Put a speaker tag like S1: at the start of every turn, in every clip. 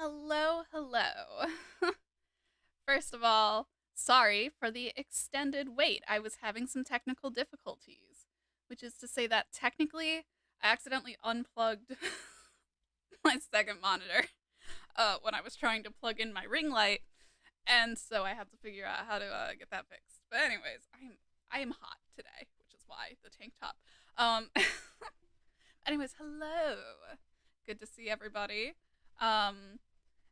S1: Hello, hello. First of all, sorry for the extended wait. I was having some technical difficulties, which is to say that technically I accidentally unplugged my second monitor when I was trying to plug in my ring light, and so I had to figure out how to get that fixed. But anyways, I am hot today, which is why the tank top. Um, anyways, hello. Good to see everybody. Um,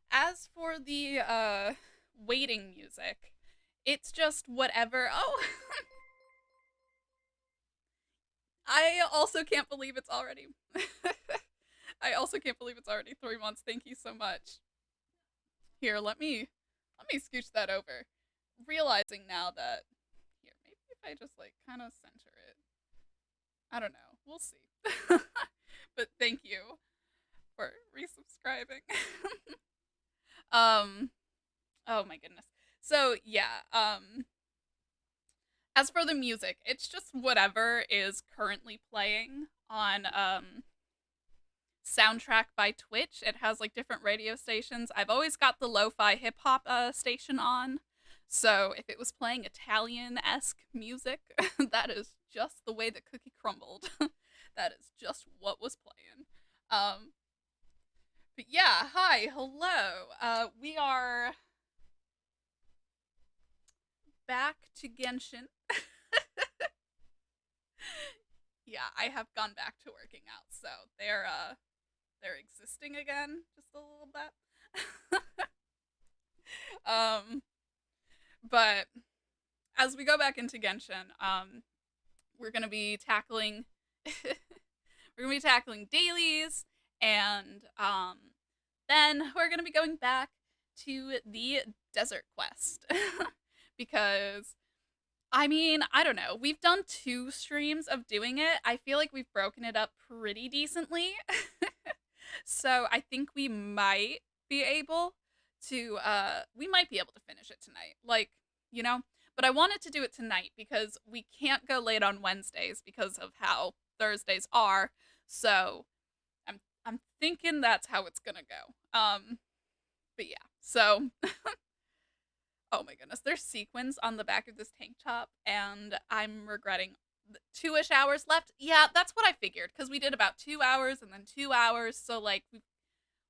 S1: as for the waiting music, it's just whatever. Oh, I also can't believe it's already. I also can't believe it's already 3 months. Thank you so much. Here, let me scooch that over. Realizing now that here, maybe if I just like kind of center it. I don't know. We'll see. But thank you for resubscribing. um oh my goodness. So yeah, as for the music, it's just whatever is currently playing on soundtrack by Twitch. It has like different radio stations. I've always got the lo-fi hip hop station on. So if it was playing Italian esque music, that is just the way the cookie crumbled. That is just what was playing. Um, but yeah, hi, hello. We are back to Genshin. Yeah, I have gone back to working out, so they're existing again just a little bit. um, but as we go back into Genshin, we're gonna be tackling dailies, and then we're gonna be going back to the desert quest because I mean, I don't know. We've done 2 streams of doing it. I feel like we've broken it up pretty decently. So I think we might be able to finish it tonight. Like, you know, but I wanted to do it tonight because we can't go late on Wednesdays because of how Thursdays are. So I'm thinking that's how it's gonna go. But yeah. So oh my goodness, there's sequins on the back of this tank top, and I'm regretting 2-ish hours left. Yeah, that's what I figured, because we did about 2 hours and then 2 hours. So, like,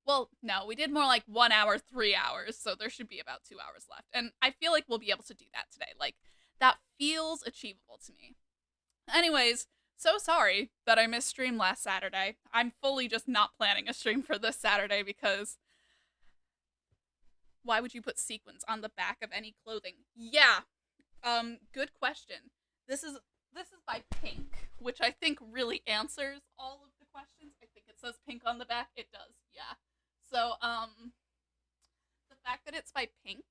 S1: well, no, we did more like 1 hour, 3 hours. So there should be about 2 hours left. And I feel like we'll be able to do that today. Like, that feels achievable to me. Anyways, so sorry that I missed stream last Saturday. I'm fully just not planning a stream for this Saturday because why would you put sequins on the back of any clothing? Yeah. Good question. This is by Pink, which I think really answers all of the questions. I think it says Pink on the back. It does. Yeah. So, the fact that it's by Pink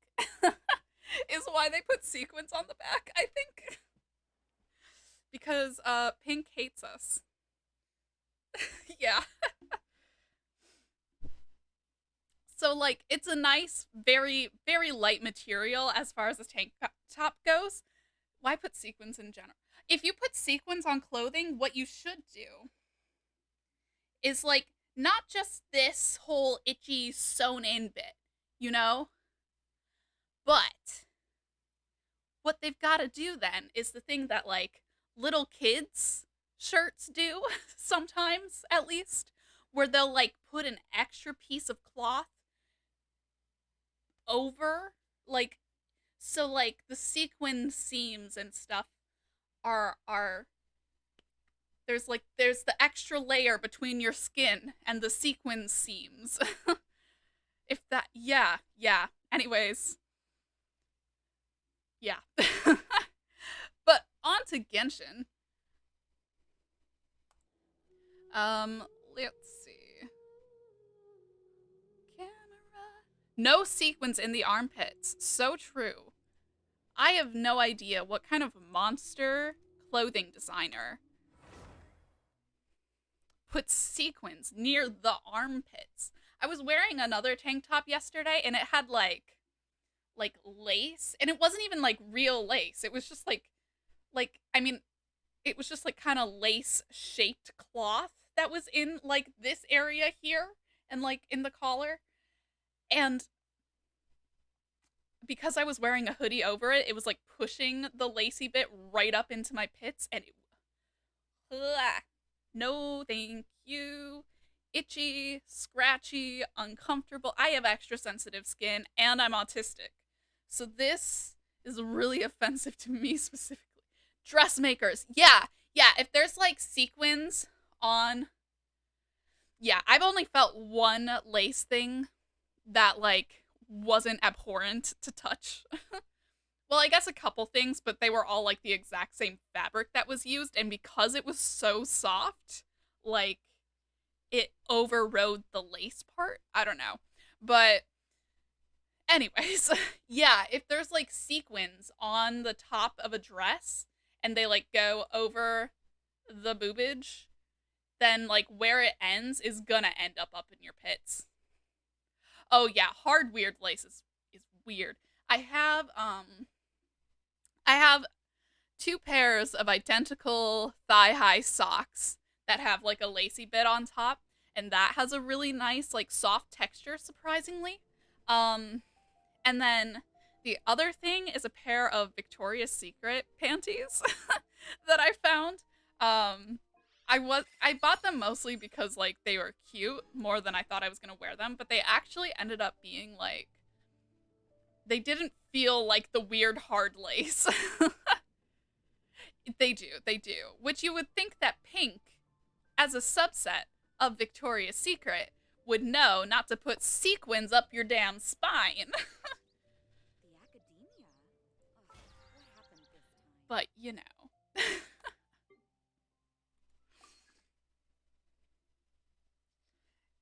S1: is why they put sequins on the back, I think. Because Pink hates us. Yeah. So, like, it's a nice, very, very light material as far as the tank top goes. Why put sequins in general? If you put sequins on clothing, what you should do is, like, not just this whole itchy sewn in bit, you know? But what they've got to do then is the thing that, like, little kids' shirts do, sometimes at least, where they'll, like, put an extra piece of cloth over, like, so like the sequin seams and stuff are there's the extra layer between your skin and the sequin seams. If that, yeah, yeah. Anyways, yeah. But on to Genshin. Let's see. Camera. No sequins in the armpits. So true. I have no idea what kind of monster clothing designer puts sequins near the armpits. I was wearing another tank top yesterday and it had like lace, and it wasn't even like real lace. It was just like I mean, it was just like kind of lace shaped cloth that was in like this area here and like in the collar. And because I was wearing a hoodie over it, it was like pushing the lacy bit right up into my pits, and it, ugh, no thank you. Itchy, scratchy, uncomfortable. I have extra sensitive skin and I'm autistic. So this is really offensive to me specifically. Dressmakers. Yeah. Yeah, if there's like sequins on, yeah, I've only felt one lace thing that like wasn't abhorrent to touch. Well, I guess a couple things, but they were all like the exact same fabric that was used, and because it was so soft, like it overrode the lace part. I don't know. But anyways, yeah, if there's like sequins on the top of a dress and they like go over the boobage, then like where it ends is gonna end up in your pits. Oh yeah, hard weird lace is weird. I have I have two pairs of identical thigh-high socks that have like a lacy bit on top, and that has a really nice like soft texture surprisingly. Um and then the other thing is a pair of Victoria's Secret panties that I found. Um I bought them mostly because like they were cute more than I thought I was going to wear them, but they actually ended up being like they didn't feel like the weird hard lace. They do. Which you would think that pink, as a subset of Victoria's Secret, would know not to put sequins up your damn spine.
S2: The academia? Ugh, what happened this time?
S1: But, you know.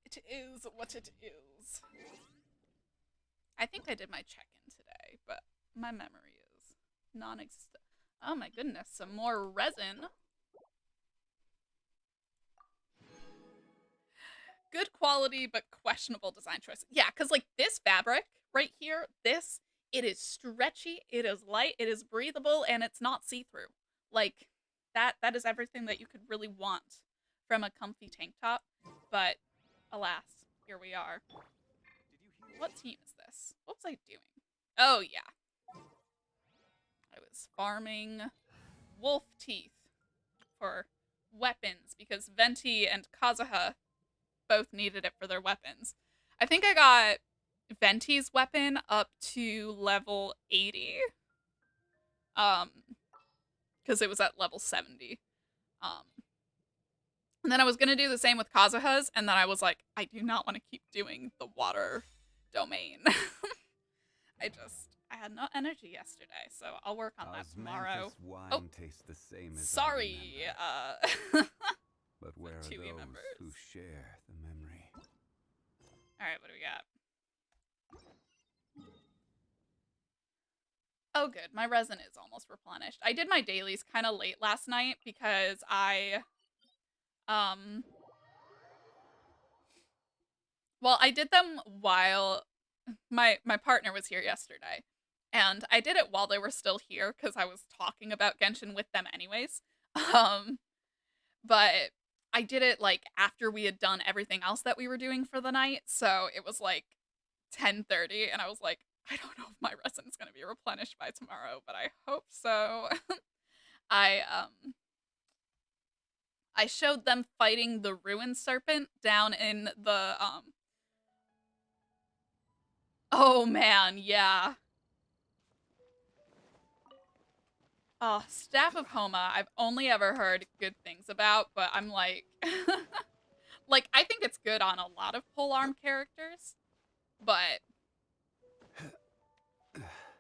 S1: It is what it is. I think I did my check-in today, but my memory is non-existent. Oh my goodness, some more resin. Good quality, but questionable design choice. Yeah, because like this fabric right here, this, it is stretchy, it is light, it is breathable, and it's not see-through. Like that is everything that you could really want from a comfy tank top. But alas, here we are. What team is this? What was I doing? Oh yeah. I was farming wolf teeth for weapons because Venti and Kazuha both needed it for their weapons. I think I got Venti's weapon up to level 80. Um, because it was at level 70. Um, and then I was gonna do the same with Kazuha's, and then I was like, I do not want to keep doing the water domain. I had no energy yesterday, so I'll work on that tomorrow.
S3: Wine
S1: Oh,
S3: tastes the same as
S1: sorry,
S3: but where are
S1: Chewy
S3: those
S1: members.
S3: who share the memory?
S1: All right, what do we got? Oh, good. My resin is almost replenished. I did my dailies kind of late last night because um, I did them while my partner was here yesterday, and I did it while they were still here because I was talking about Genshin with them anyways. Um, but I did it like after we had done everything else that we were doing for the night, so it was like 10:30, and I was like, I don't know if my resin is going to be replenished by tomorrow, but I hope so. I I showed them fighting the ruined serpent down in the oh man, yeah. Oh, Staff of Homa, I've only ever heard good things about, but I'm like like I think it's good on a lot of polearm characters, but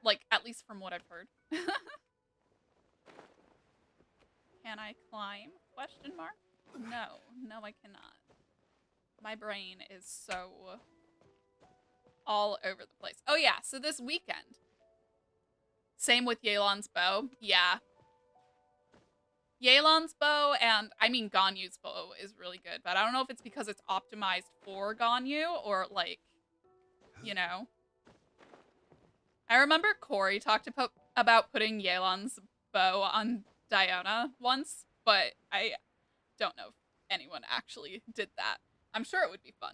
S1: like at least from what I've heard. Can I climb? Question mark? No, no I cannot. My brain is so all over the place. Oh yeah, so this weekend. Same with Yelan's bow. Yeah. Yelan's bow and I mean Ganyu's bow is really good, but I don't know if it's because it's optimized for Ganyu or like, you know. I remember Corey talked about putting Yelan's bow on Diona once, but I don't know if anyone actually did that. I'm sure it would be fun.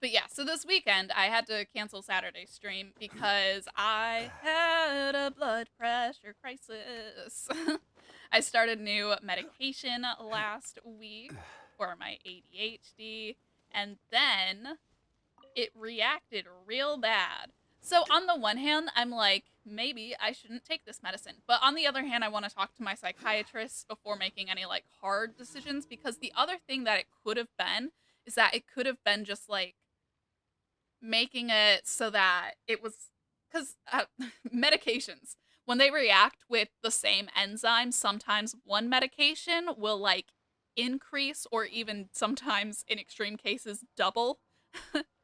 S1: But yeah, so this weekend I had to cancel Saturday's stream because I had a blood pressure crisis. I started new medication last week for my ADHD, and then it reacted real bad. So on the one hand, I'm like, maybe I shouldn't take this medicine. But on the other hand, I want to talk to my psychiatrist before making any like hard decisions, because the other thing that it could have been is that it could have been just like making it so that it was, because medications, when they react with the same enzyme, sometimes one medication will like increase or even sometimes in extreme cases double,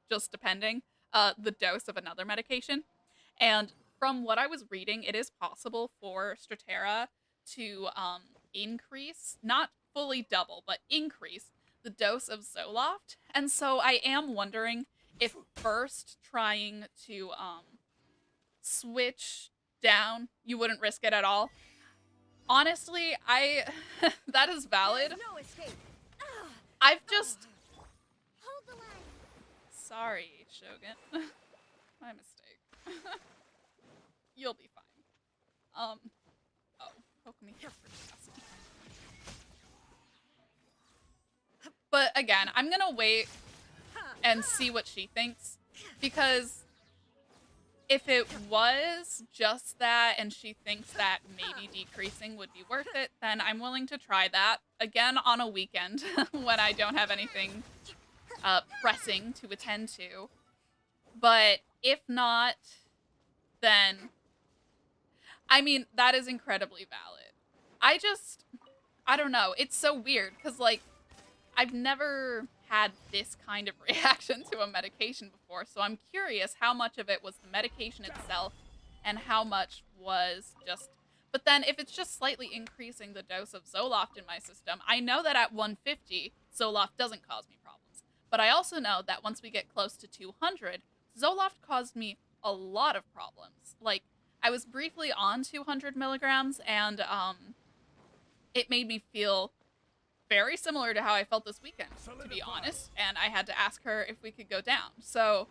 S1: just depending, the dose of another medication. And from what I was reading, it is possible for Stratera to increase, not fully double, but increase the dose of Zoloft. And so I am wondering if first trying to switch down, you wouldn't risk it at all. Honestly, I that is valid.
S2: There's no escape.
S1: I've just
S2: Hold the line.
S1: sorry, Shogun. My mistake. You'll be fine. Oh, poke me here for just. But again, I'm gonna wait and see what she thinks, because if it was just that and she thinks that maybe decreasing would be worth it, then I'm willing to try that again on a weekend when I don't have anything pressing to attend to. But if not, then I mean, that is incredibly valid. I don't know. It's so weird because, like, I've never had this kind of reaction to a medication before, so I'm curious how much of it was the medication itself and how much was just. But then if it's just slightly increasing the dose of Zoloft in my system, I know that at 150, Zoloft doesn't cause me problems. But I also know that once we get close to 200, Zoloft caused me a lot of problems. Like, I was briefly on 200 milligrams, and it made me feel very similar to how I felt this weekend, to be honest. And I had to ask her if we could go down. So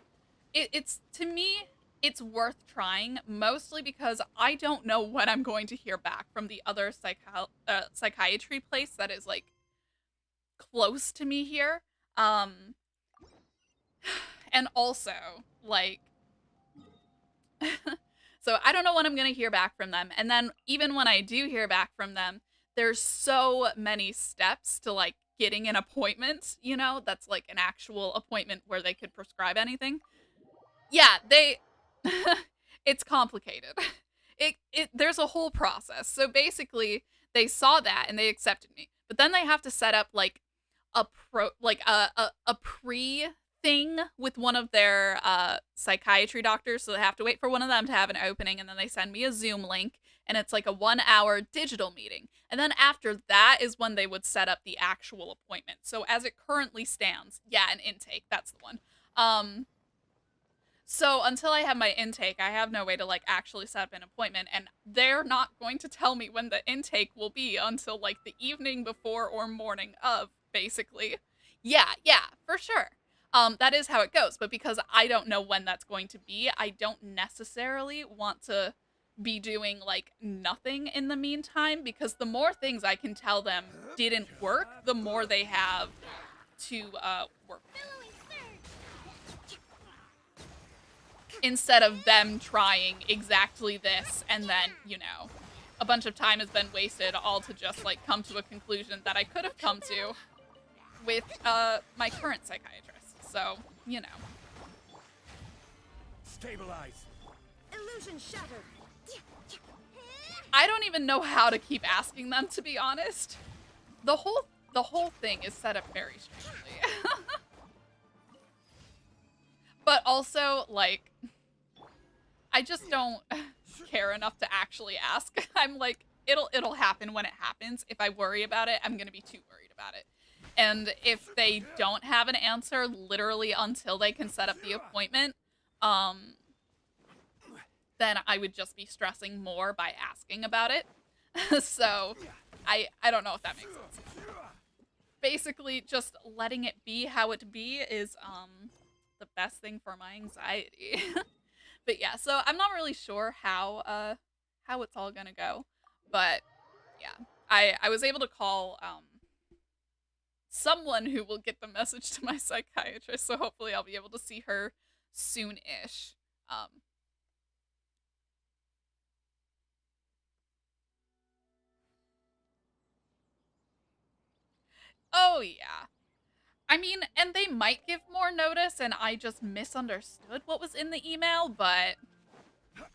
S1: it's to me, it's worth trying, mostly because I don't know when I'm going to hear back from the other psychiatry place that is like close to me here. And also like so I don't know when I'm going to hear back from them. And then even when I do hear back from them, there's so many steps to like getting an appointment, you know, that's like an actual appointment where they could prescribe anything. Yeah, they it's complicated. It there's a whole process. So basically, they saw that and they accepted me. But then they have to set up like a pre thing with one of their psychiatry doctors. So they have to wait for one of them to have an opening, and then they send me a Zoom link, and it's like a 1 hour digital meeting. And then after that is when they would set up the actual appointment. So as it currently stands, yeah, an intake, that's the one. So until I have my intake, I have no way to like actually set up an appointment, and they're not going to tell me when the intake will be until like the evening before or morning of, basically. Yeah, for sure. That is how it goes, but because I don't know when that's going to be, I don't necessarily want to be doing like nothing in the meantime, because the more things I can tell them didn't work, the more they have to work instead of them trying exactly this, and then, you know, a bunch of time has been wasted all to just like come to a conclusion that I could have come to with my current psychiatrist. So, you know.
S4: Stabilize.
S2: Illusion shattered.
S1: I don't even know how to keep asking them, to be honest. The whole thing is set up very strangely. But also, like, I just don't care enough to actually ask. I'm like, it'll happen when it happens. If I worry about it, I'm gonna be too worried about it. And if they don't have an answer literally until they can set up the appointment, then I would just be stressing more by asking about it. So I don't know if that makes sense. Basically, just letting it be how it be is the best thing for my anxiety. But yeah, so I'm not really sure how it's all gonna go. But yeah. I was able to call someone who will get the message to my psychiatrist, so hopefully I'll be able to see her soon-ish. Um oh yeah. I mean, and they might give more notice and I just misunderstood what was in the email, but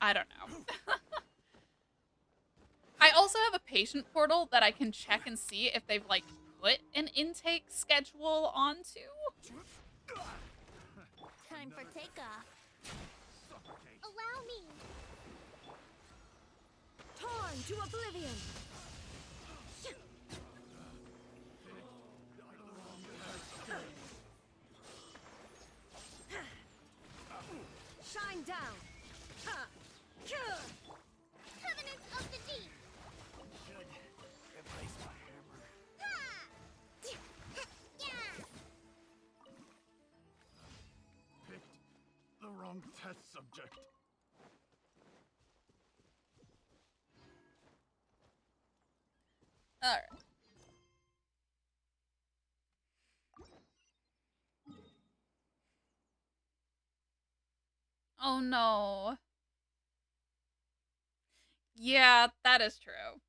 S1: I don't know. I also have a patient portal that I can check and see if they've like put an intake schedule onto.
S2: Time for takeoff. Allow me. Torn to oblivion. Shine down. Covenant of the Deep.
S3: Replace my hammer.
S4: Picked the wrong test subject.
S1: All right. Oh no. Yeah, that is true.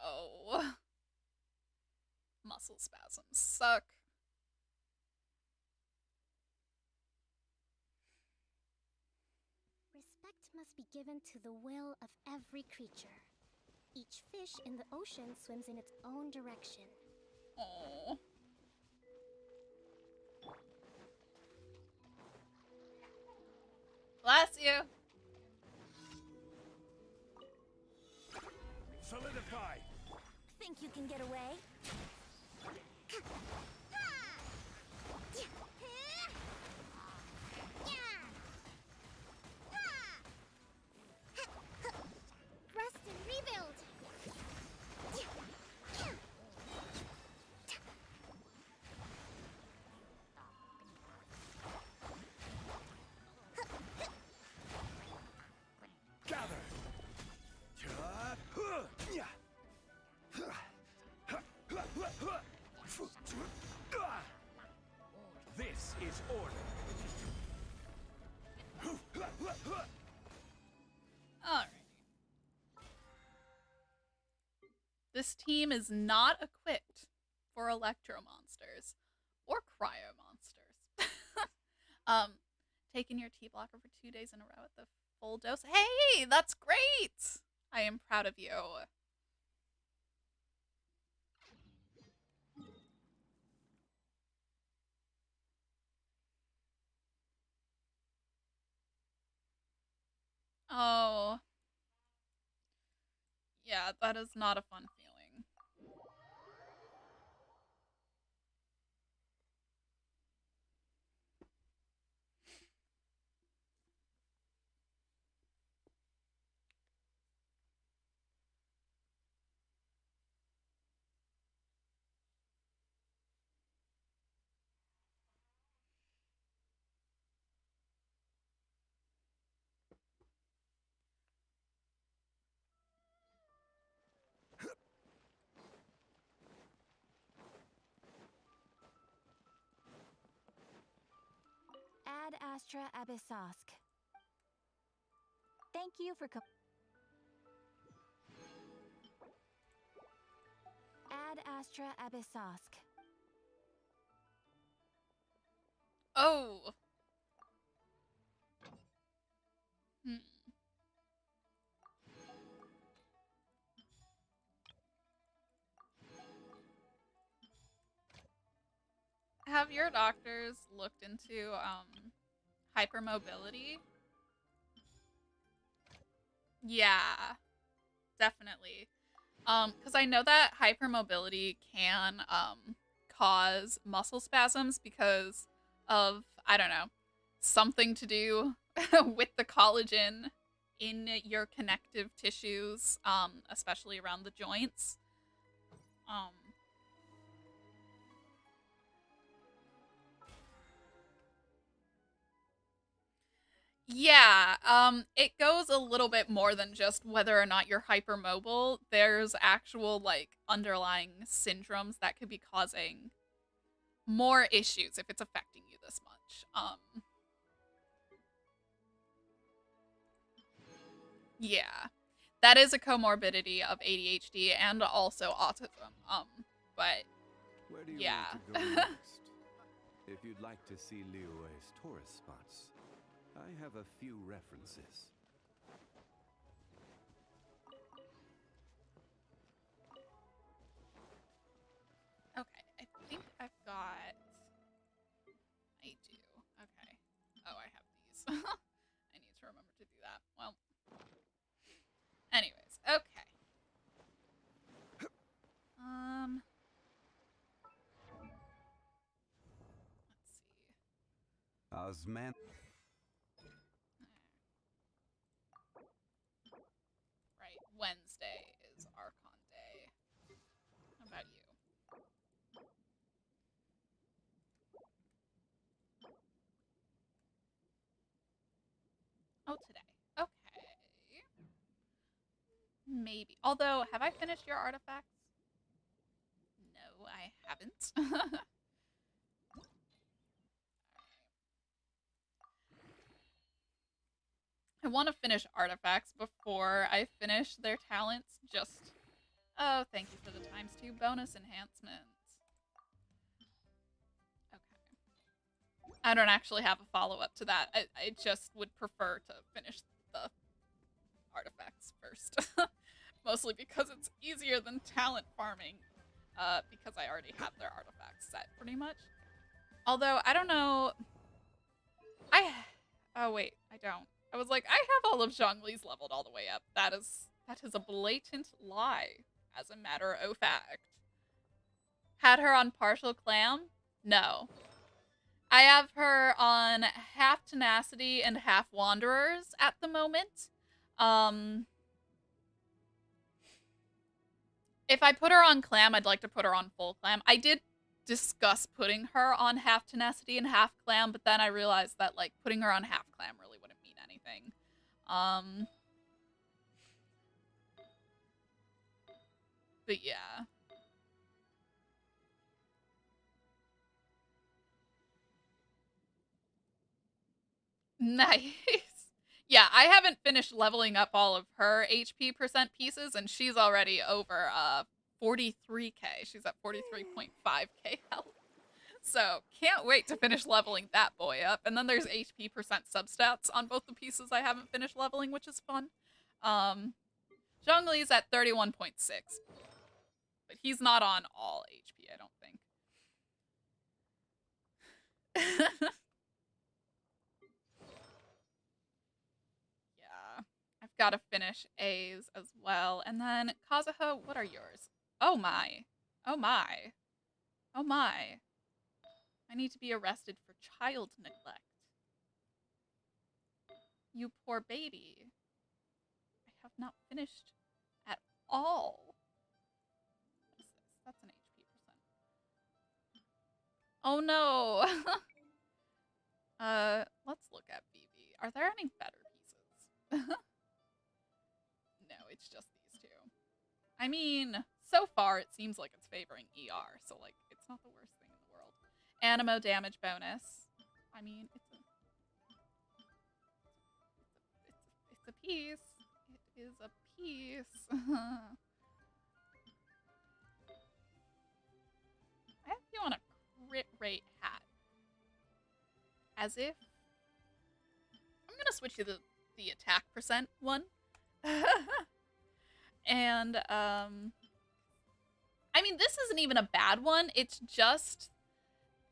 S1: Oh. Muscle spasms suck.
S5: Respect must be given to the will of every creature. Each fish in the ocean swims in its own direction.
S1: Oh. Bless you.
S4: Solidify.
S2: Think you can get away?
S5: Rest and rebuild!
S4: Gather. This is order.
S1: Alrighty. This team is not equipped for electro monsters or cryo monsters. Taking your T blocker for 2 days in a row at the full dose. Hey, that's great. I am proud of you. Oh. Yeah, that is not a fun feeling.
S2: Ad Astra Abyssosk. Thank you for Ad Astra Abyssosk.
S1: Oh. Hmm. Have your doctors looked into hypermobility? Yeah. definitely. Because I know that hypermobility can cause muscle spasms because of, I don't know, something to do with the collagen in your connective tissues, especially around the joints. Um, Yeah, it goes a little bit more than just whether or not you're hypermobile. There's actual, like, underlying syndromes that could be causing more issues if it's affecting you this much. Yeah. That is a comorbidity of ADHD and also autism. But
S3: Where do you
S1: yeah.
S3: want to go next? If you'd like to see Liyue's tourist spots, I have a few references.
S1: Okay, I think I've got... I do. Okay. Oh, I have these. I need to remember to do that. Well, anyways, okay. Let's see.
S3: Osman.
S1: Right, Wednesday is Archon Day. How about you? Oh, today. Okay. Maybe. Although, have I finished your artifacts? No, I haven't. I want to finish artifacts before I finish their talents. Just, oh, thank you for the ×2 bonus enhancements. Okay. I don't actually have a follow-up to that. I just would prefer to finish the artifacts first. Mostly because it's easier than talent farming. Because I already have their artifacts set, pretty much. Although, I don't know... Oh, wait, I don't. I was like, I have all of Zhongli's leveled all the way up. That is a blatant lie, as a matter of fact. Had her on partial clam? No. I have her on half tenacity and half wanderers at the moment. If I put her on clam, I'd like to put her on full clam. I did discuss putting her on half tenacity and half clam, but then I realized that, like, putting her on half clam really wouldn't mean anything. But yeah. Nice. Yeah, I haven't finished leveling up all of her HP percent pieces, and she's already over 43k. She's at 43.5k health. So, can't wait to finish leveling that boy up. And then there's HP percent substats on both the pieces I haven't finished leveling, which is fun. Zhongli's at 31.6. But he's not on all HP, I don't think. Yeah. I've got to finish A's as well. And then, Kazuha, what are yours? Oh my. Oh my. Oh my. I need to be arrested for child neglect. You poor baby. I have not finished at all. What is this? That's an HP percent. Oh no. Let's look at BB. Are there any better pieces? No, it's just these two. I mean, so far it seems like it's favoring ER, so like it's not the worst thing in the world. Animo damage bonus. I mean, it's a piece. It is a piece. I have you on a crit rate hat. As if I'm gonna switch you the attack percent one. And I mean, this isn't even a bad one. It's just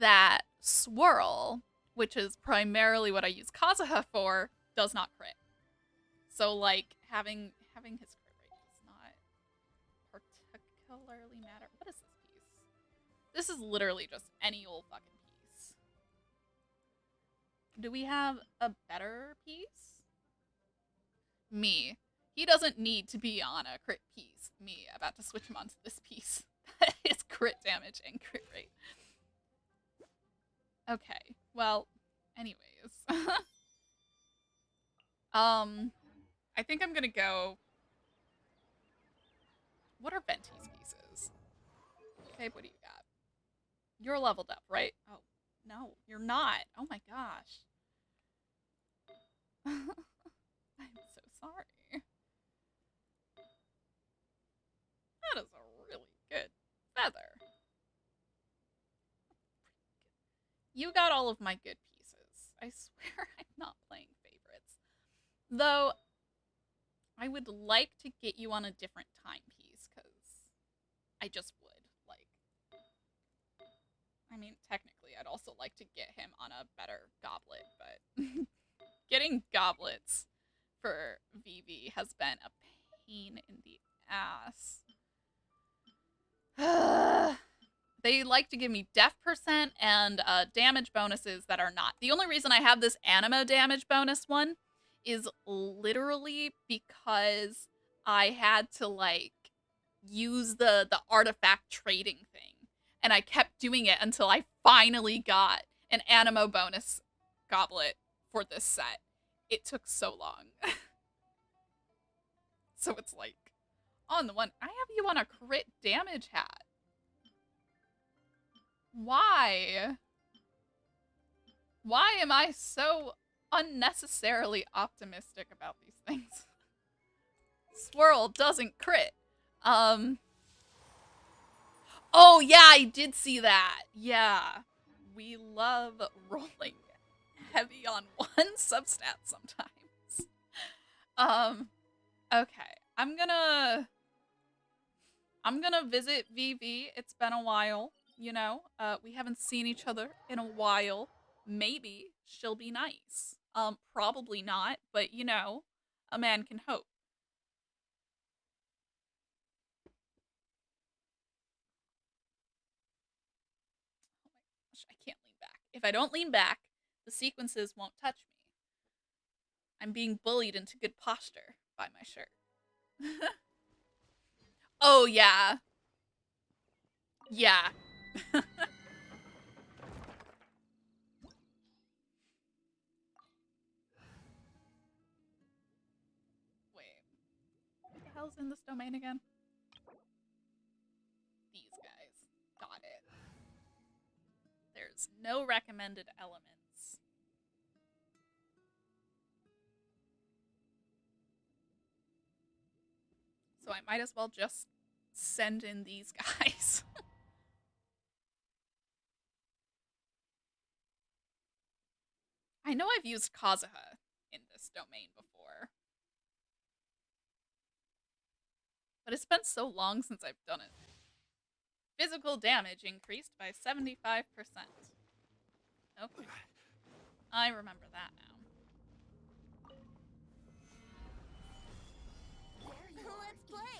S1: that swirl, which is primarily what I use Kazuha for, does not crit. So like having his crit rate does not particularly matter. What is this piece? This is literally just any old fucking piece. Do we have a better piece? Me. He doesn't need to be on a crit piece. Me, about to switch him onto this piece. It's crit damage and crit rate. Okay, well, anyways. I think I'm gonna go... What are Venti's pieces? Okay, what do you got? You're leveled up, right? Oh, no, you're not. Oh my gosh. I'm so sorry. That is a really good feather. You got all of my good pieces. I swear I'm not playing favorites. Though, I would like to get you on a different timepiece, because I just would. Like, I mean, technically, I'd also like to get him on a better goblet, but getting goblets for Vivi has been a pain in the ass. They like to give me def percent and damage bonuses that are not. The only reason I have this animo damage bonus one is literally because I had to, like, use the artifact trading thing. And I kept doing it until I finally got an animo bonus goblet for this set. It took so long. So it's like, on the one, I have you on a crit damage hat. Why? Why am I so unnecessarily optimistic about these things? Swirl doesn't crit. Oh yeah, I did see that. Yeah. We love rolling heavy on one substat sometimes. Okay. I'm gonna visit VV. It's been a while, you know. We haven't seen each other in a while. Maybe she'll be nice. Probably not, but you know, a man can hope. Oh my gosh, I can't lean back. If I don't lean back, the sequences won't touch me. I'm being bullied into good posture by my shirt. Oh yeah. Yeah. Wait. What the hell's in this domain again? These guys. Got it. There's no recommended elements. So I might as well just send in these guys. I know I've used Kazuha in this domain before. But it's been so long since I've done it. Physical damage increased by 75%. Okay. I remember that now.
S5: Let's play!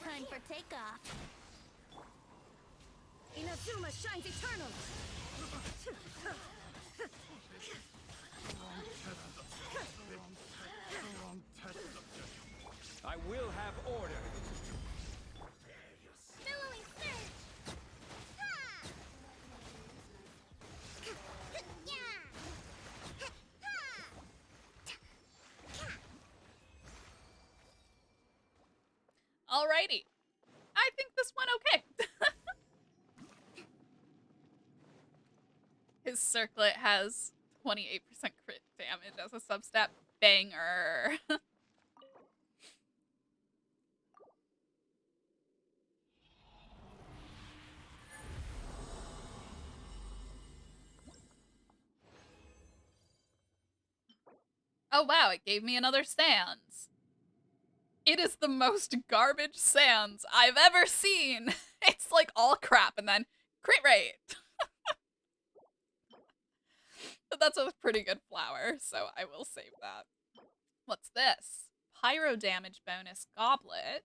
S5: Time for takeoff. Inazuma shines eternal!
S4: I will have order.
S5: Billowing surge! Ha! Yeah! Ha!
S1: Alrighty. I think this went okay. His circlet has 28% crit damage as a substat. Banger. Oh wow, it gave me another Sans. It is the most garbage Sans I've ever seen. It's like all crap and then crit rate. But that's a pretty good flower, so I will save that. What's this? pyro damage bonus goblet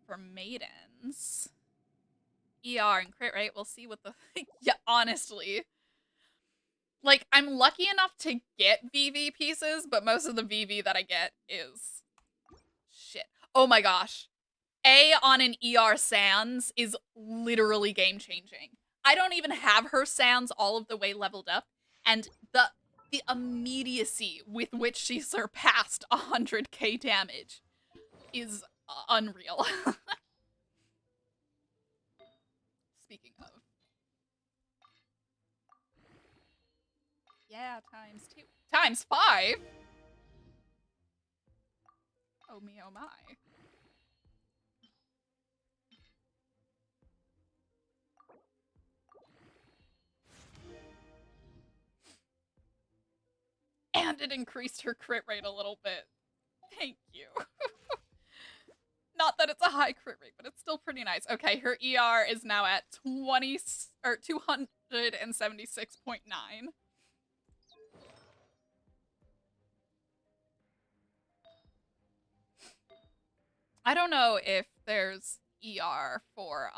S1: for maidens. ER and crit rate. We'll see what the... yeah, honestly. Like, I'm lucky enough to get VV pieces, but most of the VV that I get is... shit. Oh my gosh. A on an ER Sans is literally game-changing. I don't even have her Sans all of the way leveled up, and the immediacy with which she surpassed 100k damage is unreal. Speaking of. Yeah, ×2. ×5? Oh me, oh my. And it increased her crit rate a little bit. Thank you. Not that it's a high crit rate, but it's still pretty nice. Okay, her ER is now at 276.9. I don't know if there's ER for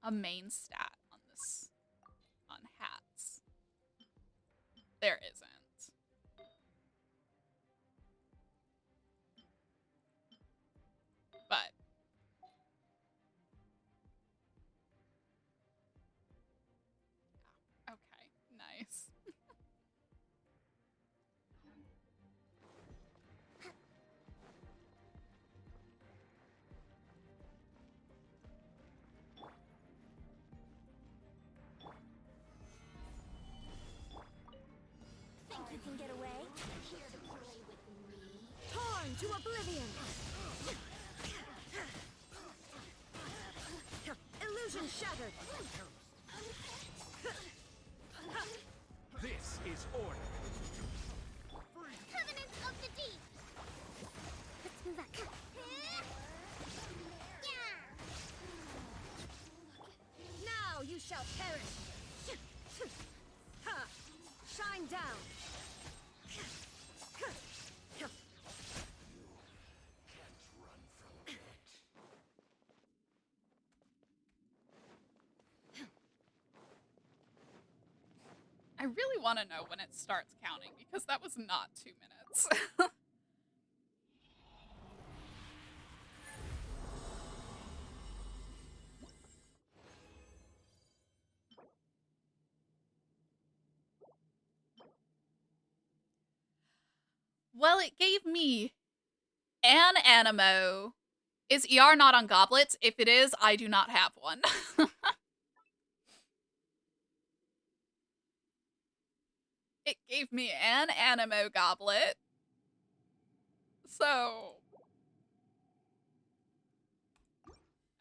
S1: a main stat on this on hats. There isn't. But okay, nice.
S2: Think you can get away? Torn to oblivion! Illusion shattered!
S4: This is order.
S5: Covenants of the Deep! Let's move up. Yeah!
S2: Now you shall perish! Ha! Shine down!
S1: I really want to know when it starts counting because that was not 2 minutes. Well, it gave me an Animo. Is ER not on goblets? If it is, I do not have one. It gave me an Animo goblet. So...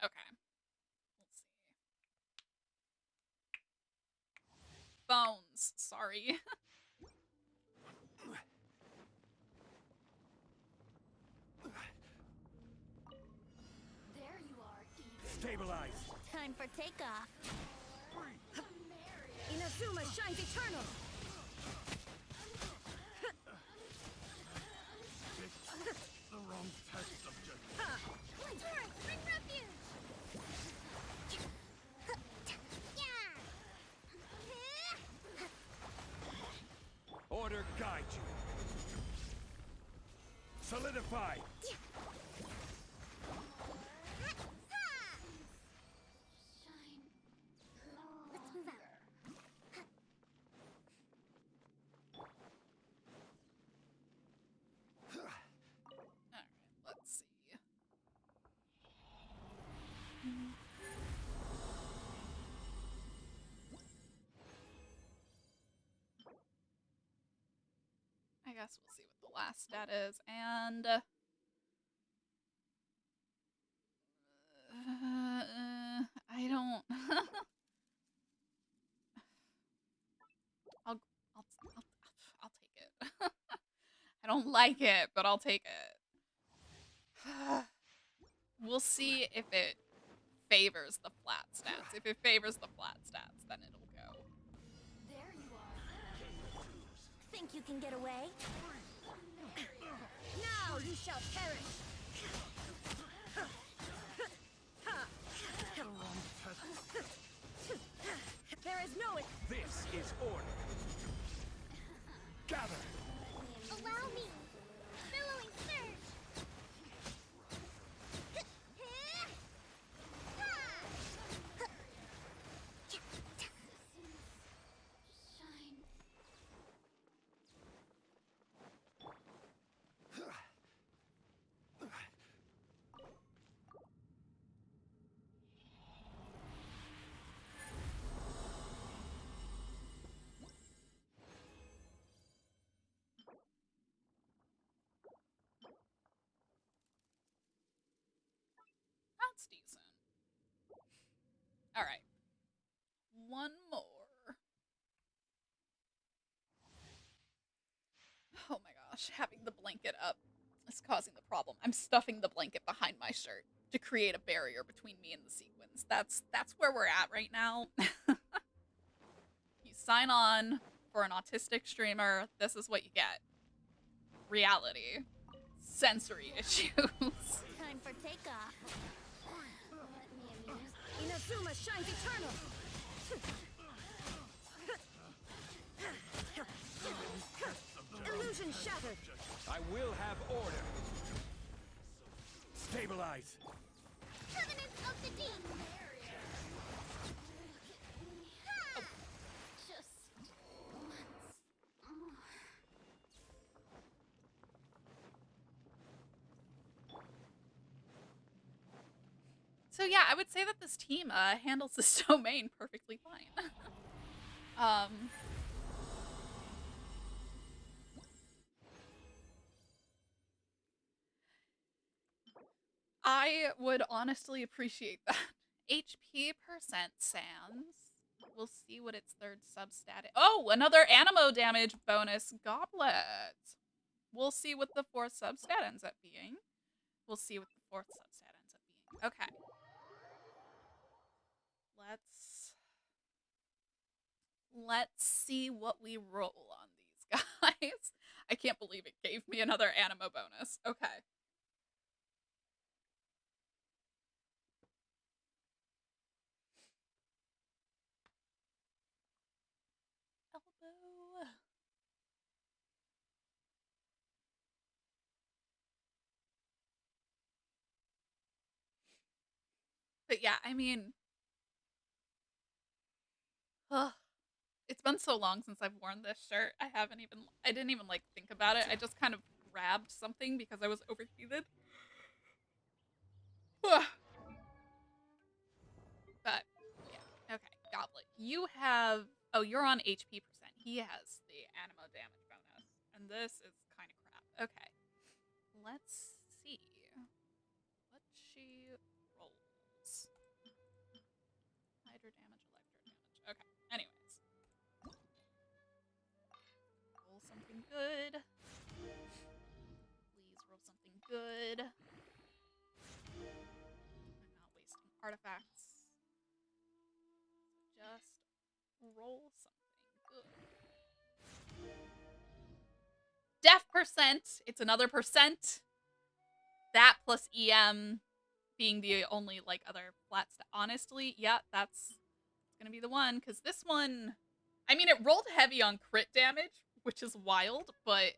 S1: okay. Let's see. Bones. Sorry.
S2: There you are,
S4: Stabilize.
S5: Time for takeoff.
S2: Inazuma shines eternal!
S4: The wrong test subject.
S5: Torrent, bring refuge! Yeah!
S4: Order guide you. Solidify.
S5: Let's move out.
S1: Alright, let's see. I guess we'll see what the last stat is, and... I don't... I'll take it. I don't like it, but I'll take it. We'll see if it favors the flat stats. If it favors the flat stats, then it'll go.
S2: There you are. think you can get away? Now you shall perish! There is no...
S4: This is order. Gather.
S5: Allow me! Billowing surge! Shine.
S1: That's decent. All right. One more. Oh my gosh, having the blanket up is causing the problem. I'm stuffing the blanket behind my shirt to create a barrier between me and the sequins. That's where we're at right now. You sign on for an autistic streamer, this is what you get. Reality. Sensory issues.
S5: Time for takeoff. Let me amuse.
S2: Inazuma shines eternal! Illusion shattered!
S4: I will have order. Stabilize.
S5: Covenant of the Deep! Ha! Just once.
S1: So yeah, I would say that this team handles this domain perfectly fine. I would honestly appreciate that. HP percent sans. We'll see what its third substat is. Oh, another animo damage bonus goblet. We'll see what the fourth substat ends up being. We'll see what the fourth substat ends up being. Okay. Let's see what we roll on these guys. I can't believe it gave me another animo bonus. Okay. Elbow. But yeah, I mean, ugh, it's been so long since I've worn this shirt. I didn't even like think about it. I just kind of grabbed something because I was overheated. Ugh. But yeah, okay, Goblet. You're on HP percent. He has the animo damage bonus, and this is kind of crap. Okay, let's see what she rolls. Hydro damage, electro damage. Okay. Anyways, roll something good. Please roll something good. I'm not wasting artifacts. Just roll something good. Def percent. It's another percent. That plus EM being the only like other flat stat. Honestly, yeah, that's gonna be the one, because this one, I mean, it rolled heavy on crit damage, which is wild, but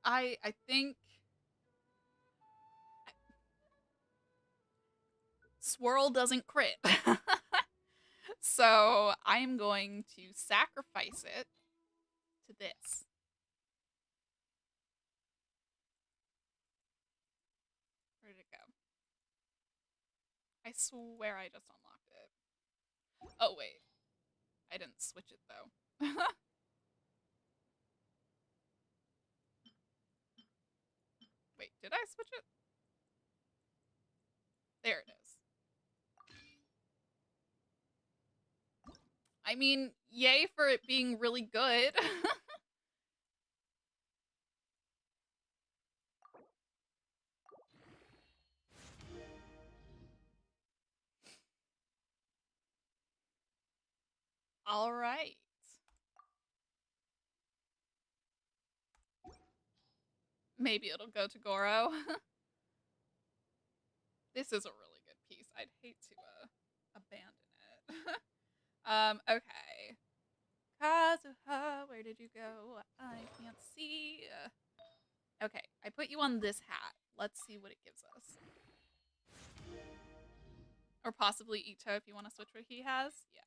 S1: I think Swirl doesn't crit. So I'm going to sacrifice it to this. Where did it go? I swear I just unlocked it. Oh, wait. I didn't switch it, though. Wait, did I switch it? There it is. I mean, yay for it being really good. All right. Maybe it'll go to Goro. This is a really good piece. I'd hate to abandon it. Okay. Kazuha, where did you go? I can't see. Okay, I put you on this hat. Let's see what it gives us. Or possibly Ito if you want to switch what he has. Yeah.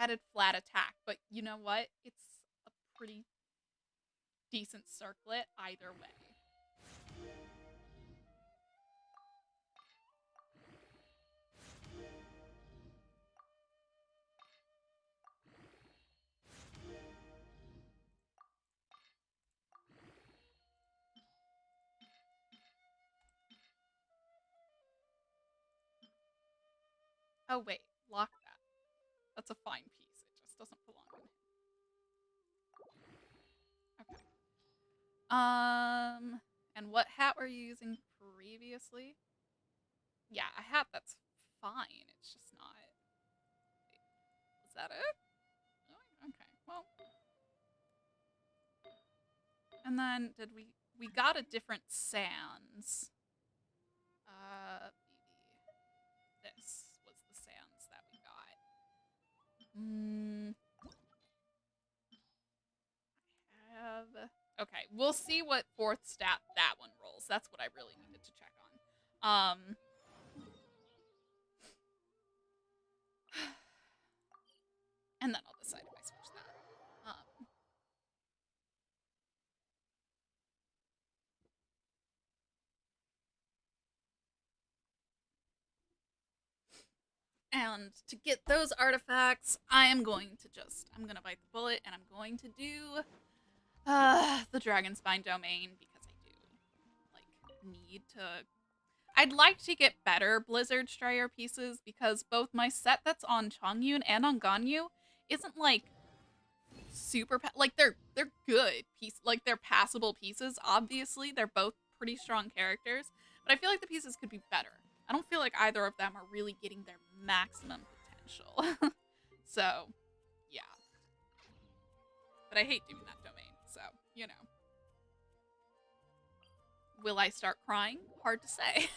S1: Added flat attack, but you know what? It's a pretty decent circlet either way. Oh wait, lock that. That's a fine piece. It just doesn't belong in here. Okay. And what hat were you using previously? Yeah, a hat that's fine. It's just not. Wait, is that it? Really? Okay. Well. And then did we got a different sans. Maybe this was the sans that we got. I have. Okay, we'll see what fourth stat that one rolls. That's what I really needed to check on. And then I'll decide if I switch that. And to get those artifacts, I'm going to bite the bullet and I'm going to do the Dragon Spine domain because I do, need to. I'd like to get better Blizzard Strider pieces because both my set that's on Chongyun and on Ganyu isn't, super, they're good pieces, they're passable pieces, obviously. They're both pretty strong characters, but I feel like the pieces could be better. I don't feel like either of them are really getting their maximum potential. So, yeah. But I hate doing that domain, so, you know. Will I start crying? Hard to say.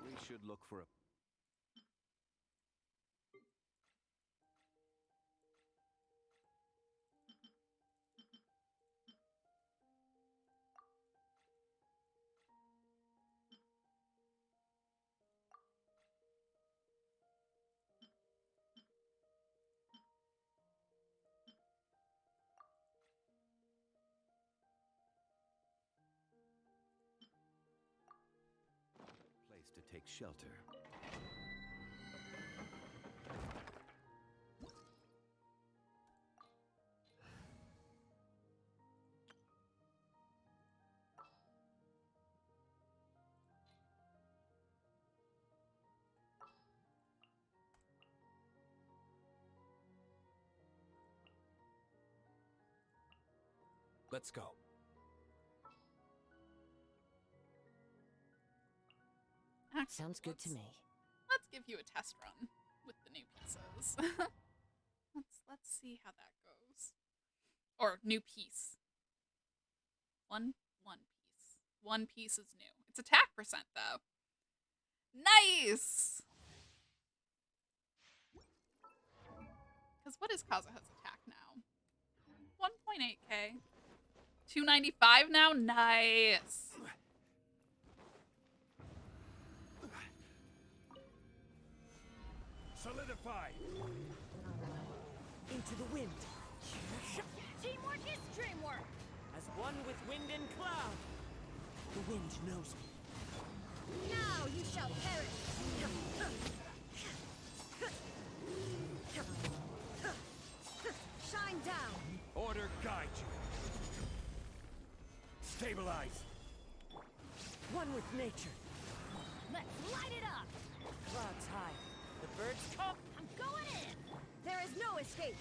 S3: We should look for a place to take shelter.
S4: Let's go.
S1: Actually,
S6: Sounds good to me.
S1: Let's give you a test run with the new pieces. let's see how that goes. Or new piece. One piece. One piece is new. It's attack percent though. Nice. Because what is Kazuha's attack now? 1.8k. 295 now? Nice.
S4: Solidify.
S6: Into the wind.
S2: Teamwork is dreamwork!
S6: As one with wind and cloud. The wind knows me.
S2: Now you shall perish! Shine down!
S4: Order guide you. Stabilize.
S6: One with nature.
S2: Let's light it up!
S6: Clouds high. The birds call.
S2: I'm going in! There is no escape!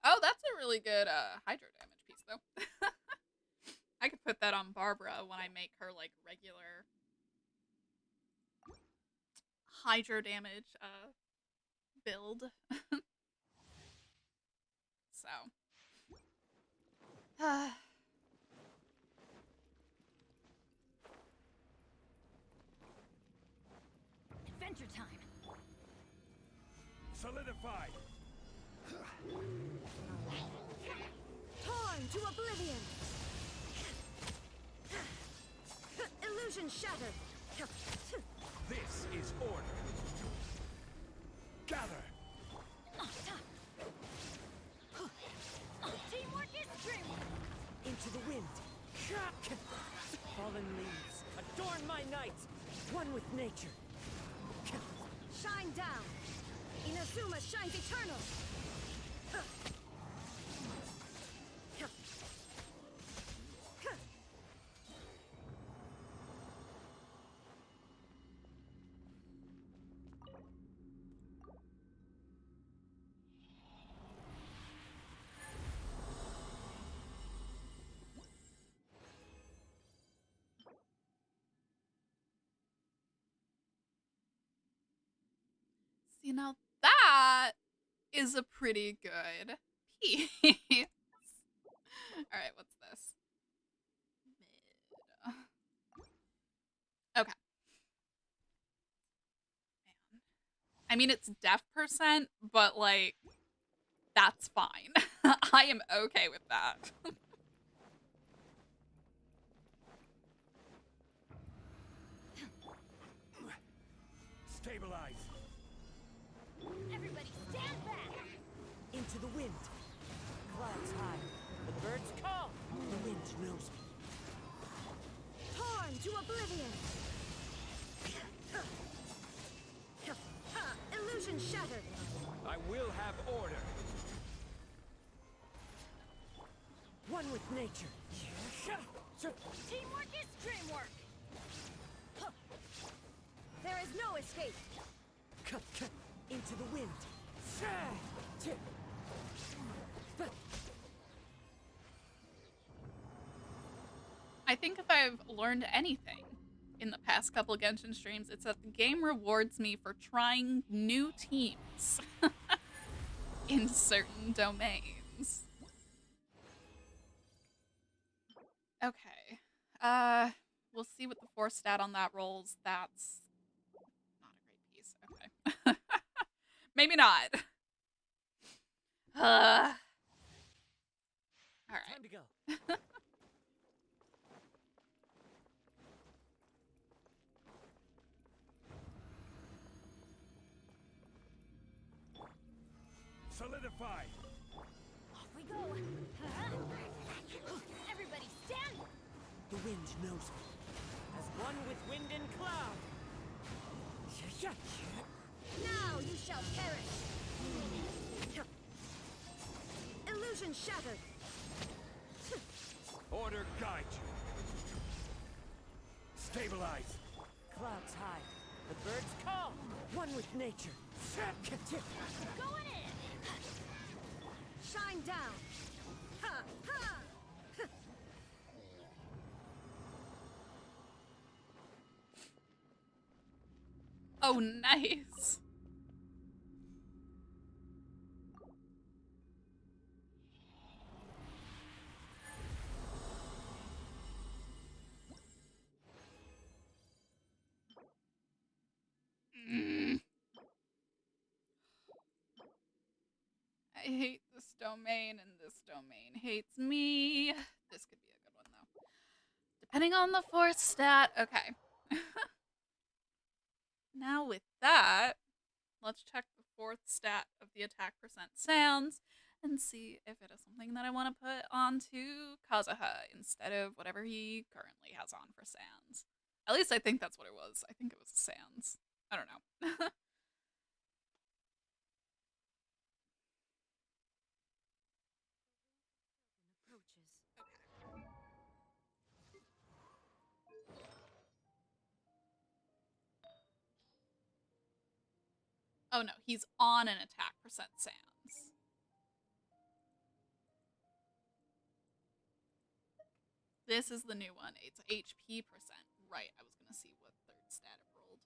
S1: Oh, that's a really good hydro damage piece, though. I could put that on Barbara when I make her, like, regular hydro damage build. So.
S2: Adventure time!
S4: Solidified.
S2: Torn to oblivion! Illusion shattered!
S4: This is order. Gather.
S2: Teamwork is dreamwork!
S6: Into the wind. Fallen leaves. Adorn my night. One with nature.
S2: Shine down! Inazuma shines eternal!
S1: See, now that is a pretty good piece. Alright, what's this? Mid. Okay. Man. I mean, it's def percent, but, like, that's fine. I am okay with that.
S4: Stabilize.
S2: Everybody stand back!
S6: Into the wind. Clouds high. The birds call. The wind knows me.
S2: Torn to oblivion! Illusion shattered!
S4: I will have order.
S6: One with nature.
S2: Teamwork is dreamwork! There is no escape!
S6: Into the wind.
S1: I think if I've learned anything in the past couple Genshin streams, it's that the game rewards me for trying new teams in certain domains. Okay. We'll see what the 4 stat on that rolls. That's not a great piece. Okay. Maybe not. All right.
S6: Time to go.
S4: Solidified.
S2: Off we go! Everybody stand!
S6: The wind knows me. As one with wind and cloud.
S2: Now you shall perish! Illusion shattered!
S4: Order guide you. Stabilize.
S6: Clouds high. The birds call. One with nature.
S2: Going in! Shine down! Ha! Ha!
S1: Oh, nice. I hate this domain, and this domain hates me. This could be a good one, though. Depending on the 4th stat. Okay. Now with that, Let's check the fourth stat of the attack percent sounds and see if it is something that I want to put onto Kazuha instead of whatever he currently has on for Sans. At least I think that's what it was. I think it was Sans. I don't know.
S2: Approaches.
S1: Oh no, he's on an attack percent Sans. This is the new one. It's HP percent. Right, I was going to see what third stat it rolled.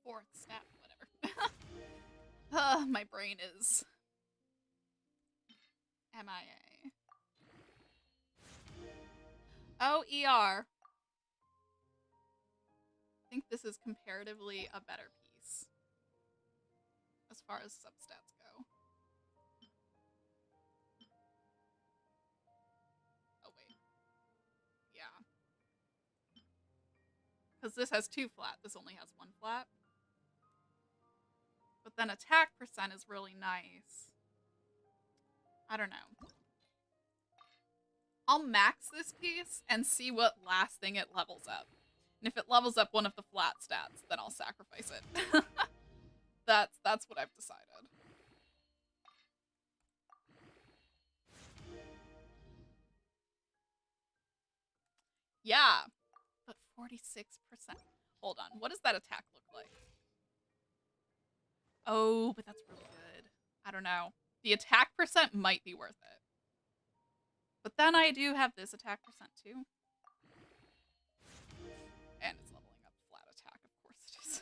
S1: Fourth stat, whatever. My brain is MIA. Oh, ER. I think this is comparatively a better piece as far as substats go. Oh, wait. Yeah. Because this has 2 flat. This only has 1 flat. But then attack percent is really nice. I don't know. I'll max this piece and see what last thing it levels up. And if it levels up one of the flat stats, then I'll sacrifice it. That's what I've decided. Yeah, but 46%. Hold on, what does that attack look like? Oh, but that's really good. I don't know. The attack percent might be worth it. But then I do have this attack percent too. And it's leveling up flat attack, of course it is.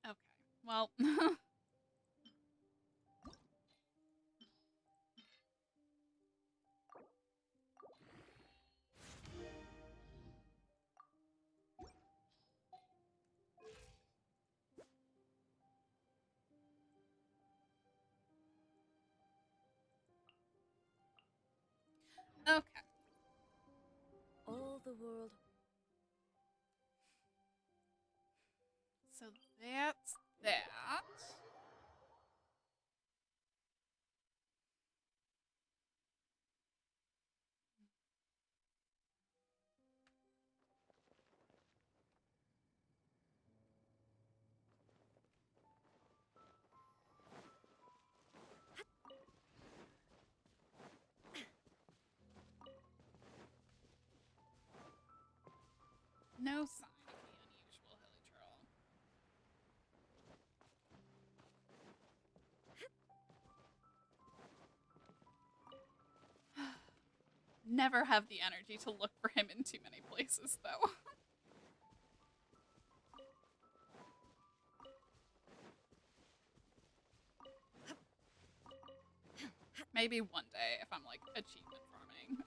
S1: Okay, well. Okay.
S2: All the world.
S1: So that's that. No sign of the unusual hilly troll. Never have the energy to look for him in too many places, though. Maybe one day if I'm like achievement farming.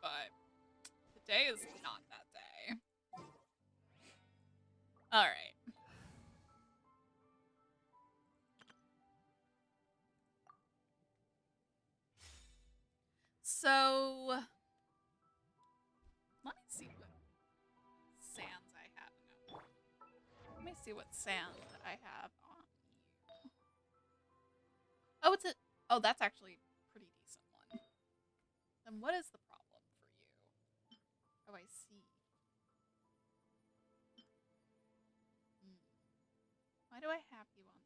S1: But today is not that day. Alright. So let me see what sands I have. No. Let me see what sand I have on you. Oh, it's a oh, that's actually a pretty decent one. Then what is the problem for you? Oh, I see. Hmm. Why do I have you on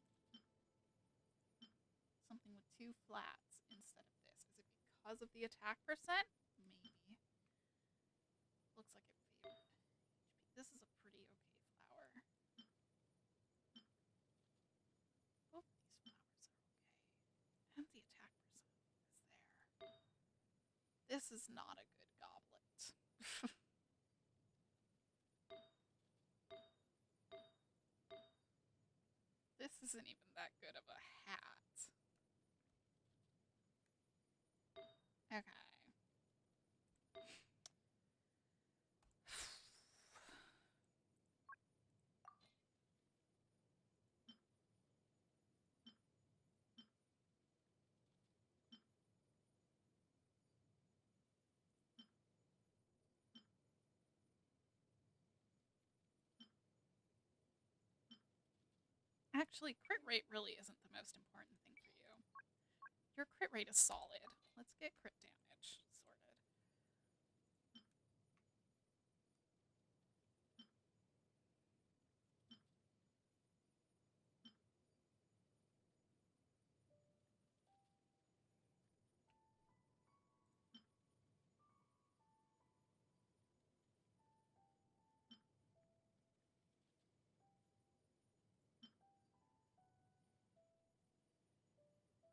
S1: something with 2 flats instead of this? Is it because of the attack percent? Maybe. Looks like it favored. This is a pretty okay flower. Both these flowers are okay. And the attack percent is there. This is not a good goblet. This isn't even that good of a hat. Okay. Actually, crit rate really isn't the most important thing for you. Your crit rate is solid. Let's get crit damage sorted.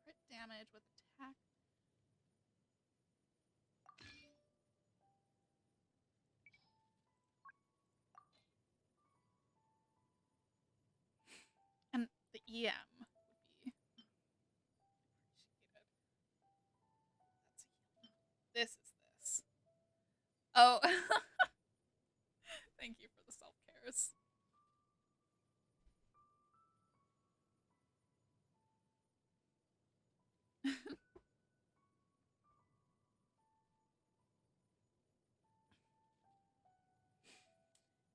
S1: Crit damage with attack. And the EM would be appreciated. That's healing. This is this. Oh. Thank you for the self-cares.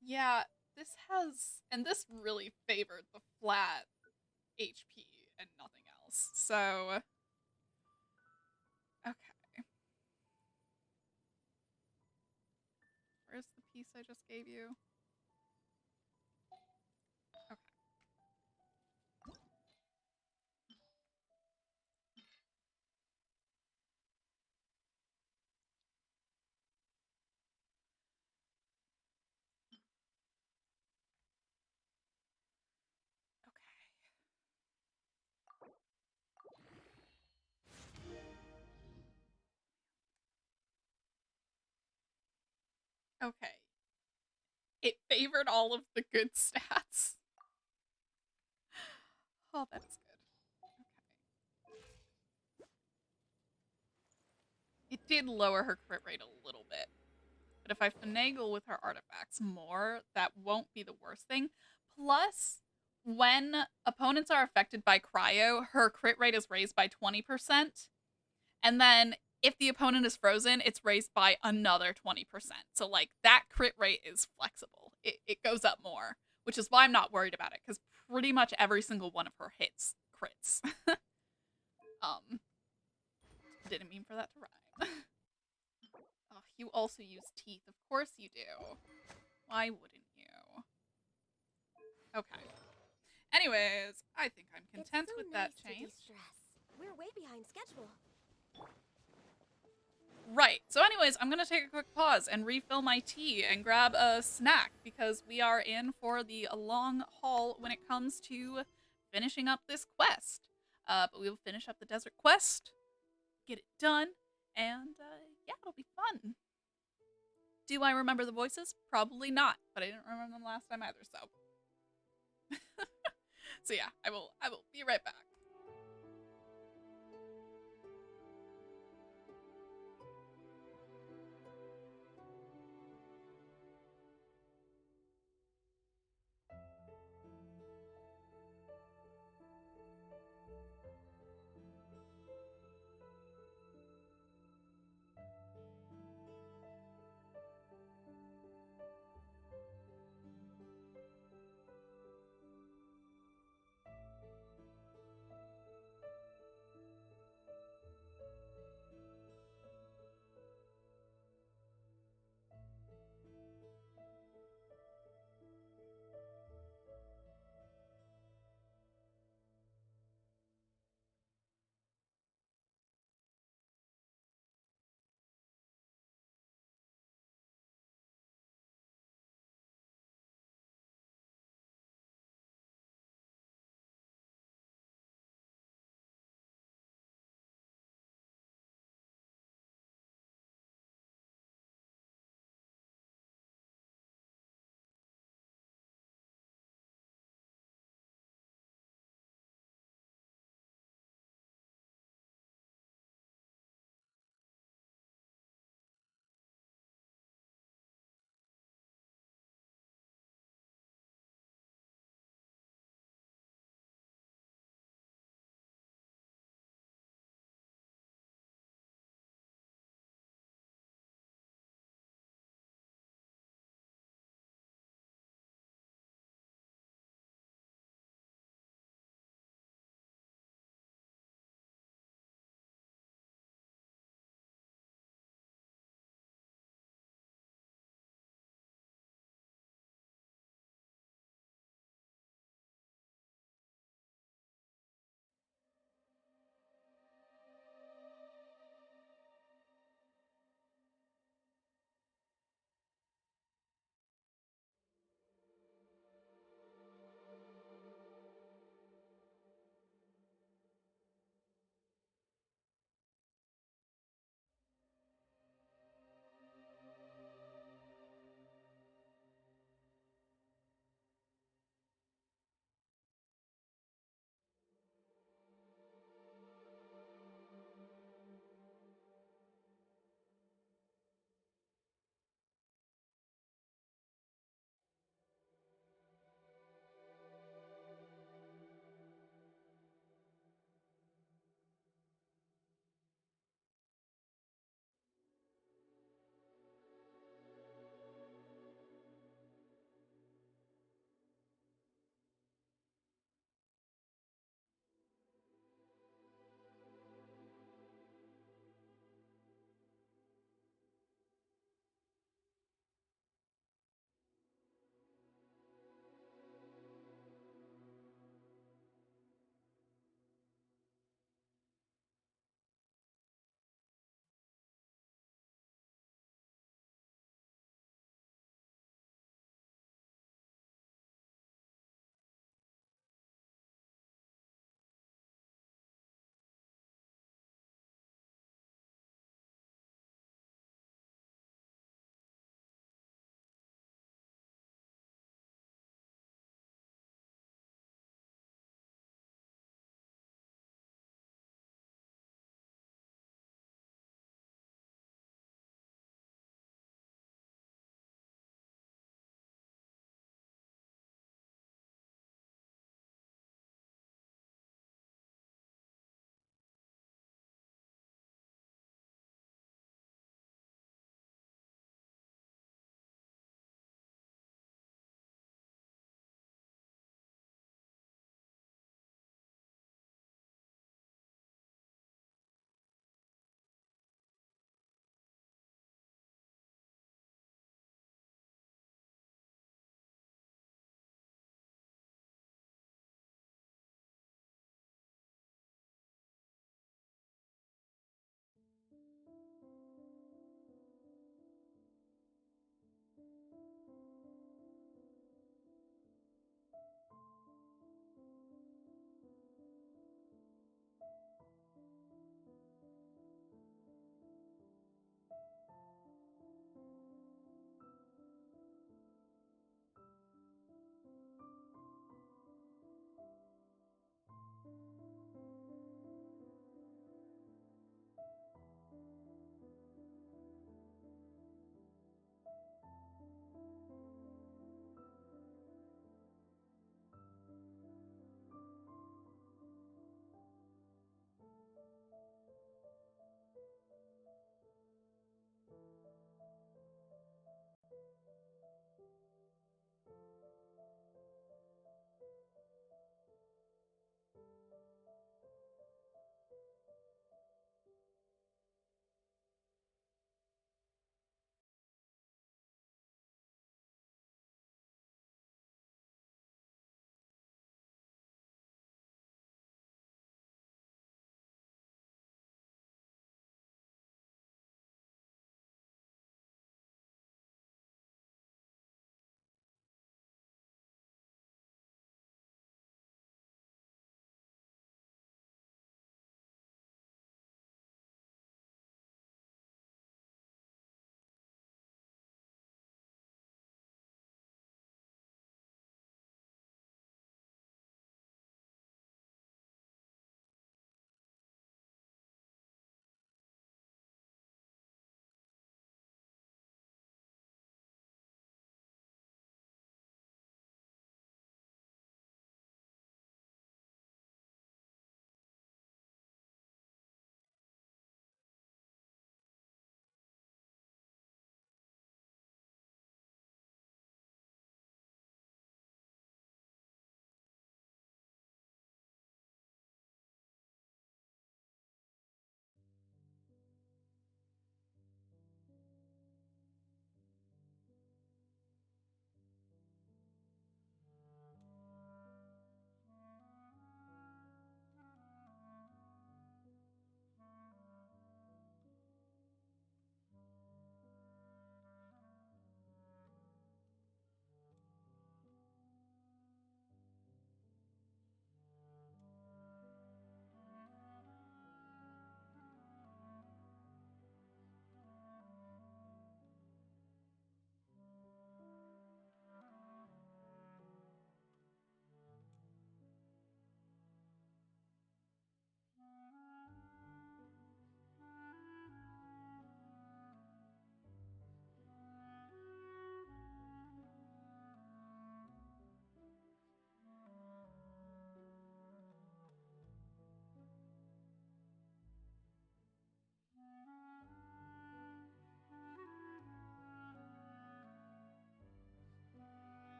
S1: Yeah, this has, and this really favored the flat HP and nothing else. So, okay. Where's the piece I just gave you? Okay. Okay. Okay. It favored all of the good stats. Oh, that is good. Okay. It did lower her crit rate a little bit. But if I finagle with her artifacts more, that won't be the worst thing. Plus, when opponents are affected by cryo, her crit rate is raised by 20%. And then if the opponent is frozen, it's raised by another 20%. So, like, that crit rate is flexible. It goes up more, which is why I'm not worried about it. Because pretty much every single one of her hits crits. um, didn't mean for that to rhyme. Oh, you also use teeth. Of course you do. Why wouldn't you? Okay. Anyways, I think I'm content
S5: it's so
S1: with
S5: nice
S1: that
S5: to
S1: change.
S5: de-stress. We're way behind schedule.
S1: Right. So anyways, I'm going to take a quick pause and refill my tea and grab a snack because we are in for the long haul when it comes to finishing up this quest. But we will finish up the desert quest, get it done, and yeah, it'll be fun. Do I remember the voices? Probably not, but I didn't remember them last time either, so. So yeah, I will be right back.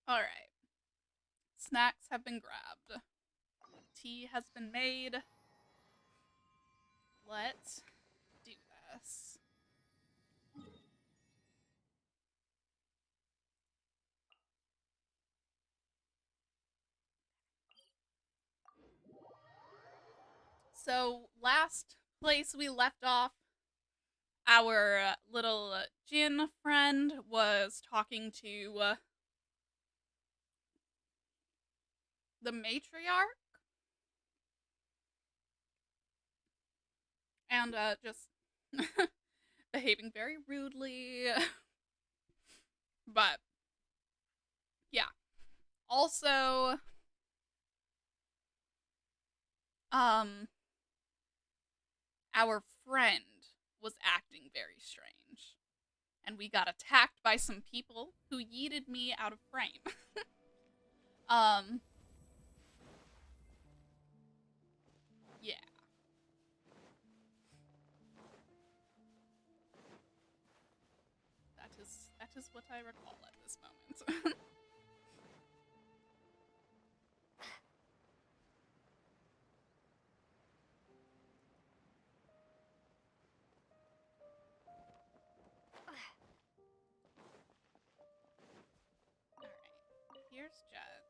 S1: Alright. Snacks have been grabbed. Tea has been made. Let's do this. So, last place we left off, our little Jin friend was talking to the matriarch and just behaving very rudely. But yeah. Also, our friend was acting very strange. And we got attacked by some people who yeeted me out of frame. um, yeah. That is what I recall at this moment. Alright. Here's Jet.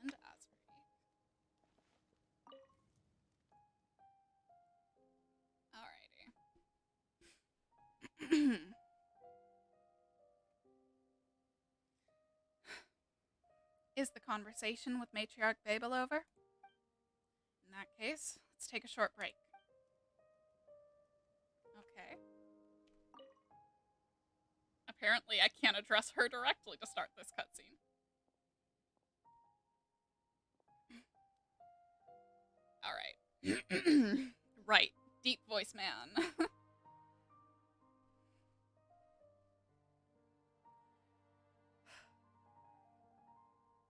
S1: And Azri. Alrighty. Is the conversation with Matriarch Babel over? In that case, let's take a short break. Okay. Apparently, I can't address her directly to start this cutscene. Alright. Right. Deep voice man.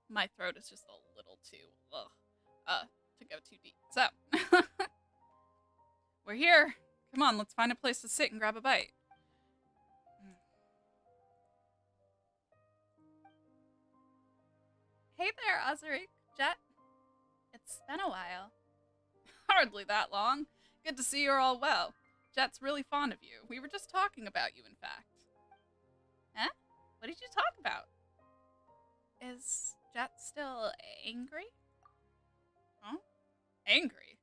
S1: My throat is just a little too, to go too deep. So, we're here. Come on, let's find a place to sit and grab a bite. Hey there, Azaric, Jet. It's been a while. Hardly that long. Good to see you're all well. Jet's really fond of you. We were just talking about you, in fact. Huh? What did you talk about? Is Jet still angry? Huh? Angry?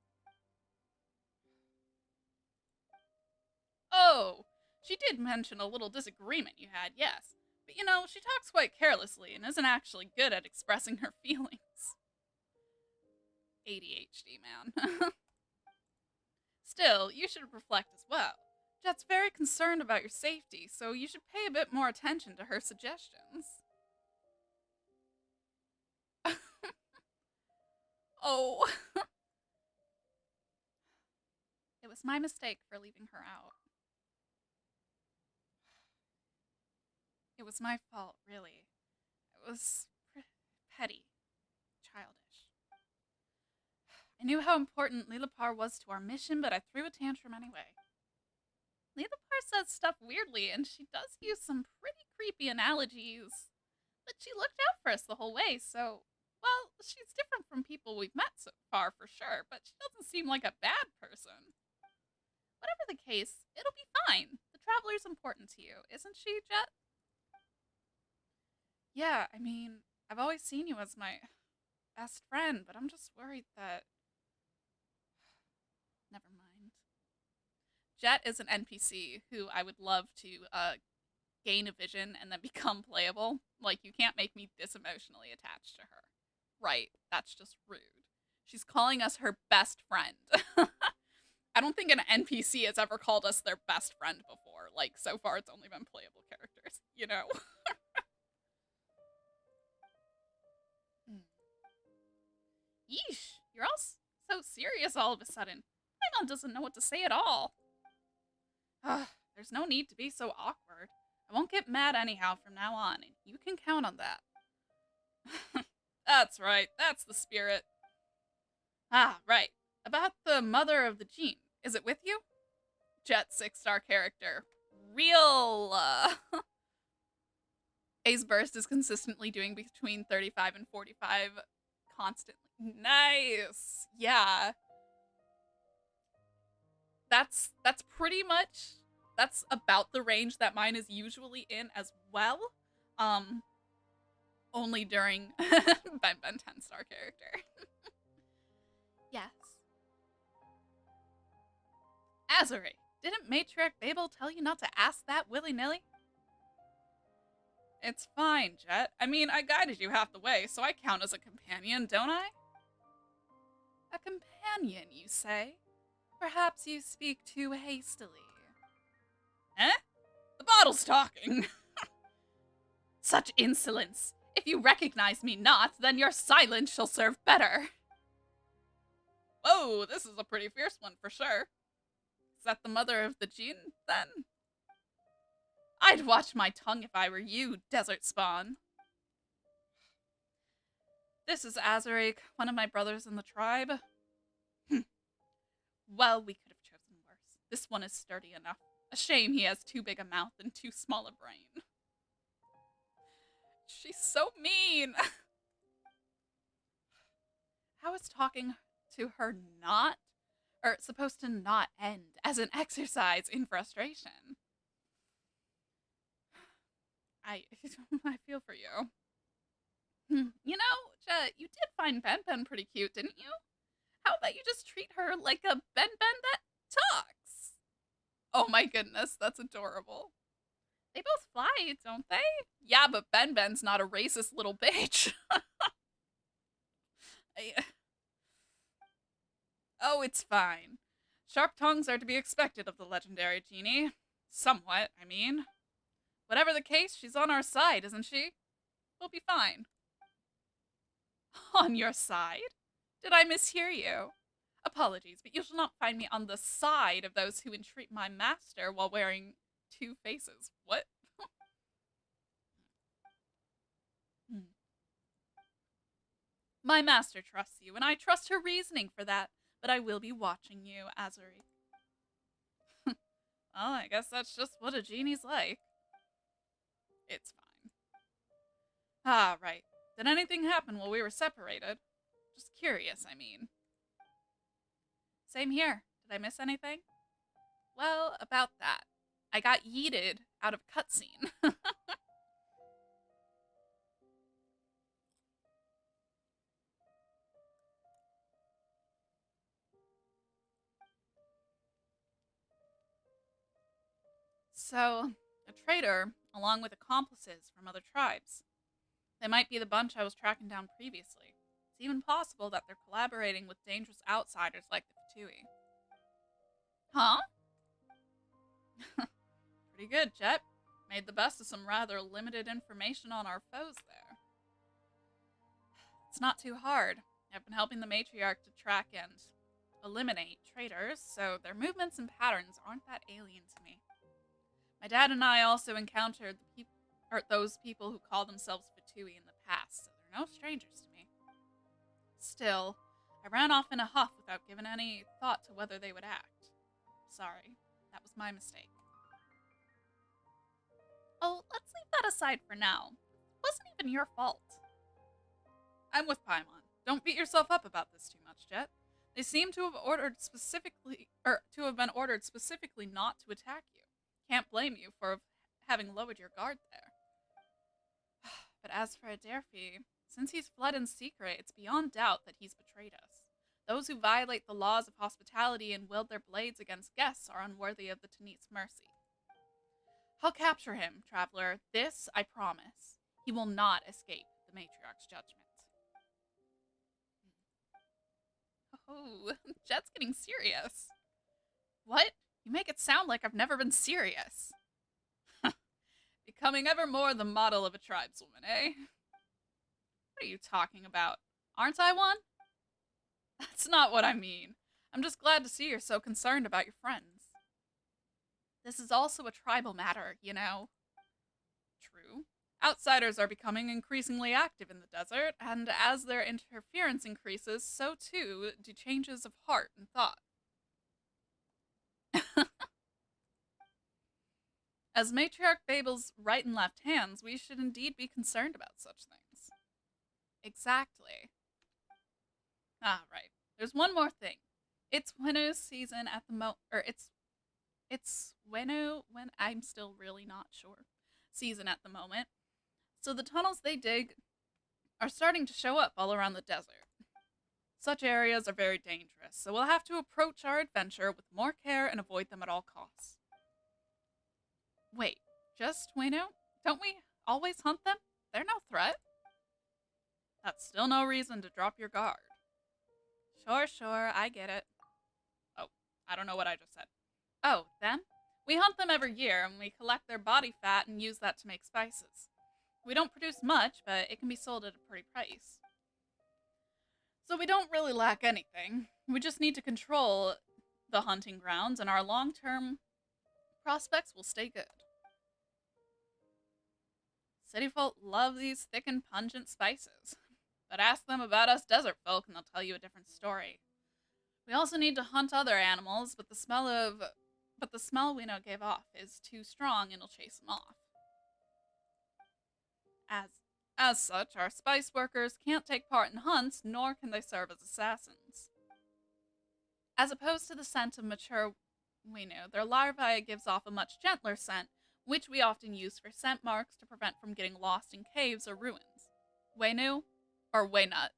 S1: Oh, she did mention a little disagreement you had, yes. But you know, she talks quite carelessly and isn't actually good at expressing her feelings. ADHD, man. Still, you should reflect as well. Jet's very concerned about your safety, so you should pay a bit more attention to her suggestions. Oh. It was my mistake for leaving her out. It was my fault, really. It was petty, childish. I knew how important Lilipar was to our mission, but I threw a tantrum anyway. Lilipar says stuff weirdly, and she does use some pretty creepy analogies. But she looked out for us the whole way, so, well, she's different from people we've met so far for sure, but she doesn't seem like a bad person. Whatever the case, it'll be fine. The Traveler's important to you, isn't she, Jet? Yeah, I mean, I've always seen you as my best friend, but I'm just worried that... Never mind. Jet is an NPC who I would love to gain a vision and then become playable. Like, you can't make me this emotionally attached to her. Right, that's just rude. She's calling us her best friend. I don't think an NPC has ever called us their best friend before. Like, so far it's only been playable characters, you know? Yeesh, you're all so serious all of a sudden. Paimon doesn't know what to say at all. There's no need to be so awkward. I won't get mad anyhow from now on, and you can count on that. That's right, that's the spirit. Ah, right. About the mother of the gene. Is it with you? Jet 6-star character. Real, A's burst is consistently doing between 35 and 45 constantly. Nice. Yeah. That's pretty much that's about the range that mine is usually in as well. Um only during Ben 10-star character. Yes. Azure, didn't Matriarch Babel tell you not to ask that willy-nilly? It's fine, Jet. I mean, I guided you half the way, so I count as a companion, don't I? A companion, you say? Perhaps you speak too hastily. Eh? The bottle's talking. Such insolence! If you recognize me not, then your silence shall serve better. Whoa, this is a pretty fierce one for sure. Is that the mother of the Jinn, then? I'd watch my tongue if I were you, desert spawn. This is Azarek, one of my brothers in the tribe. Well, we could have chosen worse. This one is sturdy enough. A shame he has too big a mouth and too small a brain. She's so mean. How is talking to her not, or supposed to not end as an exercise in frustration? I feel for you. You know, Jet, you did find Ben Ben pretty cute, didn't you? How about you just treat her like a Ben Ben that talks? Oh my goodness, that's adorable. They both fly, don't they? Yeah, but Ben Ben's not a racist little bitch. Oh, it's fine. Sharp tongues are to be expected of the legendary genie. Somewhat, I mean. Whatever the case, she's on our side, isn't she? We'll be fine. On your side? Did I mishear you? Apologies, but you shall not find me on the side of those who entreat my master while wearing two faces. What? My master trusts you, and I trust her reasoning for that, but I will be watching you, Azuri. Well, I guess that's just what a genie's like. It's fine. Ah, right. Did anything happen while we were separated? Just curious, I mean. Same here. Did I miss anything? Well, about that. I got yeeted out of cutscene. So, a traitor, along with accomplices from other tribes. They might be the bunch I was tracking down previously. It's even possible that they're collaborating with dangerous outsiders like the Fatui. Huh? Pretty good, Jet. Made the best of some rather limited information on our foes there. It's not too hard. I've been helping the matriarch to track and eliminate traitors, so their movements and patterns aren't that alien to me. My dad and I also encountered those people who call themselves Fatui in the past, so they're no strangers to me. Still, I ran off in a huff without giving any thought to whether they would act. Sorry, that was my mistake. Oh, let's leave that aside for now. It wasn't even your fault. I'm with Paimon. Don't beat yourself up about this too much, Jet. They seem to have been ordered specifically not to attack you. Can't blame you for having lowered your guard there. But as for Adelphi, since he's fled in secret, it's beyond doubt that he's betrayed us. Those who violate the laws of hospitality and wield their blades against guests are unworthy of the Tanit's mercy. I'll capture him, traveler. This I promise. He will not escape the matriarch's judgment. Oh, Jet's getting serious. What? You make it sound like I've never been serious. Becoming ever more the model of a tribeswoman, eh? What are you talking about? Aren't I one? That's not what I mean. I'm just glad to see you're so concerned about your friends. This is also a tribal matter, you know. True. Outsiders are becoming increasingly active in the desert, and as their interference increases, so too do changes of heart and thought. As Matriarch Babel's right and left hands, we should indeed be concerned about such things. Exactly. Ah, right. There's one more thing. It's Winno's season at the it's Winno when I'm still really not sure. Season at the moment. So the tunnels they dig are starting to show up all around the desert. Such areas are very dangerous, so we'll have to approach our adventure with more care and avoid them at all costs. Wait, just Winno? Don't we always hunt them? They're no threat. That's still no reason to drop your guard. Sure, I get it. Oh, I don't know what I just said. Oh, them? We hunt them every year and we collect their body fat and use that to make spices. We don't produce much, but it can be sold at a pretty price. So we don't really lack anything. We just need to control the hunting grounds and our long-term prospects will stay good. City folk love these thick and pungent spices. But ask them about us desert folk and they'll tell you a different story. We also need to hunt other animals, but the smell we know gave off is too strong and it'll chase them off. As such, our spice workers can't take part in hunts, nor can they serve as assassins. As opposed to the scent of mature Wenu, their larvae gives off a much gentler scent, which we often use for scent marks to prevent from getting lost in caves or ruins. Wenu or Waynut?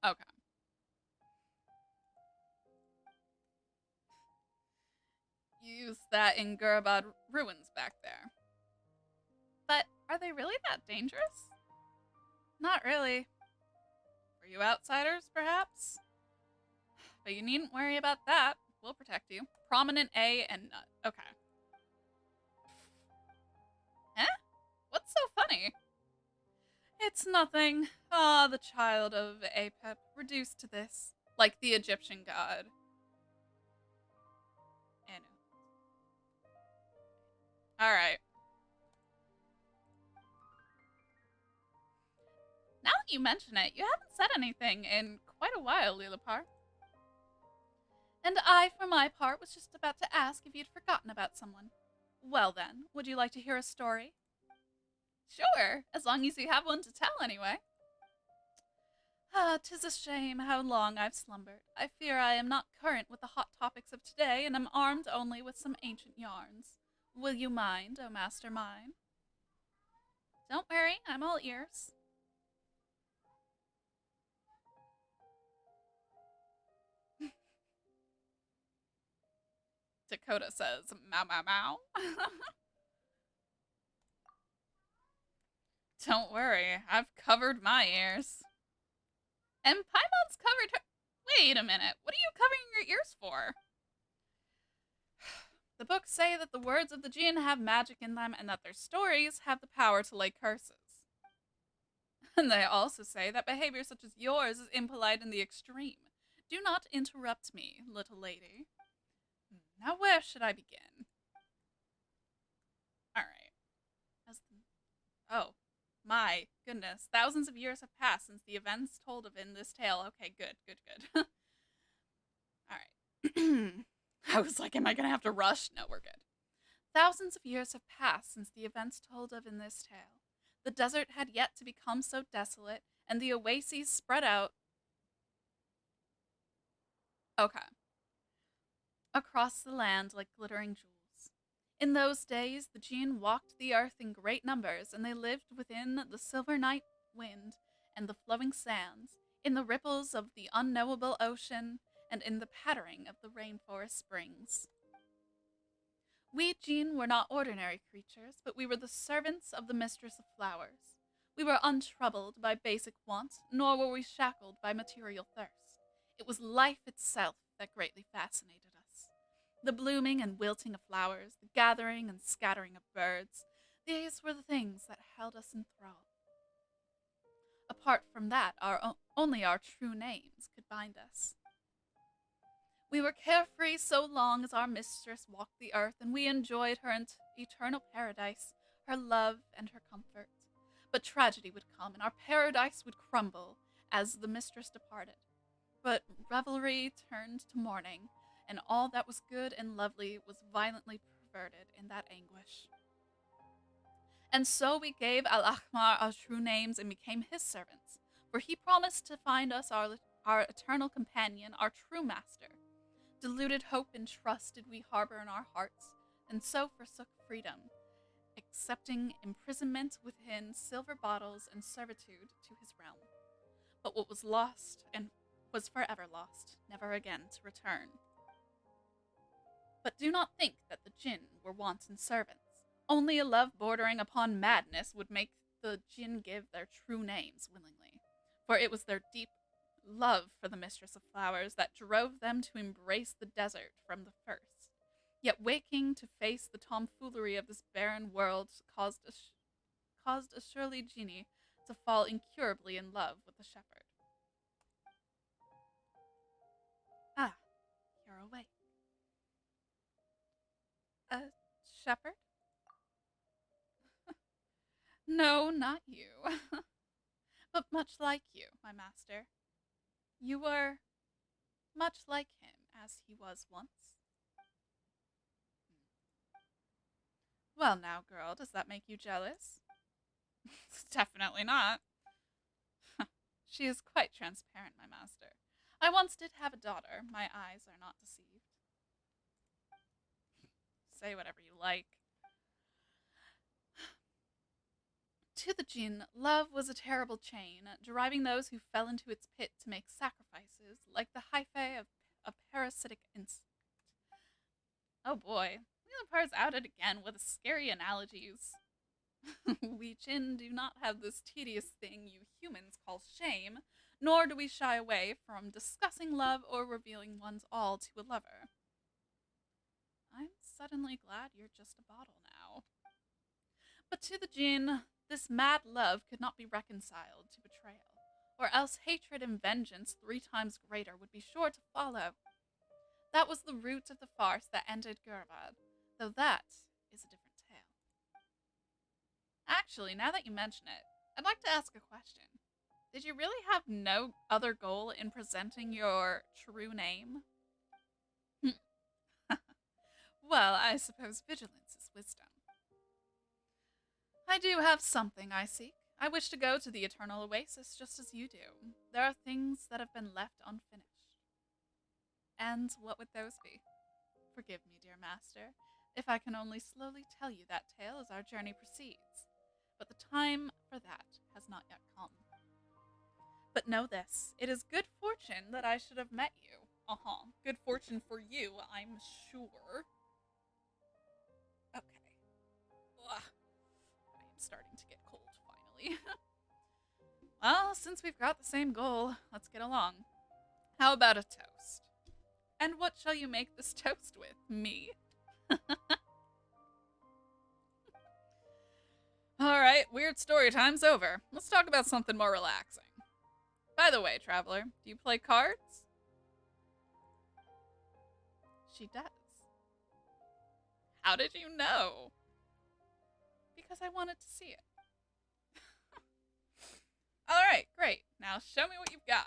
S1: Okay. Use that in Gurabad ruins back there. But are they really that dangerous? Not really. For you outsiders, perhaps? But you needn't worry about that. We'll protect you. Prominent A and Nut. Okay. Eh? What's so funny? It's nothing. Ah, the child of Apep, reduced to this. Like the Egyptian god. Anu. Alright. Now that you mention it, you haven't said anything in quite a while, Lilipar. And I, for my part, was just about to ask if you'd forgotten about someone. Well then, would you like to hear a story? Sure, as long as you have one to tell anyway. Ah, 'tis a shame how long I've slumbered. I fear I am not current with the hot topics of today, and am armed only with some ancient yarns. Will you mind, O master mine? Don't worry, I'm all ears. Dakota says, "Meow, meow, meow." Don't worry, I've covered my ears. And Paimon's covered her. Wait a minute, what are you covering your ears for? The books say that the words of the Jinn have magic in them and that their stories have the power to lay curses. And they also say that behavior such as yours is impolite in the extreme. Do not interrupt me, little lady. Now where should I begin? Alright. Oh, my goodness. Thousands of years have passed since the events told of in this tale. Okay, good. Alright. I was like, am I gonna have to rush? No, we're good. Thousands of years have passed since the events told of in this tale. The desert had yet to become so desolate, and the oases spread out. Okay. Across the land like glittering jewels. In those days, the Jinn walked the earth in great numbers, and they lived within the silver night wind and the flowing sands, in the ripples of the unknowable ocean, and in the pattering of the rainforest springs. We Jinn were not ordinary creatures, but we were the servants of the Mistress of Flowers. We were untroubled by basic want, nor were we shackled by material thirst. It was life itself that greatly fascinated us. The blooming and wilting of flowers, the gathering and scattering of birds, these were the things that held us in thrall. Apart from that, only our true names could bind us. We were carefree so long as our mistress walked the earth, and we enjoyed her eternal paradise, her love and her comfort. But tragedy would come, and our paradise would crumble as the mistress departed. But revelry turned to mourning, and all that was good and lovely was violently perverted in that anguish. And so we gave Al Ahmar our true names and became his servants, for he promised to find us our eternal companion, our true master. Deluded hope and trust did we harbor in our hearts, and so forsook freedom, accepting imprisonment within silver bottles and servitude to his realm. But what was lost and was forever lost, never again to return. But do not think that the jinn were wanton servants. Only a love bordering upon madness would make the jinn give their true names willingly, for it was their deep love for the mistress of flowers that drove them to embrace the desert from the first. Yet waking to face the tomfoolery of this barren world caused a surly genie to fall incurably in love with the shepherd. Ah, you're awake. A shepherd? No, not you. But much like you, my master. You were much like him as he was once. Well, now, girl, does that make you jealous? Definitely not. She is quite transparent, my master. I once did have a daughter. My eyes are not deceived. Say whatever you like. To the jinn, love was a terrible chain, driving those who fell into its pit to make sacrifices, like the hyphae of a parasitic insect. Oh boy, Leopar's out it again with scary analogies. We jinn do not have this tedious thing you humans call shame, nor do we shy away from discussing love or revealing one's all to a lover. I'm suddenly glad you're just a bottle now. But to the jinn, this mad love could not be reconciled to betrayal, or else hatred and vengeance 3 times greater would be sure to follow. That was the root of the farce that ended Gurvad, though that is a different tale. Actually, now that you mention it, I'd like to ask a question. Did you really have no other goal in presenting your true name? Well, I suppose vigilance is wisdom. I do have something I seek. I wish to go to the Eternal Oasis just as you do. There are things that have been left unfinished. And what would those be? Forgive me, dear master, if I can only slowly tell you that tale as our journey proceeds. But the time for that has not yet come. But know this, it is good fortune that I should have met you. Good fortune for you, I'm sure. Okay. Ugh. I am starting to get cold, finally. Well, since we've got the same goal, let's get along. How about a toast? And what shall you make this toast with? Me? Alright, weird story time's over. Let's talk about something more relaxing. By the way, traveler, do you play cards? She does. How did you know? Because I wanted to see it. Alright, great. Now show me what you've got.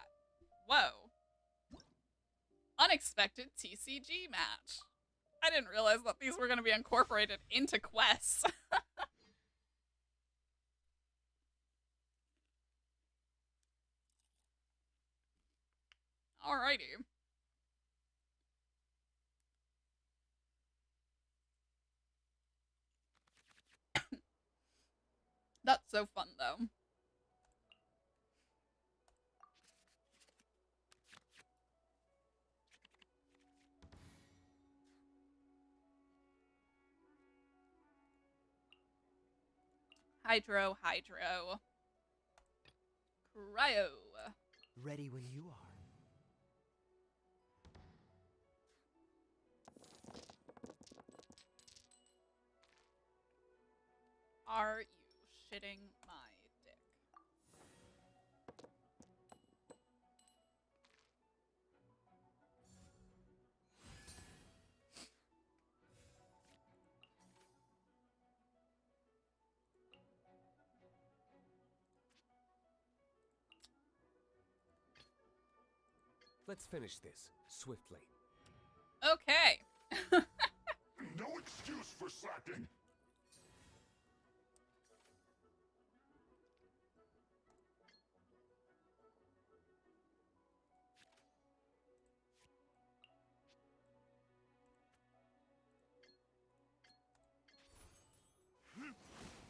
S1: Whoa. Unexpected TCG match. I didn't realize that these were going to be incorporated into quests. Alrighty. That's so fun, though. Hydro. Cryo.
S6: Ready when you are.
S1: Are you shitting my dick?
S7: Let's finish this swiftly.
S1: Okay.
S8: No excuse for slacking.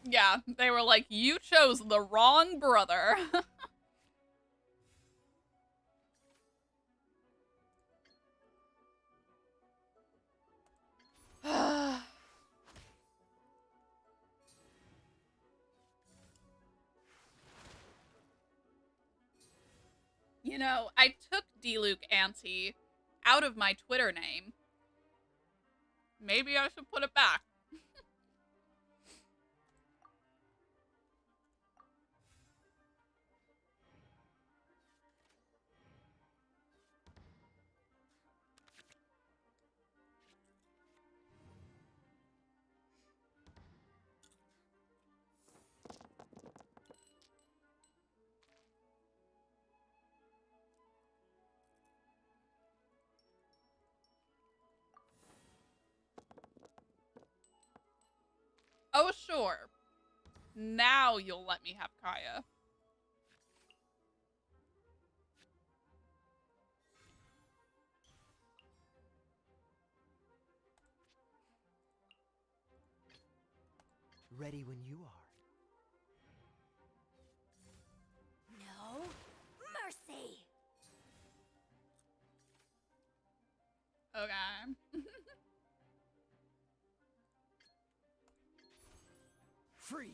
S1: Yeah, they were like, you chose the wrong brother. You know, I took D-Luke Auntie out of my Twitter name. Maybe I should put it back. Oh, sure. Now you'll let me have Kaya.
S6: Ready when you are.
S2: No mercy.
S1: Okay.
S6: Freeze!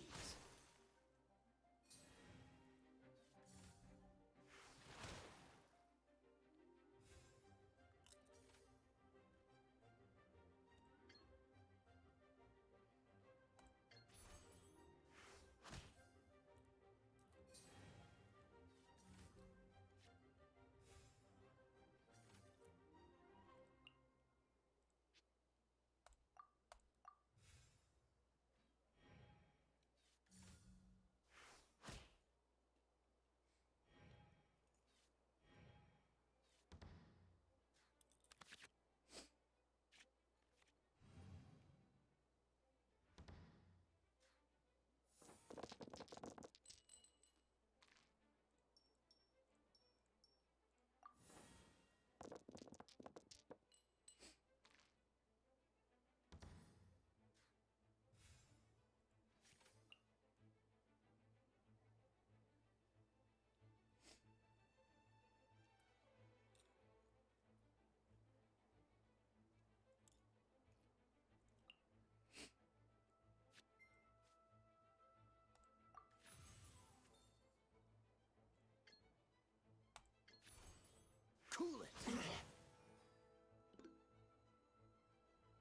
S6: Cool it!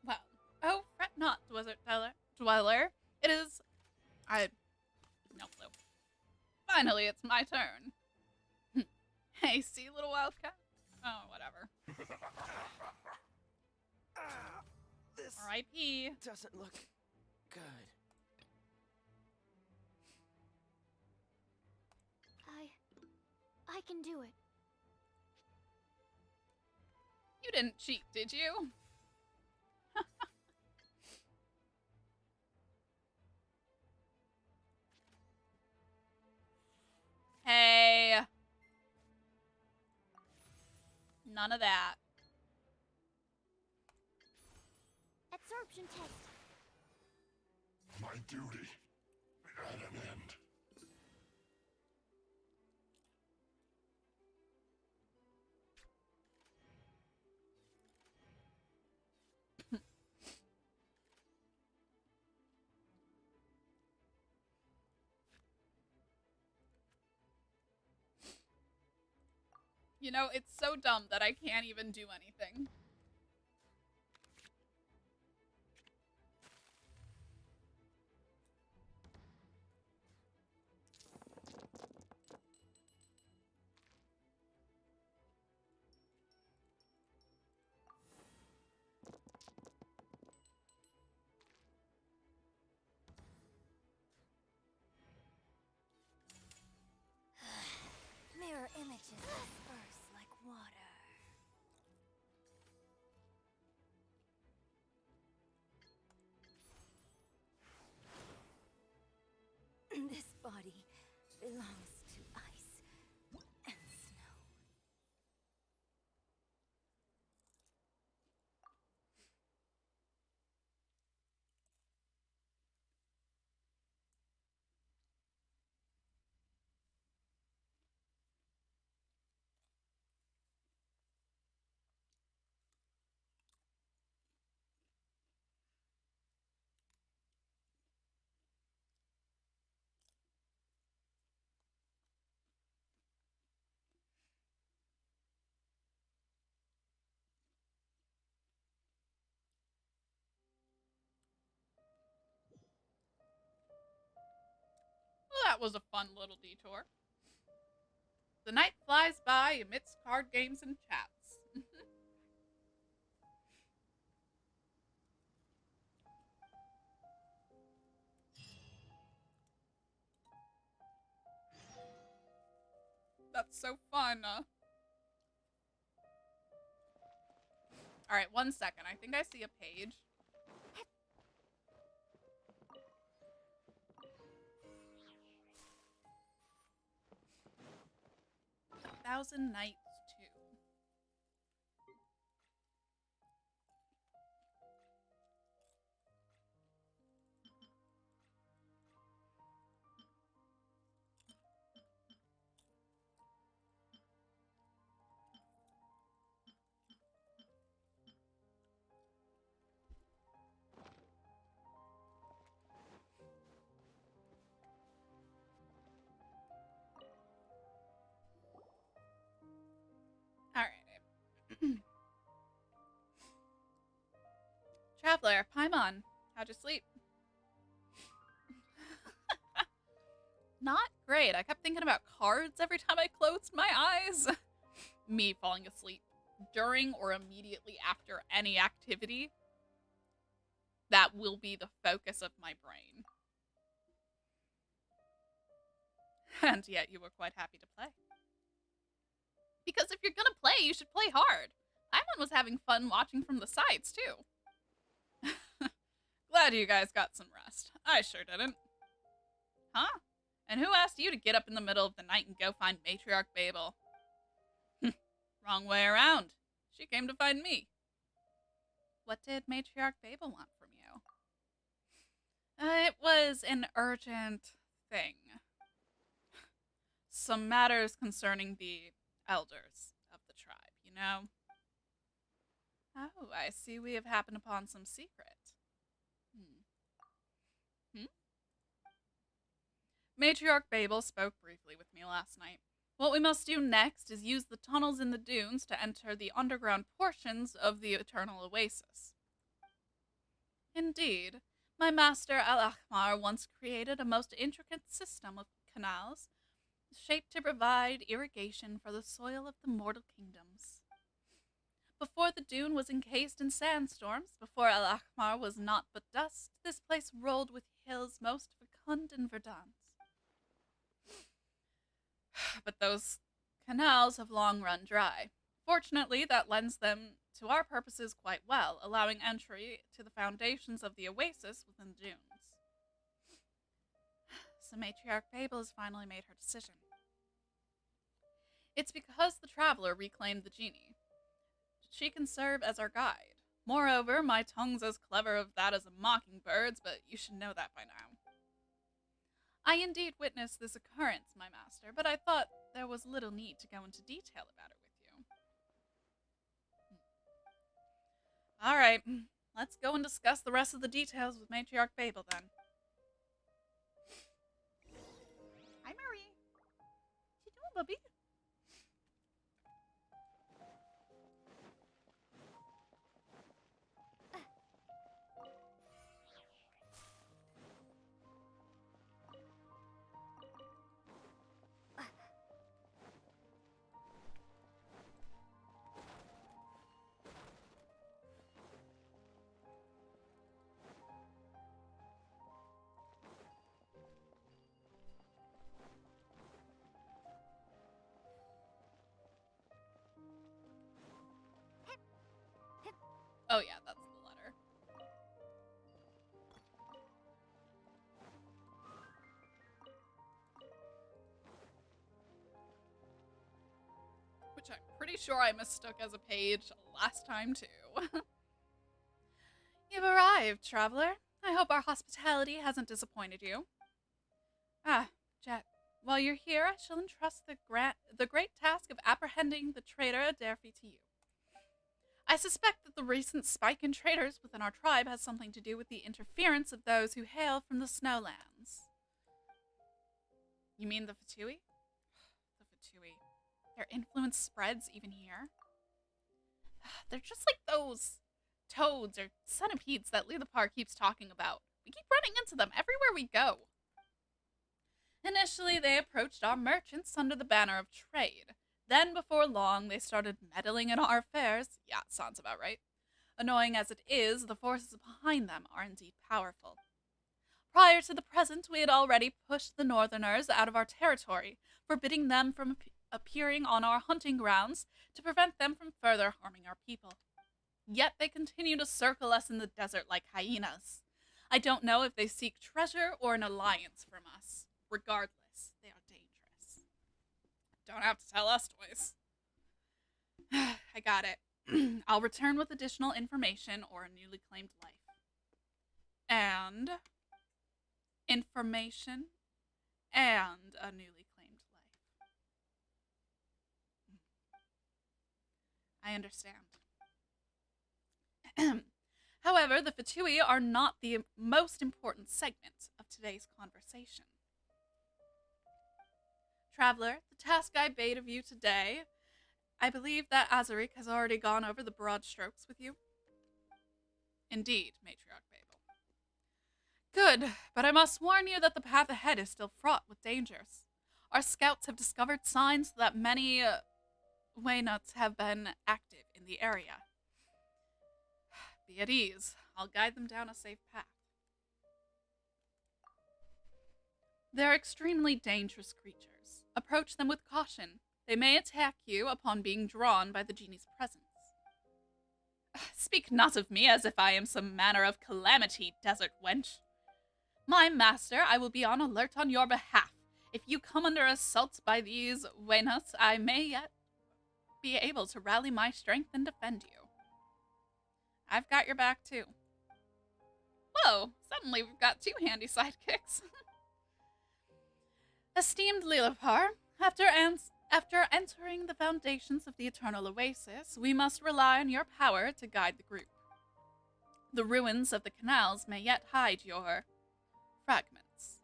S1: Well, oh, fret not, dweller. It is... No clue. Finally, it's my turn. Hey, see, little wildcat? Oh, whatever.
S6: This
S1: R.I.P.
S6: doesn't look good.
S5: I can do it.
S1: You didn't cheat, did you? Hey. None of that.
S5: Absorption test.
S8: My duty at an end.
S1: You know, it's so dumb that I can't even do anything.
S2: Mirror images disperse like water. belongs to ice and snow.
S1: Well, that was a fun little detour. The night flies by amidst card games and chats. That's so fun. Alright, 1 second. I think I see a page. 1,000 Nights 2. Alright. Traveler, Paimon, how'd you sleep? Not great. I kept thinking about cards every time I closed my eyes. Me falling asleep during or immediately after any activity. That will be the focus of my brain. And yet you were quite happy to play. Because if you're gonna play, you should play hard. Paimon was having fun watching from the sides, too. Glad you guys got some rest. I sure didn't. Huh? And who asked you to get up in the middle of the night and go find Matriarch Babel? Wrong way around. She came to find me. What did Matriarch Babel want from you? It was an urgent thing. Some matters concerning the elders of the tribe, you know? Oh, I see we have happened upon some secret. Matriarch Babel spoke briefly with me last night. What we must do next is use the tunnels in the dunes to enter the underground portions of the Eternal Oasis. Indeed, my master Al-Ahmar once created a most intricate system of canals shaped to provide irrigation for the soil of the mortal kingdoms. Before the dune was encased in sandstorms, before Al-Ahmar was naught but dust, this place rolled with hills most fecund and verdant. But those canals have long run dry. Fortunately, that lends them to our purposes quite well, allowing entry to the foundations of the oasis within the dunes. So Matriarch Babel has finally made her decision. It's because the traveler reclaimed the genie. She can serve as our guide. Moreover, my tongue's as clever of that as a mockingbird's, but you should know that by now. I indeed witnessed this occurrence, my master, but I thought there was little need to go into detail about it with you. All right, let's go and discuss the rest of the details with Matriarch Babel then. Hi, Marie. What you doing, bubby? Oh yeah, that's the letter. sure I mistook as a page last time, too. You've arrived, traveler. I hope our hospitality hasn't disappointed you. Ah, Jet, while you're here, I shall entrust the great task of apprehending the traitor Adelphi to you. I suspect that the recent spike in traitors within our tribe has something to do with the interference of those who hail from the snowlands. You mean the Fatui? The Fatui. Their influence spreads even here. They're just like those toads or centipedes that Lilipar keeps talking about. We keep running into them everywhere we go. Initially, they approached our merchants under the banner of trade. Then, before long, they started meddling in our affairs. Yeah, sounds about right. Annoying as it is, the forces behind them are indeed powerful. Prior to the present, we had already pushed the Northerners out of our territory, forbidding them from appearing on our hunting grounds to prevent them from further harming our people. Yet they continue to circle us in the desert like hyenas. I don't know if they seek treasure or an alliance from us. Regardless, they are dangerous. Don't have to tell us twice. I got it. I'll return with additional information or a newly claimed life. And information and a newly claimed life. I understand. However, the Fatui are not the most important segment of today's conversation. Traveler, the task I bade of you today, I believe that Azarik has already gone over the broad strokes with you. Indeed, Matriarch Babel. Good, but I must warn you that the path ahead is still fraught with dangers. Our scouts have discovered signs that many Waynuts have been active in the area. Be at ease. I'll guide them down a safe path. They're extremely dangerous creatures. Approach them with caution. They may attack you upon being drawn by the genie's presence. Speak not of me as if I am some manner of calamity, desert wench. My master, I will be on alert on your behalf. If you come under assault by these Waynuts, I may yet be able to rally my strength and defend you. I've got your back, too. Whoa, suddenly we've got two handy sidekicks. Esteemed Lilipar, after entering the foundations of the Eternal Oasis, we must rely on your power to guide the group. The ruins of the canals may yet hide your fragments.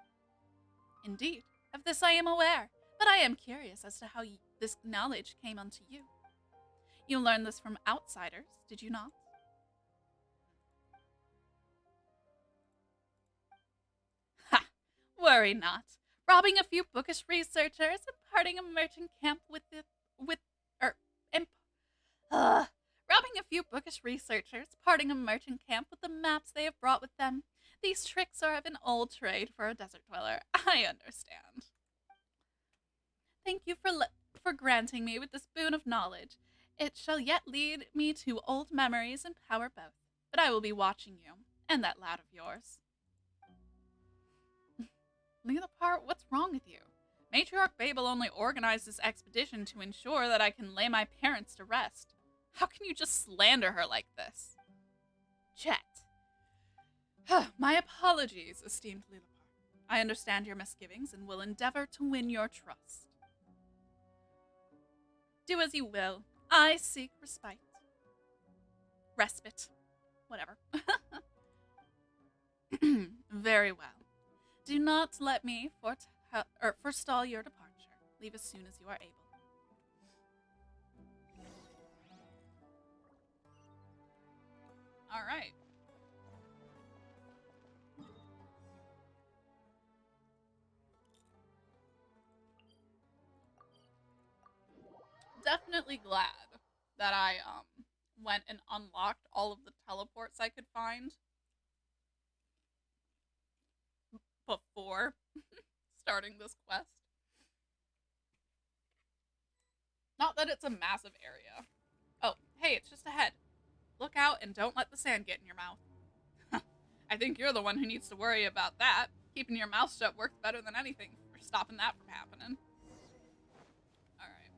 S1: Indeed, of this I am aware, but I am curious as to how this knowledge came unto you. You learned this from outsiders, did you not? Ha! Worry not. Robbing a few bookish researchers and parting a merchant camp with the maps they have brought with them. These tricks are of an old trade for a desert dweller. I understand. Thank you for granting me with this boon of knowledge. It shall yet lead me to old memories and power both. But I will be watching you, and that lad of yours. Lilipar, what's wrong with you? Matriarch Babel only organized this expedition to ensure that I can lay my parents to rest. How can you just slander her like this? Jet. My apologies, esteemed Lilipar. I understand your misgivings and will endeavor to win your trust. Do as you will. I seek respite. Respite. Whatever. Very well. Do not let me forestall your departure. Leave as soon as you are able. All right. Definitely glad that I went and unlocked all of the teleports I could find before starting this quest. Not that it's a massive area. Oh, hey, it's just ahead. Look out and don't let the sand get in your mouth. I think you're the one who needs to worry about that. Keeping your mouth shut works better than anything for stopping that from happening. Alright.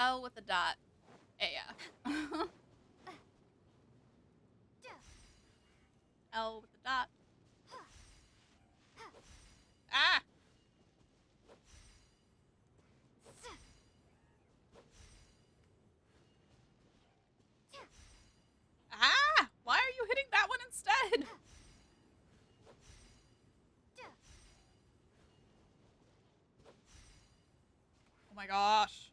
S1: L with a dot. AF. L with a dot. Ah! Ah! Why are you hitting that one instead? Oh my gosh.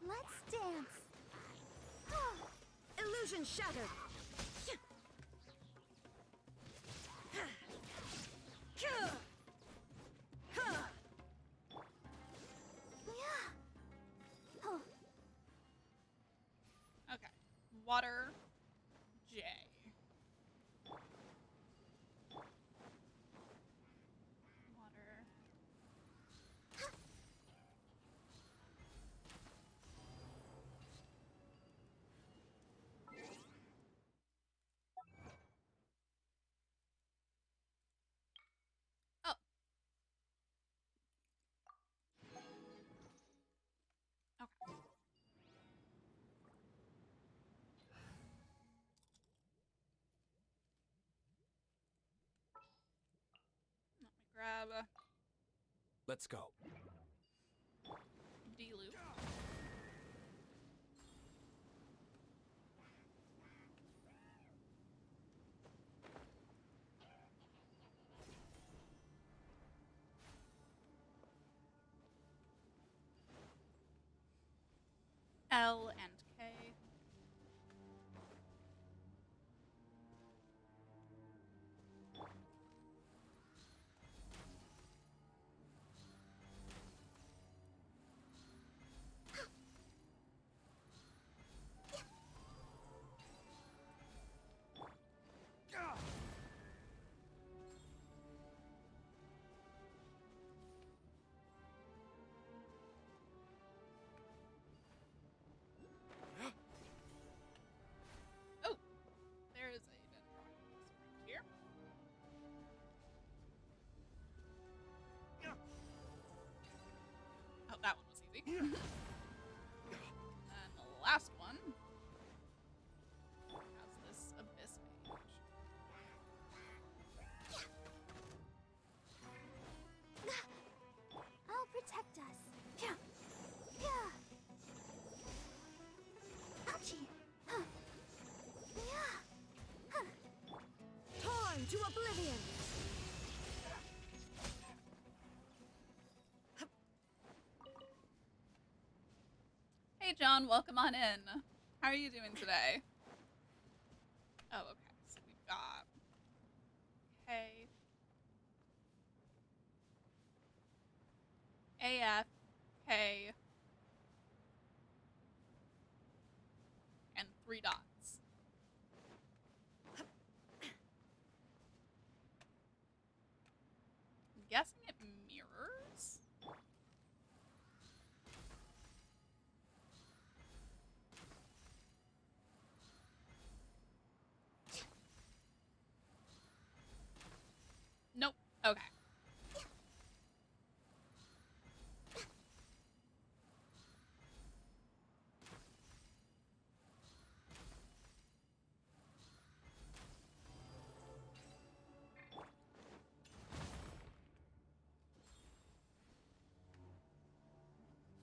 S5: Let's dance.
S2: Illusion shattered.
S5: Oh,
S1: Okay. Water. J. Water. Oh. Okay. Let me grab a
S7: Let's go.
S1: D-loop. L and K. Oh, there is a dendron right here. Oh, that one was easy. And the last one has this abyss mage.
S5: I'll protect us. Yeah. Ouchie. Yeah.
S2: Torn to oblivion.
S1: Hey, John, welcome on in. How are you doing today? Oh, okay. So we've got K, AF, K, and 3 dots. I'm guessing it mirrors? Nope. Okay.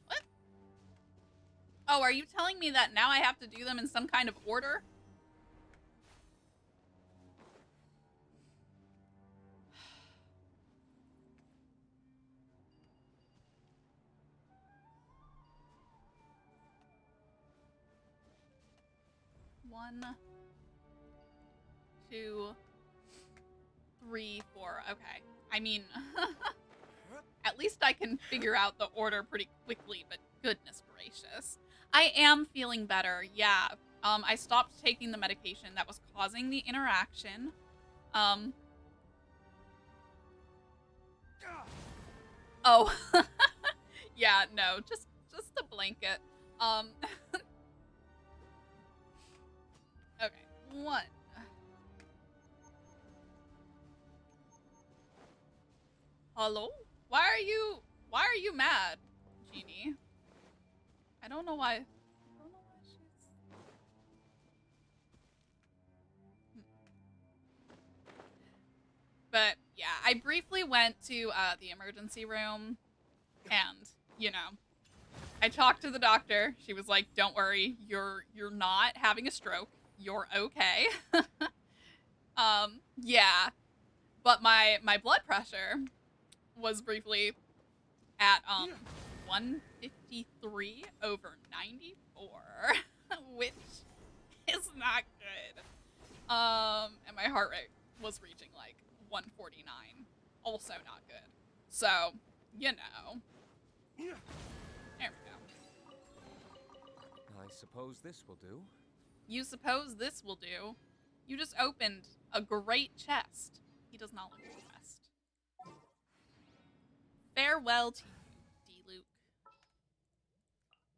S1: What? Oh, are you telling me that now I have to do them in some kind of order? One, two, three, four. Okay. I mean, at least I can figure out the order pretty quickly, but goodness gracious. I am feeling better, yeah. I stopped taking the medication that was causing the interaction. Oh, yeah, no, just a blanket. Okay, one. Hello? Why are you mad, Genie? I don't know why. I don't know why she's. But yeah, I briefly went to the emergency room, and you know, I talked to the doctor. She was like, "Don't worry, you're not having a stroke. You're okay." Yeah, but my blood pressure was briefly at 153 over 94, which is not good. And my heart rate was reaching like 149, also not good. So, you know. There we go.
S7: I suppose this will do.
S1: You suppose this will do? You just opened a great chest. He does not look impressed. Farewell to you, D-Luke.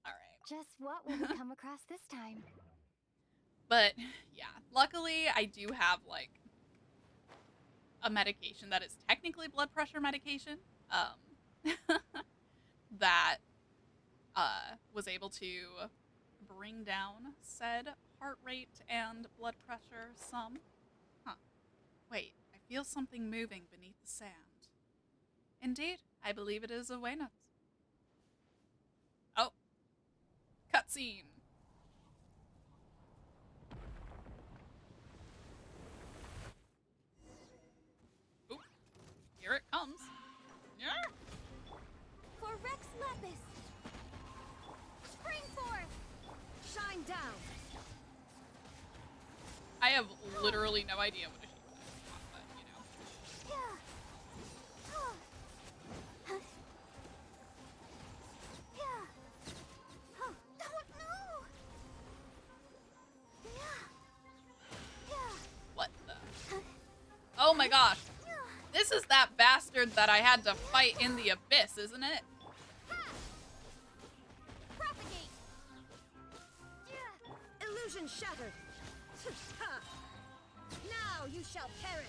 S1: Alright.
S5: Just what will we come across this time?
S1: But, yeah. Luckily, I do have, like, a medication that is technically blood pressure medication. That, was able to bring down said heart rate and blood pressure some. Huh. Wait, I feel something moving beneath the sand. Indeed, I believe it is a Waynut. Oh. Cutscene. Oop. Here it comes. Yeah.
S2: For Rex Lepus! Spring forth! Shine down!
S1: I have literally no idea what a sheep is, but you know.
S5: Yeah. Oh. Huh. Yeah. Oh. Oh, no. Yeah. Yeah.
S1: What the? Oh my gosh. This is that bastard that I had to fight in the abyss, isn't it?
S2: Propagate! Yeah. Illusion shattered! Ha. Now you shall perish!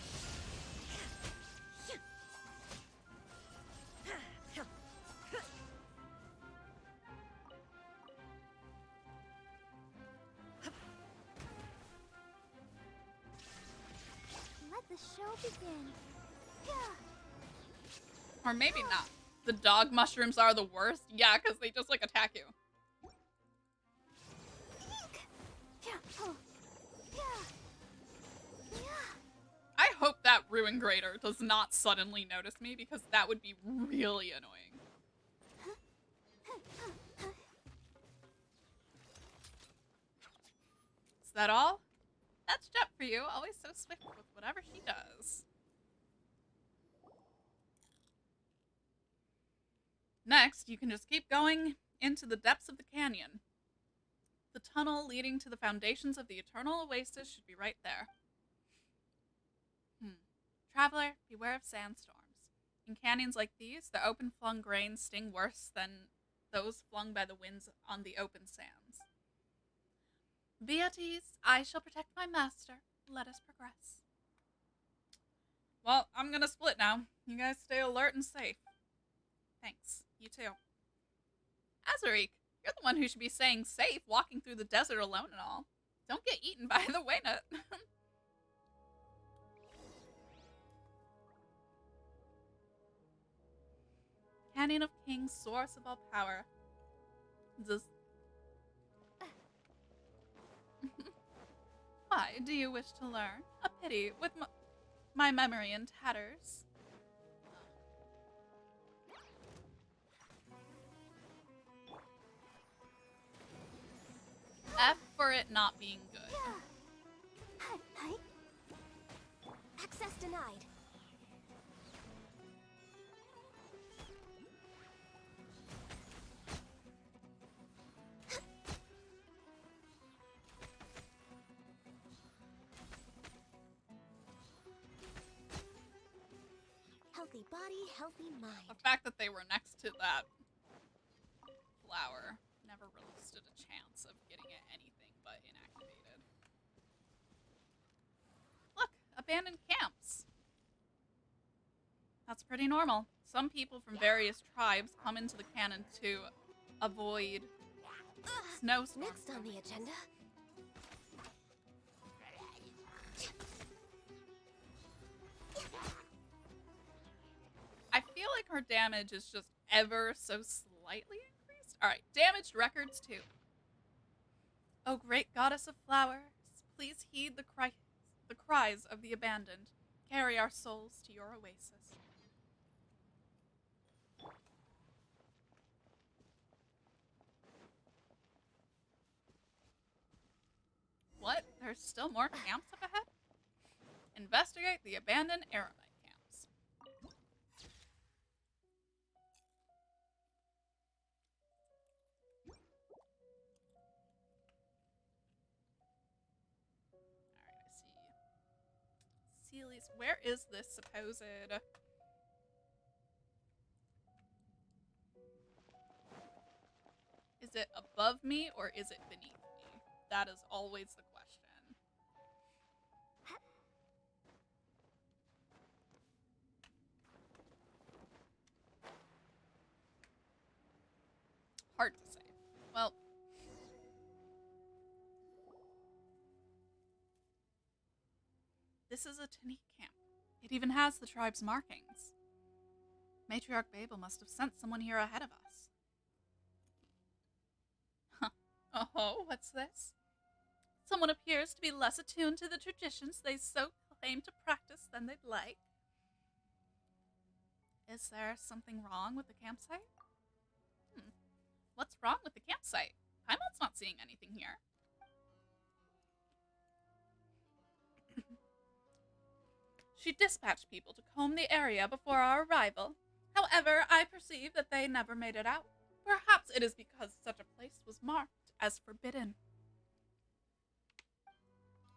S5: Let the show begin. Yeah.
S1: Or maybe not. The dog mushrooms are the worst? Yeah, because they just, like, attack you.
S5: Yeah. Oh. Yeah. Yeah.
S1: I hope that Ruin Grader does not suddenly notice me, because that would be really annoying. Is that all? That's Jet for you, always so swift with whatever she does. Next, you can just keep going into the depths of the canyon. The tunnel leading to the foundations of the Eternal Oasis should be right there. Traveler, beware of sandstorms. In canyons like these, the open-flung grains sting worse than those flung by the winds on the open sands. Be at ease. I shall protect my master. Let us progress. Well, I'm gonna split now. You guys stay alert and safe. Thanks. You too. Azarik, you're the one who should be staying safe walking through the desert alone and all. Don't get eaten by the Waynut. Canyon of Kings, source of all power. Why, do you wish to learn? A pity, with my memory in tatters. F for it not being good.
S5: Hi. Access denied. Healthy body, healthy
S1: The
S5: mind.
S1: fact that they were next to that flower never really stood a chance of getting it anything but inactivated. Look, abandoned camps. That's pretty normal. Some people from various tribes come into the cannon to avoid snowstorms.
S5: Next on the agenda.
S1: I feel like her damage is just ever so slightly increased. Alright, damaged records too. Oh, great goddess of flowers, please heed the cries of the abandoned. Carry our souls to your oasis. What? There's still more camps up ahead? Investigate the abandoned Aramite camps. Alright, I see. Sealy's. Where is this supposed? Is it above me or is it beneath me? That is always the question. Hard to say. Well, this is a Tanique camp. It even has the tribe's markings. Matriarch Babel must have sent someone here ahead of us. Huh. Oh, what's this? Someone appears to be less attuned to the traditions they so claim to practice than they'd like. Is there something wrong with the campsite? What's wrong with the campsite? Paimon's not seeing anything here. She dispatched people to comb the area before our arrival. However, I perceive that they never made it out. Perhaps it is because such a place was marked as forbidden.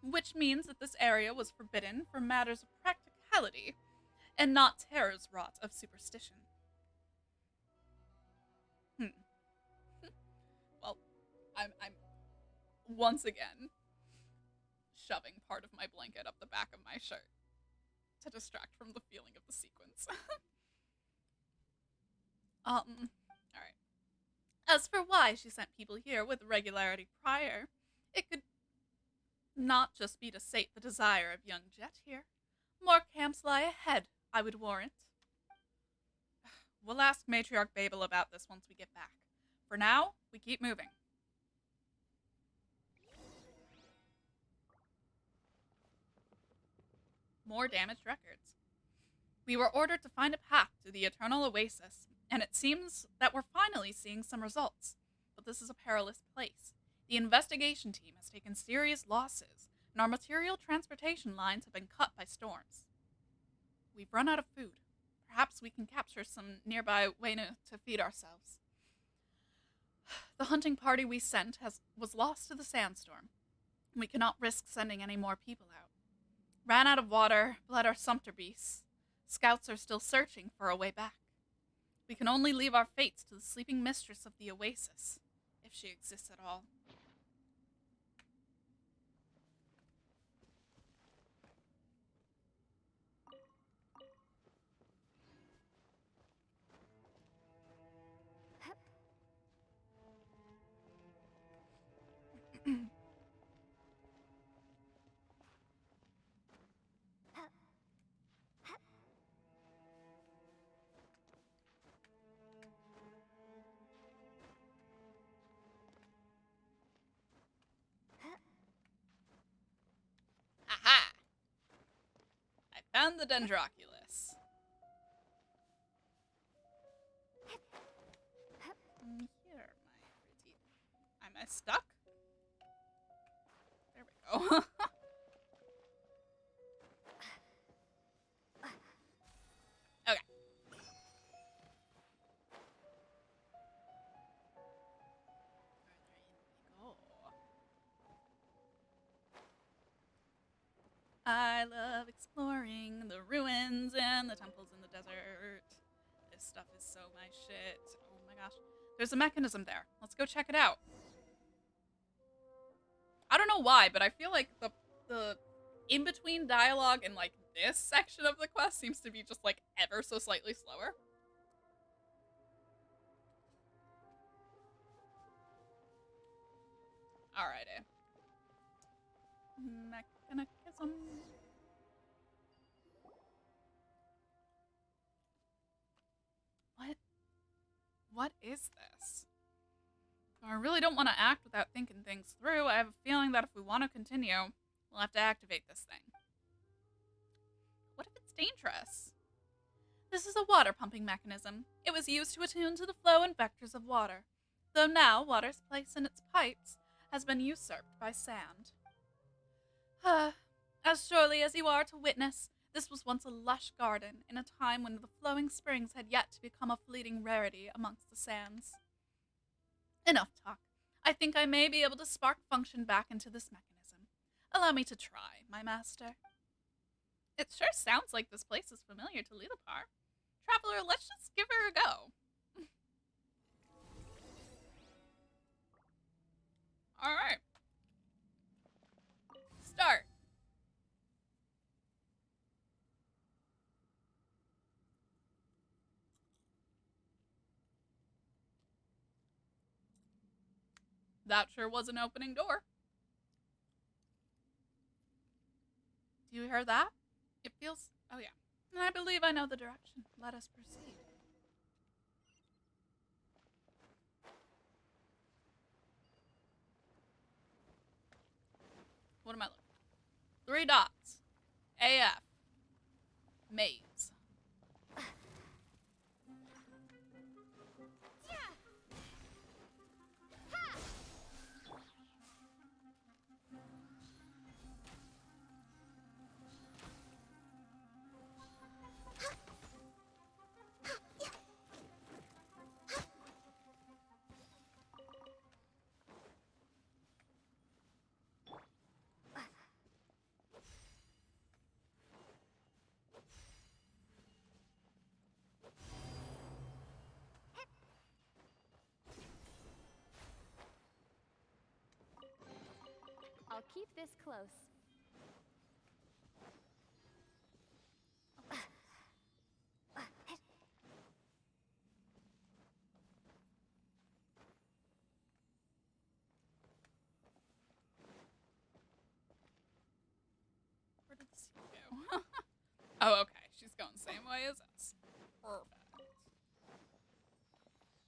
S1: Which means that this area was forbidden for matters of practicality, and not terrors wrought of superstition. Well, I'm once again shoving part of my blanket up the back of my shirt to distract from the feeling of the sequence. Alright. As for why she sent people here with regularity prior, it could not just be to sate the desire of young Jet here. More camps lie ahead, I would warrant. We'll ask Matriarch Babel about this once we get back. For now, we keep moving. More damaged records. We were ordered to find a path to the Eternal Oasis, and it seems that we're finally seeing some results. But this is a perilous place. The investigation team has taken serious losses, and our material transportation lines have been cut by storms. We've run out of food. Perhaps we can capture some nearby Wenu to feed ourselves. The hunting party we sent was lost to the sandstorm. We cannot risk sending any more people out. Ran out of water, bled our sumpter beasts. Scouts are still searching for a way back. We can only leave our fates to the sleeping mistress of the oasis, if she exists at all. Aha! I found the Dendroculus. Here, my pretty. Am I stuck? There we go. Okay. I love exploring the ruins and the temples in the desert. This stuff is so my shit. Oh my gosh. There's a mechanism there. Let's go check it out. I don't know why, but I feel like the in-between dialogue and like this section of the quest seems to be just like ever so slightly slower. Alrighty. Mechanism. What is this? I really don't want to act without thinking things through. I have a feeling that if we want to continue, we'll have to activate this thing. What if it's dangerous? This is a water pumping mechanism. It was used to attune to the flow and vectors of water, though now water's place in its pipes has been usurped by sand. As surely as you are to witness, this was once a lush garden in a time when the flowing springs had yet to become a fleeting rarity amongst the sands. Enough talk. I think I may be able to spark function back into this mechanism. Allow me to try, my master. It sure sounds like this place is familiar to Lilipar. Traveler, let's just give her a go. Alright. Start. That sure was an opening door. Do you hear that? It feels... Oh yeah. I believe I know the direction. Let us proceed. What am I looking at? 3 dots. AF. Maze.
S5: I'll keep this close.
S1: Where did this go? Oh, okay. She's going the same way as us. Perfect.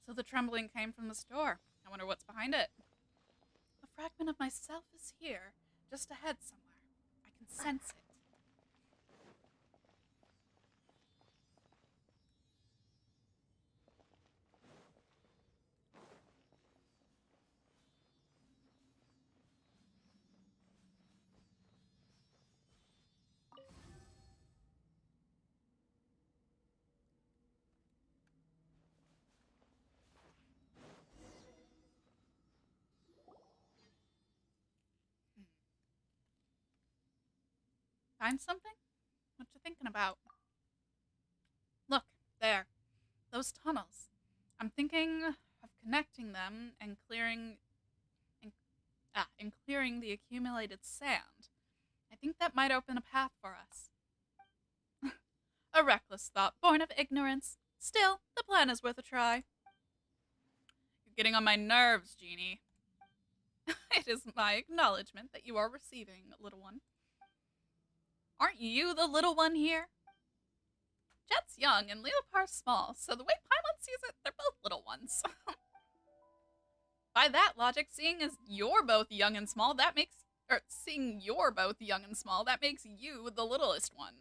S1: So the trembling came from this door. I wonder what's behind it. A fragment of myself is here, just ahead somewhere. I can sense it. Find something? What you thinking about? Look, there. Those tunnels. I'm thinking of connecting them and clearing and clearing the accumulated sand. I think that might open a path for us. A reckless thought, born of ignorance. Still, the plan is worth a try. You're getting on my nerves, Genie. It is my acknowledgement that you are receiving, little one. Aren't you the little one here? Jet's young and Leopar's small, so the way Paimon sees it, they're both little ones. By that logic, seeing you're both young and small, that makes you the littlest one.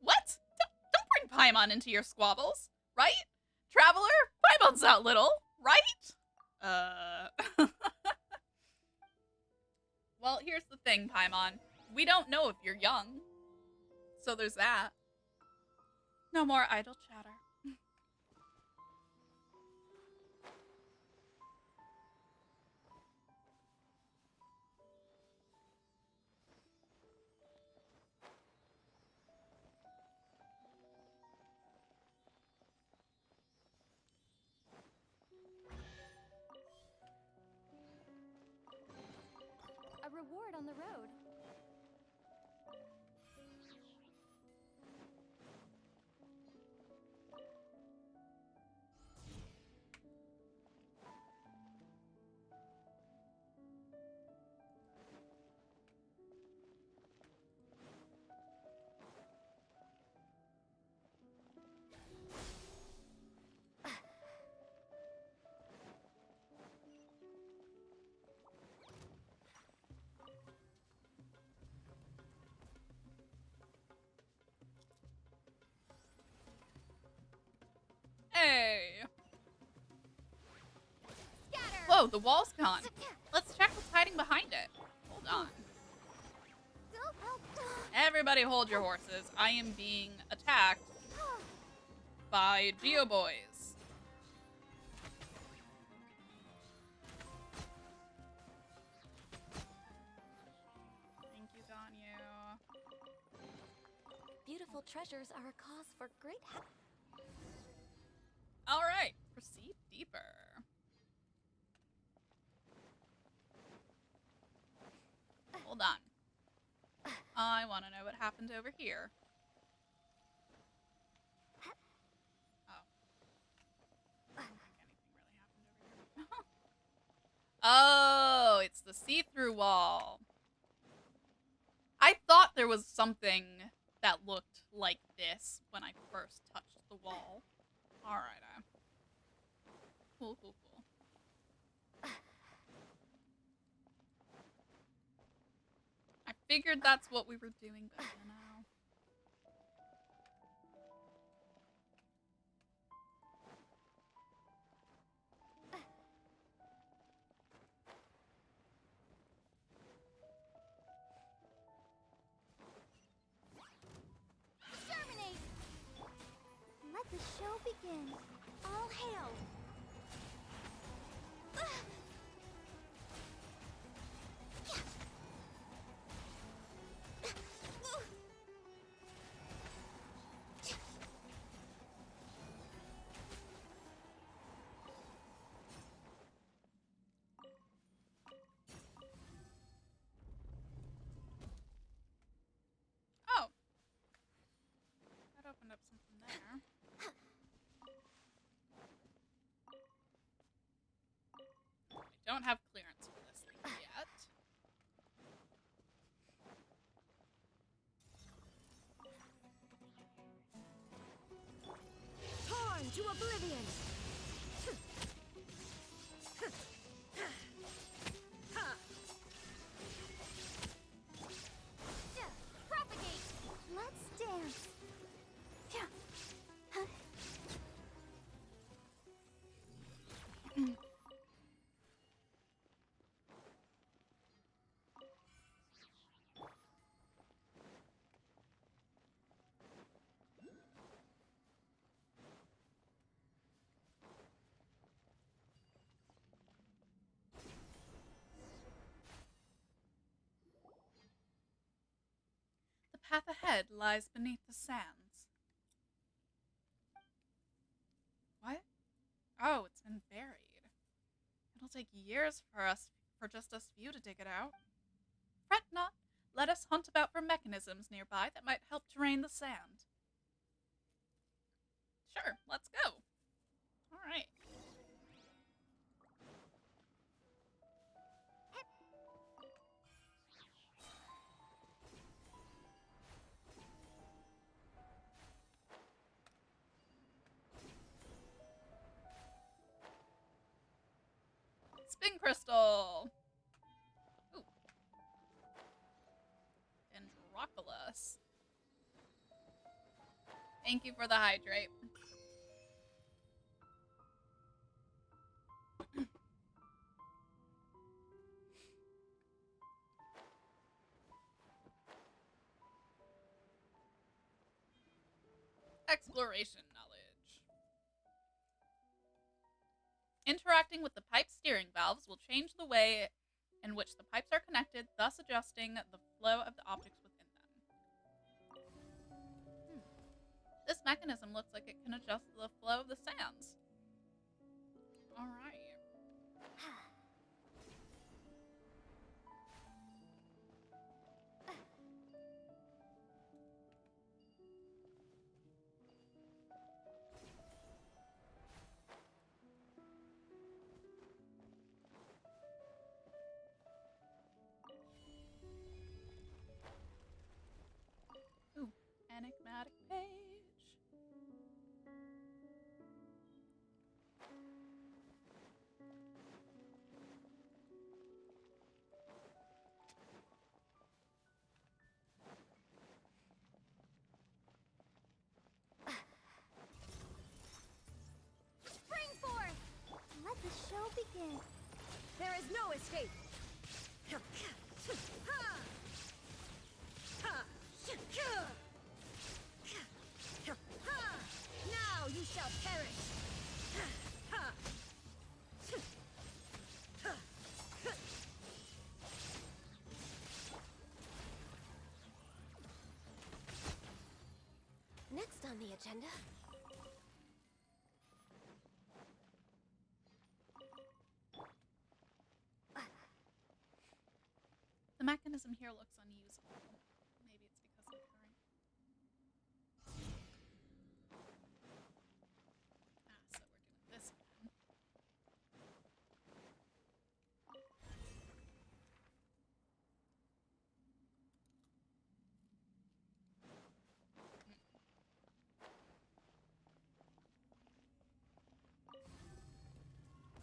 S1: What? Don't bring Paimon into your squabbles, right? Traveler, Paimon's not little, right? Well, here's the thing, Paimon. We don't know if you're young. So there's that. No more idle chatter.
S2: on the road.
S1: Hey!
S2: Scatter!
S1: Whoa, the wall's gone. Let's check what's hiding behind it. Hold on. Everybody hold your horses. I am being attacked by Geo Boys. Thank you, Ganyu.
S2: Beautiful treasures are a cause for great
S1: Alright, proceed deeper. Hold on. I want to know what happened over here. Oh. I don't think anything really happened over here. Oh, it's the see-through wall. I thought there was something that looked like this when I first touched the wall. Alright, cool, cool, cool. I figured that's what we were doing, but you know.
S2: Terminate! Let the show begin. All hail!
S1: Oh. That opened up something there. I don't have clearance for this thing yet.
S2: Torn to oblivion! Propagate! Let's dance!
S1: The path ahead lies beneath the sands. What? Oh, it's been buried. It'll take years for just us few to dig it out. Fret not. Let us hunt about for mechanisms nearby that might help drain the sand. Sure, let's go. All right. Spin crystal. Ooh. Dendroculus. Thank you for the hydrate. Exploration knowledge. Interacting with the pipe steering valves will change the way in which the pipes are connected, thus adjusting the flow of the objects within them. This mechanism looks like it can adjust the flow of the sands. Alright.
S2: There's no escape! Now you shall perish!
S5: Next on the agenda.
S1: The mechanism here looks unusable. Maybe it's because of the current. So we're doing this again.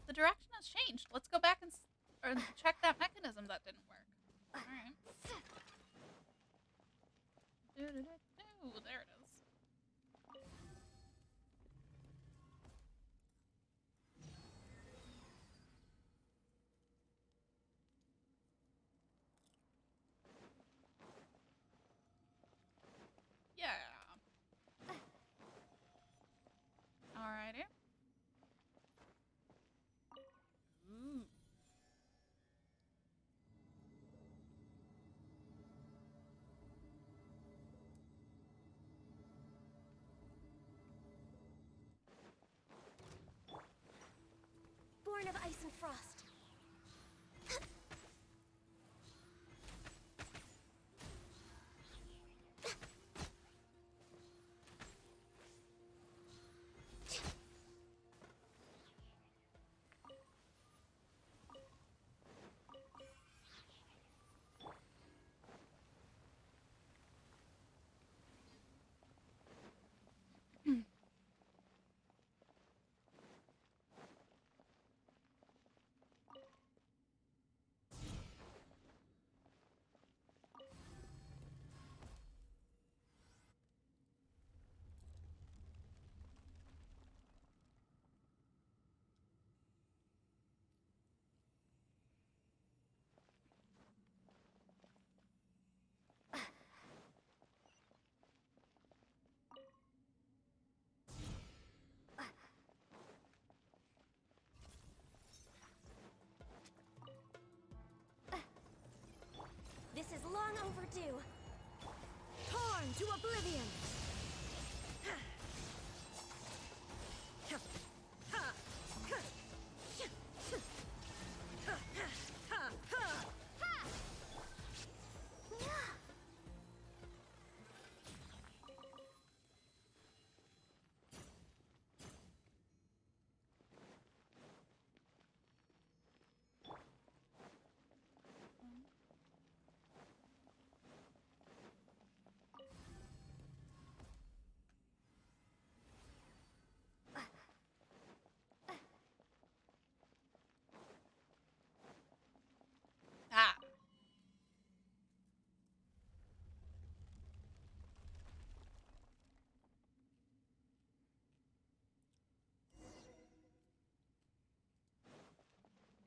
S1: The direction has changed. Let's go back and or check that mechanism that didn't work. All right. Ooh, there it is. Yeah. Alrighty. Ooh.
S5: Born of ice and frost. This is long overdue.
S2: Torn to oblivion!
S1: Ah.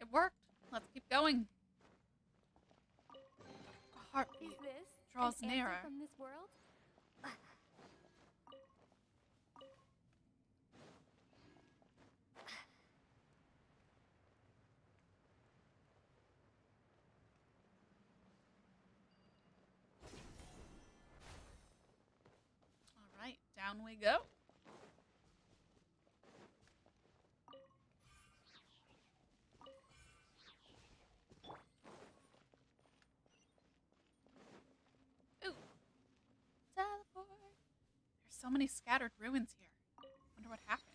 S1: It worked. Let's keep going. A heartbeat
S5: Is this
S1: draws
S5: an answer
S1: nearer.
S5: from this world?
S1: All right, down we go. Ooh. Teleport. There's so many scattered ruins here. Wonder what happened.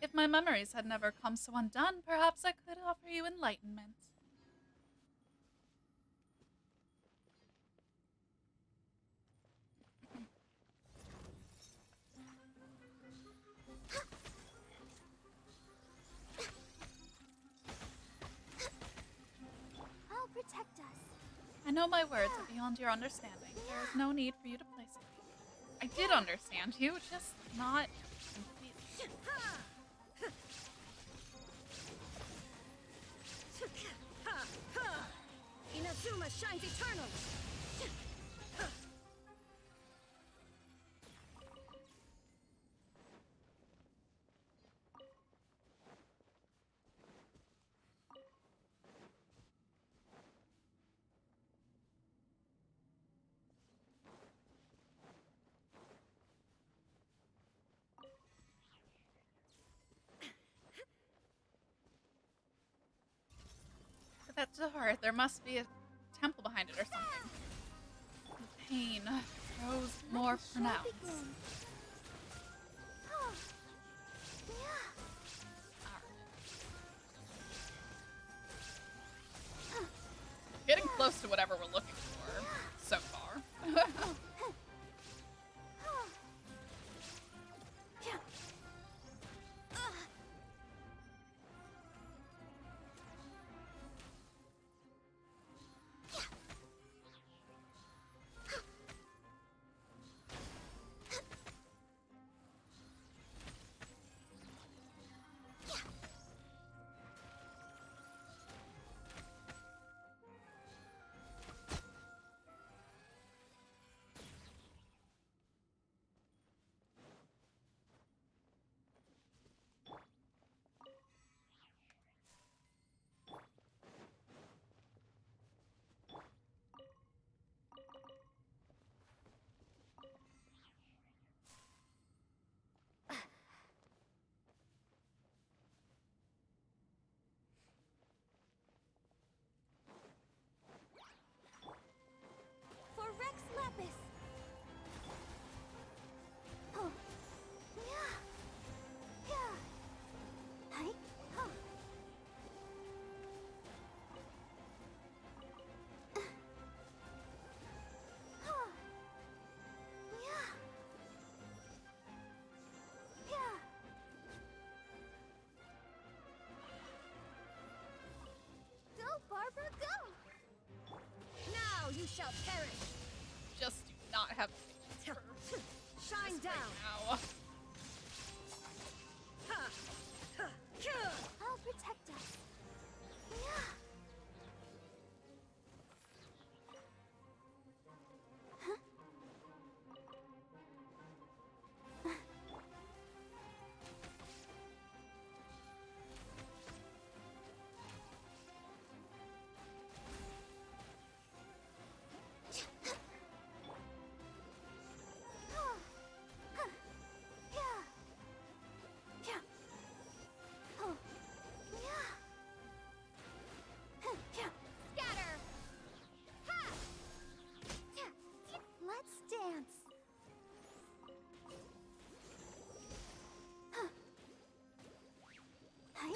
S1: If my memories had never come so undone, perhaps I could offer you enlightenment.
S5: I'll protect us.
S1: I know my words are beyond your understanding. There is no need for you to place it. I did understand you, just not completely.
S2: Inazuma shines eternal!
S1: But that door, there must be a temple behind it or something. The pain grows more pronounced. Getting close to whatever we're looking for so far.
S5: For Rex Lapis! Oh. Yeah. Yeah. Hi. Oh. Oh. Yeah. Yeah. Go, Barbara, go!
S2: Now you shall perish!
S1: Just do not have patience for
S2: Shine
S1: this
S2: down!
S1: right now.
S5: I'll protect us. Yeah.
S2: Scatter!
S5: Let's dance. Hi.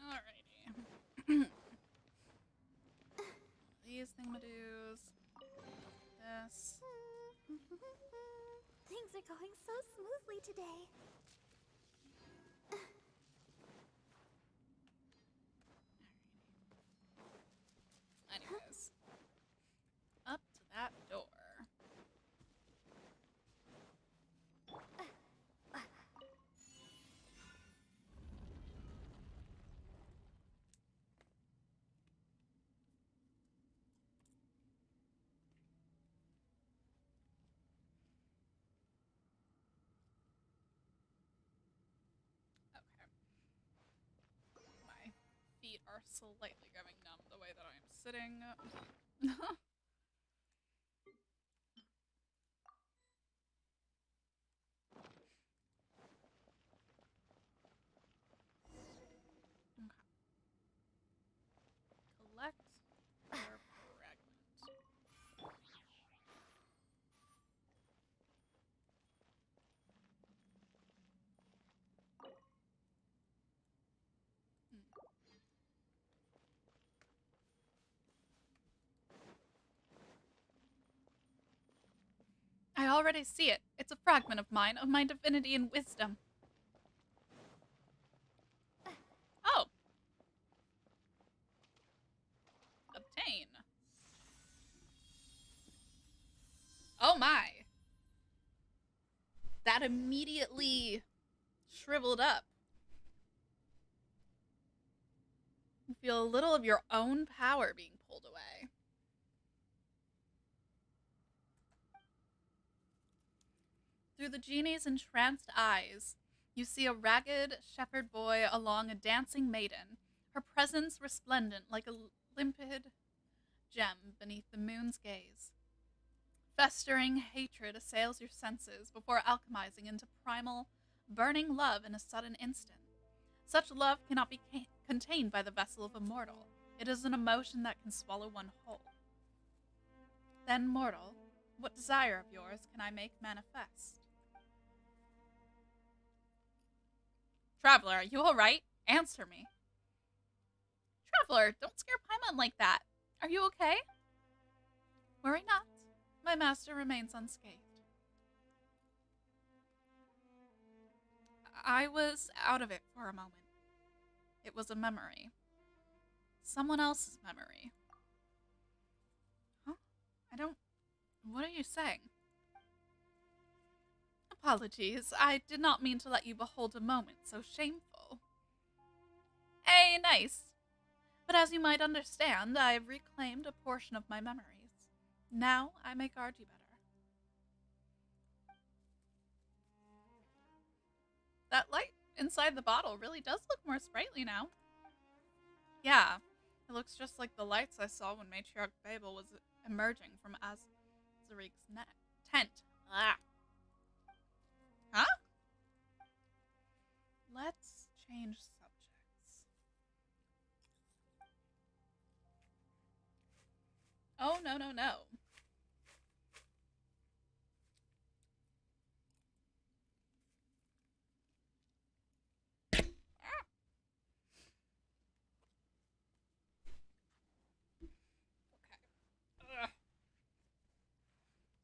S1: Alrighty. These thingamadoos. This.
S5: Things are going so smoothly today.
S1: Anyways. Up to that door. Okay. My feet are slightly going numb the way that I am sitting. Okay. Collect or fragment. I already see it. It's a fragment of mine, of my divinity and wisdom. Oh. Obtain. Oh my. That immediately shriveled up. You feel a little of your own power being pulled away. Through the genie's entranced eyes, you see a ragged shepherd boy along a dancing maiden, her presence resplendent like a limpid gem beneath the moon's gaze. Festering hatred assails your senses before alchemizing into primal, burning love in a sudden instant. Such love cannot be contained by the vessel of a mortal. It is an emotion that can swallow one whole. Then, mortal, what desire of yours can I make manifest? Traveler, are you alright? Answer me. Traveler, don't scare Paimon like that. Are you okay? Worry not. My master remains unscathed. I was out of it for a moment. It was a memory. Someone else's memory. Huh? What are you saying? Apologies, I did not mean to let you behold a moment so shameful. Hey, nice. But as you might understand, I have reclaimed a portion of my memories. Now I may guard you better. That light inside the bottle really does look more sprightly now. Yeah, it looks just like the lights I saw when Matriarch Babel was emerging from Azarik's tent. Ah. Huh? Let's change subjects. Oh, no, no, no.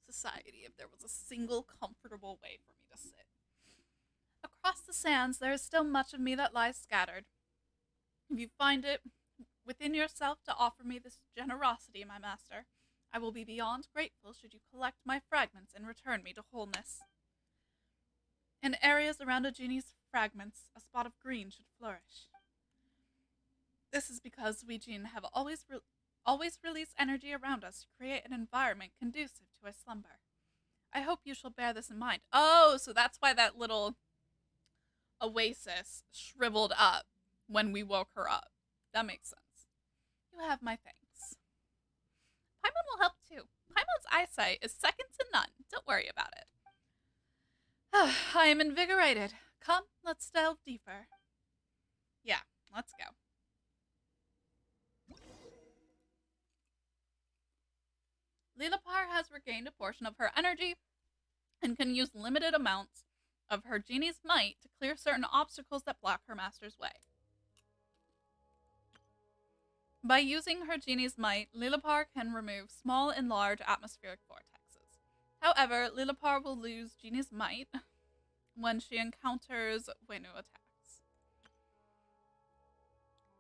S1: Society, if there was a single comfortable way for me to sit. Across the sands, there is still much of me that lies scattered. If you find it within yourself to offer me this generosity, my master, I will be beyond grateful should you collect my fragments and return me to wholeness. In areas around a genie's fragments, a spot of green should flourish. This is because we Jinn have always release energy around us to create an environment conducive to a slumber. I hope you shall bear this in mind. Oh, so that's why that little oasis shriveled up when we woke her up. That makes sense. You have my thanks. Paimon will help too. Paimon's eyesight is second to none. Don't worry about it. I am invigorated. Come, let's delve deeper. Yeah, let's go. Lilapar has regained a portion of her energy and can use limited amounts of her genie's might to clear certain obstacles that block her master's way. By using her genie's might, Lilapar can remove small and large atmospheric vortexes. However, Lilapar will lose genie's might when she encounters Wenu attacks.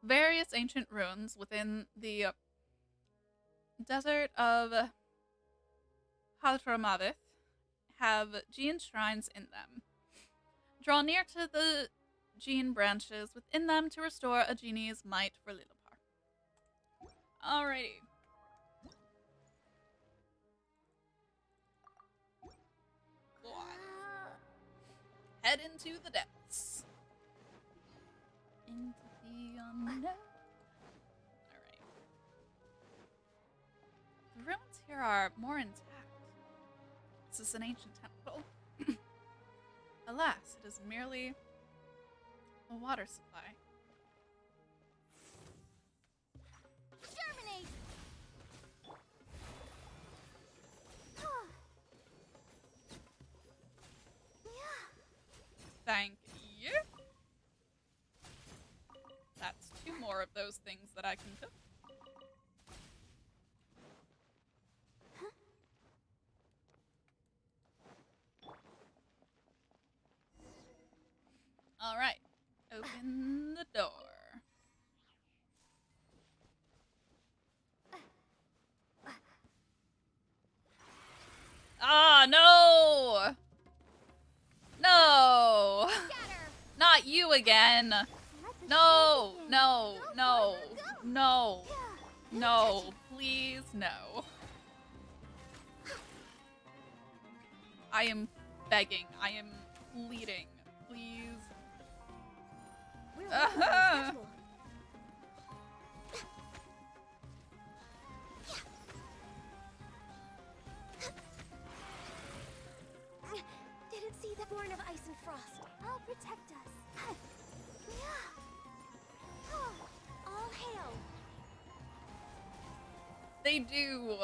S1: Various ancient ruins within the desert of Hadramavith have Gene shrines in them. Draw near to the Gene branches within them to restore a genie's might for Lilapar. Alrighty. Go on. Head into the depths. Into the unknown. Alright. The ruins here are more intact. This is an ancient temple. Alas, it is merely a water supply.
S5: Germinate!
S1: Thank you. That's 2 more of those things that I can cook. All right, open the door. Ah, no! No!
S5: Scatter!
S1: Not you again!
S5: Let the
S1: No,
S5: show begin.
S1: no,
S5: Go
S1: no.
S5: for the
S1: No. No. Please, no. I am begging. I am pleading. Please.
S5: We're right on schedule. Didn't see the born of ice and frost. I'll protect us. All hail.
S1: They do.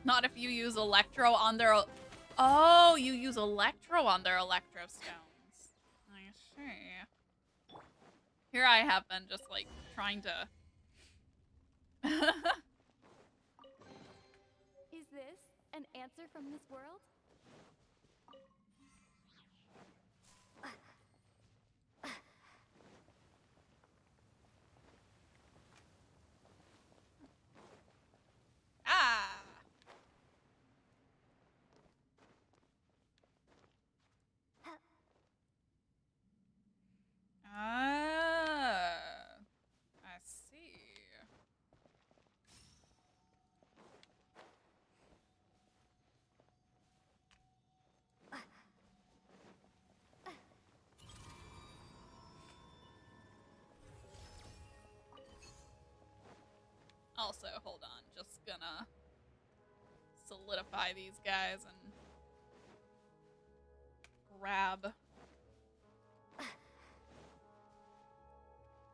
S1: Not if you use Electro on their... Oh, you use Electro on their Electro Stones. I see. Here I have been just, like, trying to...
S2: Is this an answer from this world?
S1: Ah! Ah, I see. Also, hold on, just gonna solidify these guys and grab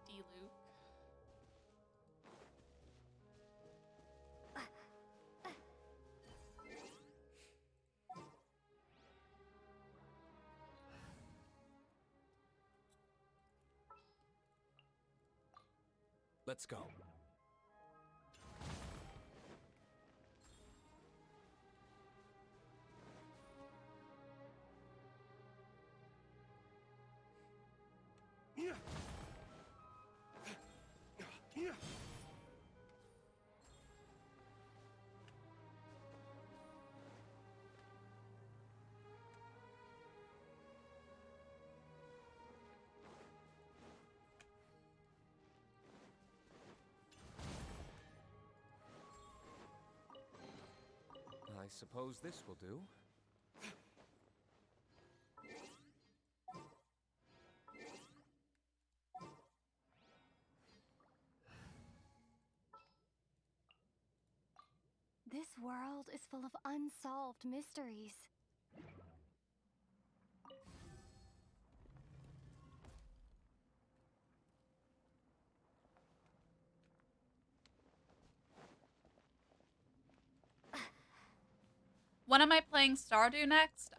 S1: D-Luke.
S7: Let's go.
S4: Yeah. Yeah.
S7: I suppose this will do.
S2: This world is full of unsolved mysteries.
S1: When am I playing Stardew next?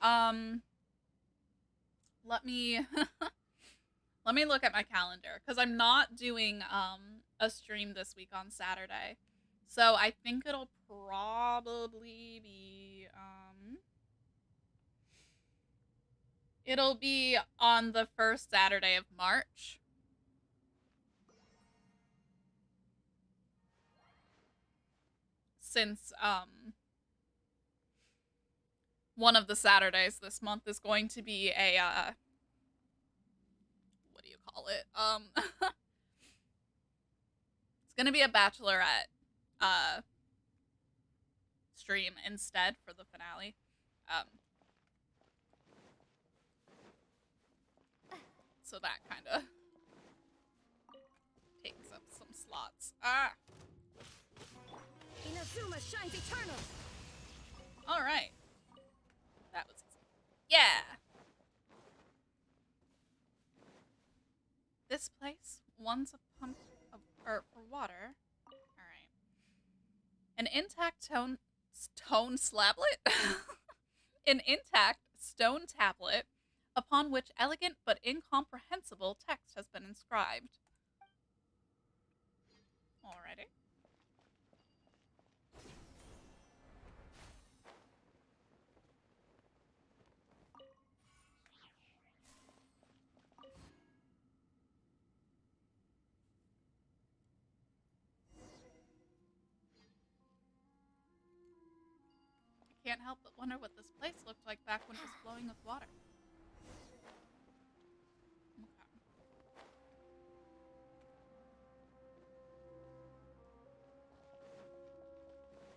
S1: Let me let me look at my calendar because I'm not doing a stream this week on Saturday. So I think it'll probably be it'll be on the first Saturday of March. Since one of the Saturdays this month is going to be a what do you call it? It's gonna be a bachelorette stream instead for the finale. So that kind of takes up some slots. Ah.
S2: Inazuma shines eternal.
S1: All right. That was easy. Yeah. This place, one's a pump of for water. All right. An intact stone slablet? An intact stone tablet upon which elegant but incomprehensible text has been inscribed. Alrighty. can't help but wonder what this place looked like back when it was flowing with water. Okay.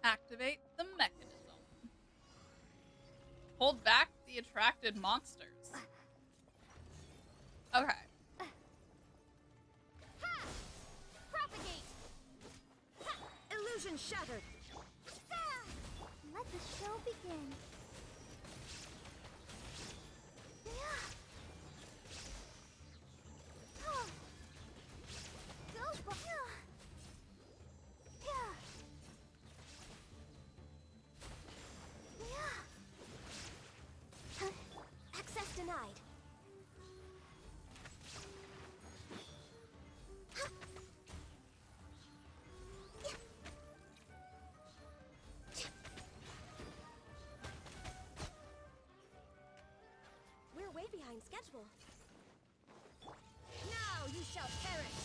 S1: Activate the mechanism. Hold back the attracted monsters. Okay.
S2: Ha! Propagate! Ha! Illusion shattered!
S5: Let the show begin. Go for access denied.
S2: We're way behind schedule. Now you shall perish!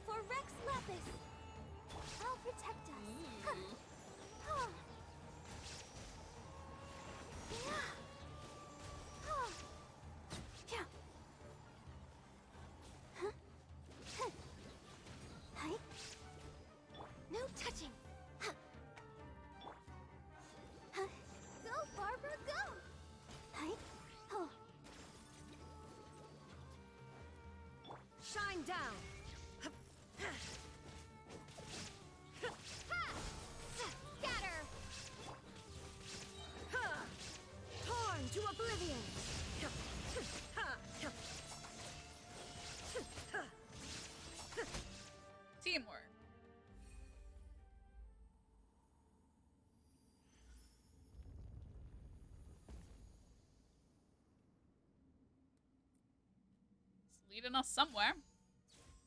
S2: For Rex Lapis!
S5: I'll protect us.
S2: No touching!
S5: Go, Barbara, go!
S2: Shine down! Scatter! Torn to oblivion!
S1: Teamwork. It's leading us somewhere.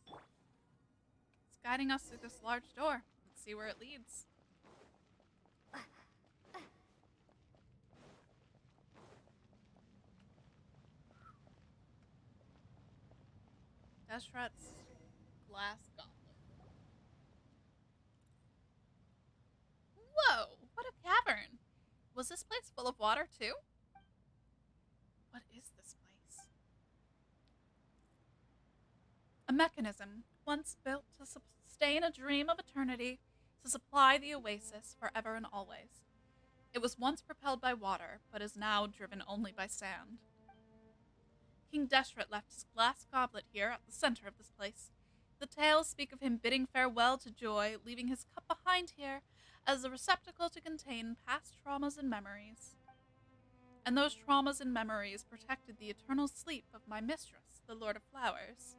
S1: It's guiding us through this large door. Let's see where it leads. Deshret's glass gauntlet. Whoa! What a cavern! Was this place full of water too? What is this place? A mechanism once built to sustain a dream of eternity, to supply the oasis forever and always. It was once propelled by water, but is now driven only by sand. King Deshret left his glass goblet here at the center of this place. The tales speak of him bidding farewell to joy, leaving his cup behind here as a receptacle to contain past traumas and memories. And those traumas and memories protected the eternal sleep of my mistress, the Lord of Flowers.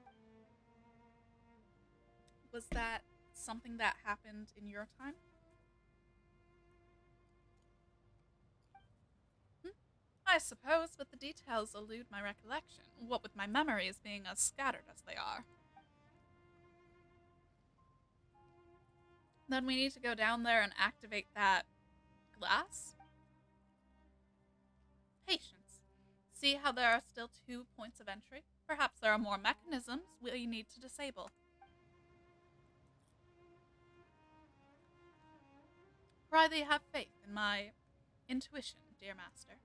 S1: Was that something that happened in your time? I suppose, but the details elude my recollection, what with my memories being as scattered as they are. Then we need to go down there and activate that glass? Patience. See how there are still 2 points of entry? Perhaps there are more mechanisms we need to disable. Pray have faith in my intuition, dear master.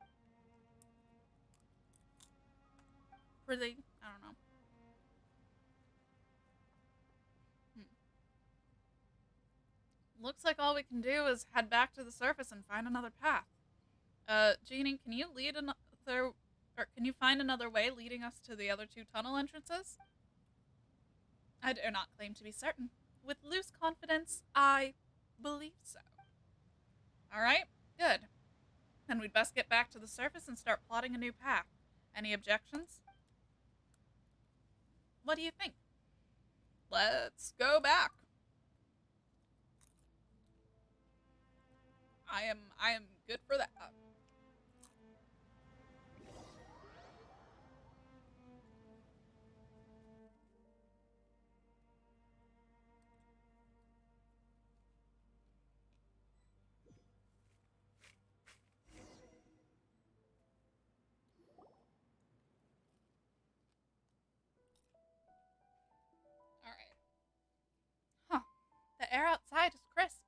S1: Really? I don't know. Looks like all we can do is head back to the surface and find another path. Jeannie, can you lead another, or can you find another way leading us to the other 2 tunnel entrances? I dare not claim to be certain. With loose confidence, I believe so. Alright, good. Then we'd best get back to the surface and start plotting a new path. Any objections? What do you think? Let's go back. I am good for that. Alright. Huh. The air outside is crisp.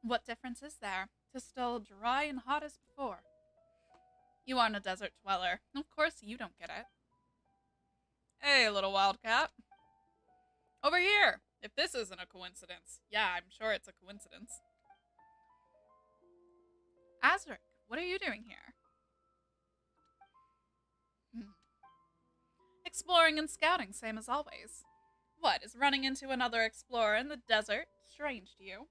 S1: What difference is there? 'Tis still dry and hot as before. You aren't a desert dweller. Of course you don't get it. Hey, little wildcat. Over here! If this isn't a coincidence. Yeah, I'm sure it's a coincidence. Azric, what are you doing here? Exploring and scouting, same as always. What, is running into another explorer in the desert strange to you?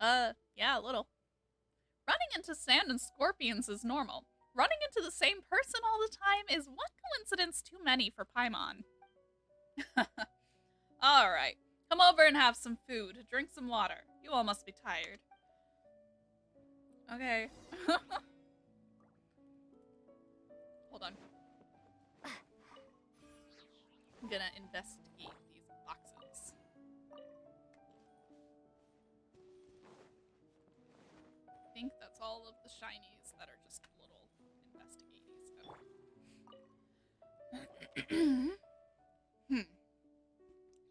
S1: Yeah, a little. Running into sand and scorpions is normal. Running into the same person all the time is one coincidence too many for Paimon. Alright, come over and have some food, drink some water. You all must be tired. Okay. Hold on. I'm gonna investigate these boxes. I think that's all of the shinies that are just little investigaties.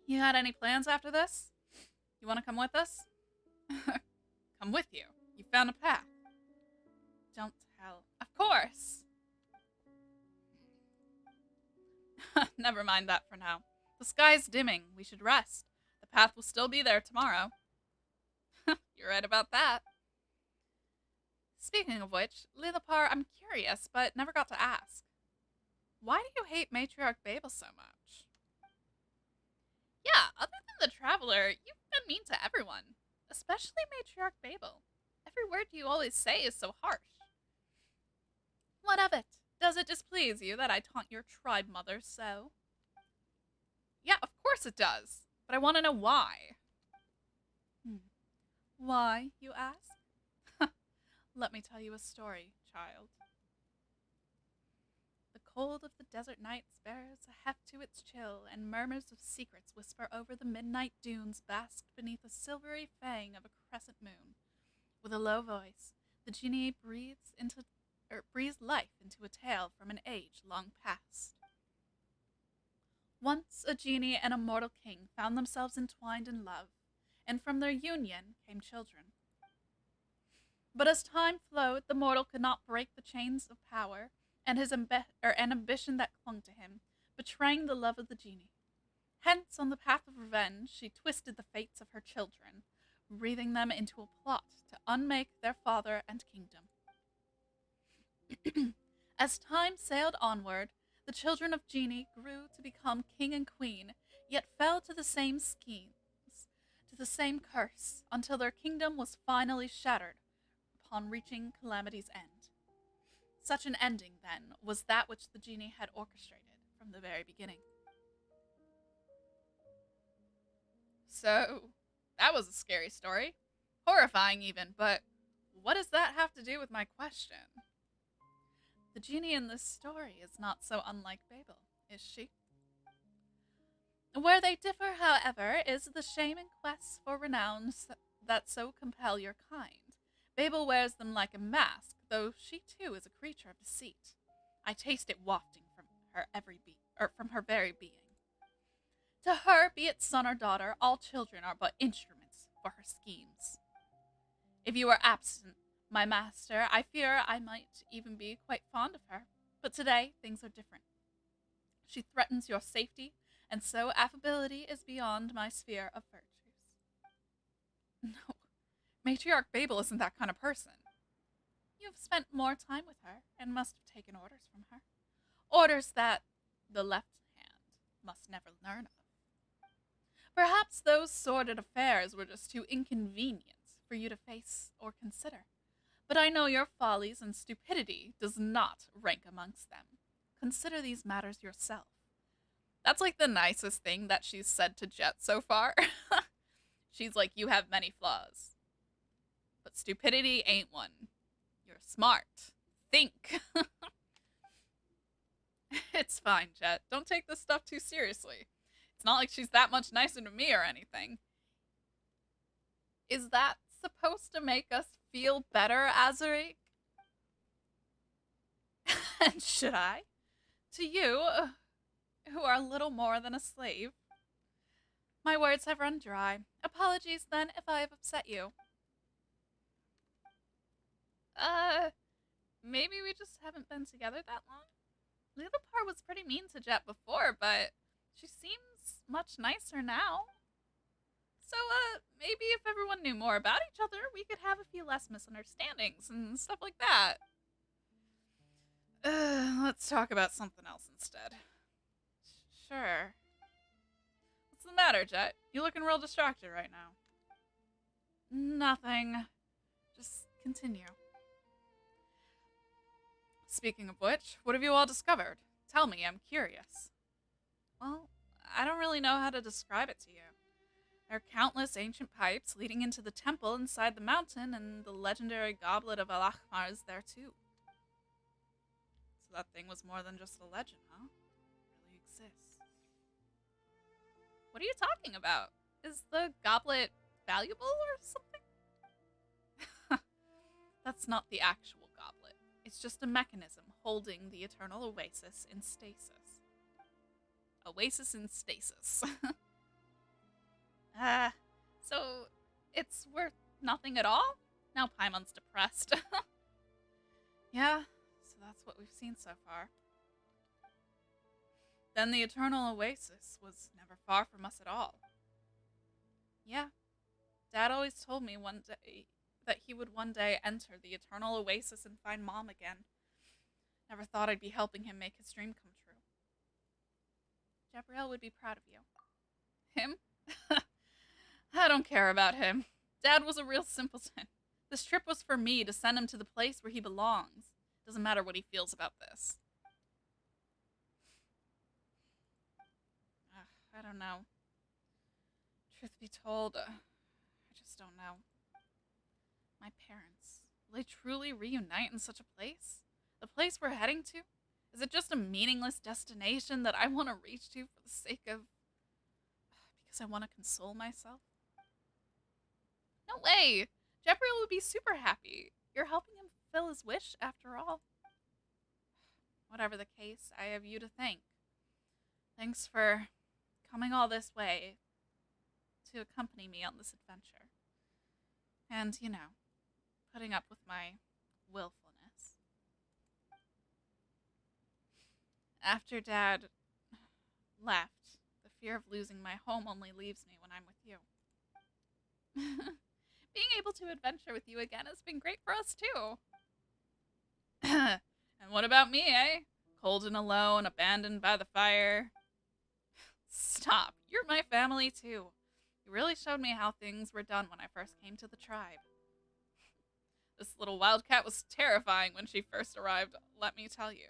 S1: You had any plans after this? You want to come with us? Come with you. You found a path. Don't tell. Of course. Never mind that for now. The sky's dimming. We should rest. The path will still be there tomorrow. You're right about that. Speaking of which, Lillipar, I'm curious, but never got to ask. Why do you hate Matriarch Babel so much? Yeah, other than the Traveler, you've been mean to everyone. Especially Matriarch Babel. Every word you always say is so harsh. What of it? Does it displease you that I taunt your tribe mother so? Yeah, of course it does. But I want to know why. Why, you ask? Let me tell you a story, child. The cold of the desert nights bears a heft to its chill, and murmurs of secrets whisper over the midnight dunes basked beneath a silvery fang of a crescent moon. With a low voice, the genie breathes life into a tale from an age long past. Once a genie and a mortal king found themselves entwined in love, and from their union came children. But as time flowed, the mortal could not break the chains of power and his ambition that clung to him, betraying the love of the genie. Hence, on the path of revenge, she twisted the fates of her children, wreathing them into a plot to unmake their father and kingdom. As time sailed onward, the children of Genie grew to become king and queen, yet fell to the same schemes, to the same curse, until their kingdom was finally shattered upon reaching calamity's end. Such an ending, then, was that which the genie had orchestrated from the very beginning. So, that was a scary story. Horrifying even, but what does that have to do with my question? The genie in this story is not so unlike Babel, is she? Where they differ, however, is the shame and quest for renown that so compel your kind. Babel wears them like a mask, though she too is a creature of deceit. I taste it wafting from her very being. To her, be it son or daughter, all children are but instruments for her schemes. If you were absent, my master, I fear I might even be quite fond of her. But today, things are different. She threatens your safety, and so affability is beyond my sphere of virtues. No, Matriarch Babel isn't that kind of person. You have spent more time with her, and must have taken orders from her. Orders that the left hand must never learn of. Perhaps those sordid affairs were just too inconvenient for you to face or consider. But I know your follies and stupidity does not rank amongst them. Consider these matters yourself. That's like the nicest thing that she's said to Jet so far. She's like, you have many flaws. But stupidity ain't one. You're smart. Think. It's fine, Jet. Don't take this stuff too seriously. It's not like she's that much nicer to me or anything. Is that supposed to make us feel better, Azaric? And should I? To you, who are little more than a slave. My words have run dry. Apologies, then, if I have upset you. Maybe we just haven't been together that long. The other part was pretty mean to Jet before, but she seems much nicer now. So, maybe if everyone knew more about each other, we could have a few less misunderstandings and stuff like that. Let's talk about something else instead. Sure. What's the matter, Jet? You looking real distracted right now. Nothing. Just continue. Speaking of which, what have you all discovered? Tell me, I'm curious. Well, I don't really know how to describe it to you. There are countless ancient pipes leading into the temple inside the mountain, and the legendary goblet of Al-Ahmar is there too. So that thing was more than just a legend, huh? It really exists. What are you talking about? Is the goblet valuable or something? That's not the actual goblet. It's just a mechanism holding the eternal oasis in stasis. Oasis in stasis. So it's worth nothing at all? Now Paimon's depressed. Yeah, so that's what we've seen so far. Then the eternal oasis was never far from us at all. Yeah, Dad always told me one day that he would one day enter the eternal oasis and find Mom again. Never thought I'd be helping him make his dream come true. Gabrielle would be proud of you. Him? I don't care about him. Dad was a real simpleton. This trip was for me to send him to the place where he belongs. Doesn't matter what he feels about this. I don't know. Truth be told, I just don't know. My parents, will they truly reunite in such a place? The place we're heading to? Is it just a meaningless destination that I want to reach to for the sake of... because I want to console myself? No way! Gabriel would be super happy. You're helping him fulfill his wish, after all. Whatever the case, I have you to thank. Thanks for coming all this way to accompany me on this adventure. And, you know, putting up with my willfulness. After Dad left, the fear of losing my home only leaves me when I'm with you. Being able to adventure with you again has been great for us, too. And what about me, eh? Cold and alone, abandoned by the fire. Stop. You're my family, too. You really showed me how things were done when I first came to the tribe. This little wildcat was terrifying when she first arrived, let me tell you.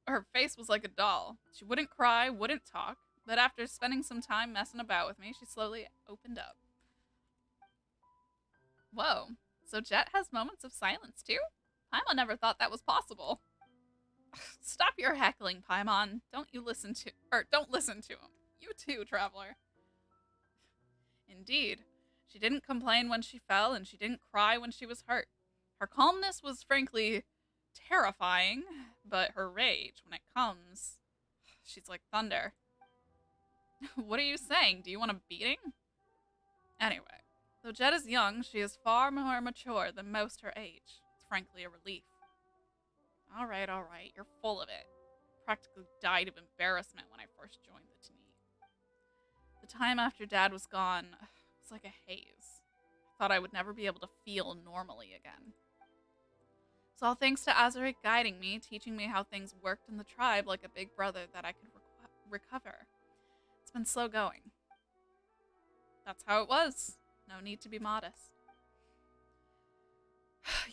S1: Her face was like a doll. She wouldn't cry, wouldn't talk, but after spending some time messing about with me, she slowly opened up. Whoa, so Jet has moments of silence too? Paimon never thought that was possible. Stop your heckling, Paimon. Don't listen to him. You too, traveler. Indeed. She didn't complain when she fell, and she didn't cry when she was hurt. Her calmness was frankly terrifying, but her rage, when it comes, she's like thunder. What are you saying? Do you want a beating? Anyway, though Jet is young, she is far more mature than most her age. It's frankly a relief. All right, you're full of it. Practically died of embarrassment when I first joined the team. The time after Dad was gone was like a haze. I thought I would never be able to feel normally again. It's all thanks to Azarik guiding me, teaching me how things worked in the tribe like a big brother that I could recover. It's been slow going. That's how it was. No need to be modest.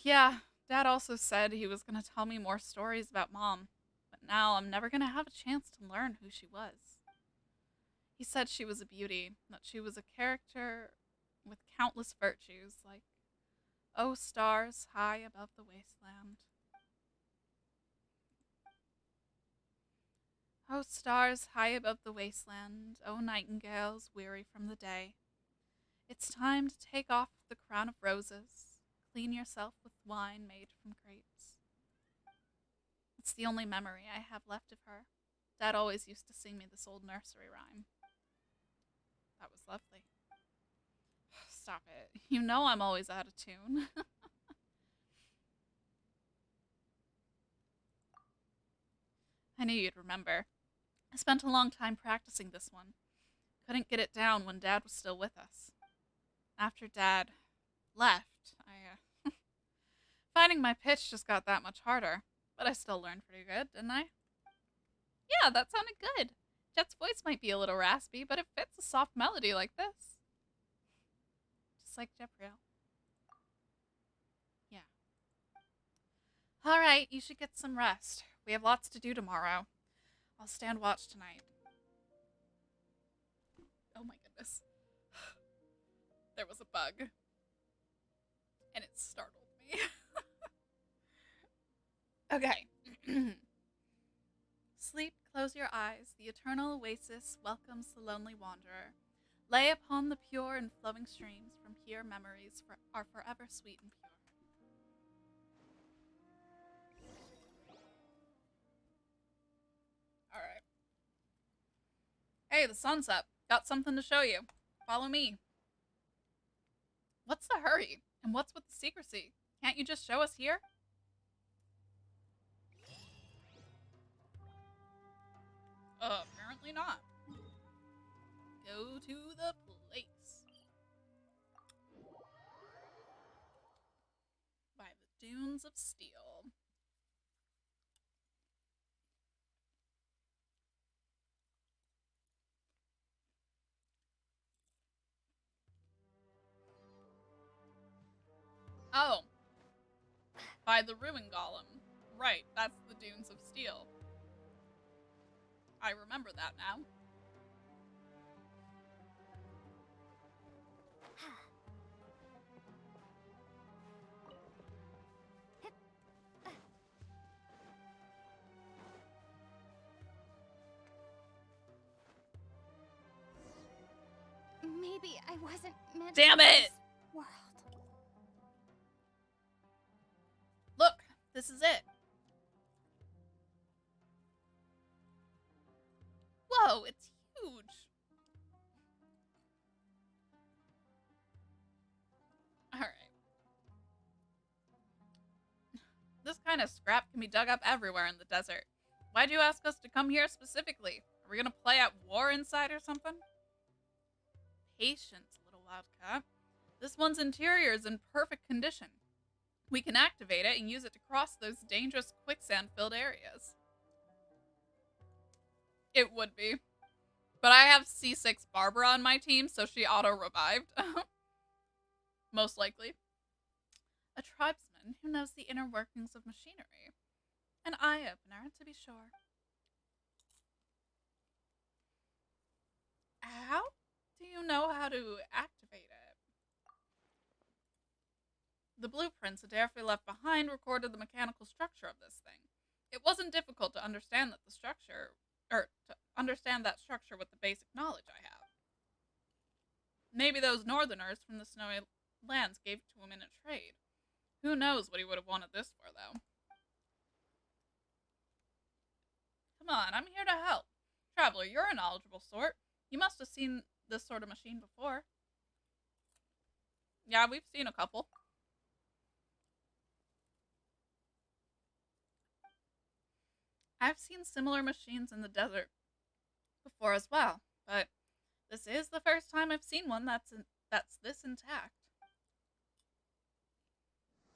S1: Yeah, Dad also said he was going to tell me more stories about Mom, but now I'm never going to have a chance to learn who she was. He said she was a beauty, that she was a character with countless virtues, like, oh, stars high above the wasteland. Oh, stars high above the wasteland, oh, nightingales weary from the day. It's time to take off the crown of roses, clean yourself with wine made from grapes. It's the only memory I have left of her. Dad always used to sing me this old nursery rhyme. That was lovely. Stop it. You know I'm always out of tune. I knew you'd remember. I spent a long time practicing this one. Couldn't get it down when Dad was still with us. After Dad left, finding my pitch just got that much harder. But I still learned pretty good, didn't I? Yeah, that sounded good. Jet's voice might be a little raspy, but it fits a soft melody like this. Just like Jepriel. Yeah. Alright, you should get some rest. We have lots to do tomorrow. I'll stand watch tonight. Oh my goodness. There was a bug. And it startled me. Okay. Sleep, close your eyes. The eternal oasis welcomes the lonely wanderer. Lay upon the pure and flowing streams. From here memories are forever sweet and pure. Alright. Hey, the sun's up. Got something to show you. Follow me. What's the hurry? And what's with the secrecy? Can't you just show us here? Apparently not. Go to the place. By the dunes of steel. Oh. By the ruin golem. Right, that's the dunes of steel. I remember that now.
S5: Maybe I wasn't meant
S1: Damn
S5: for
S1: it!
S5: this world.
S1: Look, this is it. Whoa, it's huge. Alright. This kind of scrap can be dug up everywhere in the desert. Why'd you ask us to come here specifically? Are we gonna play at war inside or something? Patience, little wildcat. This one's interior is in perfect condition. We can activate it and use it to cross those dangerous quicksand-filled areas. It would be. But I have C6 Barbara on my team, so she auto-revived. Most likely. A tribesman who knows the inner workings of machinery. An eye-opener, to be sure. How do you know how to activate it? The blueprints Adelphi left behind recorded the mechanical structure of this thing. It wasn't difficult to understand that that structure with the basic knowledge I have. Maybe those northerners from the snowy lands gave it to him in a trade. Who knows what he would have wanted this for, though. Come on, I'm here to help. Traveler, you're a knowledgeable sort. You must have seen this sort of machine before. Yeah, we've seen a couple. I've seen similar machines in the desert before as well, but this is the first time I've seen one that's this intact.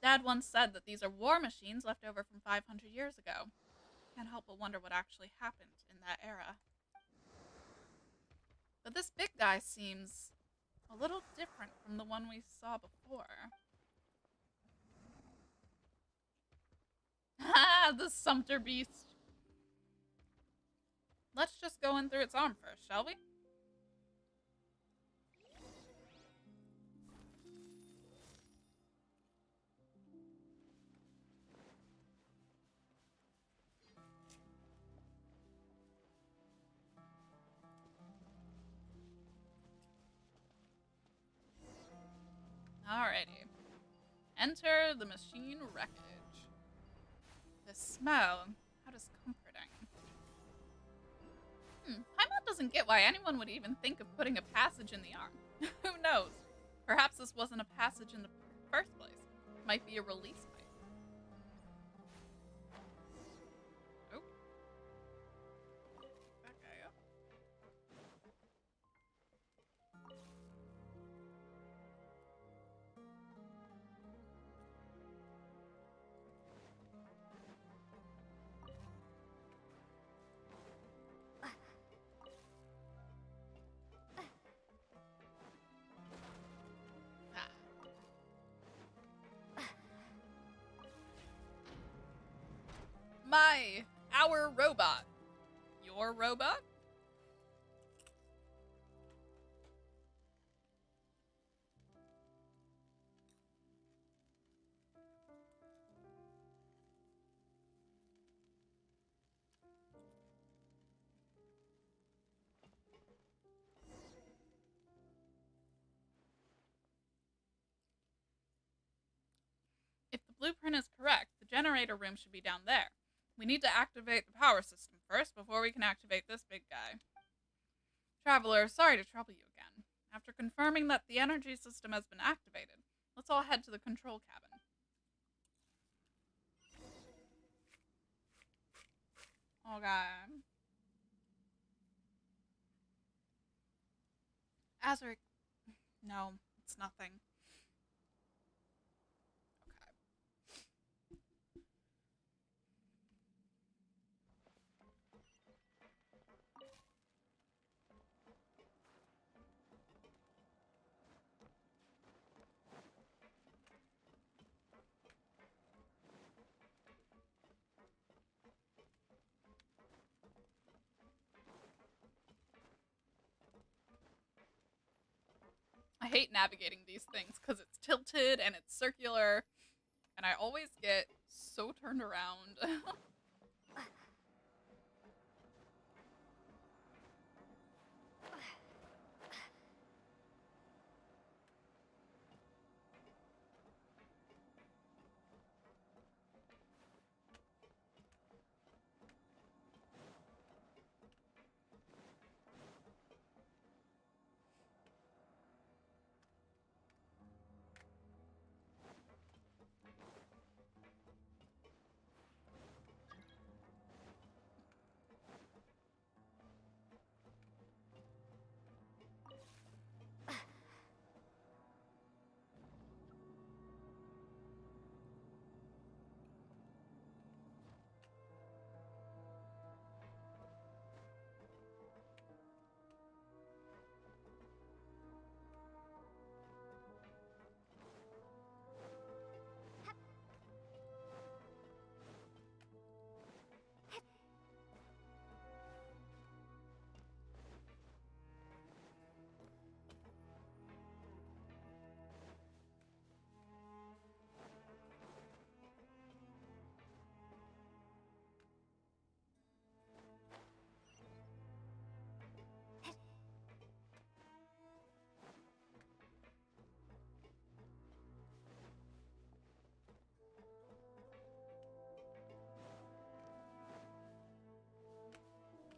S1: Dad once said that these are war machines left over from 500 years ago. Can't help but wonder what actually happened in that era. But this big guy seems a little different from the one we saw before. Ah, the Sumpter beast. Let's just go in through its arm first, shall we? Alrighty. Enter the machine wreckage. The smell, how discomforting. Paimon doesn't get why anyone would even think of putting a passage in the arm. Who knows? Perhaps this wasn't a passage in the first place. It might be a release pipe. Oh. our robot. Your robot? If the blueprint is correct, the generator room should be down there. We need to activate the power system first before we can activate this big guy. Traveler, sorry to trouble you again. After confirming that the energy system has been activated, let's all head to the control cabin. Okay. Azric, no, it's nothing. I hate navigating these things because it's tilted and it's circular, and I always get so turned around.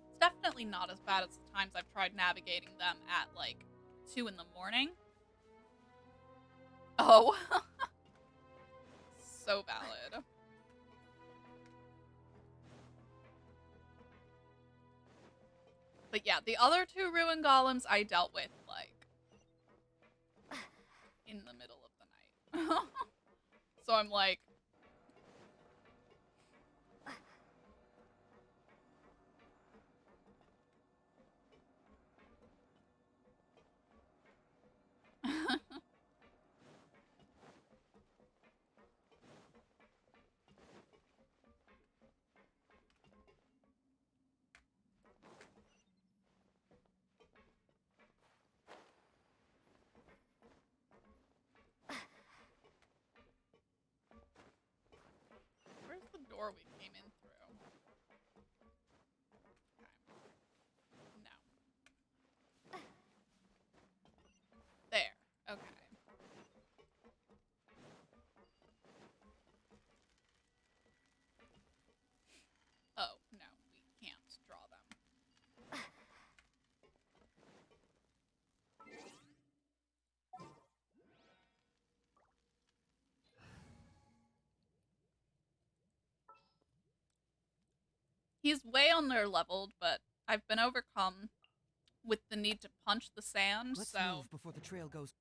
S1: It's definitely not as bad as the times I've tried navigating them at like 2 in the morning. Oh. So valid. But yeah, the other 2 ruin golems I dealt with like in the middle of the night. So I'm like, where's the door we came in through? Okay. No. There. Okay. Oh, no, we can't draw them. He's way under leveled, but I've been overcome with the need to punch the sand,
S6: Let's
S1: so
S6: move before the trail goes.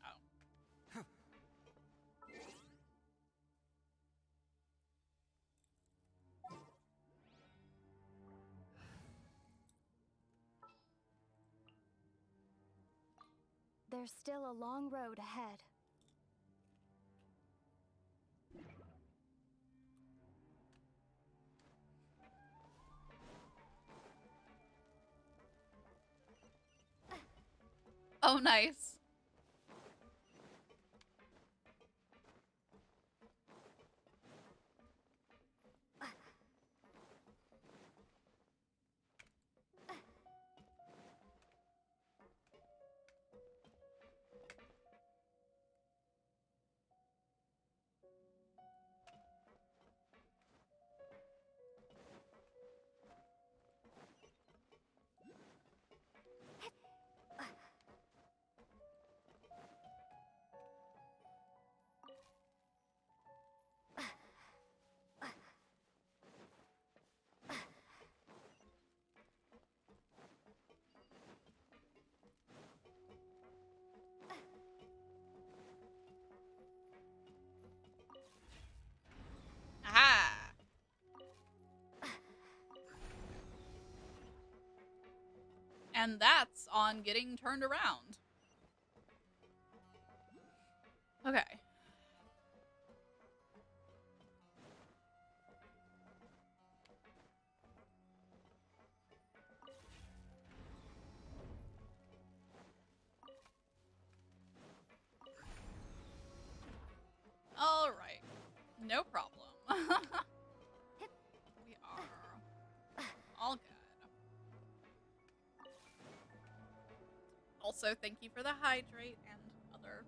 S1: oh.
S5: There's still a long road ahead.
S1: Oh, nice. Aha! And that's on getting turned around. Okay. All right. No problem. We are all good. Also, thank you for the hydrate and other.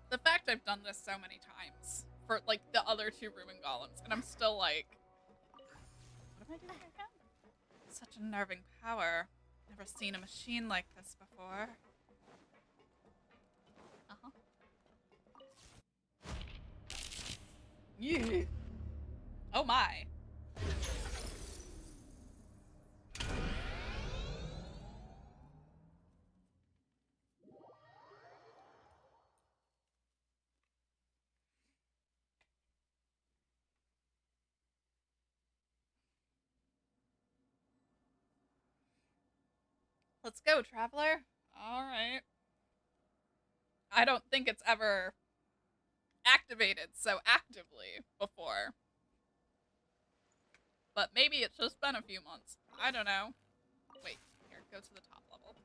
S1: The fact I've done this so many times for like the other two ruin golems, and I'm still like, what am I doing again? Such unnerving power. Never seen a machine like this before. Uh-huh. Yeah. Oh my. Let's go, traveler. All right. I don't think it's ever activated so actively before. But maybe it's just been a few months. I don't know. Wait, here, go to the top level.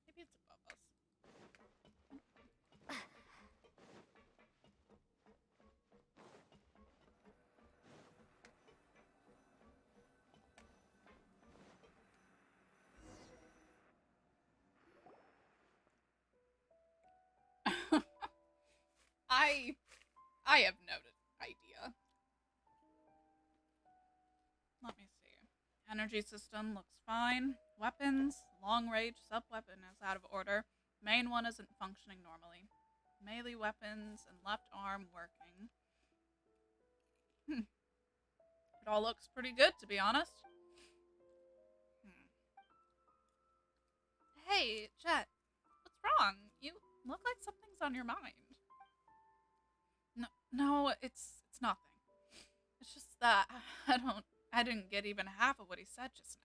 S1: Maybe it's above us. I have no idea. Let me see. Energy system looks fine. Weapons, long range sub weapon is out of order. Main one isn't functioning normally. Melee weapons and left arm working. It all looks pretty good, to be honest. Hey, Jet, what's wrong? You look like something's on your mind. No, it's nothing. It's just that I didn't get even half of what he said just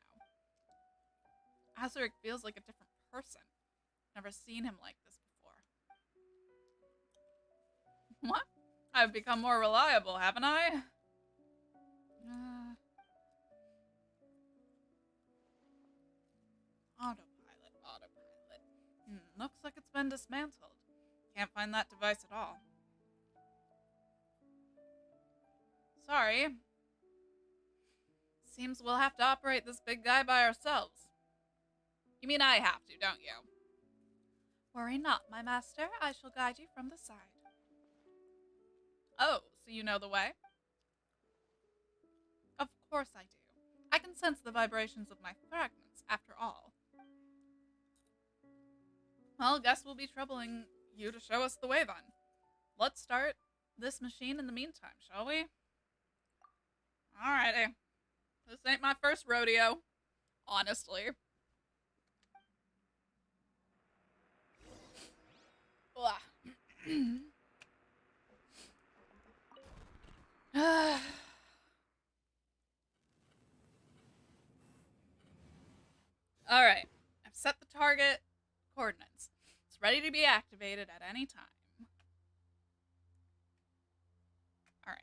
S1: now. Azuric feels like a different person. Never seen him like this before. What? I've become more reliable, haven't I? Autopilot. Looks like it's been dismantled. Can't find that device at all. Sorry. Seems we'll have to operate this big guy by ourselves. You mean I have to, don't you? Worry not, my master. I shall guide you from the side. Oh, so you know the way? Of course I do. I can sense the vibrations of my fragments, after all. Well, guess we'll be troubling you to show us the way then. Let's start this machine in the meantime, shall we? Alrighty. This ain't my first rodeo, honestly. Alright. I've set the target coordinates. It's ready to be activated at any time. Alright.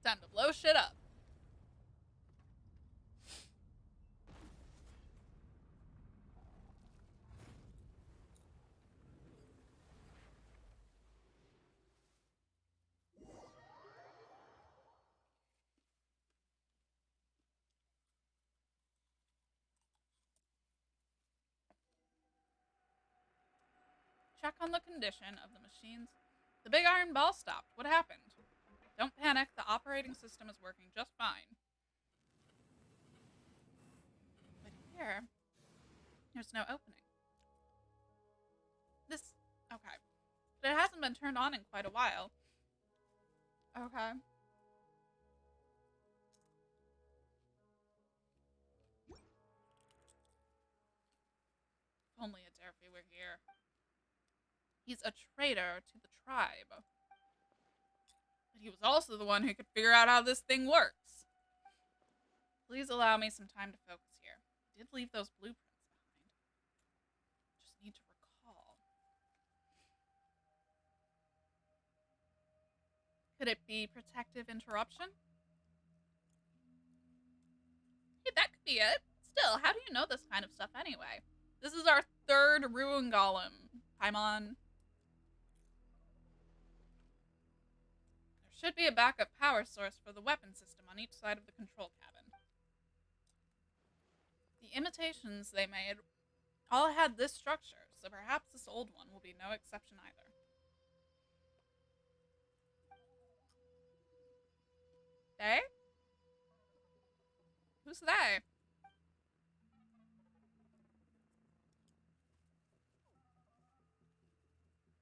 S1: Time to blow shit up. Check on the condition of the machines. The big iron ball stopped. What happened? Don't panic. The operating system is working just fine. But here, there's no opening. Okay. But it hasn't been turned on in quite a while. Okay. If only Adelphi were here. He's a traitor to the tribe. But he was also the one who could figure out how this thing works. Please allow me some time to focus here. I did leave those blueprints behind. Just need to recall. Could it be protective interruption? Hey, that could be it. Still, how do you know this kind of stuff anyway? This is our third ruin golem. Paimon. There should be a backup power source for the weapon system on each side of the control cabin. The imitations they made all had this structure, so perhaps this old one will be no exception either. They? Who's they?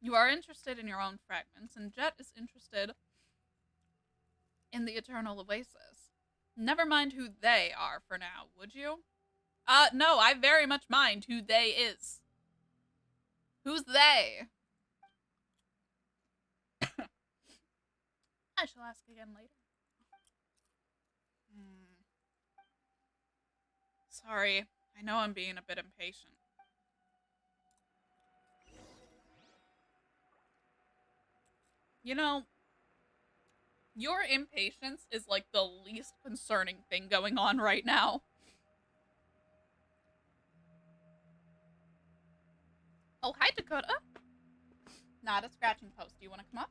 S1: You are interested in your own fragments, and Jet is interested in the Eternal Oasis. Never mind who they are for now, would you? No, I very much mind who they is. Who's they? I shall ask again later. Sorry, I know I'm being a bit impatient. You know, your impatience is like the least concerning thing going on right now. Oh, hi, Dakota. Not a scratching post. Do you want to come up?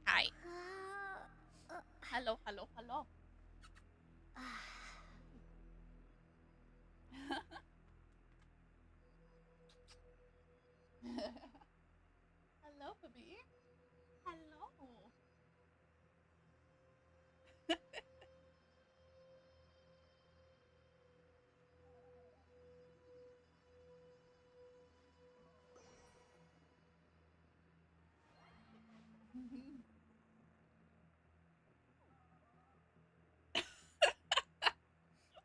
S1: Hi. Hello, hello, hello. Hello, baby. Hello.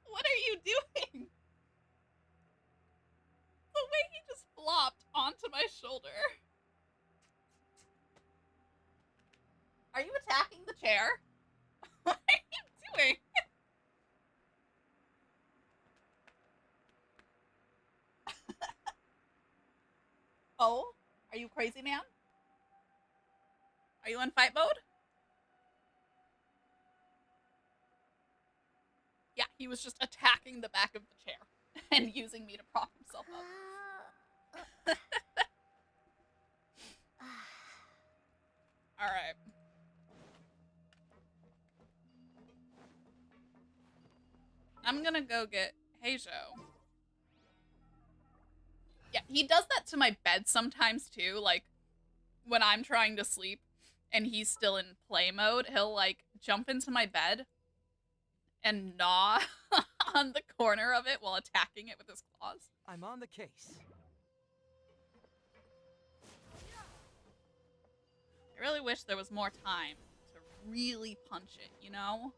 S1: What are you doing? The way he just flopped onto my shoulder. Are you attacking the chair? What are you doing? Oh, are you crazy, man? Are you in fight mode? Yeah, he was just attacking the back of the chair and using me to prop himself up. Alright. I'm gonna go get Heijo. Yeah, he does that to my bed sometimes too. Like when I'm trying to sleep and he's still in play mode, he'll like jump into my bed and gnaw on the corner of it while attacking it with his claws.
S6: I'm on the case.
S1: I really wish there was more time to really punch it, you know?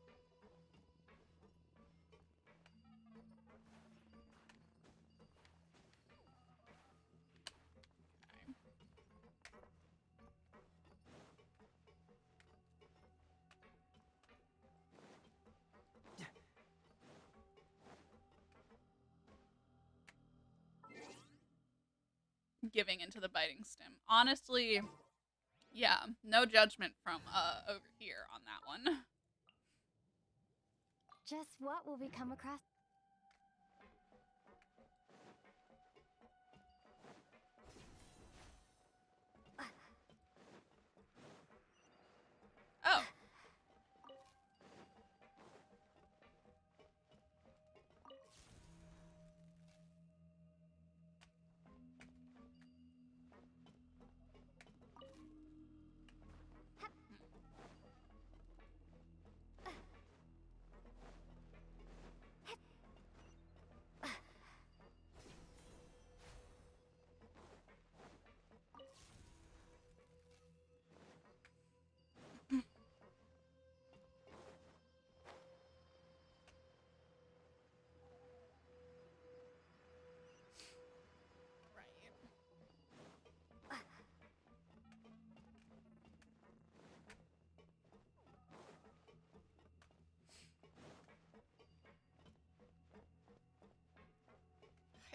S1: Okay. Giving into the biting stim. Honestly, yeah, no judgment from over here on that one.
S5: Just what will we come across?
S1: Oh.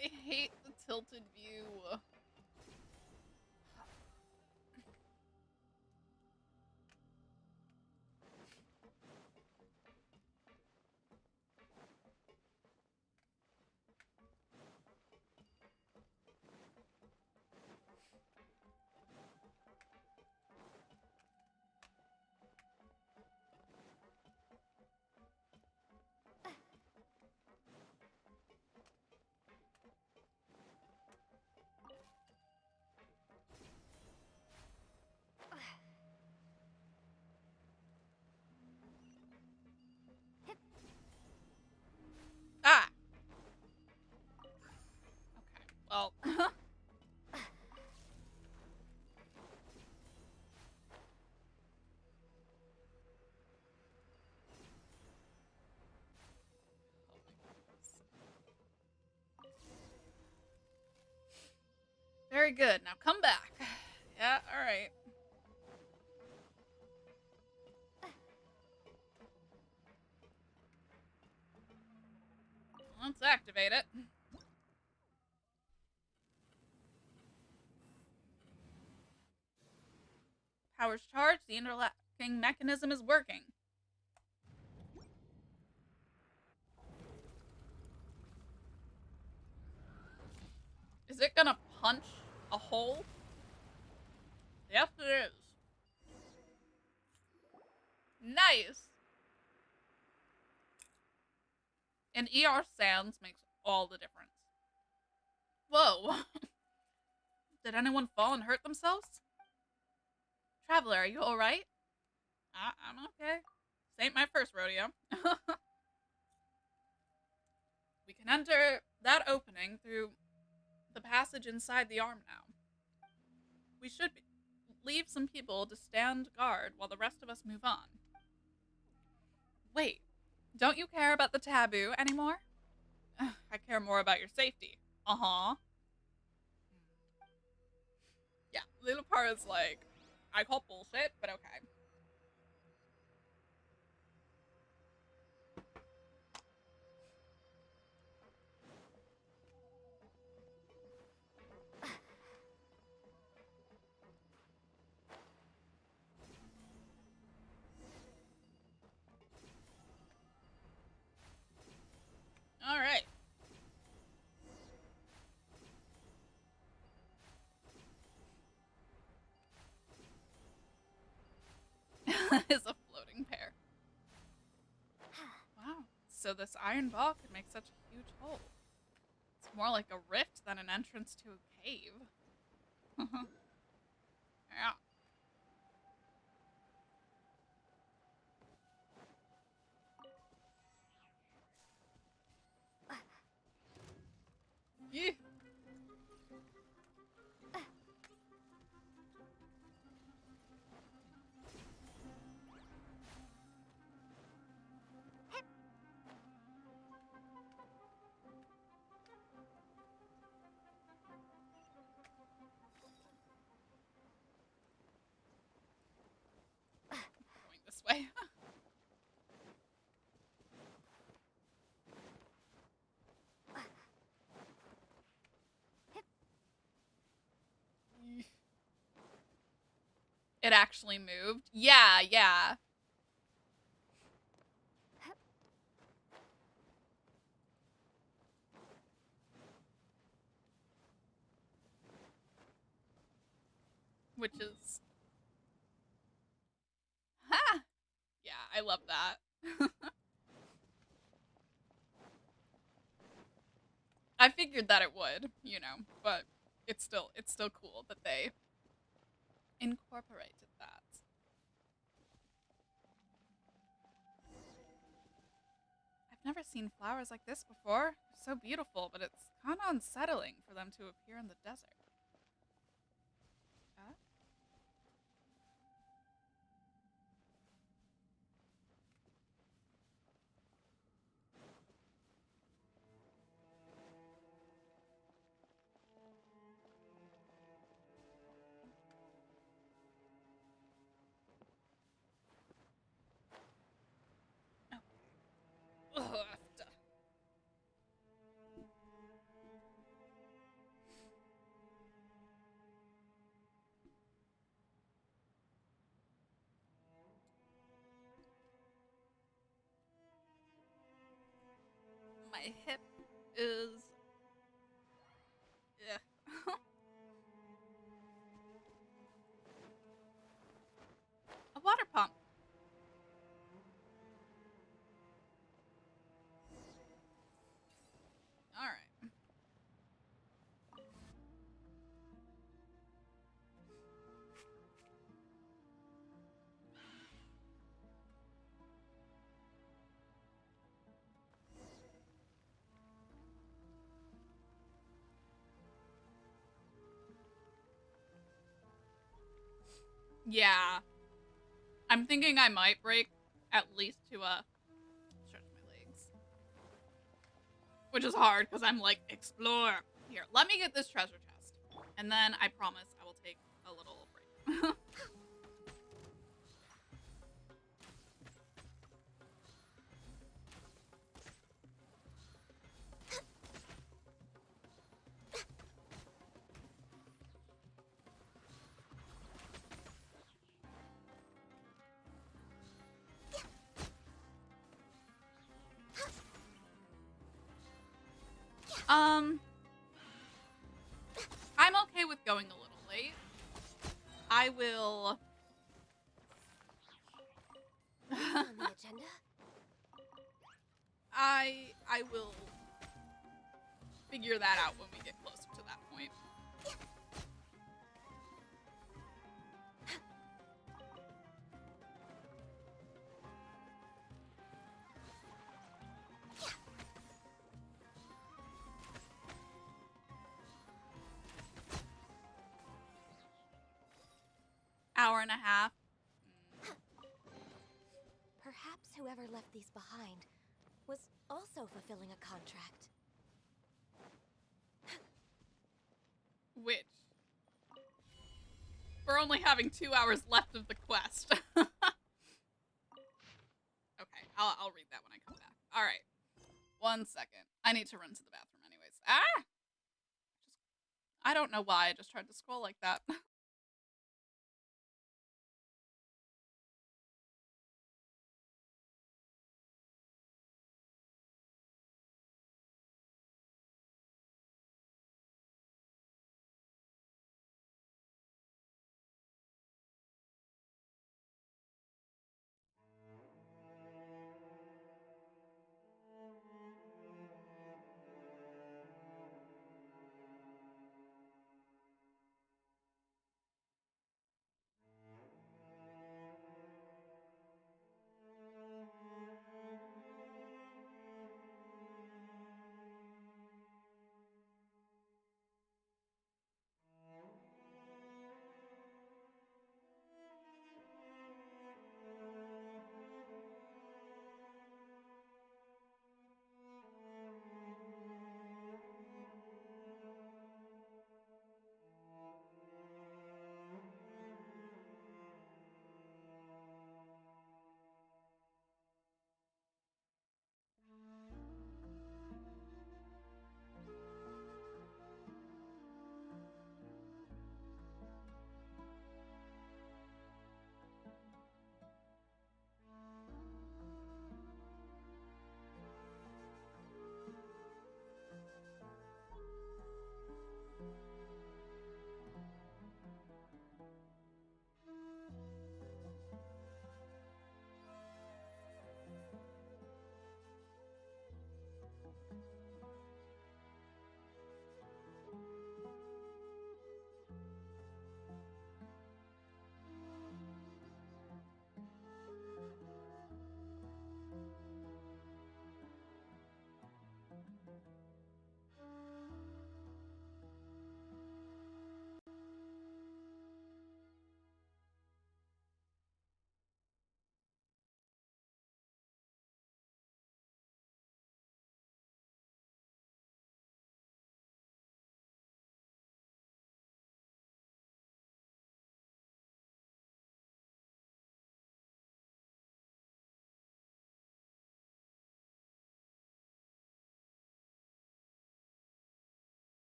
S1: I hate the tilted view. Ah! Okay, well. Very good. Now come back. Yeah, alright. Let's activate it. Power's charged. The interlocking mechanism is working. Is it gonna punch a hole? Yes, it is. Nice! And ER sounds makes all the difference. Whoa. Did anyone fall and hurt themselves? Traveler, are you alright? I'm okay. This ain't my first rodeo. We can enter that opening through the passage inside the arm now. We should leave some people to stand guard while the rest of us move on. Wait, don't you care about the taboo anymore? I care more about your safety. Uh-huh. Yeah, little part is like, I call bullshit, but okay. Alright. Is a floating pair. Wow. So this iron ball could make such a huge hole. It's more like a rift than an entrance to a cave. Yeah. Yeah. Going this way. It actually moved. Yeah, yeah. Which is... Ha! Yeah, I love that. I figured that it would, you know, but it's still cool that they incorporated that. I've never seen flowers like this before. They're so beautiful, but it's kind of unsettling for them to appear in the desert. Huh? Oh. Ugh. My hip is... Yeah. A water pump. All right. Yeah. I'm thinking I might break at least to stretch my legs. Which is hard because I'm like, explore. Here, let me get this treasure chest. And then I promise I will take a little break. um, I'm okay with going a little late. I will...
S5: On the agenda?
S1: I will figure that out when we get closer to that point. Hour and a half.
S2: Perhaps whoever left these behind was also fulfilling a contract.
S1: Which? We're only having 2 hours left of the quest. Okay, I'll read that when I come back. All right. 1 second. I need to run to the bathroom anyways. Ah! I don't know why I just tried to scroll like that.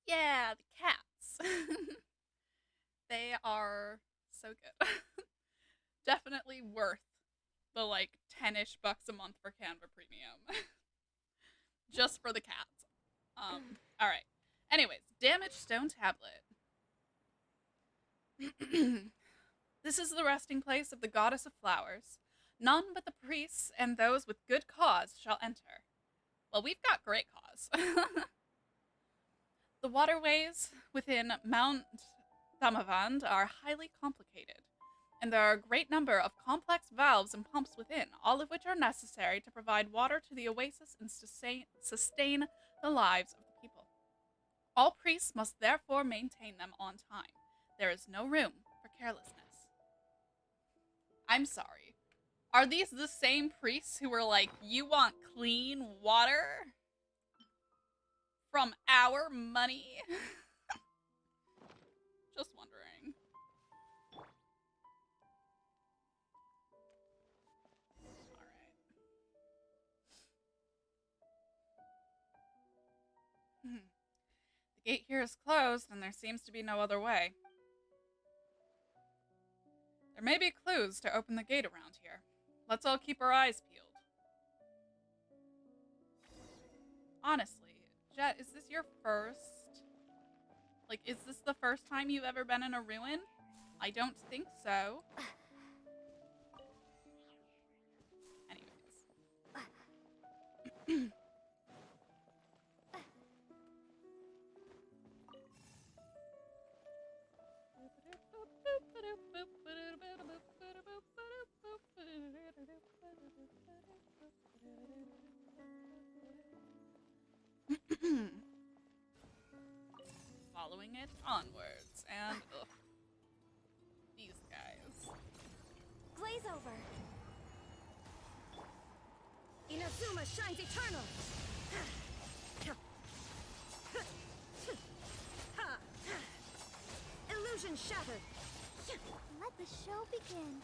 S1: Yeah, the cats. They are so good. Definitely worth the like 10-ish bucks a month for Canva Premium. Just for the cats. Alright. Anyways, damaged stone tablet. This is the resting place of the goddess of flowers. None but the priests and those with good cause shall enter. Well, we've got great cause. The waterways within Mount Damavand are highly complicated, and there are a great number of complex valves and pumps within, all of which are necessary to provide water to the oasis and sustain the lives of the people. All priests must therefore maintain them on time. There is no room for carelessness. I'm sorry. Are these the same priests who were like, you want clean water from our money? Just wondering. Alright. The gate here is closed, and there seems to be no other way. There may be clues to open the gate around here. Let's all keep our eyes peeled. Honestly, Jet, is this your first? Like, is this the first time you've ever been in a ruin? I don't think so. Anyways. following it onwards. And, ugh. These guys.
S2: Glaze over. Inazuma shines eternal. Illusion shattered.
S5: Let the show begin.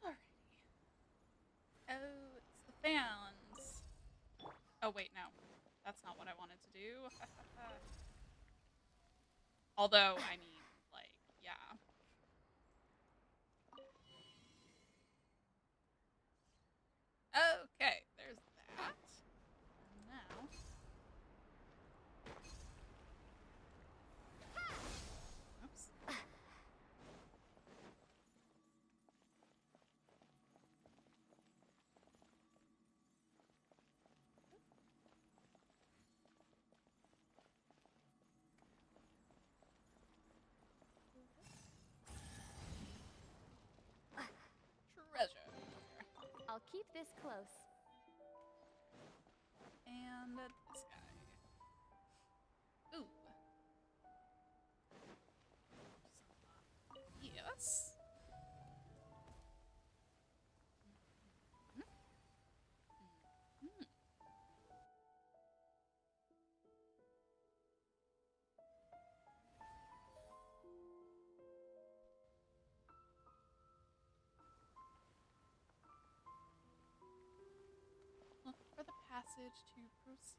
S1: Alrighty. Oh, it's the fans. Oh, wait, no. That's not what I wanted to do. Although, I mean, like, yeah. Okay, there's that. And now... Oops. Treasure.
S5: I'll keep this close.
S1: And this guy. Ooh. Yes. Mhm. Look for the passage to proceed.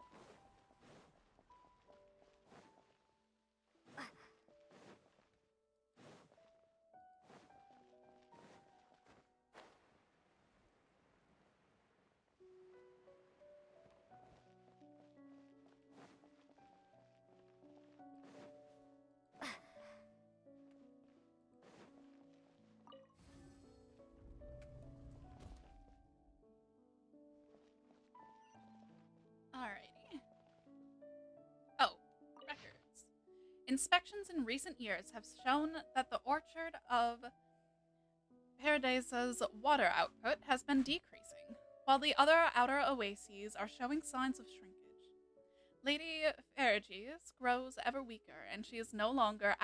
S1: Alrighty. Oh, records. Inspections in recent years have shown that the orchard of Paradise's water output has been decreasing, while the other outer oases are showing signs of shrinkage. Lady Ferrages grows ever weaker, and she no longer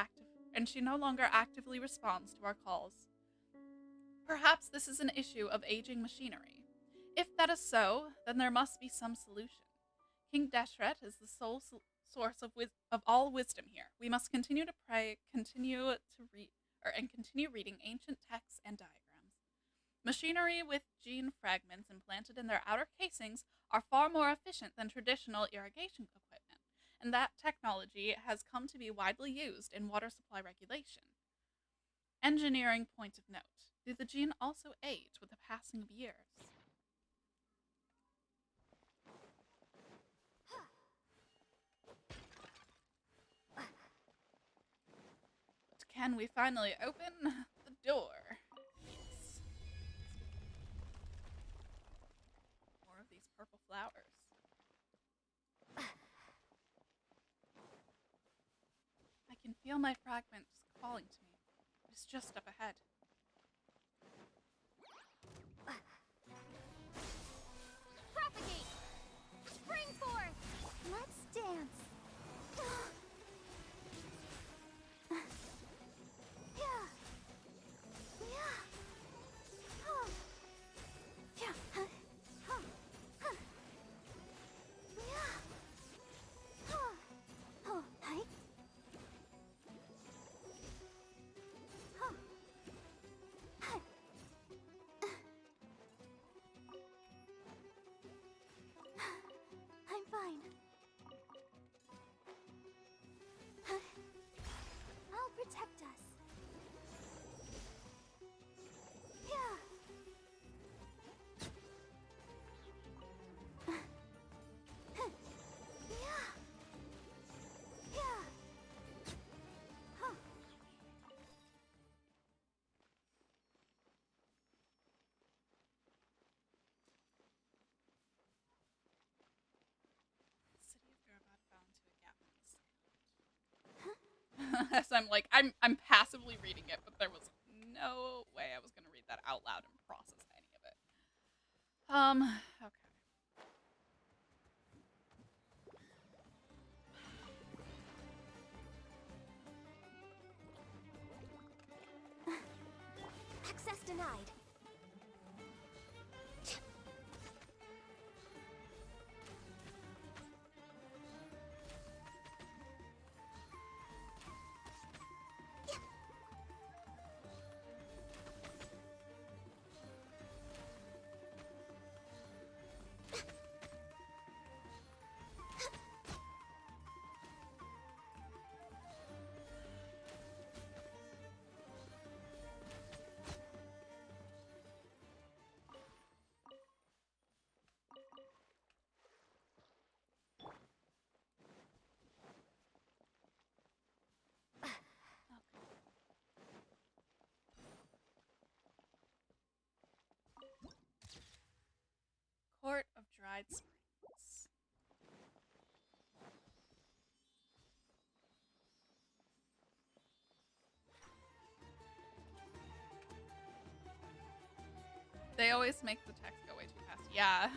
S1: actively responds to our calls. Perhaps this is an issue of aging machinery. If that is so, then there must be some solution. King Deshret is the sole source of all wisdom here. We must continue to pray, continue reading ancient texts and diagrams. Machinery with gene fragments implanted in their outer casings are far more efficient than traditional irrigation equipment, and that technology has come to be widely used in water supply regulation. Engineering point of note. Do the gene also age with the passing of years? But can we finally open the door? Yes. More of these purple flowers. I can feel my fragments calling to me. It's just up ahead.
S5: Propagate! Spring forth! Let's dance! Yeah. Yeah. Oh. Yeah. Huh. Huh. Yeah. Oh. Oh. Hi. Oh. Hi. I'm fine. I'll protect us. Yeah. Yeah. Yeah. Huh.
S1: City of Garbad fell into a gap in the sand. As I'm passively reading it, but there was no way I was gonna read that out loud and process any of it. Okay. Tide Springs. They always make the text go way too fast. Yeah.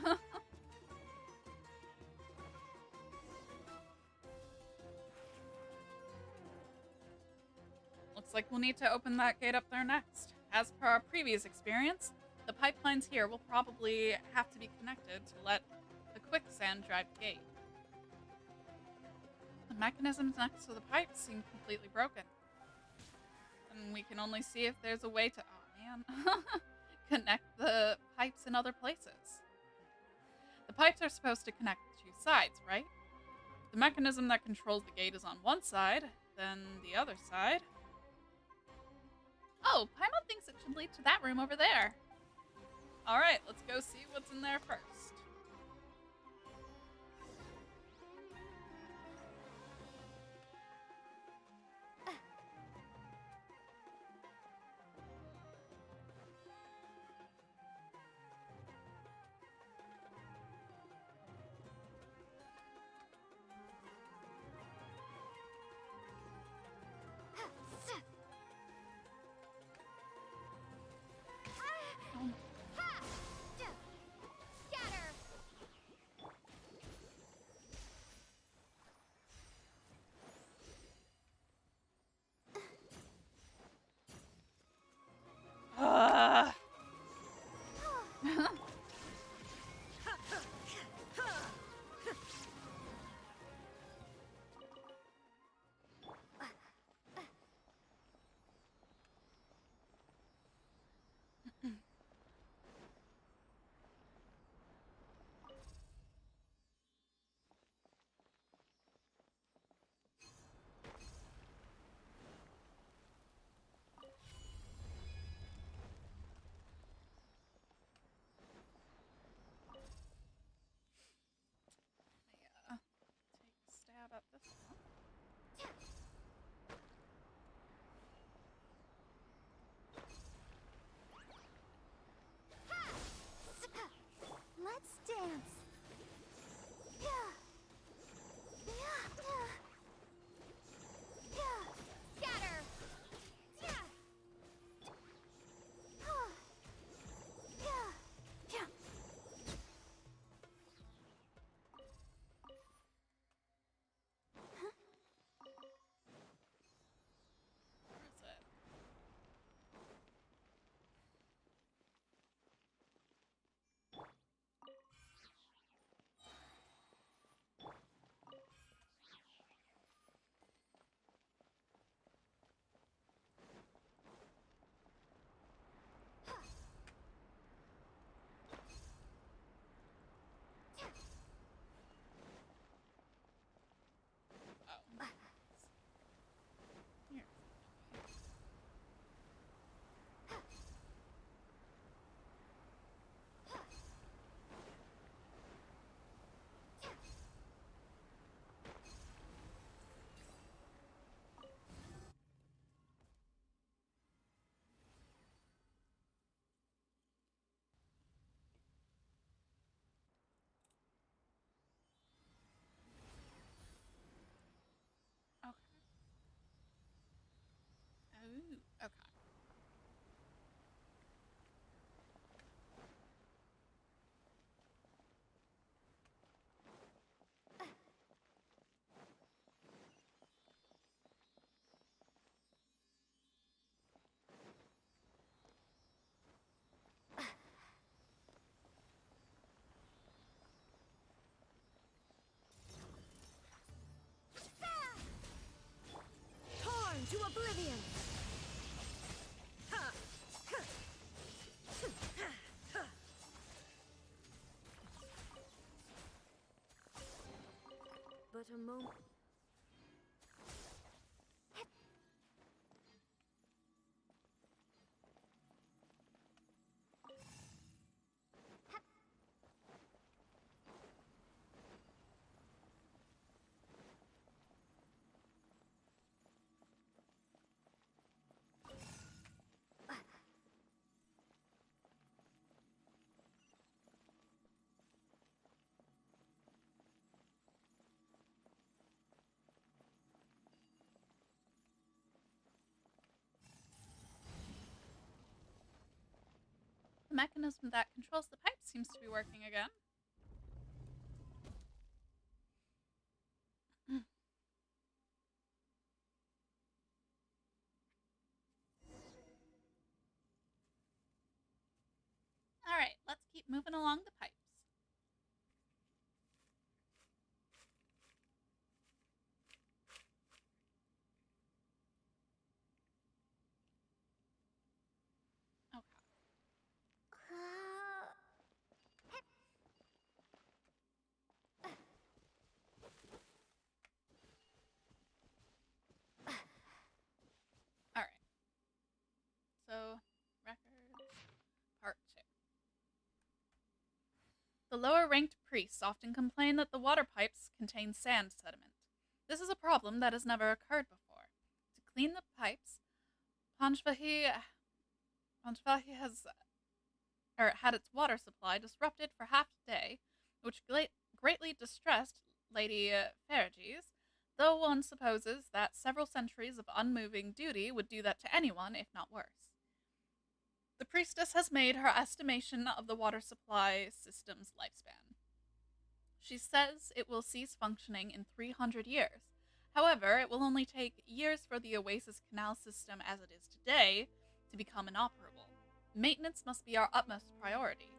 S1: Looks like we'll need to open that gate up there next. As per our previous experience, the pipelines here will probably have to be connected to let the quicksand drive the gate. The mechanisms next to the pipes seem completely broken. And we can only see if there's a way to, oh man, connect the pipes in other places. The pipes are supposed to connect the two sides, right? The mechanism that controls the gate is on one side, then the other side. Oh, Paimon thinks it should lead to that room over there. Alright, let's go see what's in there first. Ugh. Yeah. Take a stab at this one.
S5: Let's dance. Yeah.
S2: Scatter!
S1: Where is it? Oh. Here. Okay. Oh, okay.
S2: Torn to oblivion! But a moment.
S1: The mechanism that controls the pipe seems to be working again. Alright, let's keep moving along the pipes. Okay. Alright. So, records, part 2. The lower ranked priests often complain that the water pipes contain sand sediment. This is a problem that has never occurred before. To clean the pipes, Panchvahi has had its water supply disrupted for half a day, which greatly distressed Lady Ferrages, though one supposes that several centuries of unmoving duty would do that to anyone, if not worse. The priestess has made her estimation of the water supply system's lifespan. She says it will cease functioning in 300 years. However, it will only take years for the Oasis Canal system as it is today to become inoperable. Maintenance must be our utmost priority.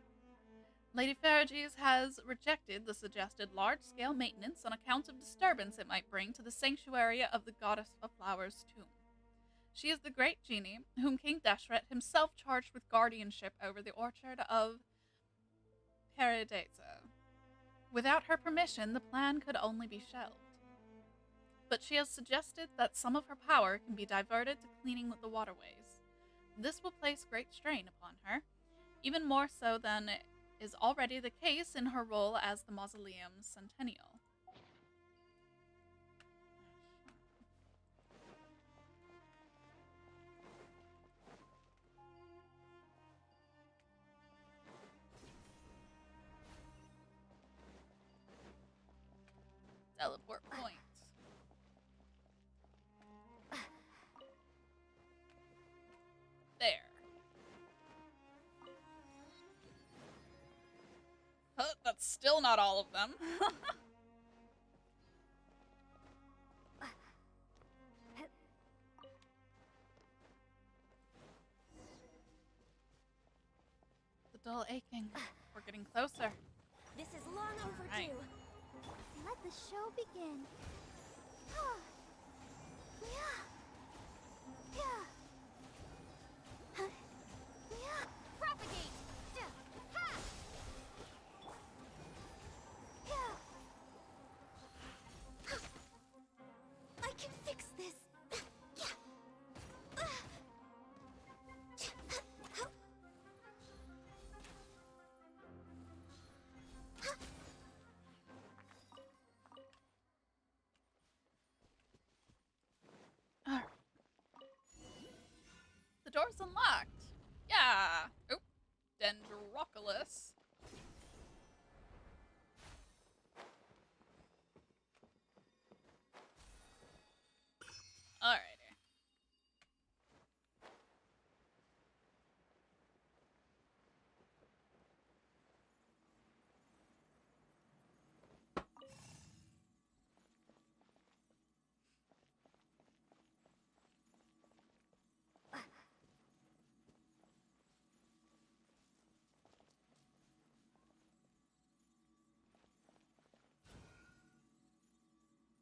S1: Lady Ferrages has rejected the suggested large-scale maintenance on account of disturbance it might bring to the sanctuary of the Goddess of Flowers' tomb. She is the great genie whom King Deshret himself charged with guardianship over the orchard of Paradisa. Without her permission, the plan could only be shelved. But she has suggested that some of her power can be diverted to cleaning the waterways. This will place great strain upon her, even more so than is already the case in her role as the Mausoleum's Centennial. Teleport point. There. Huh, that's still not all of them. The dull aching. We're getting closer.
S2: This is long overdue.
S1: Right.
S5: Let the show begin.
S2: Propagate! Ha! I can fix this.
S1: Alright. The door's unlocked. Yeah. Oop. Dendroculus. Alrighty.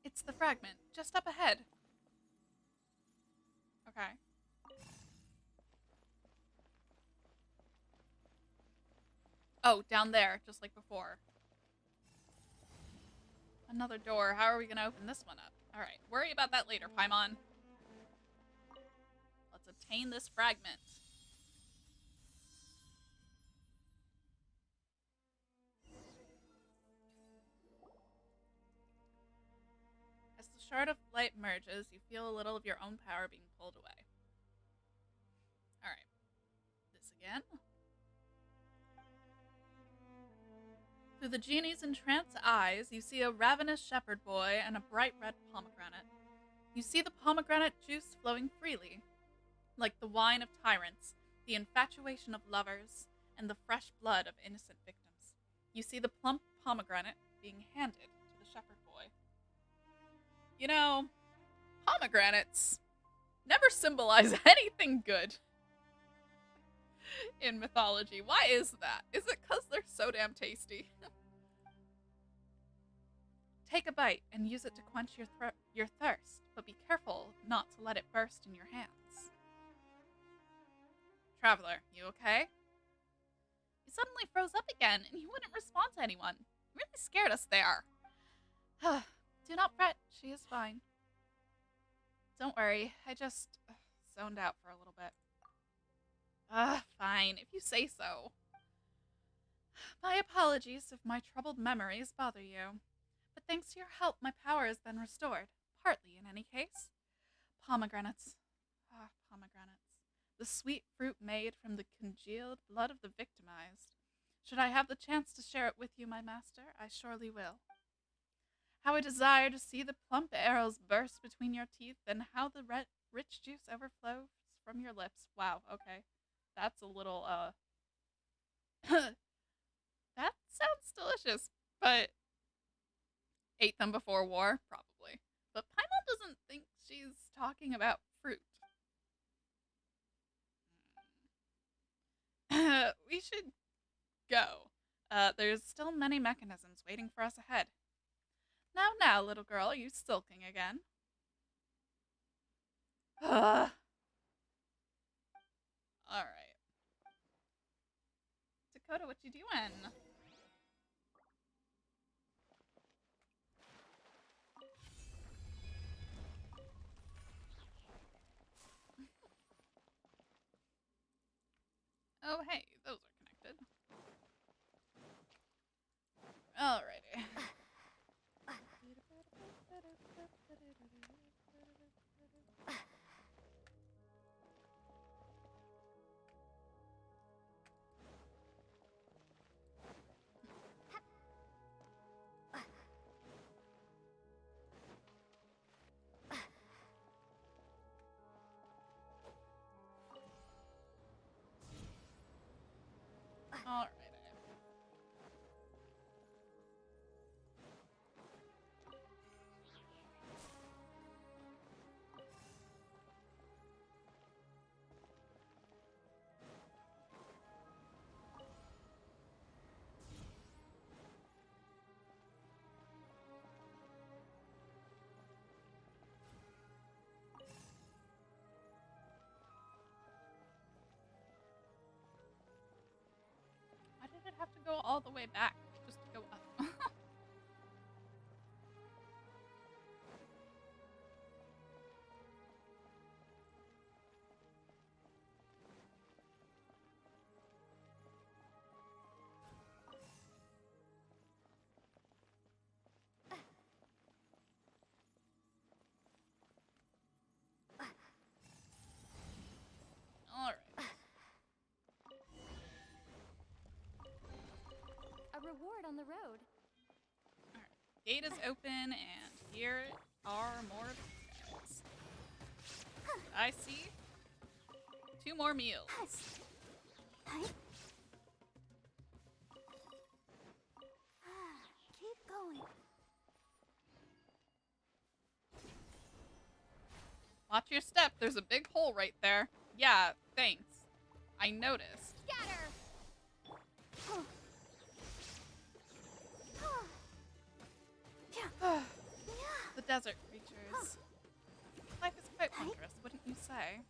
S1: It's the fragment, just up ahead. Okay. Oh, down there, just like before. Another door. How are we gonna open this one up? Alright, worry about that later, Paimon. Let's obtain this fragment. As the shard of light merges, you feel a little of your own power being pulled away. Alright. This again. Through the genie's entranced eyes, you see a ravenous shepherd boy and a bright red pomegranate. You see the pomegranate juice flowing freely, like the wine of tyrants, the infatuation of lovers, and the fresh blood of innocent victims. You see the plump pomegranate being handed to the shepherd boy. You know, pomegranates never symbolize anything good in mythology. Why is that? Is it because they're so damn tasty? Take a bite and use it to quench your thirst, but be careful not to let it burst in your hands. Traveler, you okay? You suddenly froze up again, and you wouldn't respond to anyone. You really scared us there. Do not fret, she is fine. Don't worry, I just zoned out for a little bit. Fine, if you say so. My apologies if my troubled memories bother you. But thanks to your help, my power has been restored. Partly, in any case. Pomegranates. Pomegranates. The sweet fruit made from the congealed blood of the victimized. Should I have the chance to share it with you, my master, I surely will. How I desire to see the plump arrows burst between your teeth, and how the rich juice overflows from your lips. Wow, okay. That's a little, that sounds delicious, but ate them before war? Probably. But Paimon doesn't think she's talking about fruit. We should go. There's still many mechanisms waiting for us ahead. Now, little girl, are you sulking again? Alright. Dakota, what you doing? Oh, hey, those are connected. Alrighty. Alrighty. Why did it have to go all the way back just to go up? Alright.
S2: A reward on the road.
S1: Alright. Gate is open, and here are more of these guys. I see 2 more meals.
S5: Keep going.
S1: Watch your step. There's a big hole right there. Yeah, thanks. I noticed.
S2: Scatter!
S1: The desert creatures. Life is quite wondrous, wouldn't you say?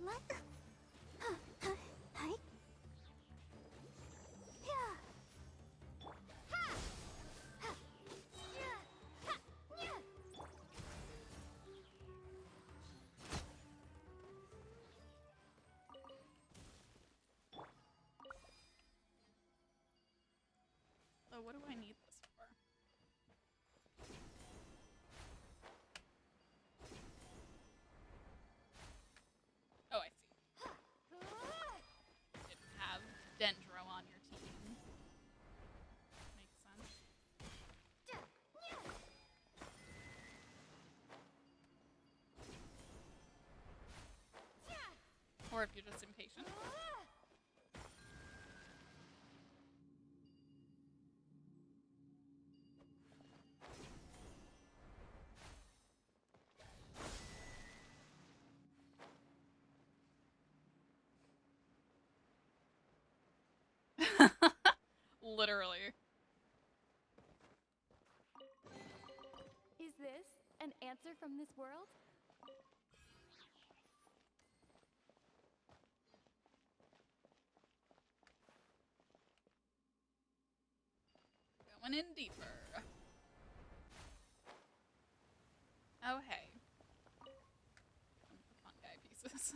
S5: What?
S1: So what do I need this for? Oh, I see. Didn't have Dendro on your team. Makes sense. if you're just impatient. Literally.
S2: Is this an answer from this world?
S1: Going in deeper. Oh, hey. Some of the fun guy pieces.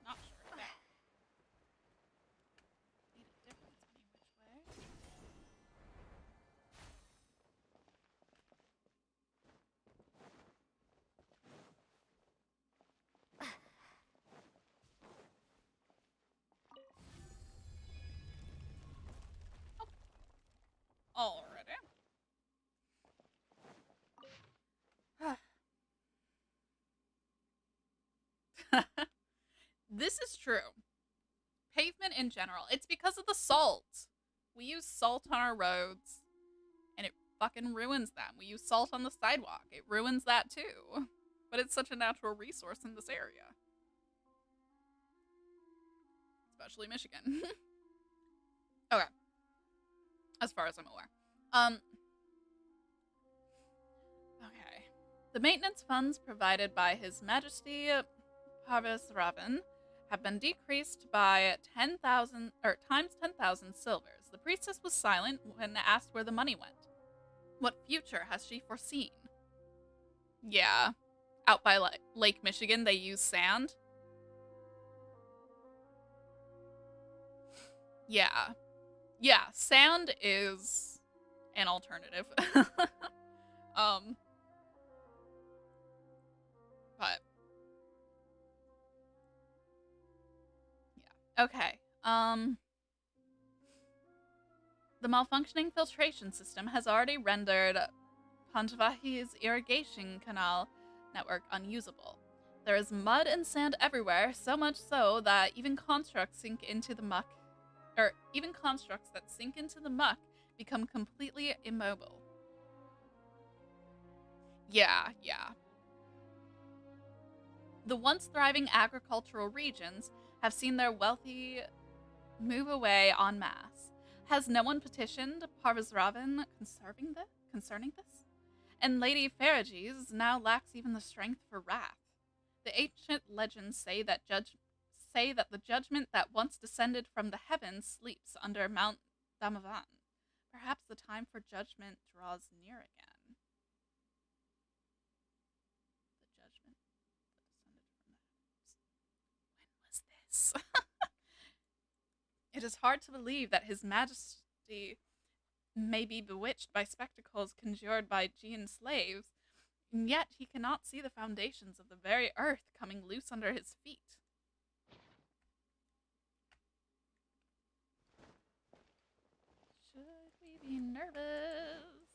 S1: Not sure if that made a difference any which way. Already. This is true. Pavement in general. It's because of the salt. We use salt on our roads, and it fucking ruins them. We use salt on the sidewalk. It ruins that too. But it's such a natural resource in this area. Especially Michigan. Okay. As far as I'm aware. Okay. The maintenance funds provided by His Majesty Parvesravan have been decreased by 10,000 or times 10,000 silvers. The priestess was silent when asked where the money went. What future has she foreseen? Yeah. Out by Lake Michigan, they use sand. Yeah. Yeah, sand is an alternative. But yeah. Okay. The malfunctioning filtration system has already rendered Panchavahi's irrigation canal network unusable. There is mud and sand everywhere, so much so that even constructs that sink into the muck become completely immobile. Yeah. The once thriving agricultural regions have seen their wealthy move away en masse. Has no one petitioned Parvesravan concerning this? And Lady Ferages now lacks even the strength for wrath. The ancient legends say that the judgment that once descended from the heavens sleeps under Mount Damavan. Perhaps the time for judgment draws near again. The judgment that descended from the heavens. When was this? It is hard to believe that His Majesty may be bewitched by spectacles conjured by Gian slaves, and yet he cannot see the foundations of the very earth coming loose under his feet. Should we be nervous?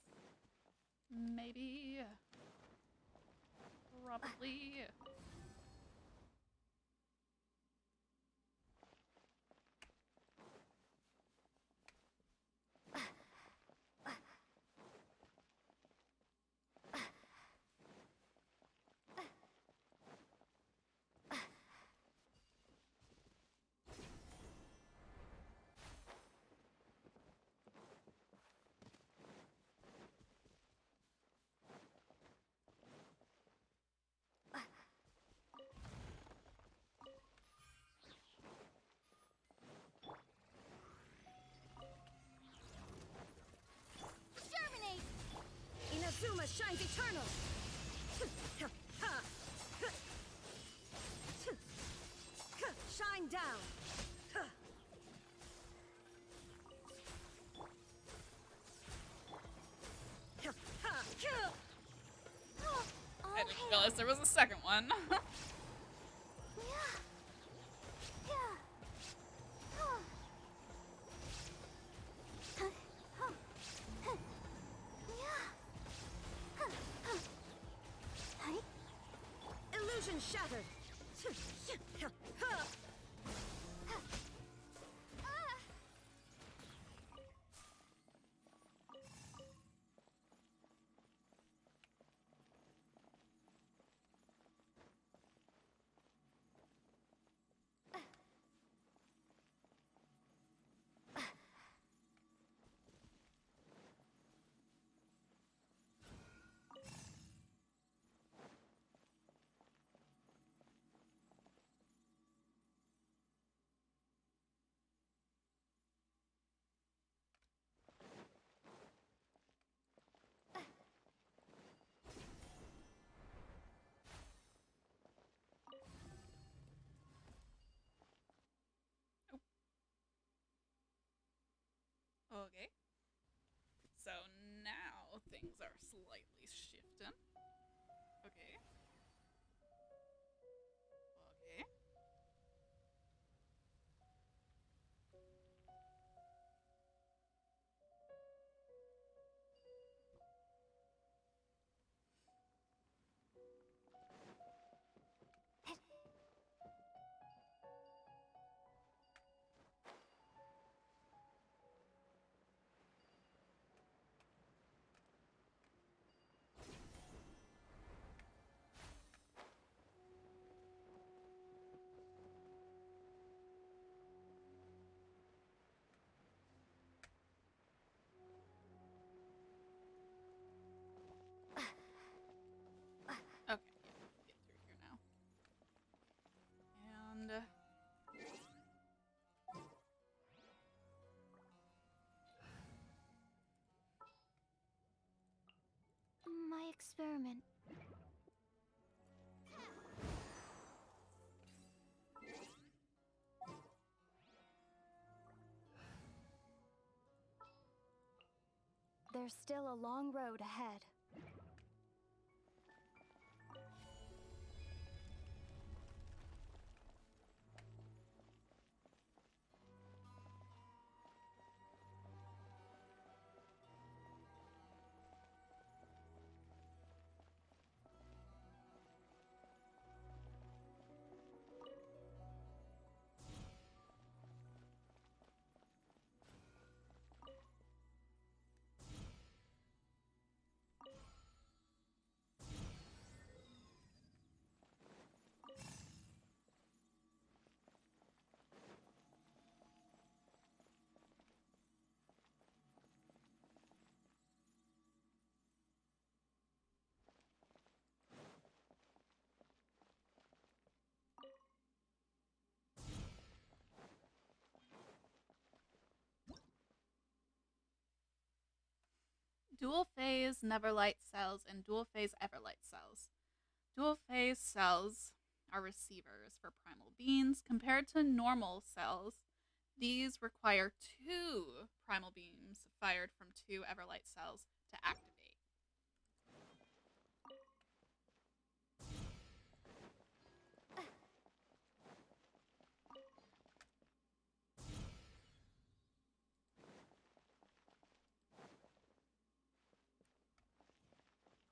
S1: Maybe. Probably.
S2: Germinate! Inazuma shines eternal! Shine down!
S1: I didn't realize there was a second one.
S2: shattered.
S1: Okay. So now things are slightly shifting. Okay. Okay. Okay, yeah, we can get through here now. And
S5: My experiment. There's still a long road ahead.
S1: dual phase Neverlight cells and dual phase Everlight cells. Dual phase cells are receivers for primal beams. Compared to normal cells, these require 2 primal beams fired from 2 Everlight cells to activate.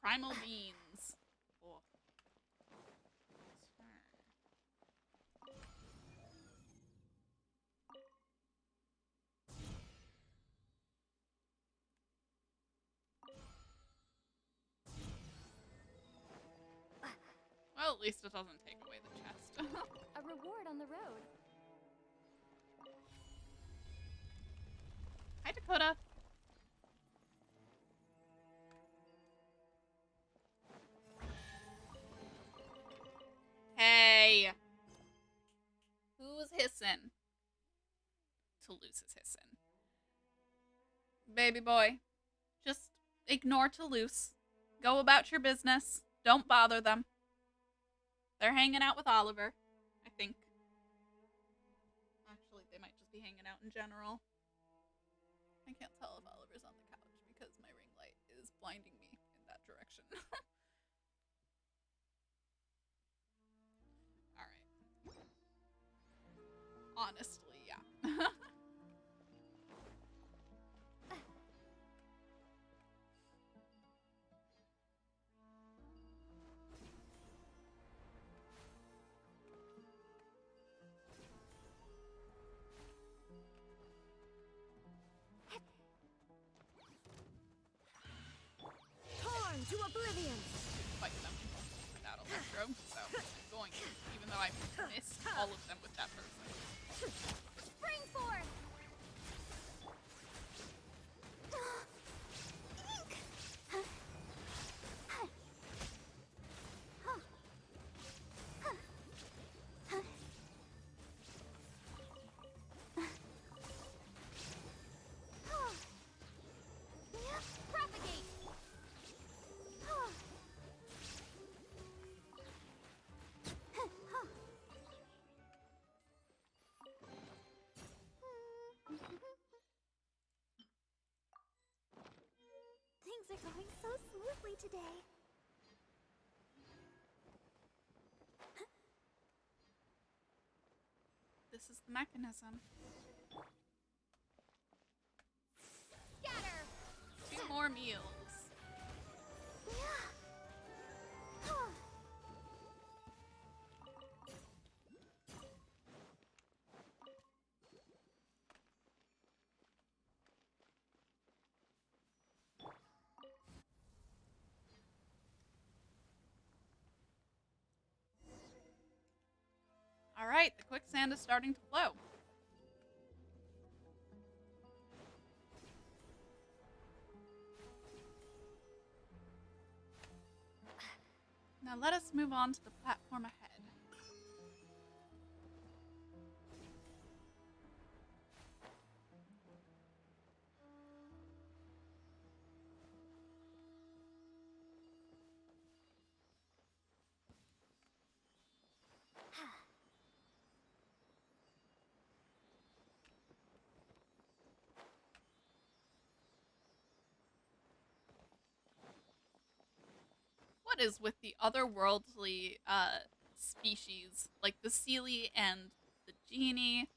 S1: Primal beams. Oh. Well, at least it doesn't take away the chest.
S5: A reward on the road.
S1: Hi, Dakota. Hey. Who's hissing? Toulouse is hissing. Baby boy, just ignore Toulouse. Go about your business. Don't bother them. They're hanging out with Oliver, I think. Actually, they might just be hanging out in general. I can't tell if Oliver's on the couch because my ring light is blinding me in that direction. Alright. Honestly, yeah.
S2: oblivion.
S1: Fight them without Electro, so I'm going to, even though I missed all of them with that person.
S2: Spring forth. Propagate.
S5: Things are going so smoothly today.
S1: This is the mechanism.
S2: Scatter.
S1: 2 more meals. Alright, the quicksand is starting to flow. Now let us move on to the platform ahead. What is with the otherworldly species, like the Seelie and the genie,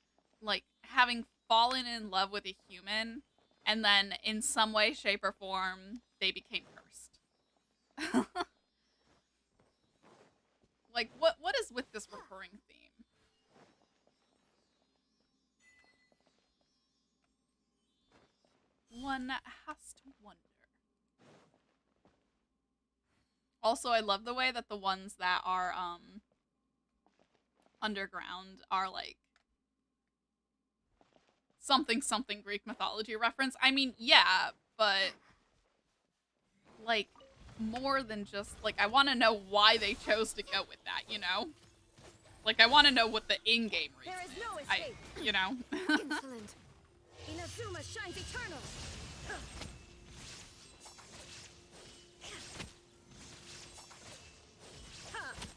S1: like having fallen in love with a human, and then in some way, shape, or form, they became cursed? Like, what is with this recurring theme? One has to wonder. Also, I love the way that the ones that are underground are like something Greek mythology reference. I mean, yeah, but like more than just like I want to know why they chose to go with that, you know? Like I want to know what the in-game reason
S2: There is no
S1: is.
S2: escape.
S1: You know?
S2: Insolent. Inazuma shines eternal.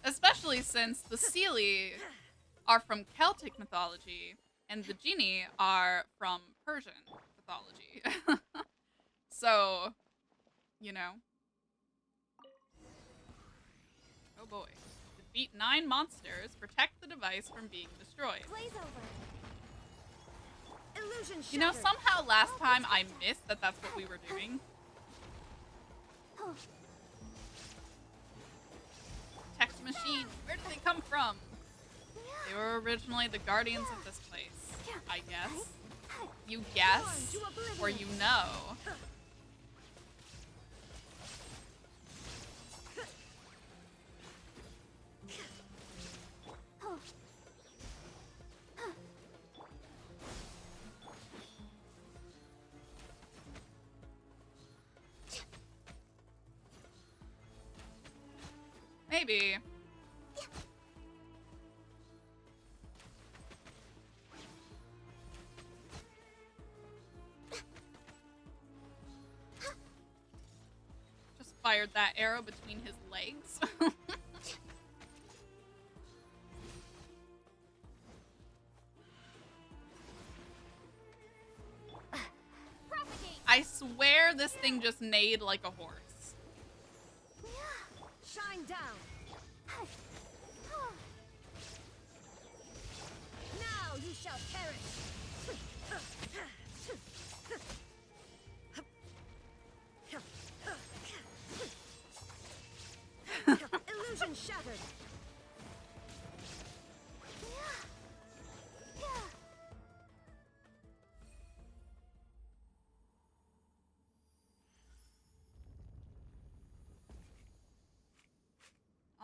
S1: Especially since the Seelie are from Celtic mythology and the genie are from Persian mythology. So, you know. Oh boy. Defeat 9 monsters, protect the device from being destroyed.
S2: Blaze over. Illusion shattered.
S1: You know, somehow last time I missed that that's what we were doing. Text machine, where did they come from? They were originally the guardians of this place, I guess. You guess, or you know. Maybe. Just fired that arrow between his legs. I swear this thing just neighed like a horse.
S2: Shine down. Now you shall perish. Illusion shattered.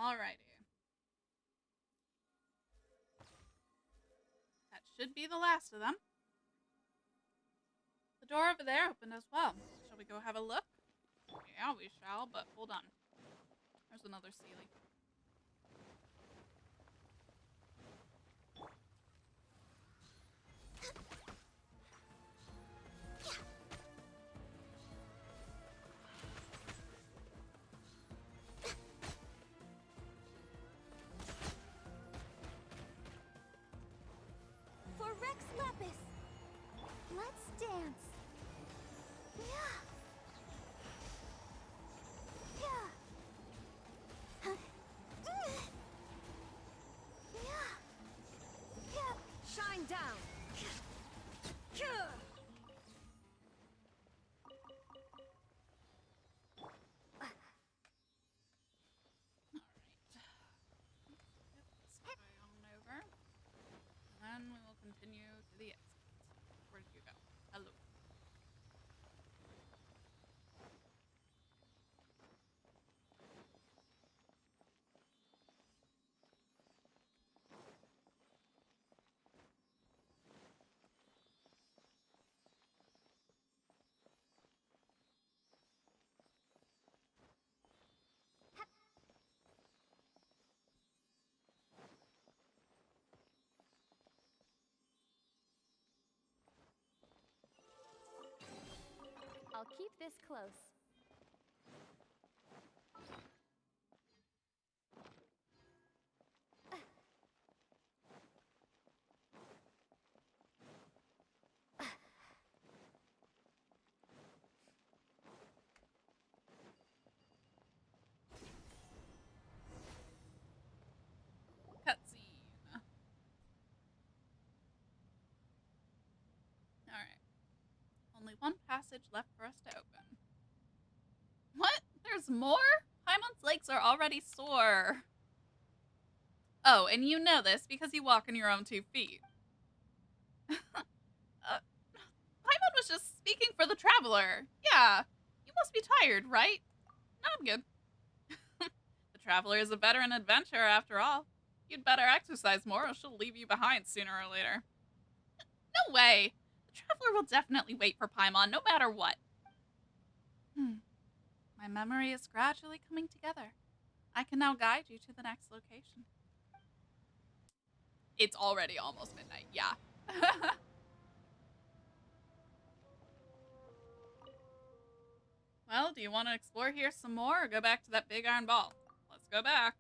S1: Alrighty. That should be the last of them. The door over there opened as well. Shall we go have a look? Yeah, we shall, but hold on. There's another Sealy.
S2: For Rex Lapis!
S5: Let's dance.
S2: Yeah! Shine down!
S1: Get this guy on over. And then we will continue to the exit. Where did you go? Hello.
S5: I'll keep this close.
S1: Cutscene. Alright. Only one passage left for us to open. What? There's more? Paimon's legs are already sore. Oh, and you know this because you walk on your own 2 feet. Paimon was just speaking for the traveler. Yeah. You must be tired, right? No, I'm good. The traveler is a veteran adventurer after all. You'd better exercise more or she'll leave you behind sooner or later. No way. The traveler will definitely wait for Paimon no matter what. My memory is gradually coming together. I can now guide you to the next location. It's already almost midnight, yeah. Well, do you want to explore here some more or go back to that big iron ball? Let's go back.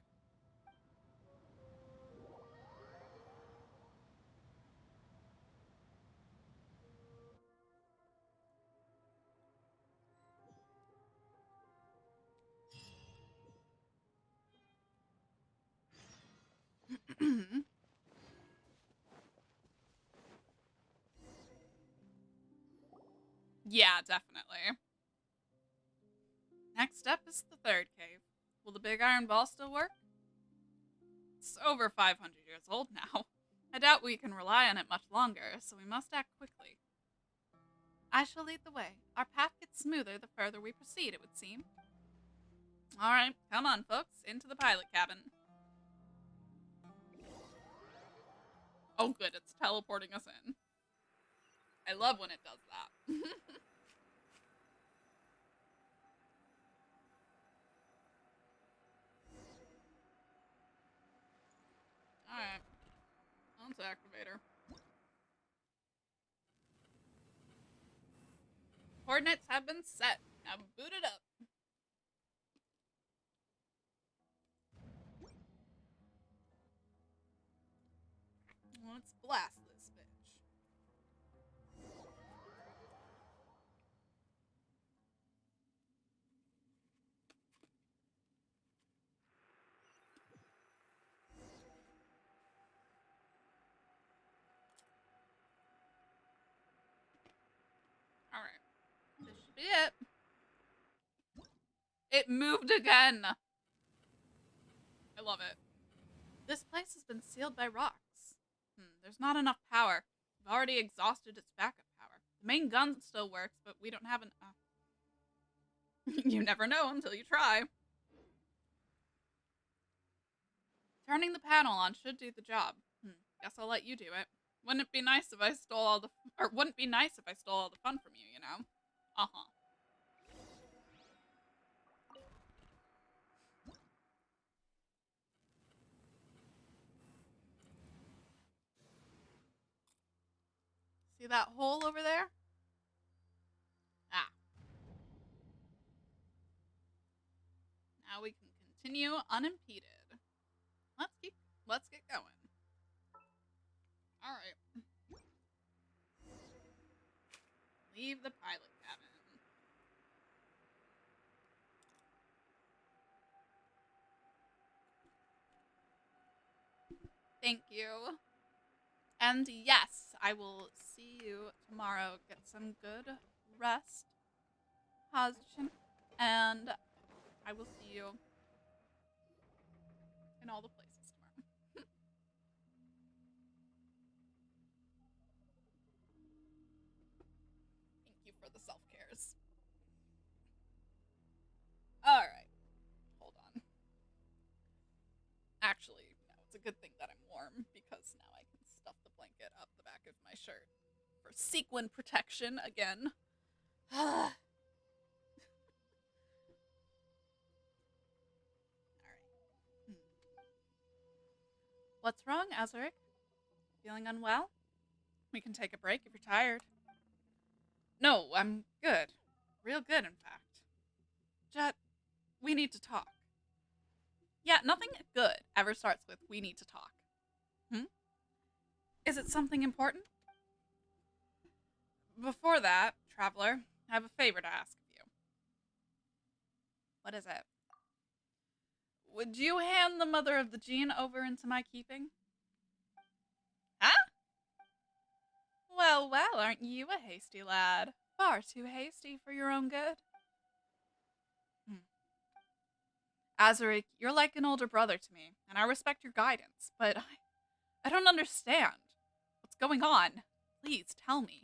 S1: Yeah, definitely. Next up is the third cave. Will the big iron ball still work? It's over 500 years old now. I doubt we can rely on it much longer, so we must act quickly. I shall lead the way. Our path gets smoother the further we proceed, it would seem. Alright, come on, folks, into the pilot cabin. Oh, good, it's teleporting us in. I love when it does that. Alright, on to activator. Coordinates have been set. Now boot it up. Let's blast this bitch. Alright. This should be it. It moved again. I love it. This place has been sealed by rocks. There's not enough power. We've already exhausted its backup power. The main gun still works, but we don't have an... You never know until you try. Turning the panel on should do the job. Guess I'll let you do it. Wouldn't it be nice if I stole all the wouldn't it be nice if I stole all the fun from you, you know? Uh-huh. See that hole over there? Ah. Now we can continue unimpeded. Let's get going. All right. Leave the pilot cabin. Thank you. And yes, I will see you tomorrow. Get some good rest, Hazchin, and I will see you in all the places tomorrow. Thank you for the self-cares. Alright. Hold on. Actually, no, it's a good thing that I'm warm, because now I can stuff the blanket up the back of my shirt for sequin protection again. Alright. What's wrong, Azaric? Feeling unwell? We can take a break if you're tired. No, I'm good. Real good, in fact. Jet, we need to talk. Yeah, nothing good ever starts with "we need to talk." Is it something important? Before that, Traveler, I have a favor to ask of you. What is it? Would you hand the Mother of the Gene over into my keeping? Huh? Well, well, aren't you a hasty lad? Far too hasty for your own good. Azaric, you're like an older brother to me, and I respect your guidance, but I don't understand. What's going on? Please tell me.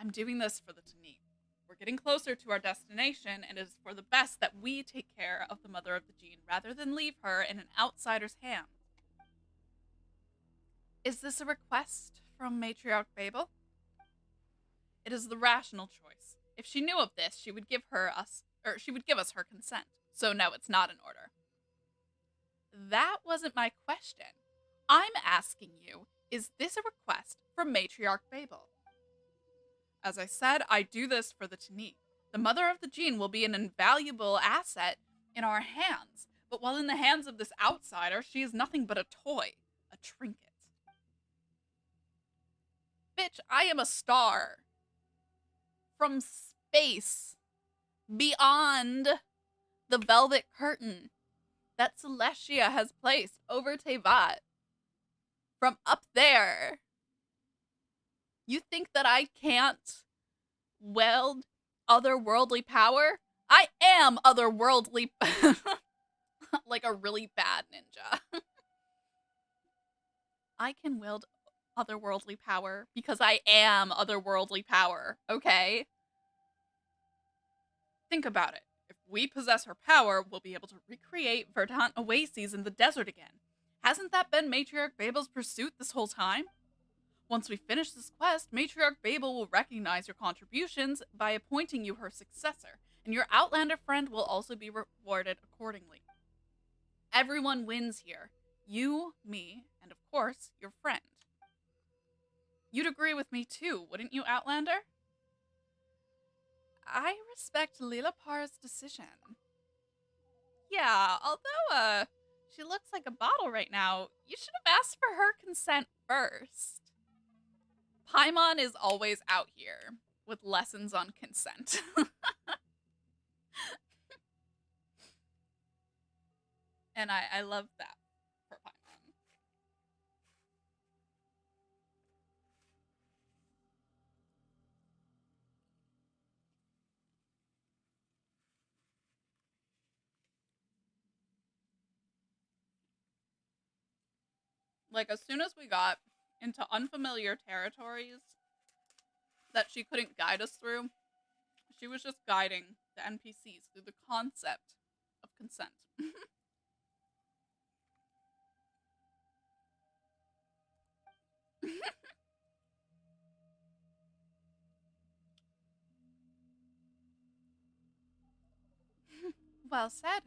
S1: I'm doing this for the Tanit. We're getting closer to our destination, and it is for the best that we take care of the Mother of the Gene rather than leave her in an outsider's hands. Is this a request from Matriarch Babel? It is the rational choice. If she knew of this, she would give us her consent. So no, it's not in order. That wasn't my question. I'm asking you, is this a request from Matriarch Babel? As I said, I do this for the Tanit. The Mother of the Gene will be an invaluable asset in our hands, but while in the hands of this outsider, she is nothing but a toy, a trinket. Bitch, I am a star. From space. Beyond the velvet curtain that Celestia has placed over Tevat. From up there. You think that I can't wield otherworldly power? I am otherworldly. Like a really bad ninja. I can wield otherworldly power because I am otherworldly power, okay? Think about it. If we possess her power, we'll be able to recreate verdant oases in the desert again. Hasn't that been Matriarch Babel's pursuit this whole time? Once we finish this quest, Matriarch Babel will recognize your contributions by appointing you her successor, and your Outlander friend will also be rewarded accordingly. Everyone wins here. You, me, and of course, your friend. You'd agree with me too, wouldn't you, Outlander? I respect Lilapar's decision. Yeah, although, she looks like a bottle right now, you should have asked for her consent first. Paimon is always out here with lessons on consent. And I love that for Paimon. Like, as soon as we got into unfamiliar territories that she couldn't guide us through, she was just guiding the NPCs through the concept of consent. Well said.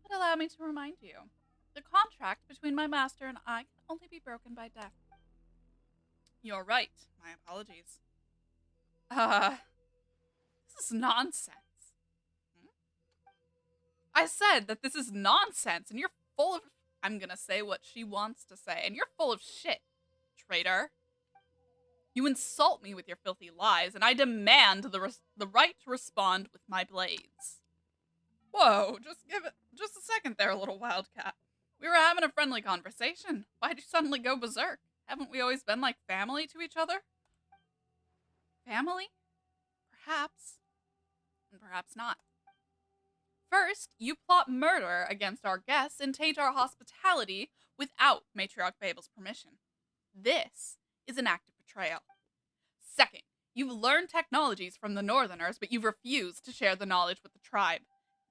S1: But allow me to remind you. The contract between my master and I can only be broken by death. You're right. My apologies. This is nonsense. Hmm? I said that this is nonsense, and you're full of. I'm gonna say what she wants to say, and you're full of shit, traitor. You insult me with your filthy lies, and I demand the right to respond with my blades. Whoa, just give it just a second there, little wildcat. We were having a friendly conversation. Why'd you suddenly go berserk? Haven't we always been like family to each other? Family? Perhaps. And perhaps not. First, you plot murder against our guests and taint our hospitality without Matriarch Babel's permission. This is an act of betrayal. Second, you've learned technologies from the Northerners, but you've refused to share the knowledge with the tribe.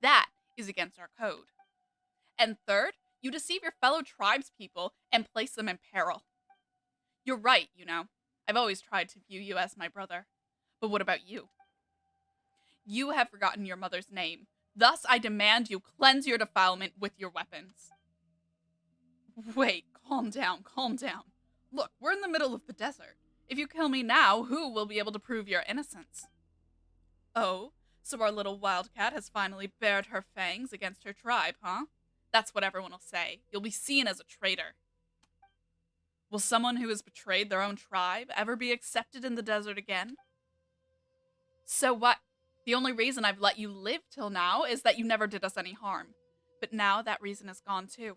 S1: That is against our code. And third, you deceive your fellow tribespeople and place them in peril. You're right, you know. I've always tried to view you as my brother. But what about you? You have forgotten your mother's name. Thus, I demand you cleanse your defilement with your weapons. Wait, calm down, calm down. Look, we're in the middle of the desert. If you kill me now, who will be able to prove your innocence? Oh, so our little wildcat has finally bared her fangs against her tribe, huh? That's what everyone will say. You'll be seen as a traitor. Will someone who has betrayed their own tribe ever be accepted in the desert again? So what? The only reason I've let you live till now is that you never did us any harm. But now that reason is gone too.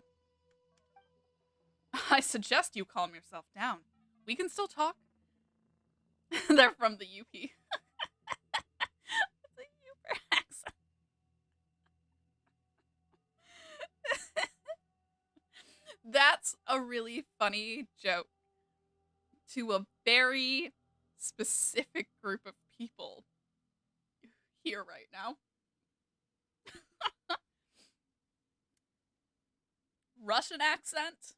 S1: I suggest you calm yourself down. We can still talk. They're from the UP. It's a Uper accent. That's a really funny joke to a very specific group of people here right now. Russian accent,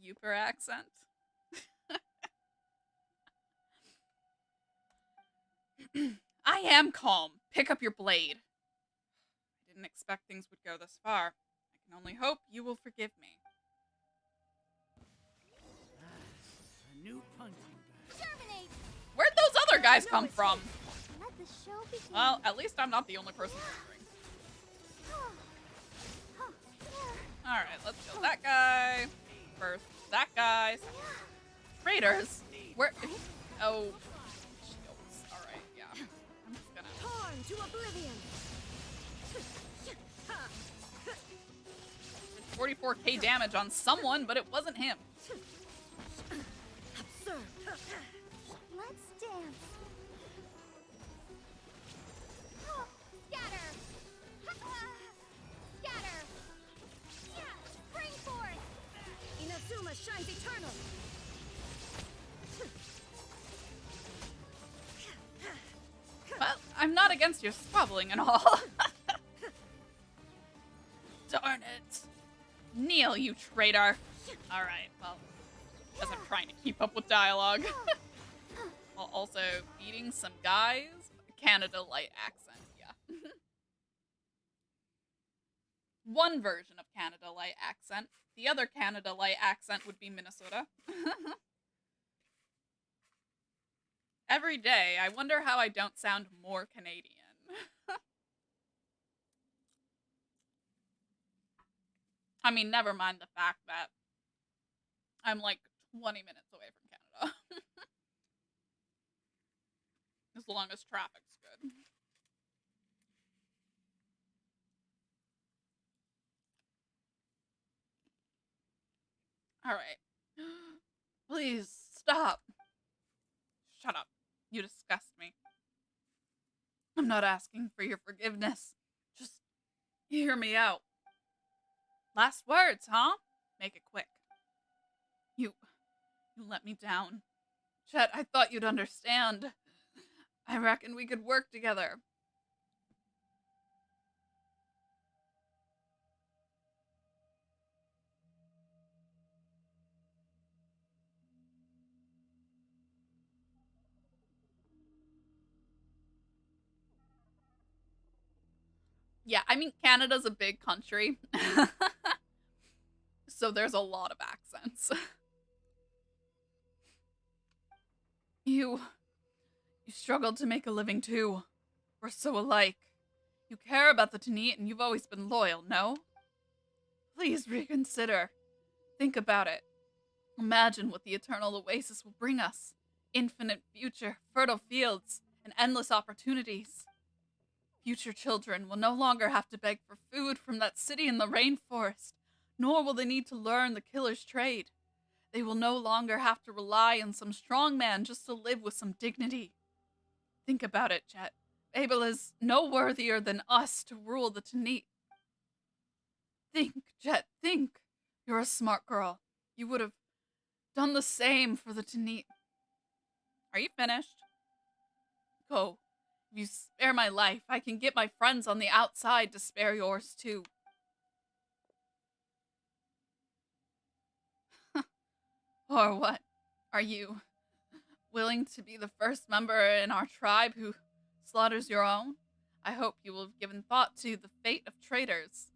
S1: Uper accent. I am calm. Pick up your blade. I didn't expect things would go this far. I can only hope you will forgive me.
S6: A new punching bag.
S2: Terminate!
S1: Where'd those other guys come from?
S5: Let the show begin.
S1: Well, at least I'm not the only person wondering. Alright, let's kill that guy. First, that guy. Raiders? Where? Oh. Shields. Alright, yeah. I'm just gonna.
S2: Torn to oblivion!
S1: 44k damage on someone, but it wasn't him.
S2: Absurd!
S5: Let's dance.
S2: Scatter! Scatter! Yeah! Spring forth! Inazuma shines eternal!
S1: Well, I'm not against your squabbling and all. Darn it. Kneel, you traitor. Alright, well, as I'm trying to keep up with dialogue. While also beating some guys. Canada light accent, yeah. One version of Canada light accent. The other Canada light accent would be Minnesota. Every day, I wonder how I don't sound more Canadian. I mean, never mind the fact that I'm like 20 minutes away from Canada. As long as traffic's good. Alright. Please, stop. Shut up. You disgust me. I'm not asking for your forgiveness. Just hear me out. Last words, huh? Make it quick. You let me down. Chet, I thought you'd understand. I reckon we could work together. Yeah, I mean, Canada's a big country. So there's a lot of accents. You you struggled to make a living too. We're so alike. You care about the Tanit and you've always been loyal, no? Please reconsider. Think about it. Imagine what the eternal oasis will bring us. Infinite future, fertile fields, and endless opportunities. Future children will no longer have to beg for food from that city in the rainforest, nor will they need to learn the killer's trade. They will no longer have to rely on some strong man just to live with some dignity. Think about it, Jet. Abel is no worthier than us to rule the Tanit. Think, Jet, think. You're a smart girl. You would have done the same for the Tanit. Are you finished? Go. If you spare my life, I can get my friends on the outside to spare yours too. Or what? Are you willing to be the first member in our tribe who slaughters your own? I hope you will have given thought to the fate of traitors.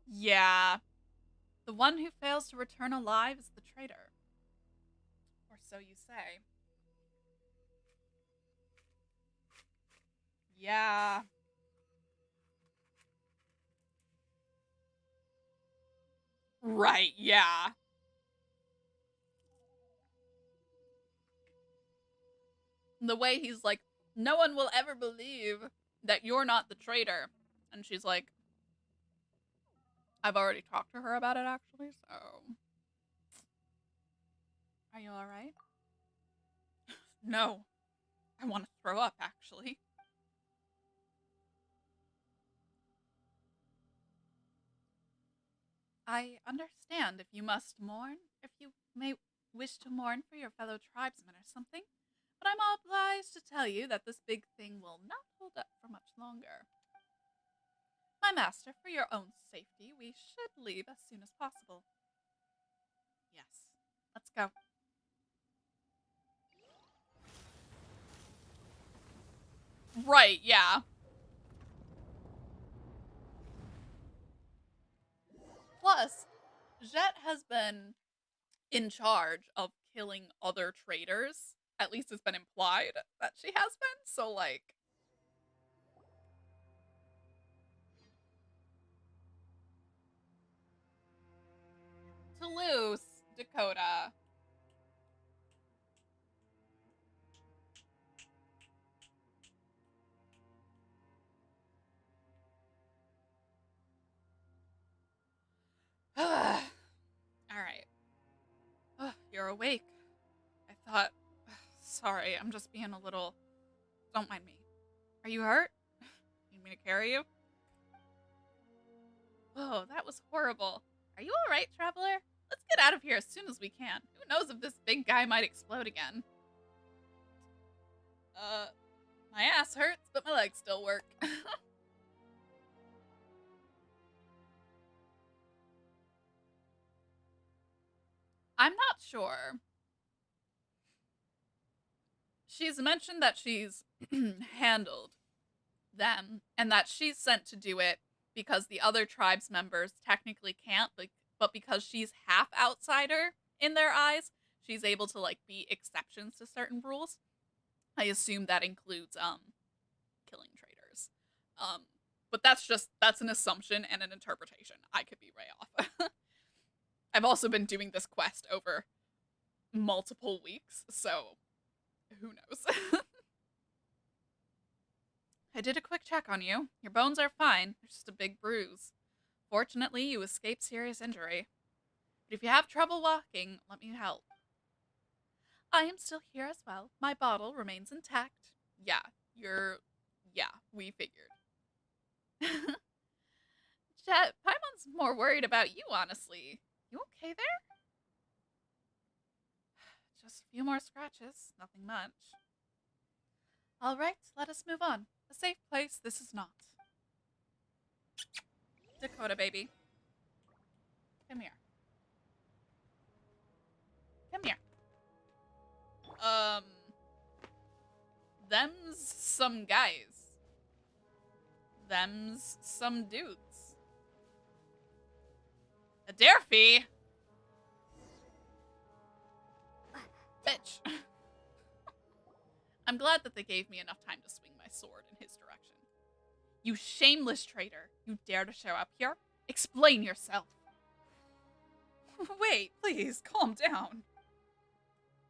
S1: Yeah. The one who fails to return alive is the traitor. Or so you say. Yeah. Right, yeah. The way he's like, no one will ever believe that you're not the traitor. And she's like, I've already talked to her about it actually, so. Are you alright? No. I want to throw up actually. I understand if you must mourn, if you may wish to mourn for your fellow tribesmen or something, but I'm obliged to tell you that this big thing will not hold up for much longer. My master, for your own safety, we should leave as soon as possible. Yes, let's go. Right, yeah. Plus, Jet has been in charge of killing other traitors. At least it's been implied that she has been. So, like, Toulouse, Dakota. All right. You're awake. I thought. Sorry, I'm just being a little. Don't mind me. Are you hurt? Need me to carry you? Oh, that was horrible. Are you alright, traveler? Let's get out of here as soon as we can. Who knows if this big guy might explode again? My ass hurts, but my legs still work. I'm not sure. She's mentioned that she's handled them and that she's sent to do it because the other tribes members technically can't, but because she's half outsider in their eyes, she's able to like be exceptions to certain rules. I assume that includes killing traitors. Um but that's an assumption and an interpretation. I could be way off. I've also been doing this quest over multiple weeks, so who knows? I did a quick check on you. Your bones are fine. There's just a big bruise. Fortunately, you escaped serious injury. But if you have trouble walking, let me help. I am still here as well. My bottle remains intact. Yeah, we figured. Jet, Paimon's more worried about you, honestly. You okay there? Just a few more scratches, nothing much. All right, let us move on. A safe place this is not. Dakota, baby. Come here. Come here. Them's some guys. Them's some dudes. Adelphi! Bitch. I'm glad that they gave me enough time to swing my sword in his direction. You shameless traitor. You dare to show up here? Explain yourself. Wait, please, calm down.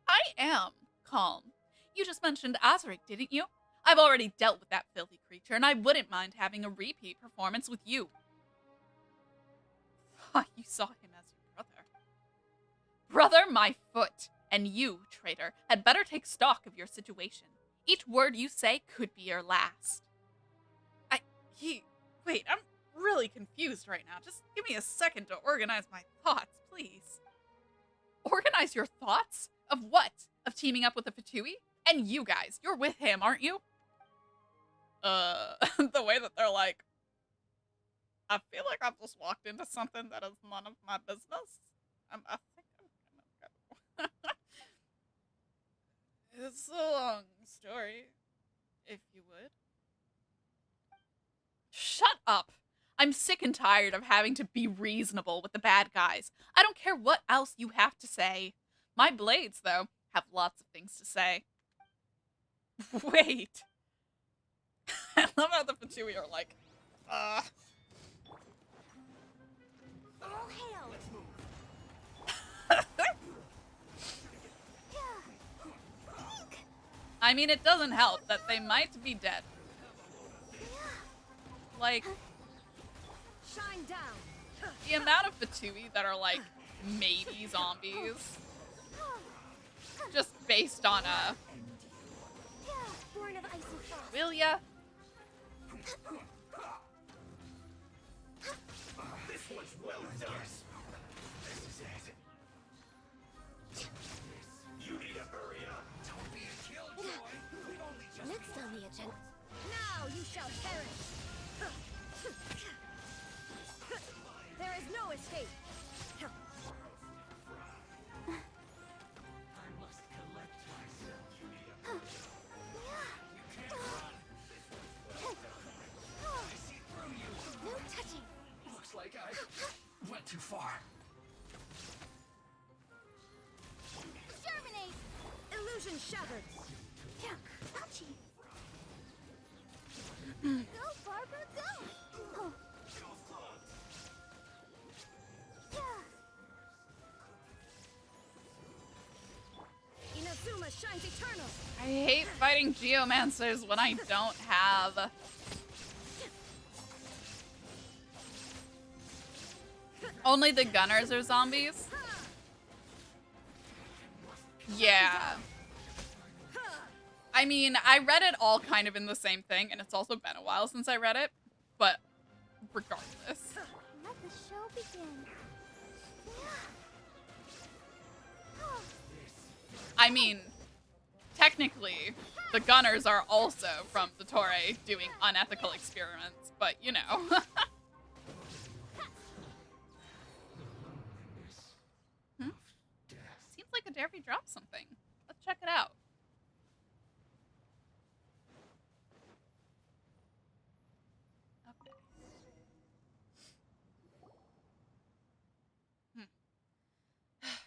S1: I am calm. You just mentioned Azaric, didn't you? I've already dealt with that filthy creature, and I wouldn't mind having a repeat performance with you. You saw him as your brother. Brother, my foot. And you, traitor, had better take stock of your situation. Each word you say could be your last. Wait, I'm really confused right now. Just give me a second to organize my thoughts, please. Organize your thoughts? Of what? Of teaming up with the Fatui? And you guys, you're with him, aren't you? The way that they're like, I feel like I've just walked into something that is none of my business. I think I'm gonna go. It's a long story, if you would. Shut up! I'm sick and tired of having to be reasonable with the bad guys. I don't care what else you have to say. My blades, though, have lots of things to say. Wait. I love how the Fatui are like,
S2: All hail!
S1: I mean, it doesn't help that they might be dead. Like,
S2: Shine down!
S1: the amount of Fatui that are like, maybe zombies. Just based on
S2: Born of ice and frost.
S1: will ya?
S4: This one's well done. This is it. You need to hurry up. Don't be a killjoy. We've only just
S2: Next on the agenda. Now you shall perish! There is no escape!
S4: I must collect myself. You need to hurry up. You can't run. I see through you.
S2: No touching!
S4: Looks like I went too far.
S2: Germinate! Illusion shattered! Ouchie! Go, Barbara, go! Oh. Inazuma shines eternal!
S1: I hate fighting geomancers when I don't have only the gunners are zombies. Yeah. I mean, I read it all kind of in the same thing, and it's also been a while since I read it, but regardless.
S5: Let the show begin.
S1: I mean, technically, the gunners are also from the Torre doing unethical experiments, but you know. Seems like Adelphi dropped something. Let's check it out. Okay.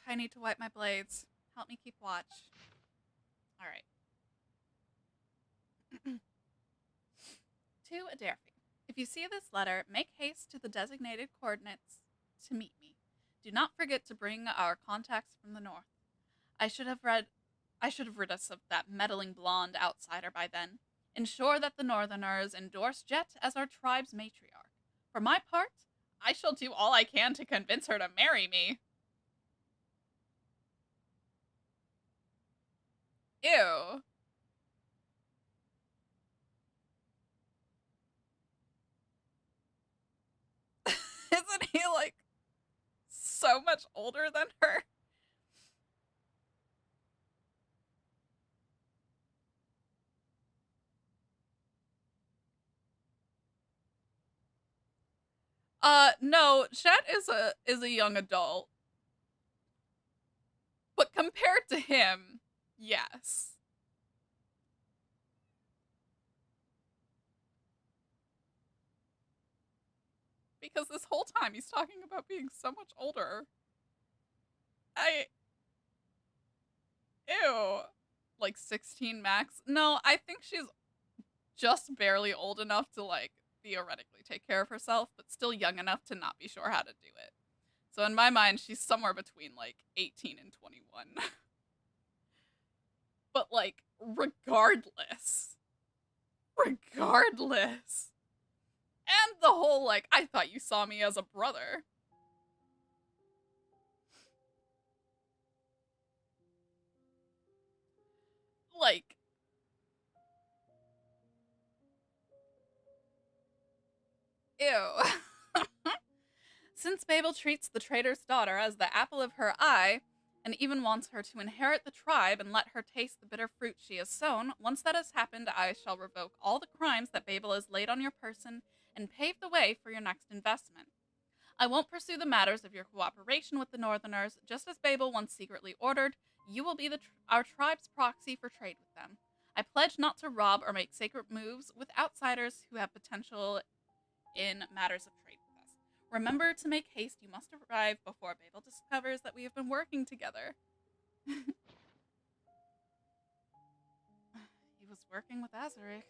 S1: I need to wipe my blades. Help me keep watch. All right. To Adelphi. If you see this letter, make haste to the designated coordinates to meet me. Do not forget to bring our contacts from the north. I should have rid us of that meddling blonde outsider by then. Ensure that the northerners endorse Jet as our tribe's matriarch. For my part, I shall do all I can to convince her to marry me. Ew. Isn't he like so much older than her? No, Chet is a young adult. But compared to him, yes. Because this whole time he's talking about being so much older. I. Ew. Like 16 max? No, I think she's just barely old enough to, like, theoretically take care of herself, but still young enough to not be sure how to do it. So in my mind, she's somewhere between, like, 18 and 21. But, like, regardless. Regardless. And the whole, like, I thought you saw me as a brother. Like, ew. Since Babel treats the traitor's daughter as the apple of her eye, and even wants her to inherit the tribe and let her taste the bitter fruit she has sown, once that has happened, I shall revoke all the crimes that Babel has laid on your person and pave the way for your next investment. I won't pursue the matters of your cooperation with the Northerners, just as Babel once secretly ordered. You will be our tribe's proxy for trade with them. I pledge not to rob or make sacred moves with outsiders who have potential in matters of trade with us. Remember to make haste. You must arrive before Babel discovers that we have been working together. He was working with Azaric.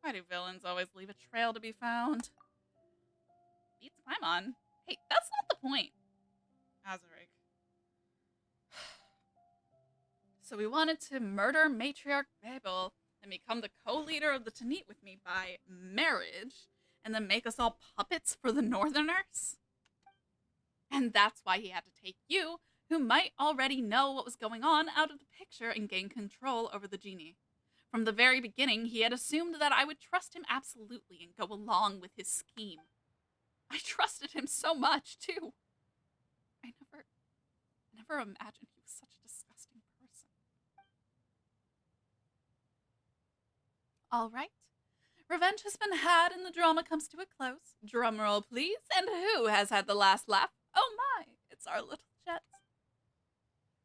S1: Why do villains always leave a trail to be found? Beats Paimon. Hey, that's not the point. Azaric. So we wanted to murder Matriarch Babel and become the co-leader of the Tanit with me by marriage, and then make us all puppets for the Northerners? And that's why he had to take you, who might already know what was going on, out of the picture and gain control over the genie. From the very beginning, he had assumed that I would trust him absolutely and go along with his scheme. I trusted him so much, too. I never imagined he was such a disgusting person. All right. Revenge has been had and the drama comes to a close. Drumroll, please. And who has had the last laugh? Oh my, it's our little Jet.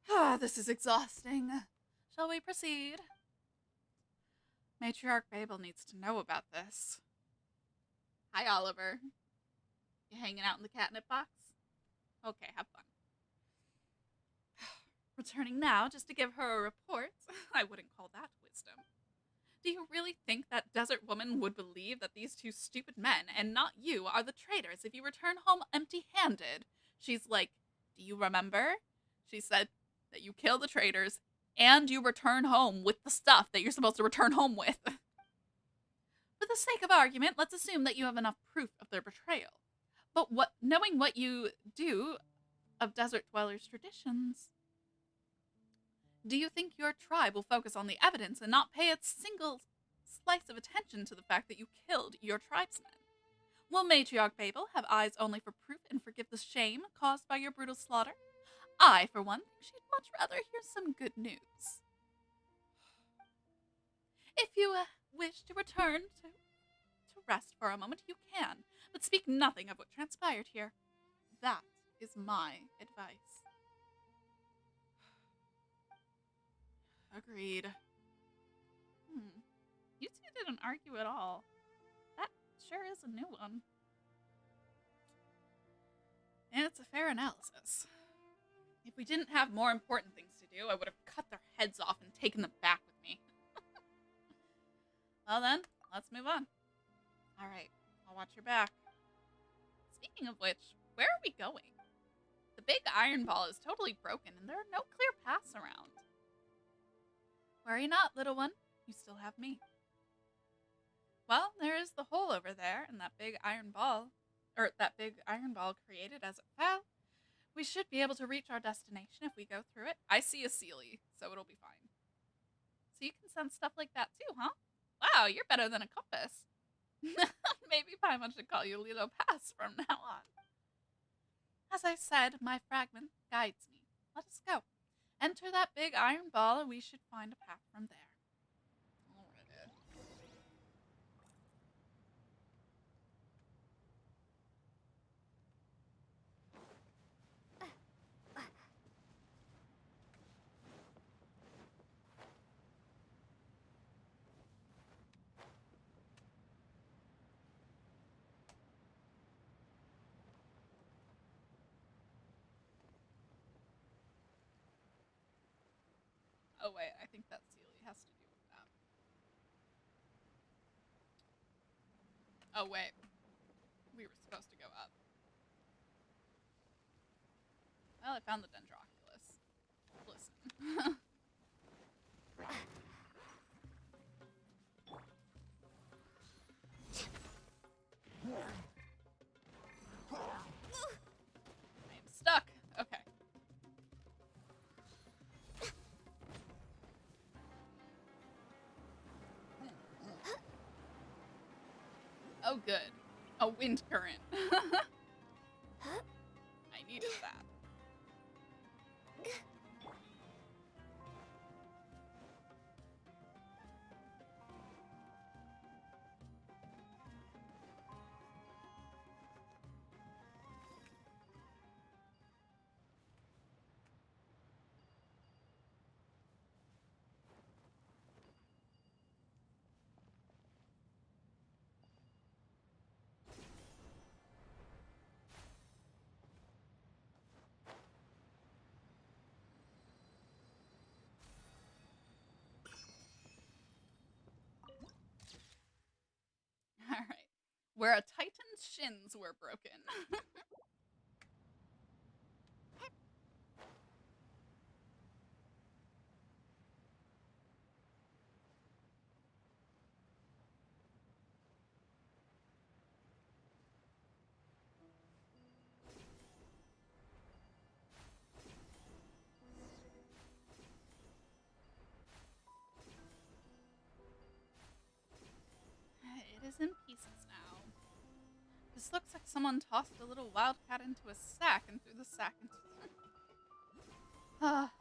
S1: Ah, this is exhausting. Shall we proceed? Matriarch Babel needs to know about this. Hi, Oliver. You hanging out in the catnip box? Okay, have fun. Returning now just to give her a report. I wouldn't call that wisdom. Do you really think that desert woman would believe that these two stupid men, and not you, are the traitors if you return home empty-handed? She's like, do you remember? She said that you kill the traitors, and you return home with the stuff that you're supposed to return home with. For the sake of argument, let's assume that you have enough proof of their betrayal. But knowing what you do of desert dwellers' traditions, do you think your tribe will focus on the evidence and not pay a single slice of attention to the fact that you killed your tribesmen? Will Matriarch Babel have eyes only for proof and forgive the shame caused by your brutal slaughter? I, for one, think she'd much rather hear some good news. If you wish to return to rest for a moment, you can, but speak nothing of what transpired here. That is my advice. Agreed. You two didn't argue at all. That sure is a new one. And it's a fair analysis. If we didn't have more important things to do, I would have cut their heads off and taken them back with me. Well then, let's move on. Alright, I'll watch your back. Speaking of which, where are we going? The big iron ball is totally broken and there are no clear paths around. Worry not, little one. You still have me. Well, there is the hole over there, and that big iron ball created as it fell. We should be able to reach our destination if we go through it. I see a Sealy, so it'll be fine. So you can sense stuff like that too, huh? Wow, you're better than a compass. Maybe Paimon should call you Lilo Pass from now on. As I said, my fragment guides me. Let us go. Enter that big iron ball, and we should find a path from there. Alrighty. Oh wait, I think that Sealy has to do with that. Oh wait, we were supposed to go up. Well, I found the Dendroculus. Listen. I am stuck. Okay. Oh, good. A wind current. I needed that. All right. Where a titan's shins were broken. It is in pieces now. This looks like someone tossed a little wildcat into a sack and threw the sack into. Ah.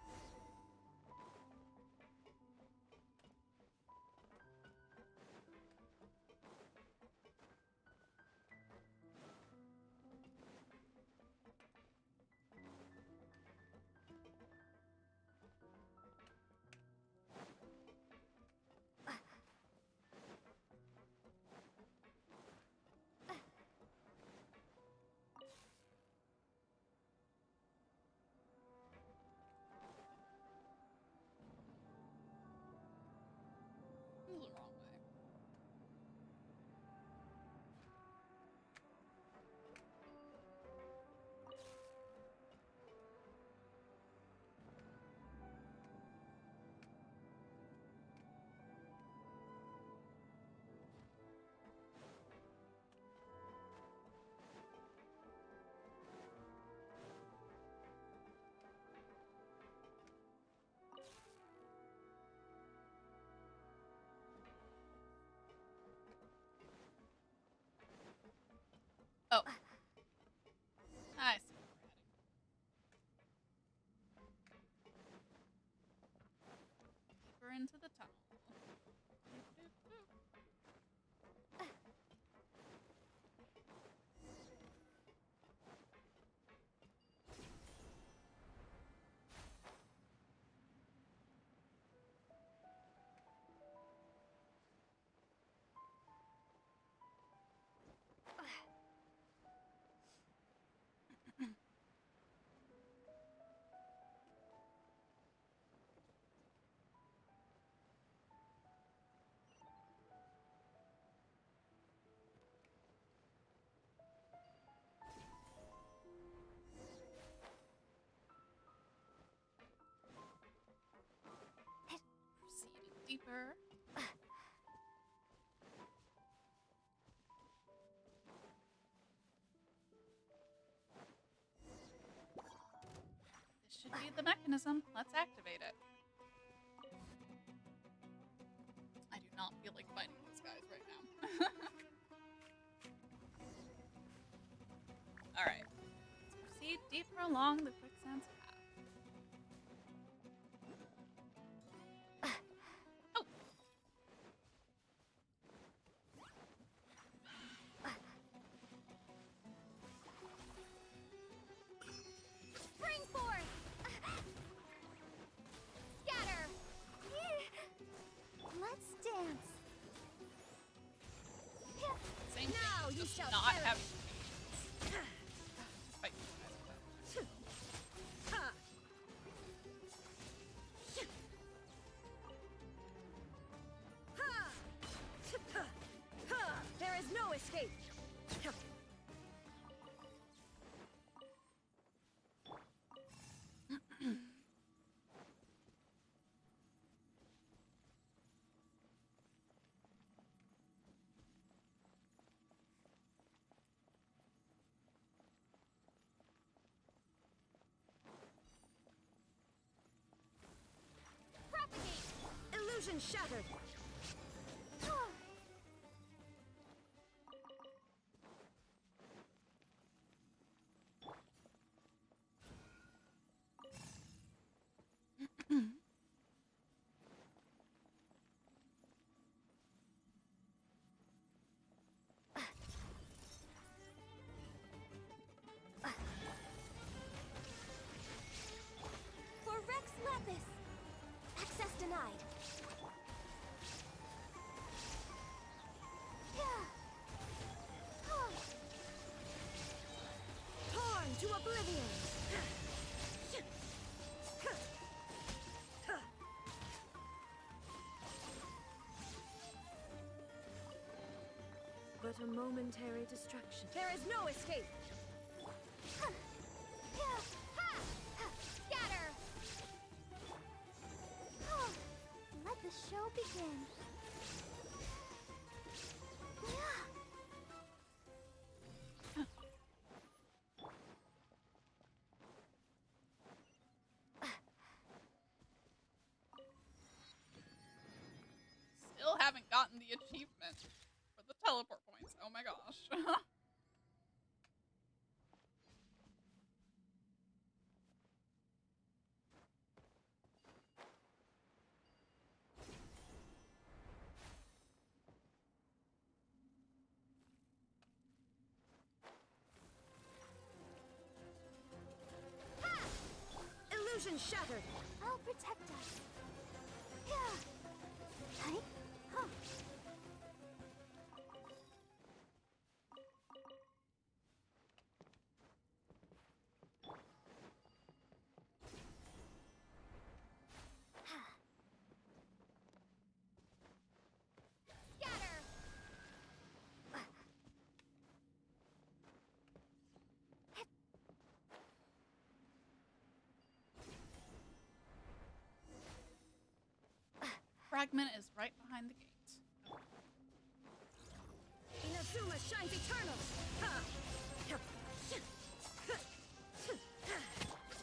S1: This is the wrong way. Oh. I see where we're heading. Deeper into the tunnel. Proceeding deeper. This should be the mechanism. Let's activate it. I do not feel like fighting those guys right now. Alright. Let's proceed deeper along the quicksand's path. Oh!
S2: Spring forth! Scatter!
S5: Let's dance.
S1: Same
S2: Now
S1: thing,
S2: you
S1: just
S2: shall
S1: not
S2: perish.
S1: having fight these guys with that.
S6: Illusion shattered.
S2: For Rex Lapis! Access denied.
S6: Torn to oblivion. But a momentary distraction. There is no escape.
S2: Scatter!
S5: Let the show begin.
S1: Still haven't gotten the achievement for the teleport points. Oh my gosh.
S6: Illusion shattered.
S5: I'll protect us. Hi. Huh.
S2: Scatter!
S1: Fragment is right behind the gate.
S6: Inazuma shines eternal. Ha!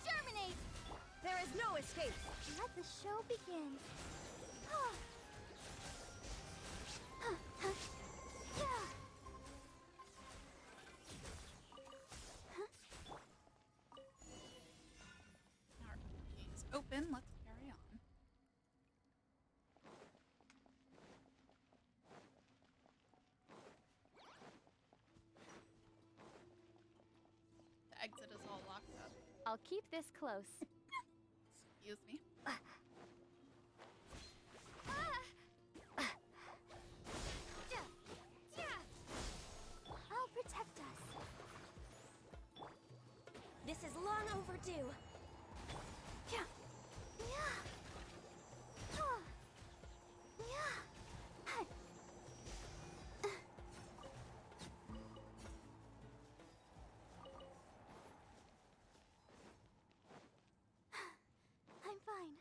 S2: Germinate!
S6: There is no escape.
S5: Let the show begin.
S1: Our key is open. Let's carry on. The exit is all locked up.
S2: I'll keep this close.
S1: Excuse me.
S5: I'll protect us.
S2: This is long overdue.
S5: I'm fine.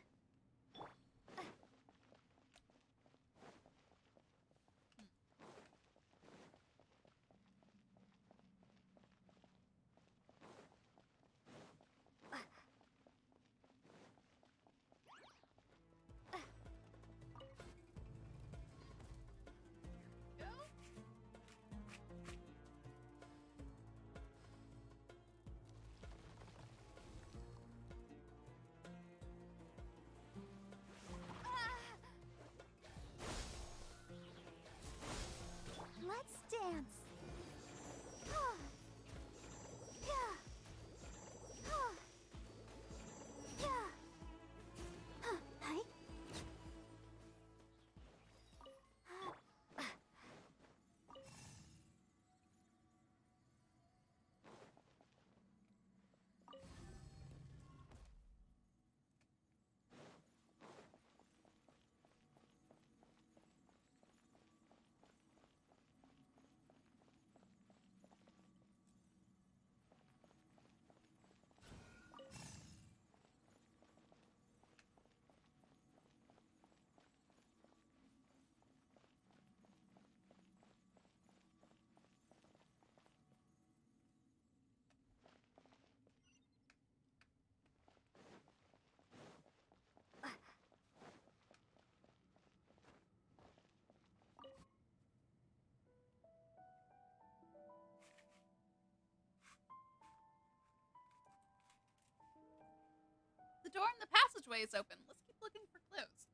S1: door in the passageway is open. Let's keep looking for clues.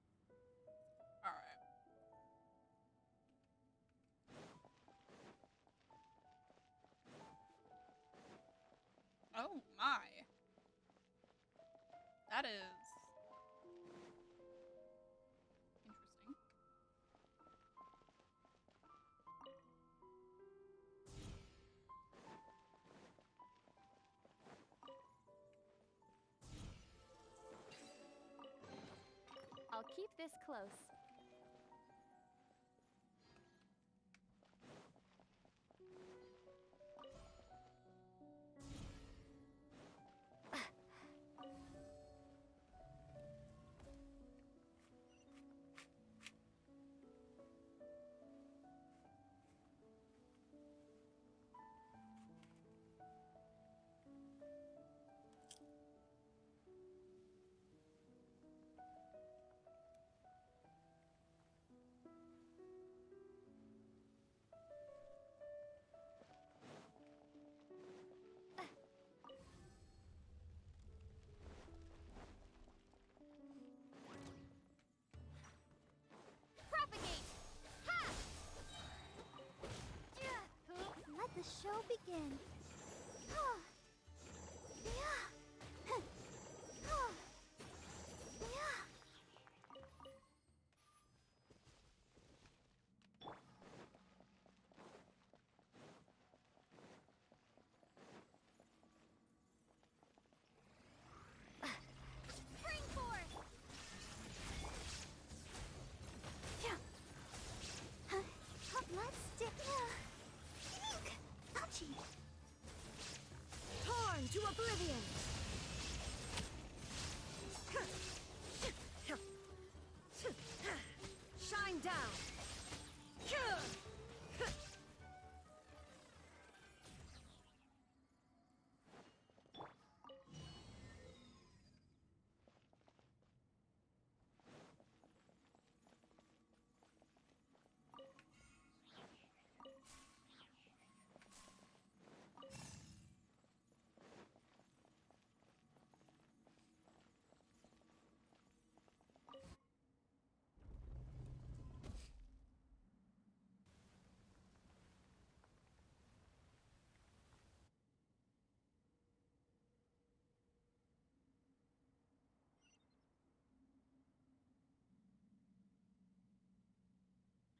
S1: Alright. Oh my. That is interesting.
S5: I'll keep this close. Propagate! Ha! Let the show begin. Spring forth! Let's stick. Eek! Ouchie! Torn to oblivion! Shine down!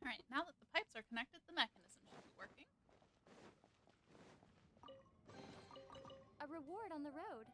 S1: Alright, now that the pipes are connected, the mechanism should be working.
S5: A reward on the road.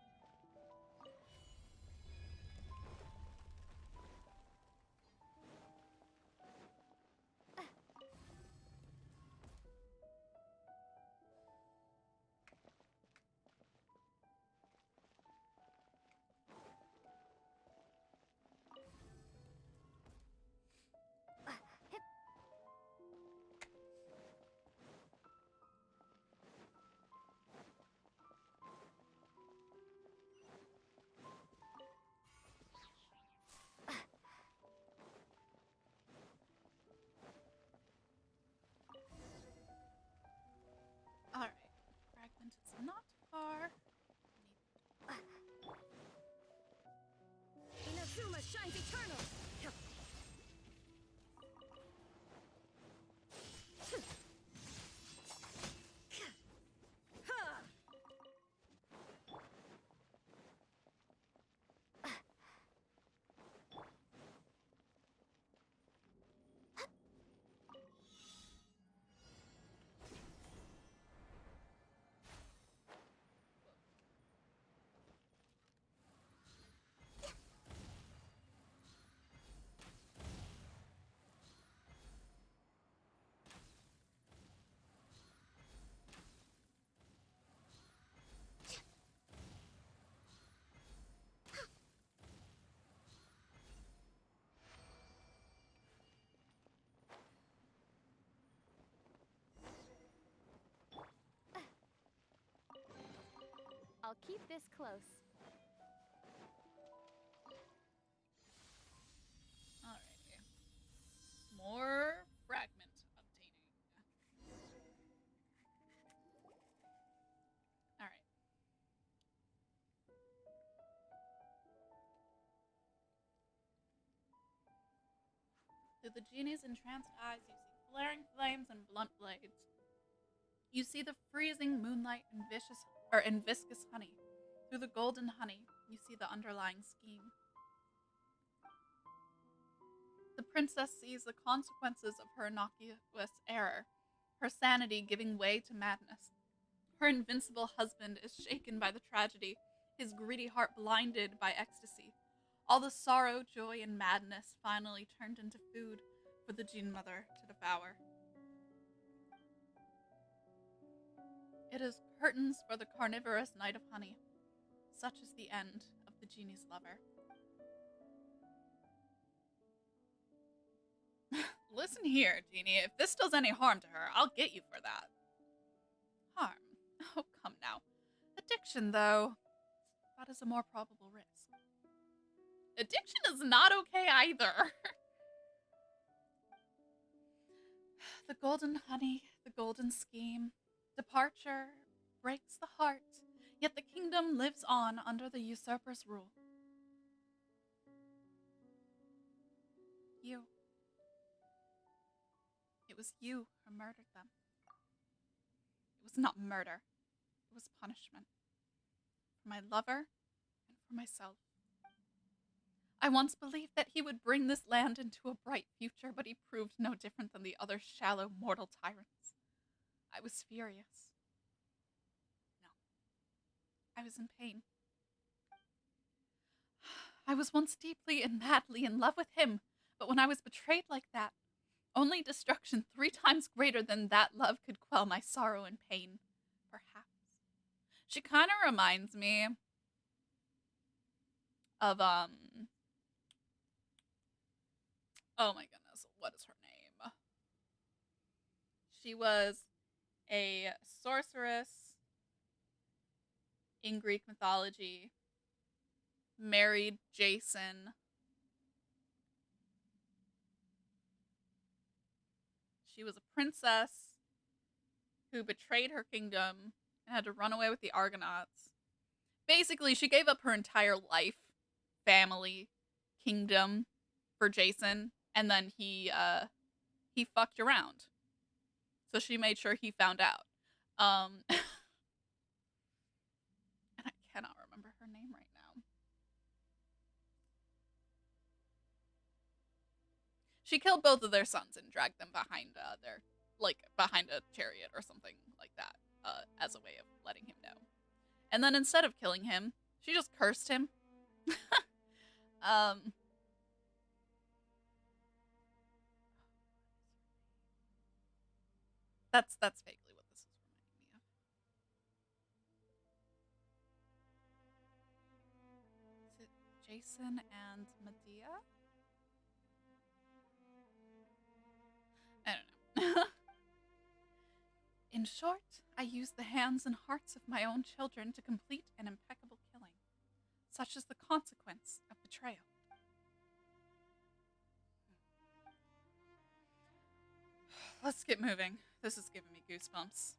S1: Alright, fragment is not far.
S5: Inazuma shines eternal! I'll keep this close.
S1: Alrighty. More fragment obtaining. Alright. the genie's entranced eyes, you see flaring flames and blunt blades. You see the freezing moonlight and viscous honey. Through the golden honey, you see the underlying scheme. The princess sees the consequences of her innocuous error, her sanity giving way to madness. Her invincible husband is shaken by the tragedy, his greedy heart blinded by ecstasy. All the sorrow, joy, and madness finally turned into food for the Gene Mother to devour. It is curtains for the carnivorous night of honey. Such is the end of the genie's lover. Listen here, Genie. If this does any harm to her, I'll get you for that. Harm? Oh, come now. Addiction, though, that is a more probable risk. Addiction is not okay either. The golden honey, the golden scheme. Departure breaks the heart, yet the kingdom lives on under the usurper's rule. You. It was you who murdered them. It was not murder. It was punishment. For my lover and for myself. I once believed that he would bring this land into a bright future, but he proved no different than the other shallow mortal tyrants. I was furious. No. I was in pain. I was once deeply and madly in love with him, but when I was betrayed like that, only destruction 3 times greater than that love could quell my sorrow and pain, perhaps. She kind of reminds me of, oh my goodness, what is her name? She was a sorceress in Greek mythology, married Jason. She was a princess who betrayed her kingdom and had to run away with the Argonauts. Basically, she gave up her entire life, family, kingdom for Jason, and then he fucked around. So she made sure he found out. And I cannot remember her name right now. She killed both of their sons and dragged them behind behind a chariot or something like that, as a way of letting him know. And then instead of killing him, she just cursed him. That's vaguely what this is reminding me of. Is it Jason and Medea? I don't know. In short, I used the hands and hearts of my own children to complete an impeccable killing. Such is the consequence of betrayal. Let's get moving. This is giving me goosebumps.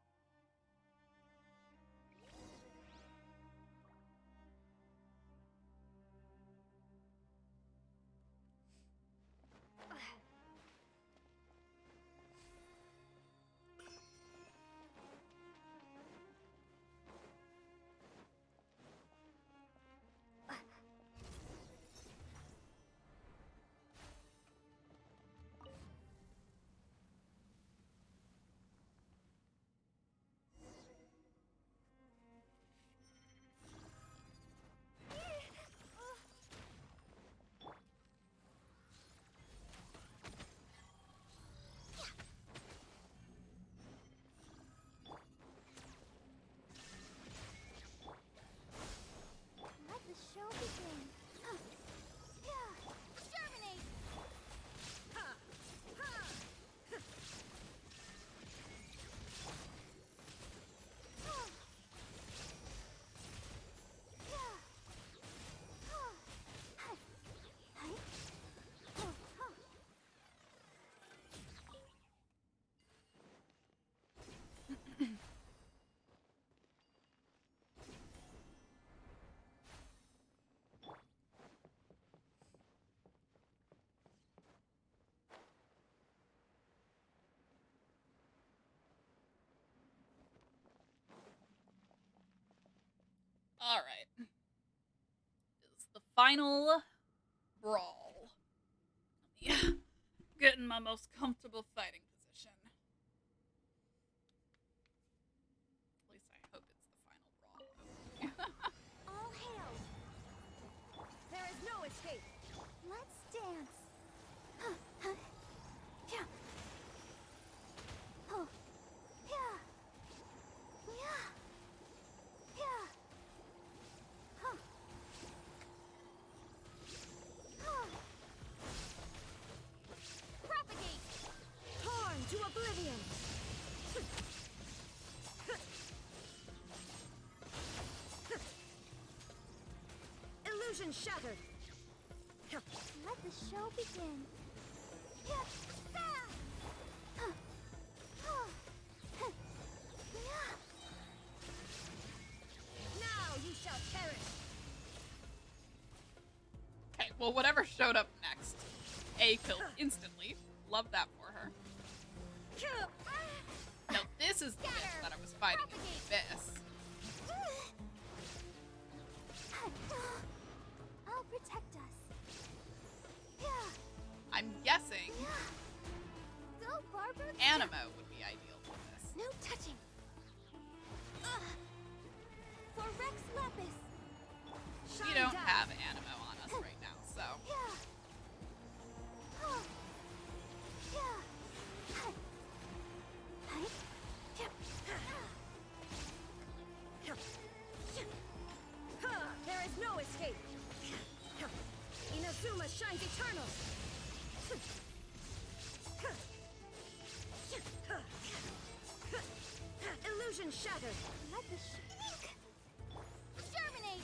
S1: final brawl. Yeah. Get in my most comfortable fighting position. At least I hope it's the final brawl.
S2: All hail! There is no escape. Let's dance. Yeah. Oh. Yeah. Yeah. Yeah. Huh. Huh. Propagate! Torn to oblivion! Illusion shattered! Let the show begin. Now you shall perish!
S1: Okay, well, whatever showed up next, A killed instantly. Love that for her. No, this is the bitch that I was fighting in the abyss.
S2: I'll protect us. Yeah.
S1: I'm guessing
S2: Go, Barbara.
S1: Animo would be ideal for this.
S2: No touching. For Rex Lapis.
S1: We
S2: Shine
S1: don't
S2: down.
S1: have Animo on us right now, so.
S2: Yeah. Oh. Yeah. Hi. Hi. Yeah. There is no escape. Inazuma shines eternal. Illusion shattered. Let the germinate.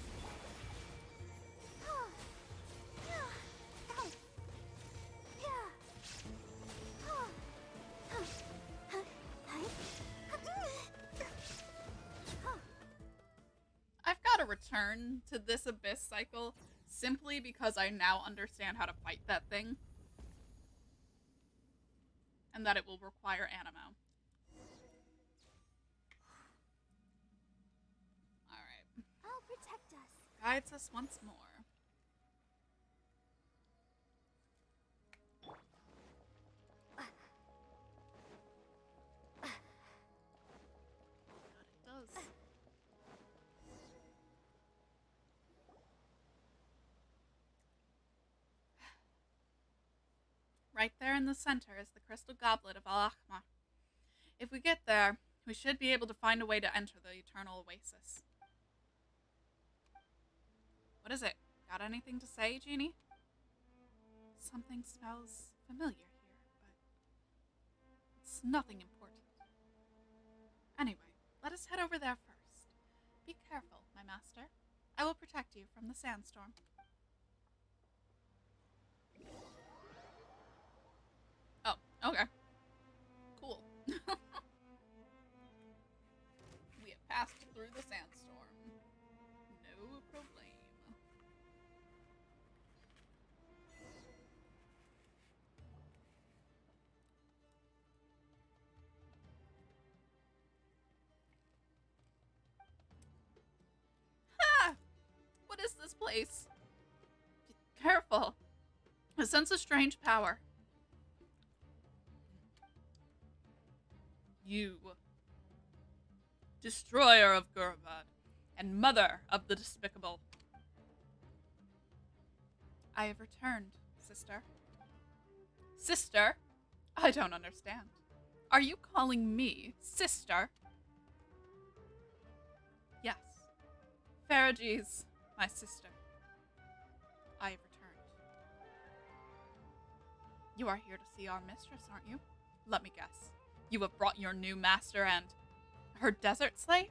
S1: I've got to return to this abyss cycle simply because I now understand how to fight that thing. And that it will require Animo. Alright.
S2: I'll protect us.
S1: Guides us once more. God, it does. Right there in the center is the crystal goblet of Al-Ahmar. If we get there, we should be able to find a way to enter the eternal oasis. What is it? Got anything to say, Genie? Something smells familiar here, but it's nothing important. Anyway, let us head over there first. Be careful, my master. I will protect you from the sandstorm. Oh, okay. Cool. We have passed through the sandstorm. No problem. Ha! What is this place? Be careful. I sense a strange power. You, destroyer of Gurvad, and mother of the despicable. I have returned, sister. Sister? I don't understand. Are you calling me sister? Yes. Farages, my sister. I have returned. You are here to see our mistress, aren't you? Let me guess. You have brought your new master and her desert slave?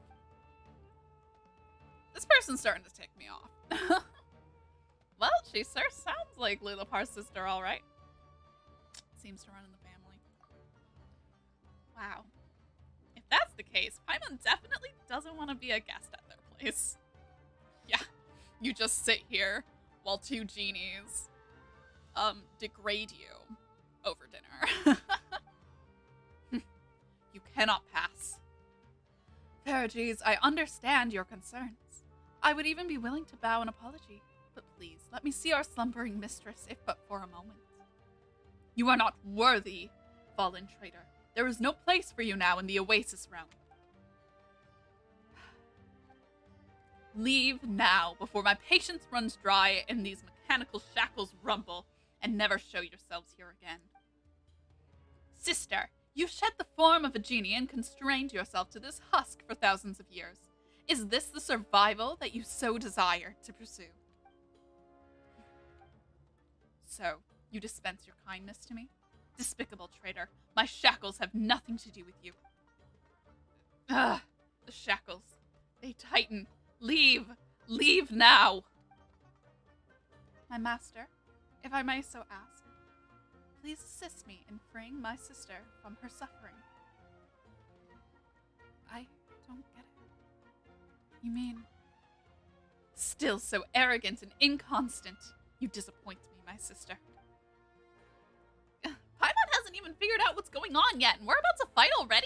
S1: This person's starting to tick me off. Well, she sure sounds like Lulapar's sister, all right. Seems to run in the family. Wow. If that's the case, Paimon definitely doesn't want to be a guest at their place. Yeah, you just sit here while two genies degrade you over dinner. You cannot pass. Farages, I understand your concerns. I would even be willing to bow an apology. But please, let me see our slumbering mistress, if but for a moment. You are not worthy, fallen traitor. There is no place for you now in the Oasis realm. Leave now, before my patience runs dry and these mechanical shackles rumble, and never show yourselves here again. Sister, you shed the form of a genie and constrained yourself to this husk for thousands of years. Is this the survival that you so desire to pursue? So, you dispense your kindness to me? Despicable traitor, my shackles have nothing to do with you. Ugh, the shackles. They tighten. Leave! Leave now! My master, if I may so ask, please assist me in freeing my sister from her suffering. I don't get it. You mean... Still so arrogant and inconstant. You disappoint me, my sister. Paimon hasn't even figured out what's going on yet, and we're about to fight already?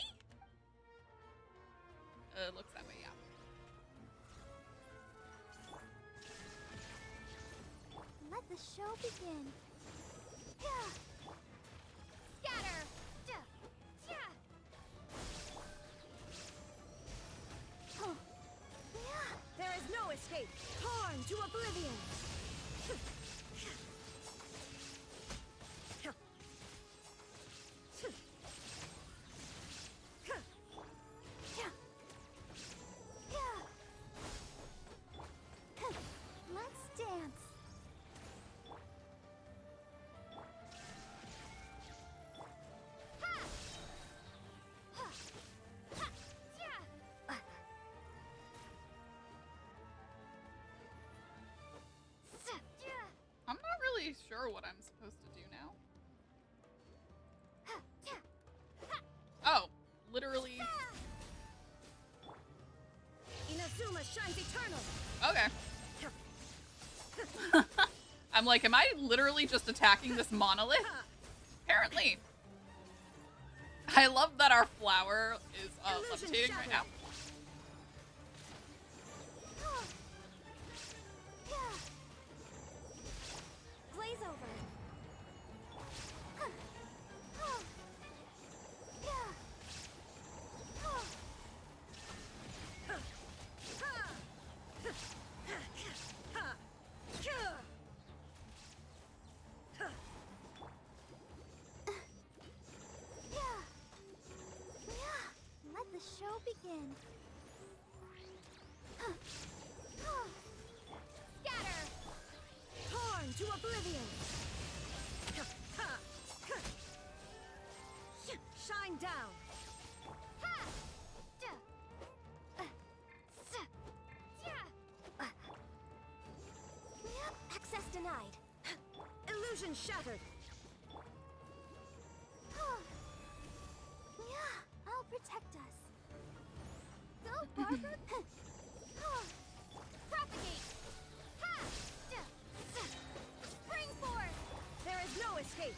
S1: Looks that way, yeah.
S5: Let the show begin.
S2: Scatter!
S9: There is no escape. Torn to oblivion.
S5: Let's dance.
S1: I'm not really sure what I'm supposed to do now. Oh, literally.
S9: Inazuma shines eternal.
S1: Okay. I'm like, am I literally just attacking this monolith? Apparently. I love that our flower is levitating right now.
S2: Blaze over.
S5: Let the show begin.
S2: Scatter!
S9: Torn to oblivion. Shine down.
S2: Access denied.
S9: Illusion shattered.
S5: I'll protect us.
S2: Go, Parker! Propagate! Spring forth!
S9: There is no escape.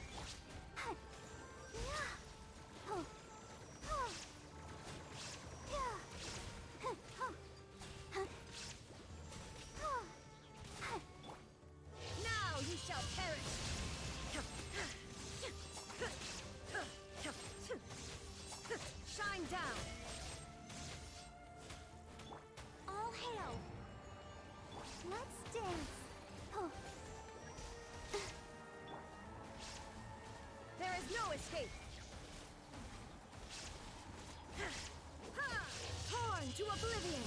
S9: Now you shall perish. Shine down.
S5: All hail. Let's dance. Oh.
S9: There is no escape. Torn to oblivion.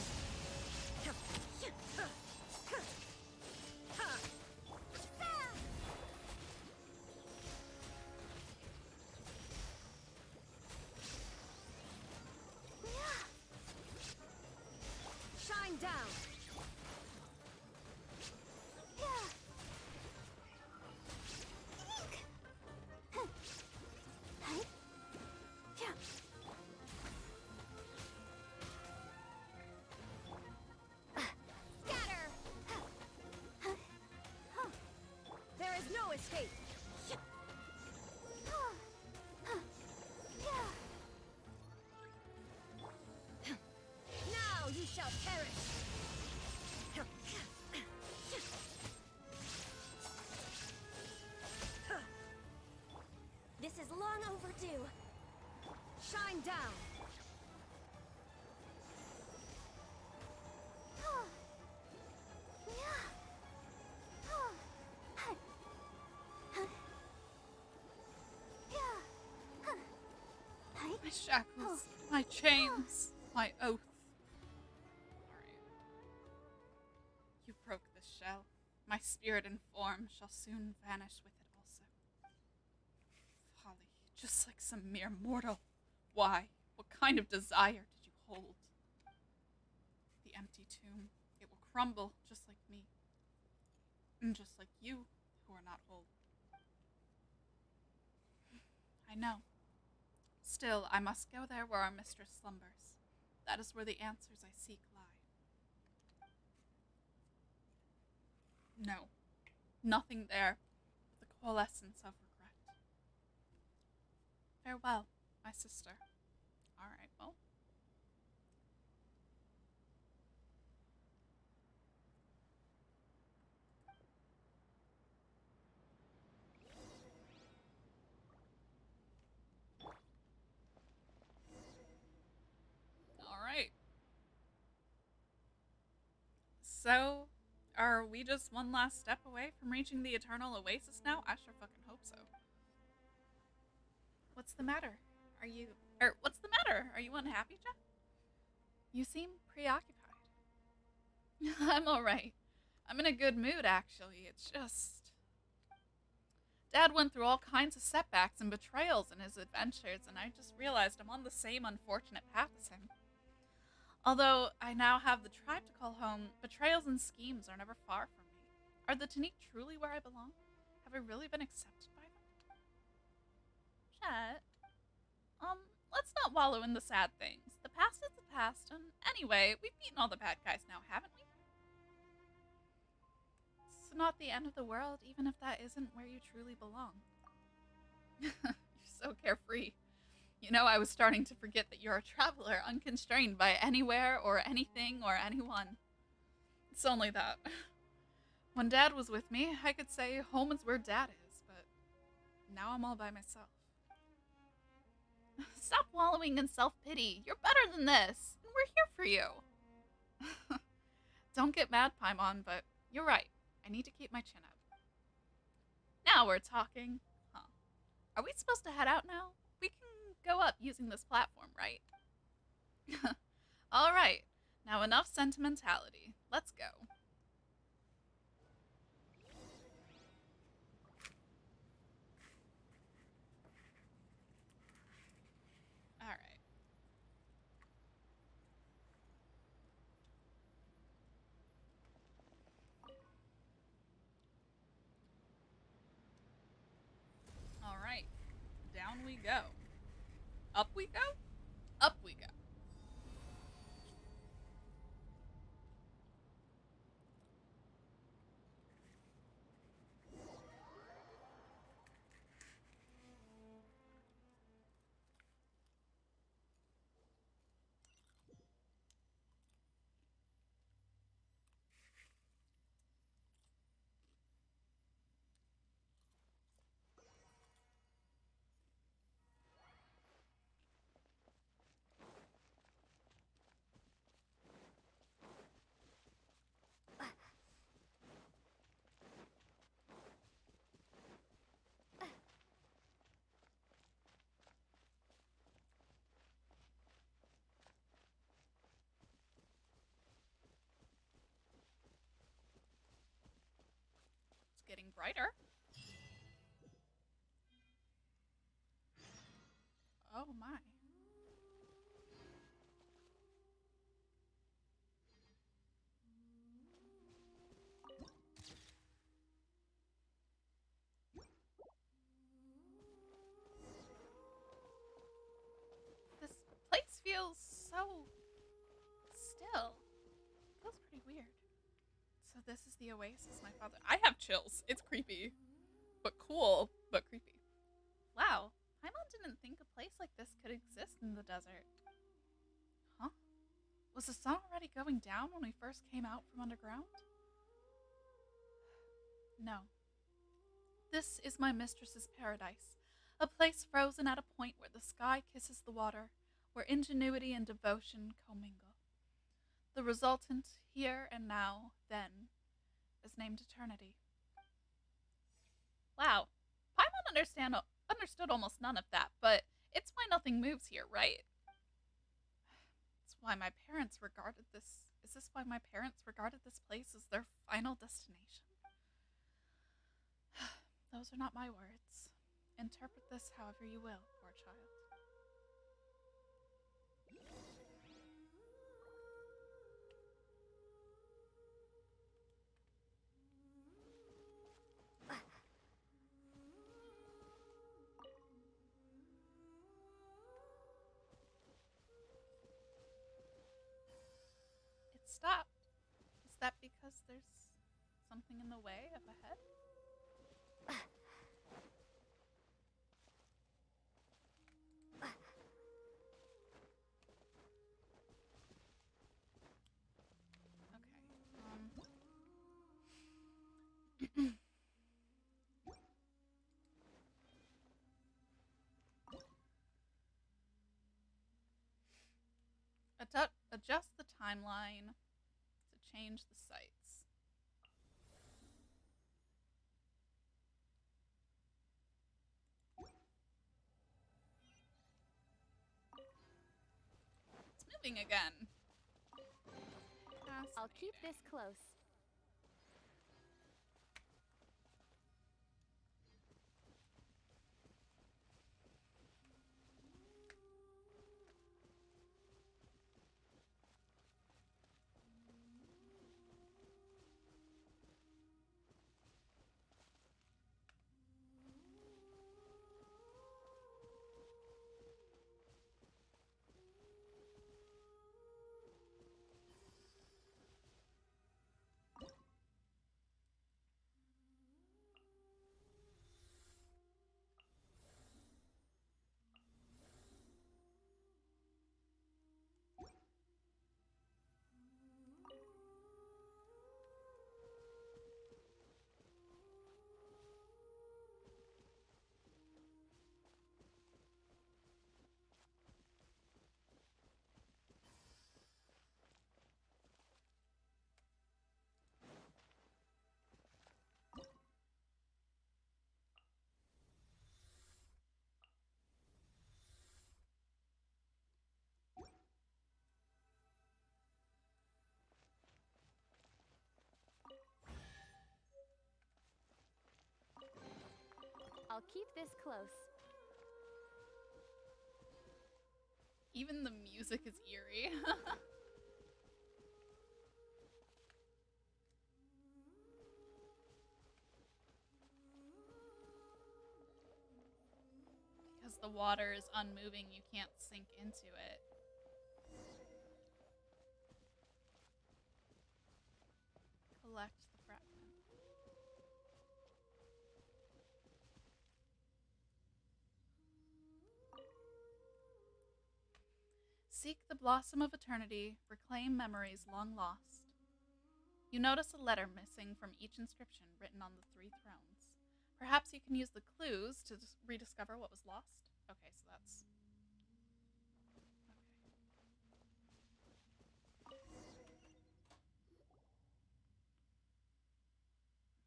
S9: Shine down.
S2: Scatter!
S9: There is no escape. Now you shall perish. town.
S1: My shackles, my chains, my oath. Alright. You broke the shell. My spirit and form shall soon vanish with it also. Folly, just like some mere mortal. Why? What kind of desire did you hold? The empty tomb. It will crumble just like me. And just like you, who are not whole. I know. Still, I must go there where our mistress slumbers. That is where the answers I seek lie. No, nothing there but the coalescence of regret. Farewell, my sister. Alright, well. Alright. So, are we just one last step away from reaching the Eternal Oasis now? I sure fucking hope so. What's the matter? What's the matter? Are you unhappy, Jeff? You seem preoccupied. I'm alright. I'm in a good mood, actually. It's just... Dad went through all kinds of setbacks and betrayals in his adventures, and I just realized I'm on the same unfortunate path as him. Although I now have the tribe to call home, betrayals and schemes are never far from me. Are the Taniq truly where I belong? Have I really been accepted by them? Chet, let's not wallow in the sad things. The past is the past, and anyway, we've beaten all the bad guys now, haven't we? It's not the end of the world, even if that isn't where you truly belong. You're so carefree. You know, I was starting to forget that you're a traveler, unconstrained by anywhere or anything or anyone. It's only that. When Dad was with me, I could say home is where Dad is, but now I'm all by myself. Stop wallowing in self-pity. You're better than this, and we're here for you. Don't get mad, Paimon, but you're right. I need to keep my chin up. Now we're talking. Huh. Are we supposed to head out now? We can go up using this platform, right? All right. Now enough sentimentality. Let's go. All right. All right. Down we go. Up we go? Up we go. It's getting brighter. Oh my. This place feels so still. Feels pretty weird. So this is the oasis my father... I have chills. It's creepy. But cool, but creepy. Wow. Paimon didn't think a place like this could exist in the desert. Huh? Was the sun already going down when we first came out from underground? No. This is my mistress's paradise. A place frozen at a point where the sky kisses the water, where ingenuity and devotion commingle. The resultant, here and now, then, is named eternity. Wow. Paimon understood almost none of that, but it's why nothing moves here, right? It's why my parents regarded this. Is this why my parents regarded this place as their final destination? Those are not my words. Interpret this however you will, poor child. It stopped. Is that because there's something in the way up ahead? Okay. Adjust the timeline to change the sights. It's moving again.
S5: I'll keep this close. I'll keep this close.
S1: Even the music is eerie. Because the water is unmoving, you can't sink into it. Collect the fragment. Seek the blossom of eternity, reclaim memories long lost. You notice a letter missing from each inscription written on the three thrones. Perhaps you can use the clues to rediscover what was lost? Okay, so that's...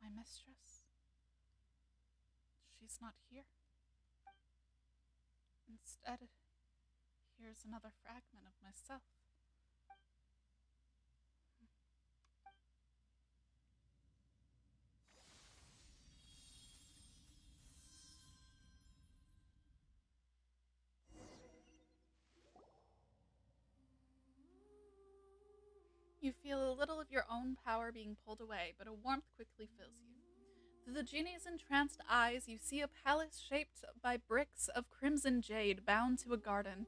S1: My mistress? She's not here. Instead, here's another fragment of myself. You feel a little of your own power being pulled away, but a warmth quickly fills you. Through the genie's entranced eyes, you see a palace shaped by bricks of crimson jade bound to a garden,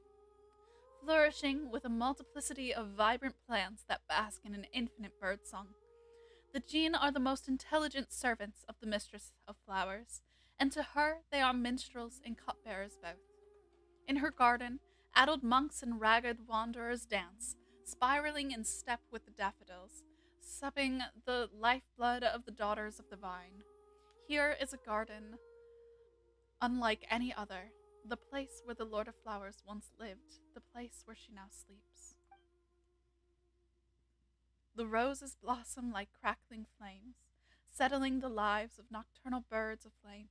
S1: flourishing with a multiplicity of vibrant plants that bask in an infinite birdsong. The Jean are the most intelligent servants of the Mistress of Flowers, and to her they are minstrels and cupbearers both. In her garden, addled monks and ragged wanderers dance, spiraling in step with the daffodils, supping the lifeblood of the daughters of the vine. Here is a garden unlike any other, The place where the Lord of Flowers once lived, the place where she now sleeps. The roses blossom like crackling flames, settling the lives of nocturnal birds aflame.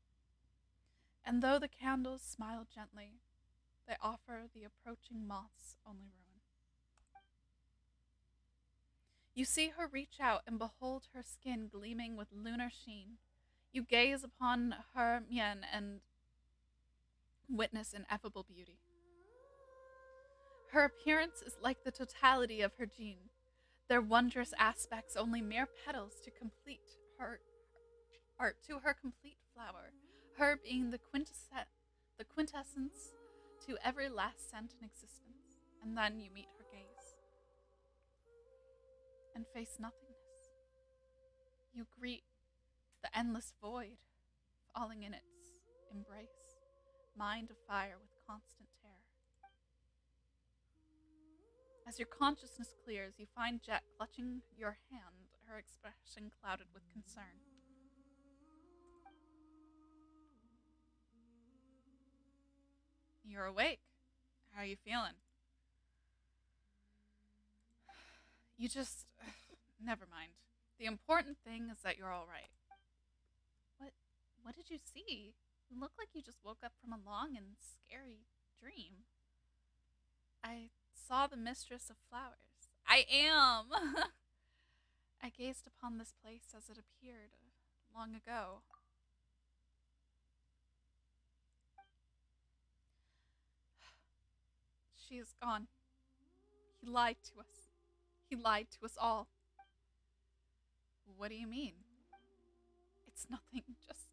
S1: And though the candles smile gently, they offer the approaching moths only ruin. You see her reach out and behold her skin gleaming with lunar sheen. You gaze upon her mien and witness ineffable beauty. Her appearance is like the totality of her gene, their wondrous aspects only mere petals to complete her art, to her complete flower, her being the quintessence to every last scent in existence. And then you meet her gaze and face nothingness. You greet the endless void, falling in its embrace, mind afire with constant terror. As your consciousness clears, you find Jet clutching your hand, her expression clouded with concern. You're awake. How are you feeling? You just... Never mind. The important thing is that you're all right. What did you see? You look like you just woke up from a long and scary dream. I saw the mistress of flowers. I am! I gazed upon this place as it appeared long ago. She is gone. He lied to us. He lied to us all. What do you mean? It's nothing, just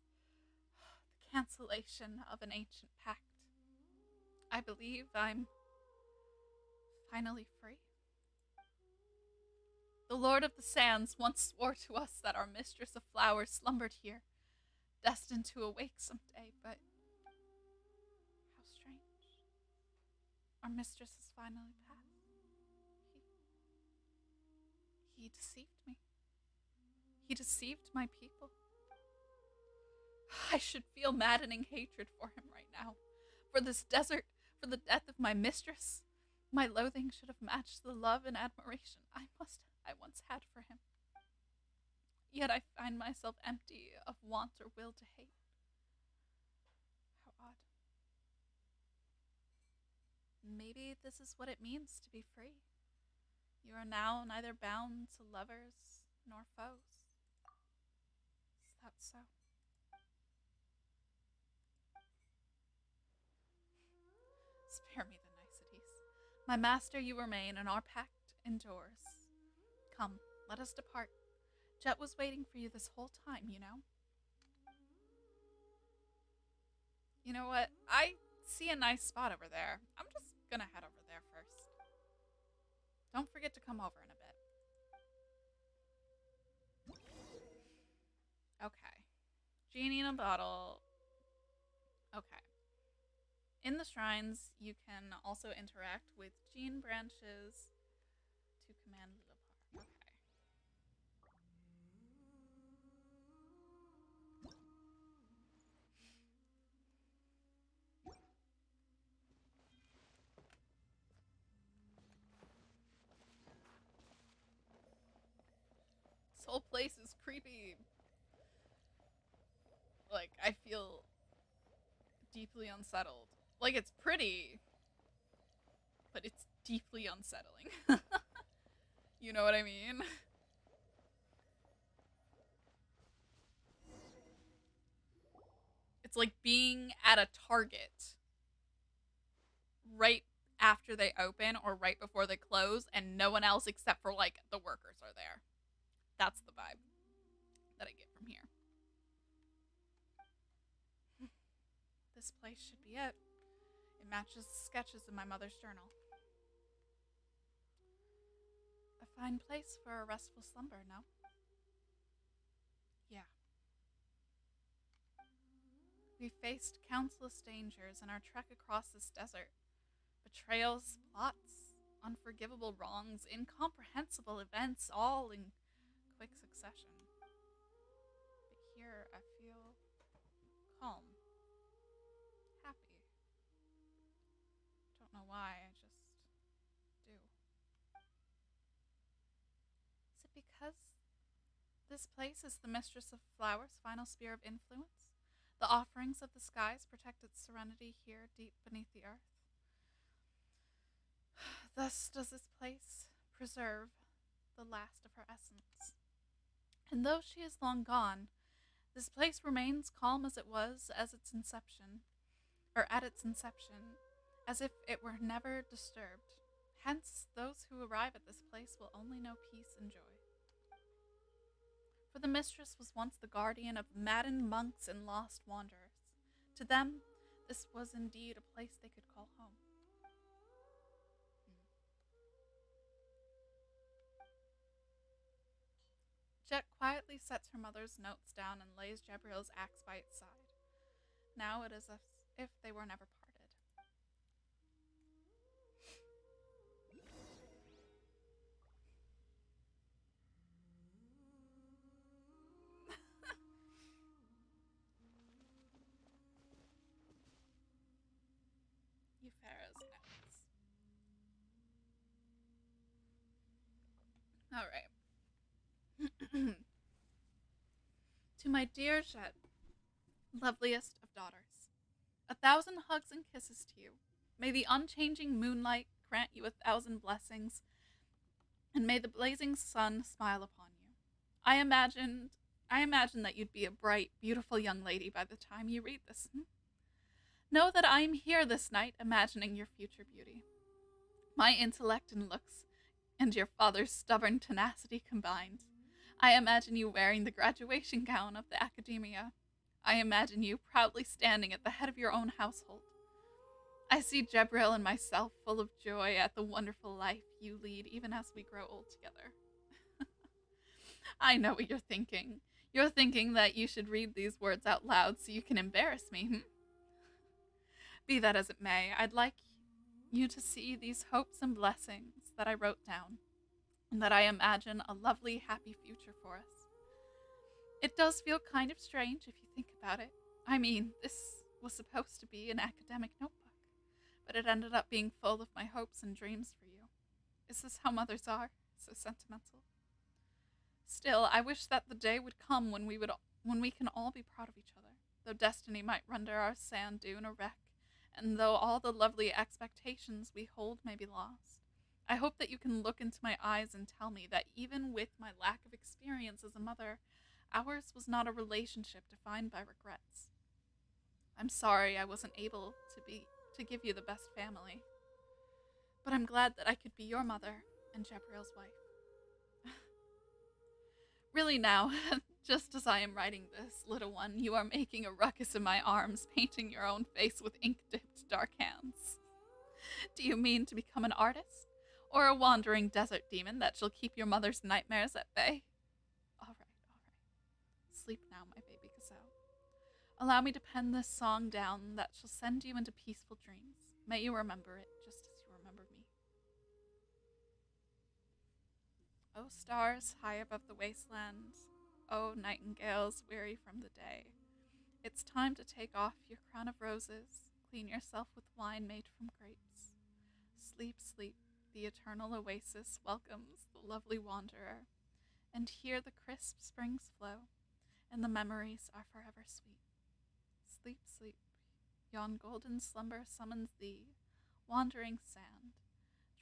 S1: the cancellation of an ancient pact. I believe I'm finally free. The Lord of the Sands once swore to us that our mistress of flowers slumbered here, destined to awake someday, but how strange. Our mistress has finally passed. He deceived me. He deceived my people. I should feel maddening hatred for him right now. For this desert, for the death of my mistress. My loathing should have matched the love and admiration I once had for him. Yet I find myself empty of want or will to hate. How odd. Maybe this is what it means to be free. You are now neither bound to lovers nor foes. Is that so? Spare me the niceties. My master you remain, and our pact endures. Come, let us depart. Jet was waiting for you this whole time, you know? You know what? I see a nice spot over there. I'm just gonna head over there first. Don't forget to come over in a bit. Okay. Genie in a bottle. Okay. In the shrines, you can also interact with gene branches to command Lilipar. Okay. This whole place is creepy. Like, I feel deeply unsettled. Like, it's pretty, but it's deeply unsettling. You know what I mean? It's like being at a Target right after they open or right before they close, and no one else except for, like, the workers are there. That's the vibe that I get from here. This place should be it. It matches the sketches in my mother's journal. A fine place for a restful slumber, no? Yeah. We faced countless dangers in our trek across this desert. Betrayals, plots, unforgivable wrongs, incomprehensible events, all in quick succession. But here I feel calm, happy, why, I just do. Is it because this place is the mistress of flowers' final sphere of influence? The offerings of the skies protect its serenity here deep beneath the earth. Thus does this place preserve the last of her essence. And though she is long gone, this place remains calm as it was as its inception, or at its inception, as if it were never disturbed. Hence, those who arrive at this place will only know peace and joy. For the mistress was once the guardian of maddened monks and lost wanderers. To them, this was indeed a place they could call home. Jet quietly sets her mother's notes down and lays Jabriel's axe by its side. Now it is as if they were never parted. Euphara's notes. All right. To my dear Jet, loveliest of daughters, 1,000 hugs and kisses to you. May the unchanging moonlight grant you 1,000 blessings, and may the blazing sun smile upon you. I imagined that you'd be a bright, beautiful young lady by the time you read this. Know that I am here this night imagining your future beauty. My intellect and looks, and your father's stubborn tenacity combined. I imagine you wearing the graduation gown of the academia. I imagine you proudly standing at the head of your own household. I see Jebril and myself full of joy at the wonderful life you lead even as we grow old together. I know what you're thinking. You're thinking that you should read these words out loud so you can embarrass me, Be that as it may, I'd like you to see these hopes and blessings that I wrote down, and that I imagine a lovely, happy future for us. It does feel kind of strange if you think about it. I mean, this was supposed to be an academic notebook, but it ended up being full of my hopes and dreams for you. Is this how mothers are? So sentimental? Still, I wish that the day would come when we can all be proud of each other, though destiny might render our sand dune a wreck, and though all the lovely expectations we hold may be lost. I hope that you can look into my eyes and tell me that even with my lack of experience as a mother, ours was not a relationship defined by regrets. I'm sorry I wasn't able to give you the best family, but I'm glad that I could be your mother and Jebril's wife. Really now, just as I am writing this, little one, you are making a ruckus in my arms, painting your own face with ink-dipped dark hands. Do you mean to become an artist? Or a wandering desert demon that shall keep your mother's nightmares at bay? All right. Sleep now, my baby gazelle. Allow me to pen this song down that shall send you into peaceful dreams. May you remember it just as you remember me. O stars high above the wasteland, O nightingales weary from the day, it's time to take off your crown of roses, clean yourself with wine made from grapes. Sleep, sleep, the eternal oasis welcomes the lovely wanderer, and here the crisp springs flow, and the memories are forever sweet. Sleep, sleep, yon golden slumber summons thee, wandering sand.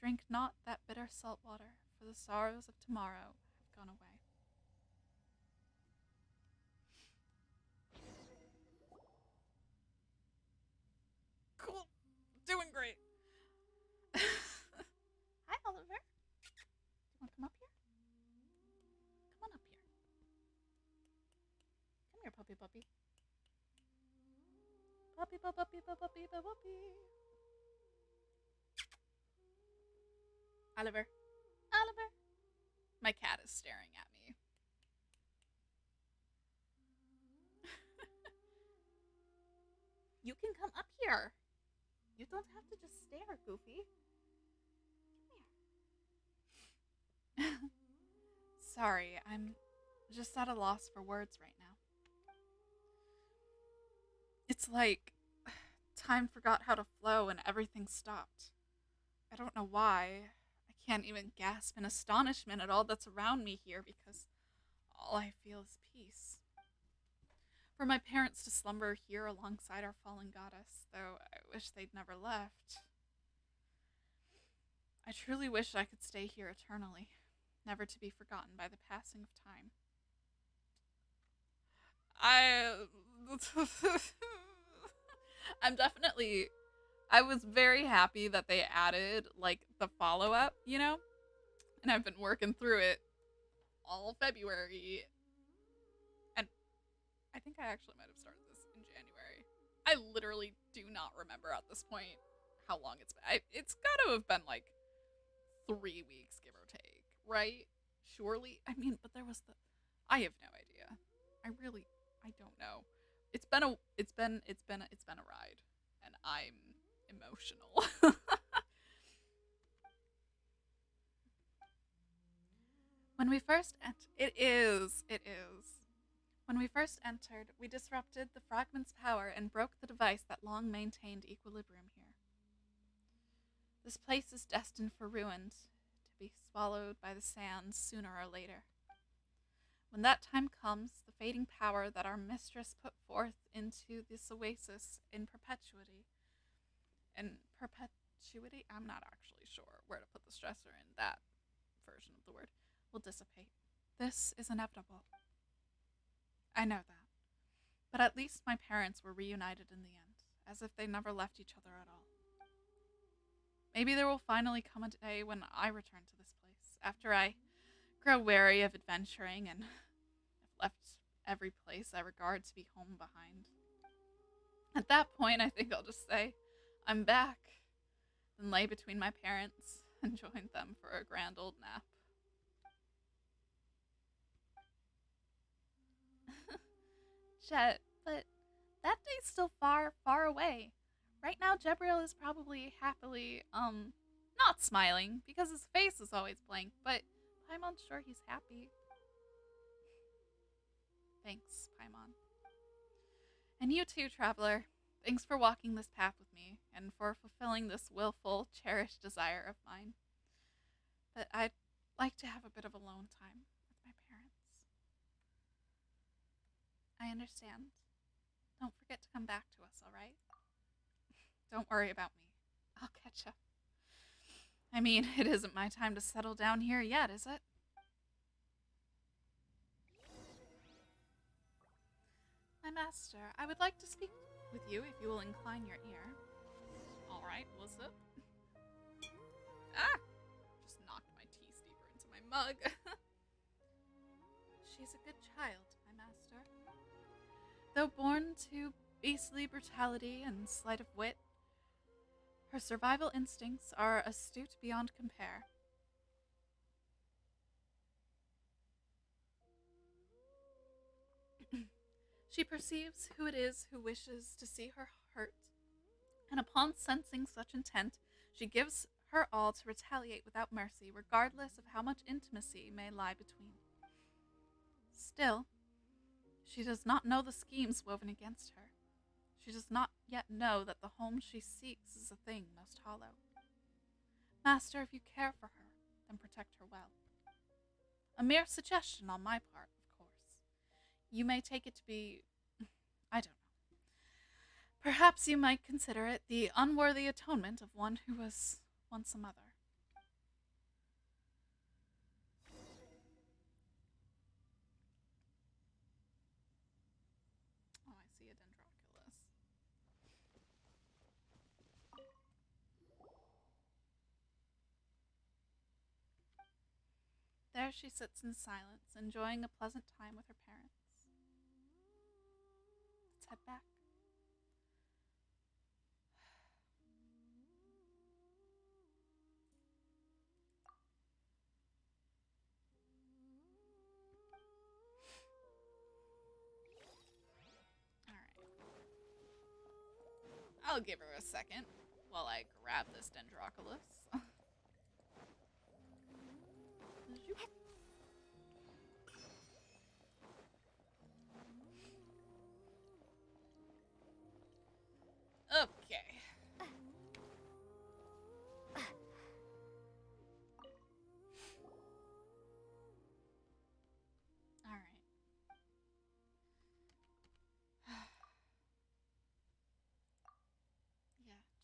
S1: Drink not that bitter salt water, for the sorrows of tomorrow have gone away. Cool. Doing great. Hi, Oliver. Do you want to come up here? Come on up here. Come here, puppy puppy. Puppy puppy puppy puppy. Oliver. Oliver. My cat is staring at me. You can come up here. You don't have to just stare, Goofy. Come here. Sorry, I'm just at a loss for words right now. It's like time forgot how to flow and everything stopped. I don't know why. I can't even gasp in astonishment at all that's around me here because all I feel is peace. For my parents to slumber here alongside our fallen goddess, though I wish they'd never left. I truly wish I could stay here eternally, never to be forgotten by the passing of time. I. I'm definitely. I was very happy that they added, like, the follow up, you know? And I've been working through it all February. And I think I actually might have started this in January. I literally do not remember at this point how long it's been. It's got to have been like 3 weeks, give or take, right? Surely. I mean, but there was the. I have no idea. I don't know. It's been a ride, and I'm emotional. When we first it is. When we first entered, we disrupted the fragment's power and broke the device that long maintained equilibrium here. This place is destined for ruin, to be swallowed by the sands sooner or later. When that time comes, the fading power that our mistress put forth into this oasis in perpetuity, I'm not actually sure where to put the stressor in that version of the word, will dissipate. This is inevitable. I know that. But at least my parents were reunited in the end, as if they never left each other at all. Maybe there will finally come a day when I return to this place, after I grow weary of adventuring and have left every place I regard to be home behind. At that point, I think I'll just say, I'm back, then lay between my parents and join them for a grand old nap. Jet, but that day's still far, far away. Right now, Jebriel is probably happily, not smiling, because his face is always blank, but Paimon's sure he's happy. Thanks, Paimon. And you too, traveler. Thanks for walking this path with me, and for fulfilling this willful, cherished desire of mine. But I'd like to have a bit of alone time with my parents. I understand. Don't forget to come back to us, alright? Don't worry about me. I'll catch up. I mean, it isn't my time to settle down here yet, is it? My master, I would like to speak with you if you will incline your ear. Alright, what's up? Ah! Just knocked my tea steeper into my mug. She's a good child, my master. Though born to beastly brutality and sleight of wit, her survival instincts are astute beyond compare. She perceives who it is who wishes to see her hurt, and upon sensing such intent, she gives her all to retaliate without mercy, regardless of how much intimacy may lie between. Still, she does not know the schemes woven against her. She does not yet know that the home she seeks is a thing most hollow. Master, if you care for her, then protect her well. A mere suggestion on my part, of course. You may take it to be, I don't know. Perhaps you might consider it the unworthy atonement of one who was once a mother. Oh, I see a Dendroculus. There she sits in silence, enjoying a pleasant time with her parents. Let's head back. I'll give her a second while I grab this Dendroculus. Okay.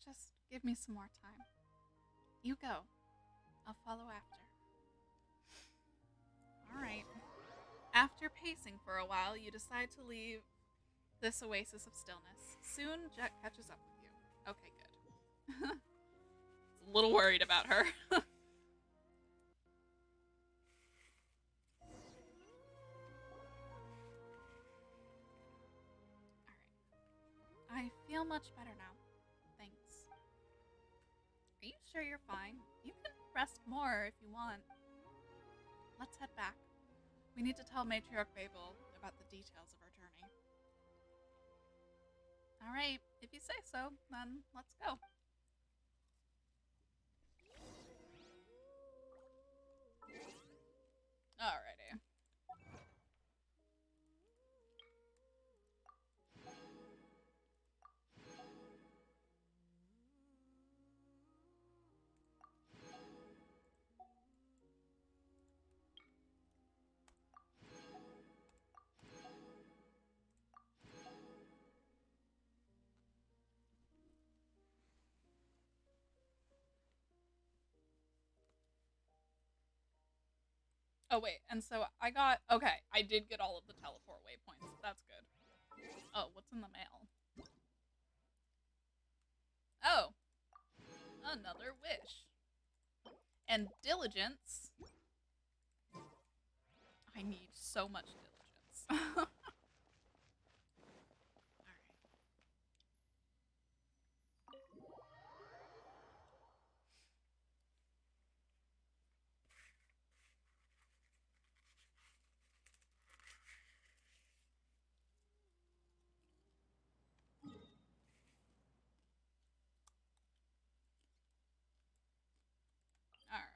S1: Just give me some more time. You go. I'll follow after. Alright. After pacing for a while, you decide to leave this oasis of stillness. Soon, Jet catches up with you. Okay, good. A little worried about her. Alright. I feel much better now. Thanks. Are you sure you're fine? You can rest more if you want. Let's head back. We need to tell Matriarch Babel about the details of our journey. Alright, if you say so, then let's go. Alrighty. Oh, wait, and so okay, I did get all of the teleport waypoints. That's good. Oh, what's in the mail? Oh, another wish. And diligence. I need so much diligence. Alright.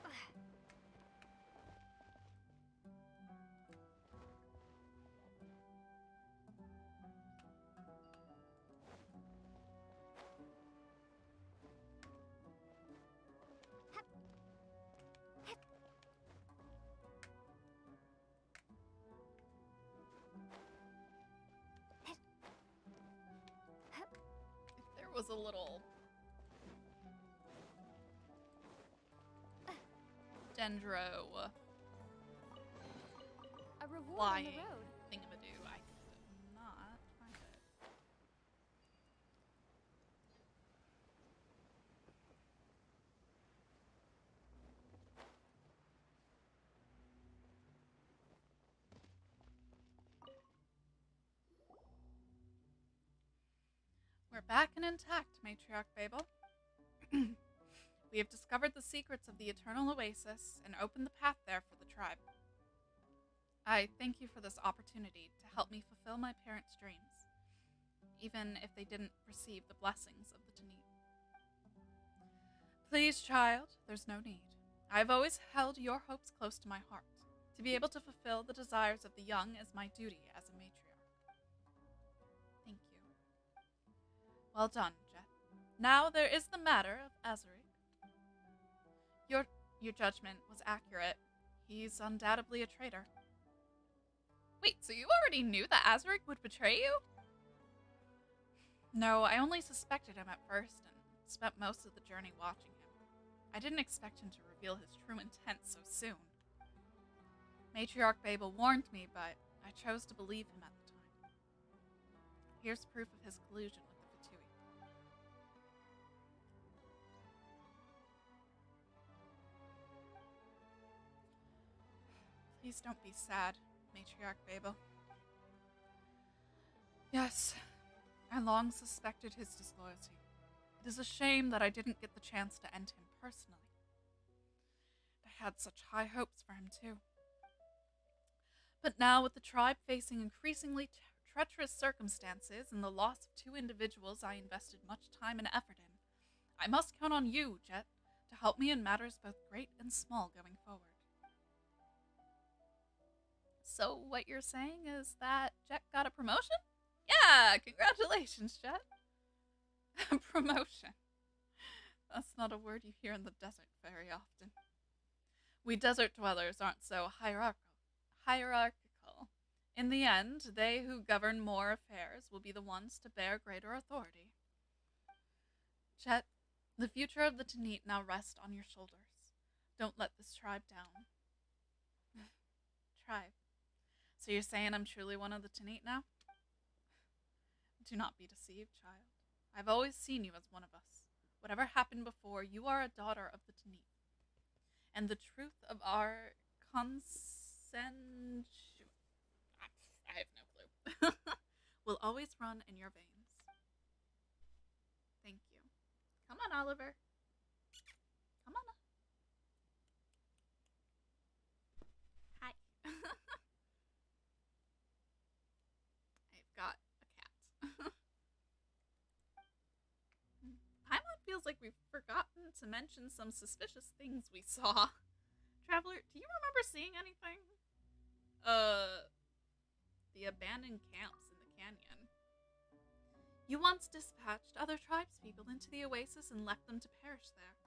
S1: Alright. If there was a little dendro
S2: A reward on
S1: flying
S2: the road.
S1: thingamadoo, I could not find it. We're back and intact, Matriarch Babel. We have discovered the secrets of the Eternal Oasis and opened the path there for the tribe. I thank you for this opportunity to help me fulfill my parents' dreams, even if they didn't receive the blessings of the Tanit. Please, child, there's no need. I've always held your hopes close to my heart. To be able to fulfill the desires of the young is my duty as a matriarch. Thank you. Well done, Jet. Now there is the matter of Azaric. Your judgment was accurate. He's undoubtedly a traitor. Wait, so you already knew that Azaric would betray you? No, I only suspected him at first and spent most of the journey watching him. I didn't expect him to reveal his true intent so soon. Matriarch Babel warned me, but I chose to believe him at the time. Here's proof of his collusion with the Fatui. Please don't be sad, Matriarch Babel. Yes, I long suspected his disloyalty. It is a shame that I didn't get the chance to end him personally. I had such high hopes for him, too. But now, with the tribe facing increasingly treacherous circumstances and the loss of two individuals I invested much time and effort in, I must count on you, Jet, to help me in matters both great and small going forward. So what you're saying is that Jet got a promotion? Yeah, congratulations, Jet. Promotion. That's not a word you hear in the desert very often. We desert dwellers aren't so hierarchical. In the end, they who govern more affairs will be the ones to bear greater authority. Chet, the future of the Tanit now rests on your shoulders. Don't let this tribe down. Tribe. So you're saying I'm truly one of the Tanit now? Do not be deceived, child. I've always seen you as one of us. Whatever happened before, you are a daughter of the Tanit. And the truth of our consent... I have no clue. Will always run in your veins. Thank you. Come on, Oliver. Come on. Hi. I've got a cat. Paimon feels like we've forgotten to mention some suspicious things we saw. Traveler, do you remember seeing anything? The abandoned camps in the canyon. You once dispatched other tribespeople into the oasis and left them to perish there.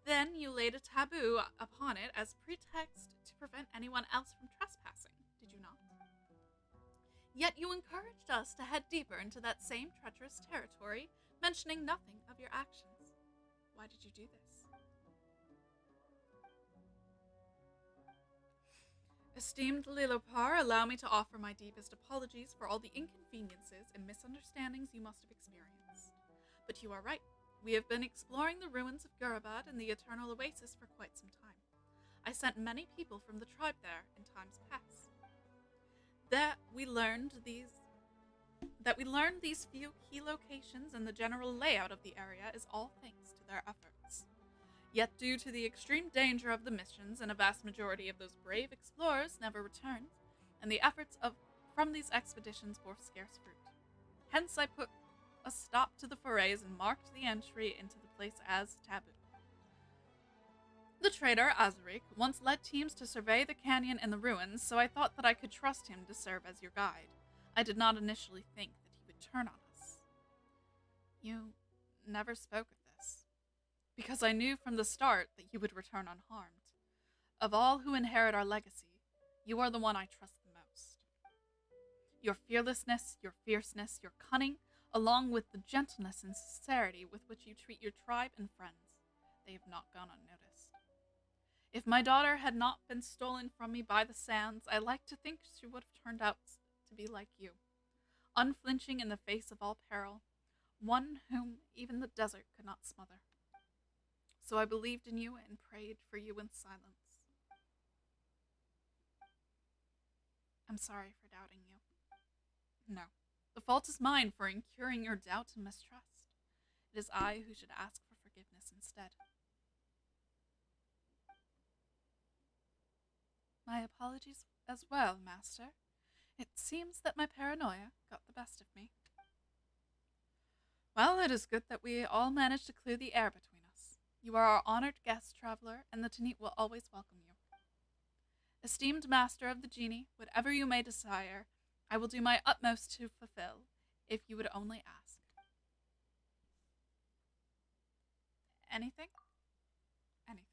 S1: Then you laid a taboo upon it as pretext to prevent anyone else from trespassing, did you not? Yet you encouraged us to head deeper into that same treacherous territory, mentioning nothing of your actions. Why did you do this? Esteemed Lilopar, allow me to offer my deepest apologies for all the inconveniences and misunderstandings you must have experienced. But you are right. We have been exploring the ruins of Gurabad and the Eternal Oasis for quite some time. I sent many people from the tribe there in times past. That we learned these few key locations and the general layout of the area is all thanks to their efforts. Yet due to the extreme danger of the missions and a vast majority of those brave explorers never returned, and the efforts from these expeditions bore scarce fruit. Hence I put a stop to the forays and marked the entry into the place as taboo. The traitor, Azaric, once led teams to survey the canyon and the ruins, so I thought that I could trust him to serve as your guide. I did not initially think that he would turn on us. You never spoke of this, because I knew from the start that you would return unharmed. Of all who inherit our legacy, you are the one I trust the most. Your fearlessness, your fierceness, your cunning, along with the gentleness and sincerity with which you treat your tribe and friends, they have not gone unnoticed. If my daughter had not been stolen from me by the sands, I like to think she would have turned out to be like you, unflinching in the face of all peril, one whom even the desert could not smother. So I believed in you and prayed for you in silence. I'm sorry for doubting you. No, the fault is mine for incurring your doubt and mistrust. It is I who should ask for forgiveness instead. My apologies as well, Master. It seems that my paranoia got the best of me. Well, it is good that we all managed to clear the air between us. You are our honored guest, traveler, and the Tanit will always welcome you. Esteemed Master of the Genie, whatever you may desire, I will do my utmost to fulfill, if you would only ask. Anything? Anything.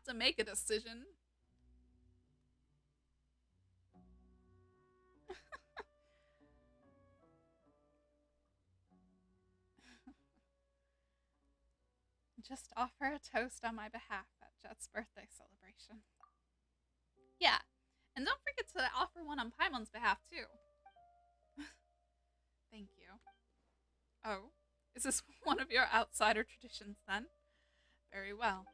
S1: to make a decision. Just offer a toast on my behalf at Jet's birthday celebration. Yeah, and don't forget to offer one on Paimon's behalf, too. Thank you. Oh, is this one of your outsider traditions, then? Very well.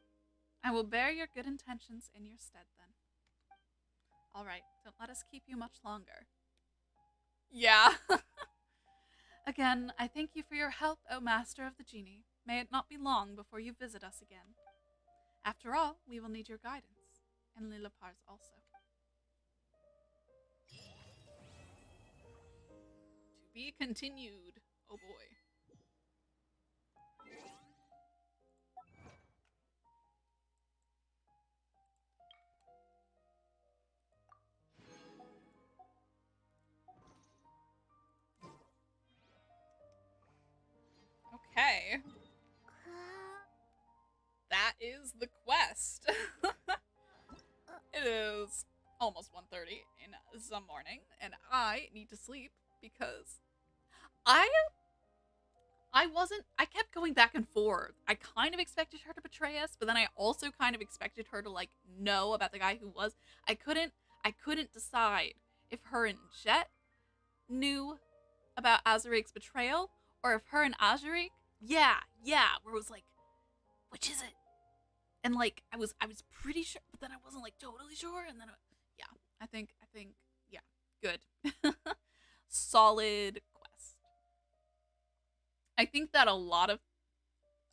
S1: I will bear your good intentions in your stead, then. All right, don't let us keep you much longer. Yeah. Again, I thank you for your help, O Master of the Genie. May it not be long before you visit us again. After all, we will need your guidance, and Lilapar's also. To be continued. Oh boy. Okay. That is the quest. It is almost 1:30 in the morning, and I need to sleep because I kept going back and forth. I kind of expected her to betray us, but then I also kind of expected her to like know about the guy who was. I couldn't decide if her and Jet knew about Azurik's betrayal or if her and Azurik, yeah, where it was like, which is it? And like I was pretty sure, but then I wasn't like totally sure, and then yeah, I think yeah, good. Solid quest. I think that a lot of,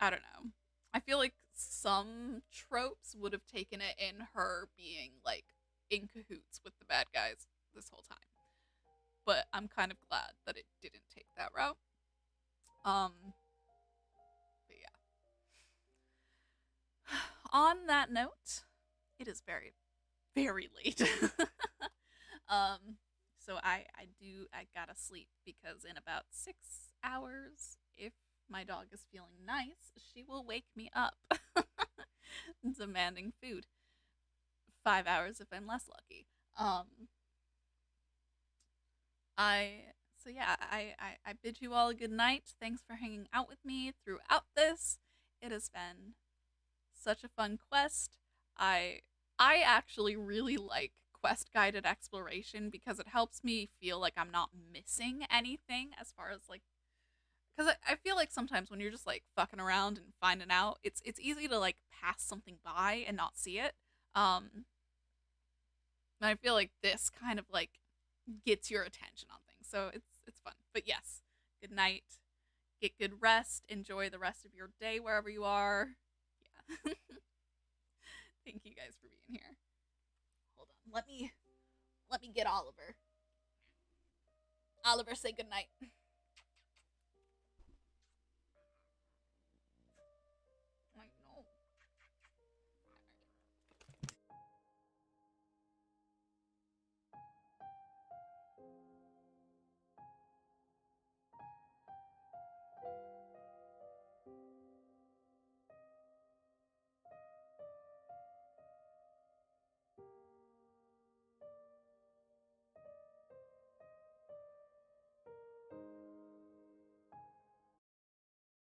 S1: I don't know, I feel like some tropes would have taken it in her being like in cahoots with the bad guys this whole time. But I'm kind of glad that it didn't take that route. But yeah. On that note, it is very, very late. So I gotta sleep because in about 6 hours, if my dog is feeling nice, she will wake me up, demanding food. 5 hours if I'm less lucky. I bid you all a good night. Thanks for hanging out with me throughout this. It has been such a fun quest. I actually really like quest guided exploration because it helps me feel like I'm not missing anything as far as like, because I feel like sometimes when you're just like fucking around and finding out, it's easy to like pass something by and not see it. And I feel like this kind of like gets your attention on things, so it's fun. But yes, good night. Get good rest. Enjoy the rest of your day wherever you are. Yeah. Thank you guys for being here. Hold on. Let me get Oliver. Oliver, say good night.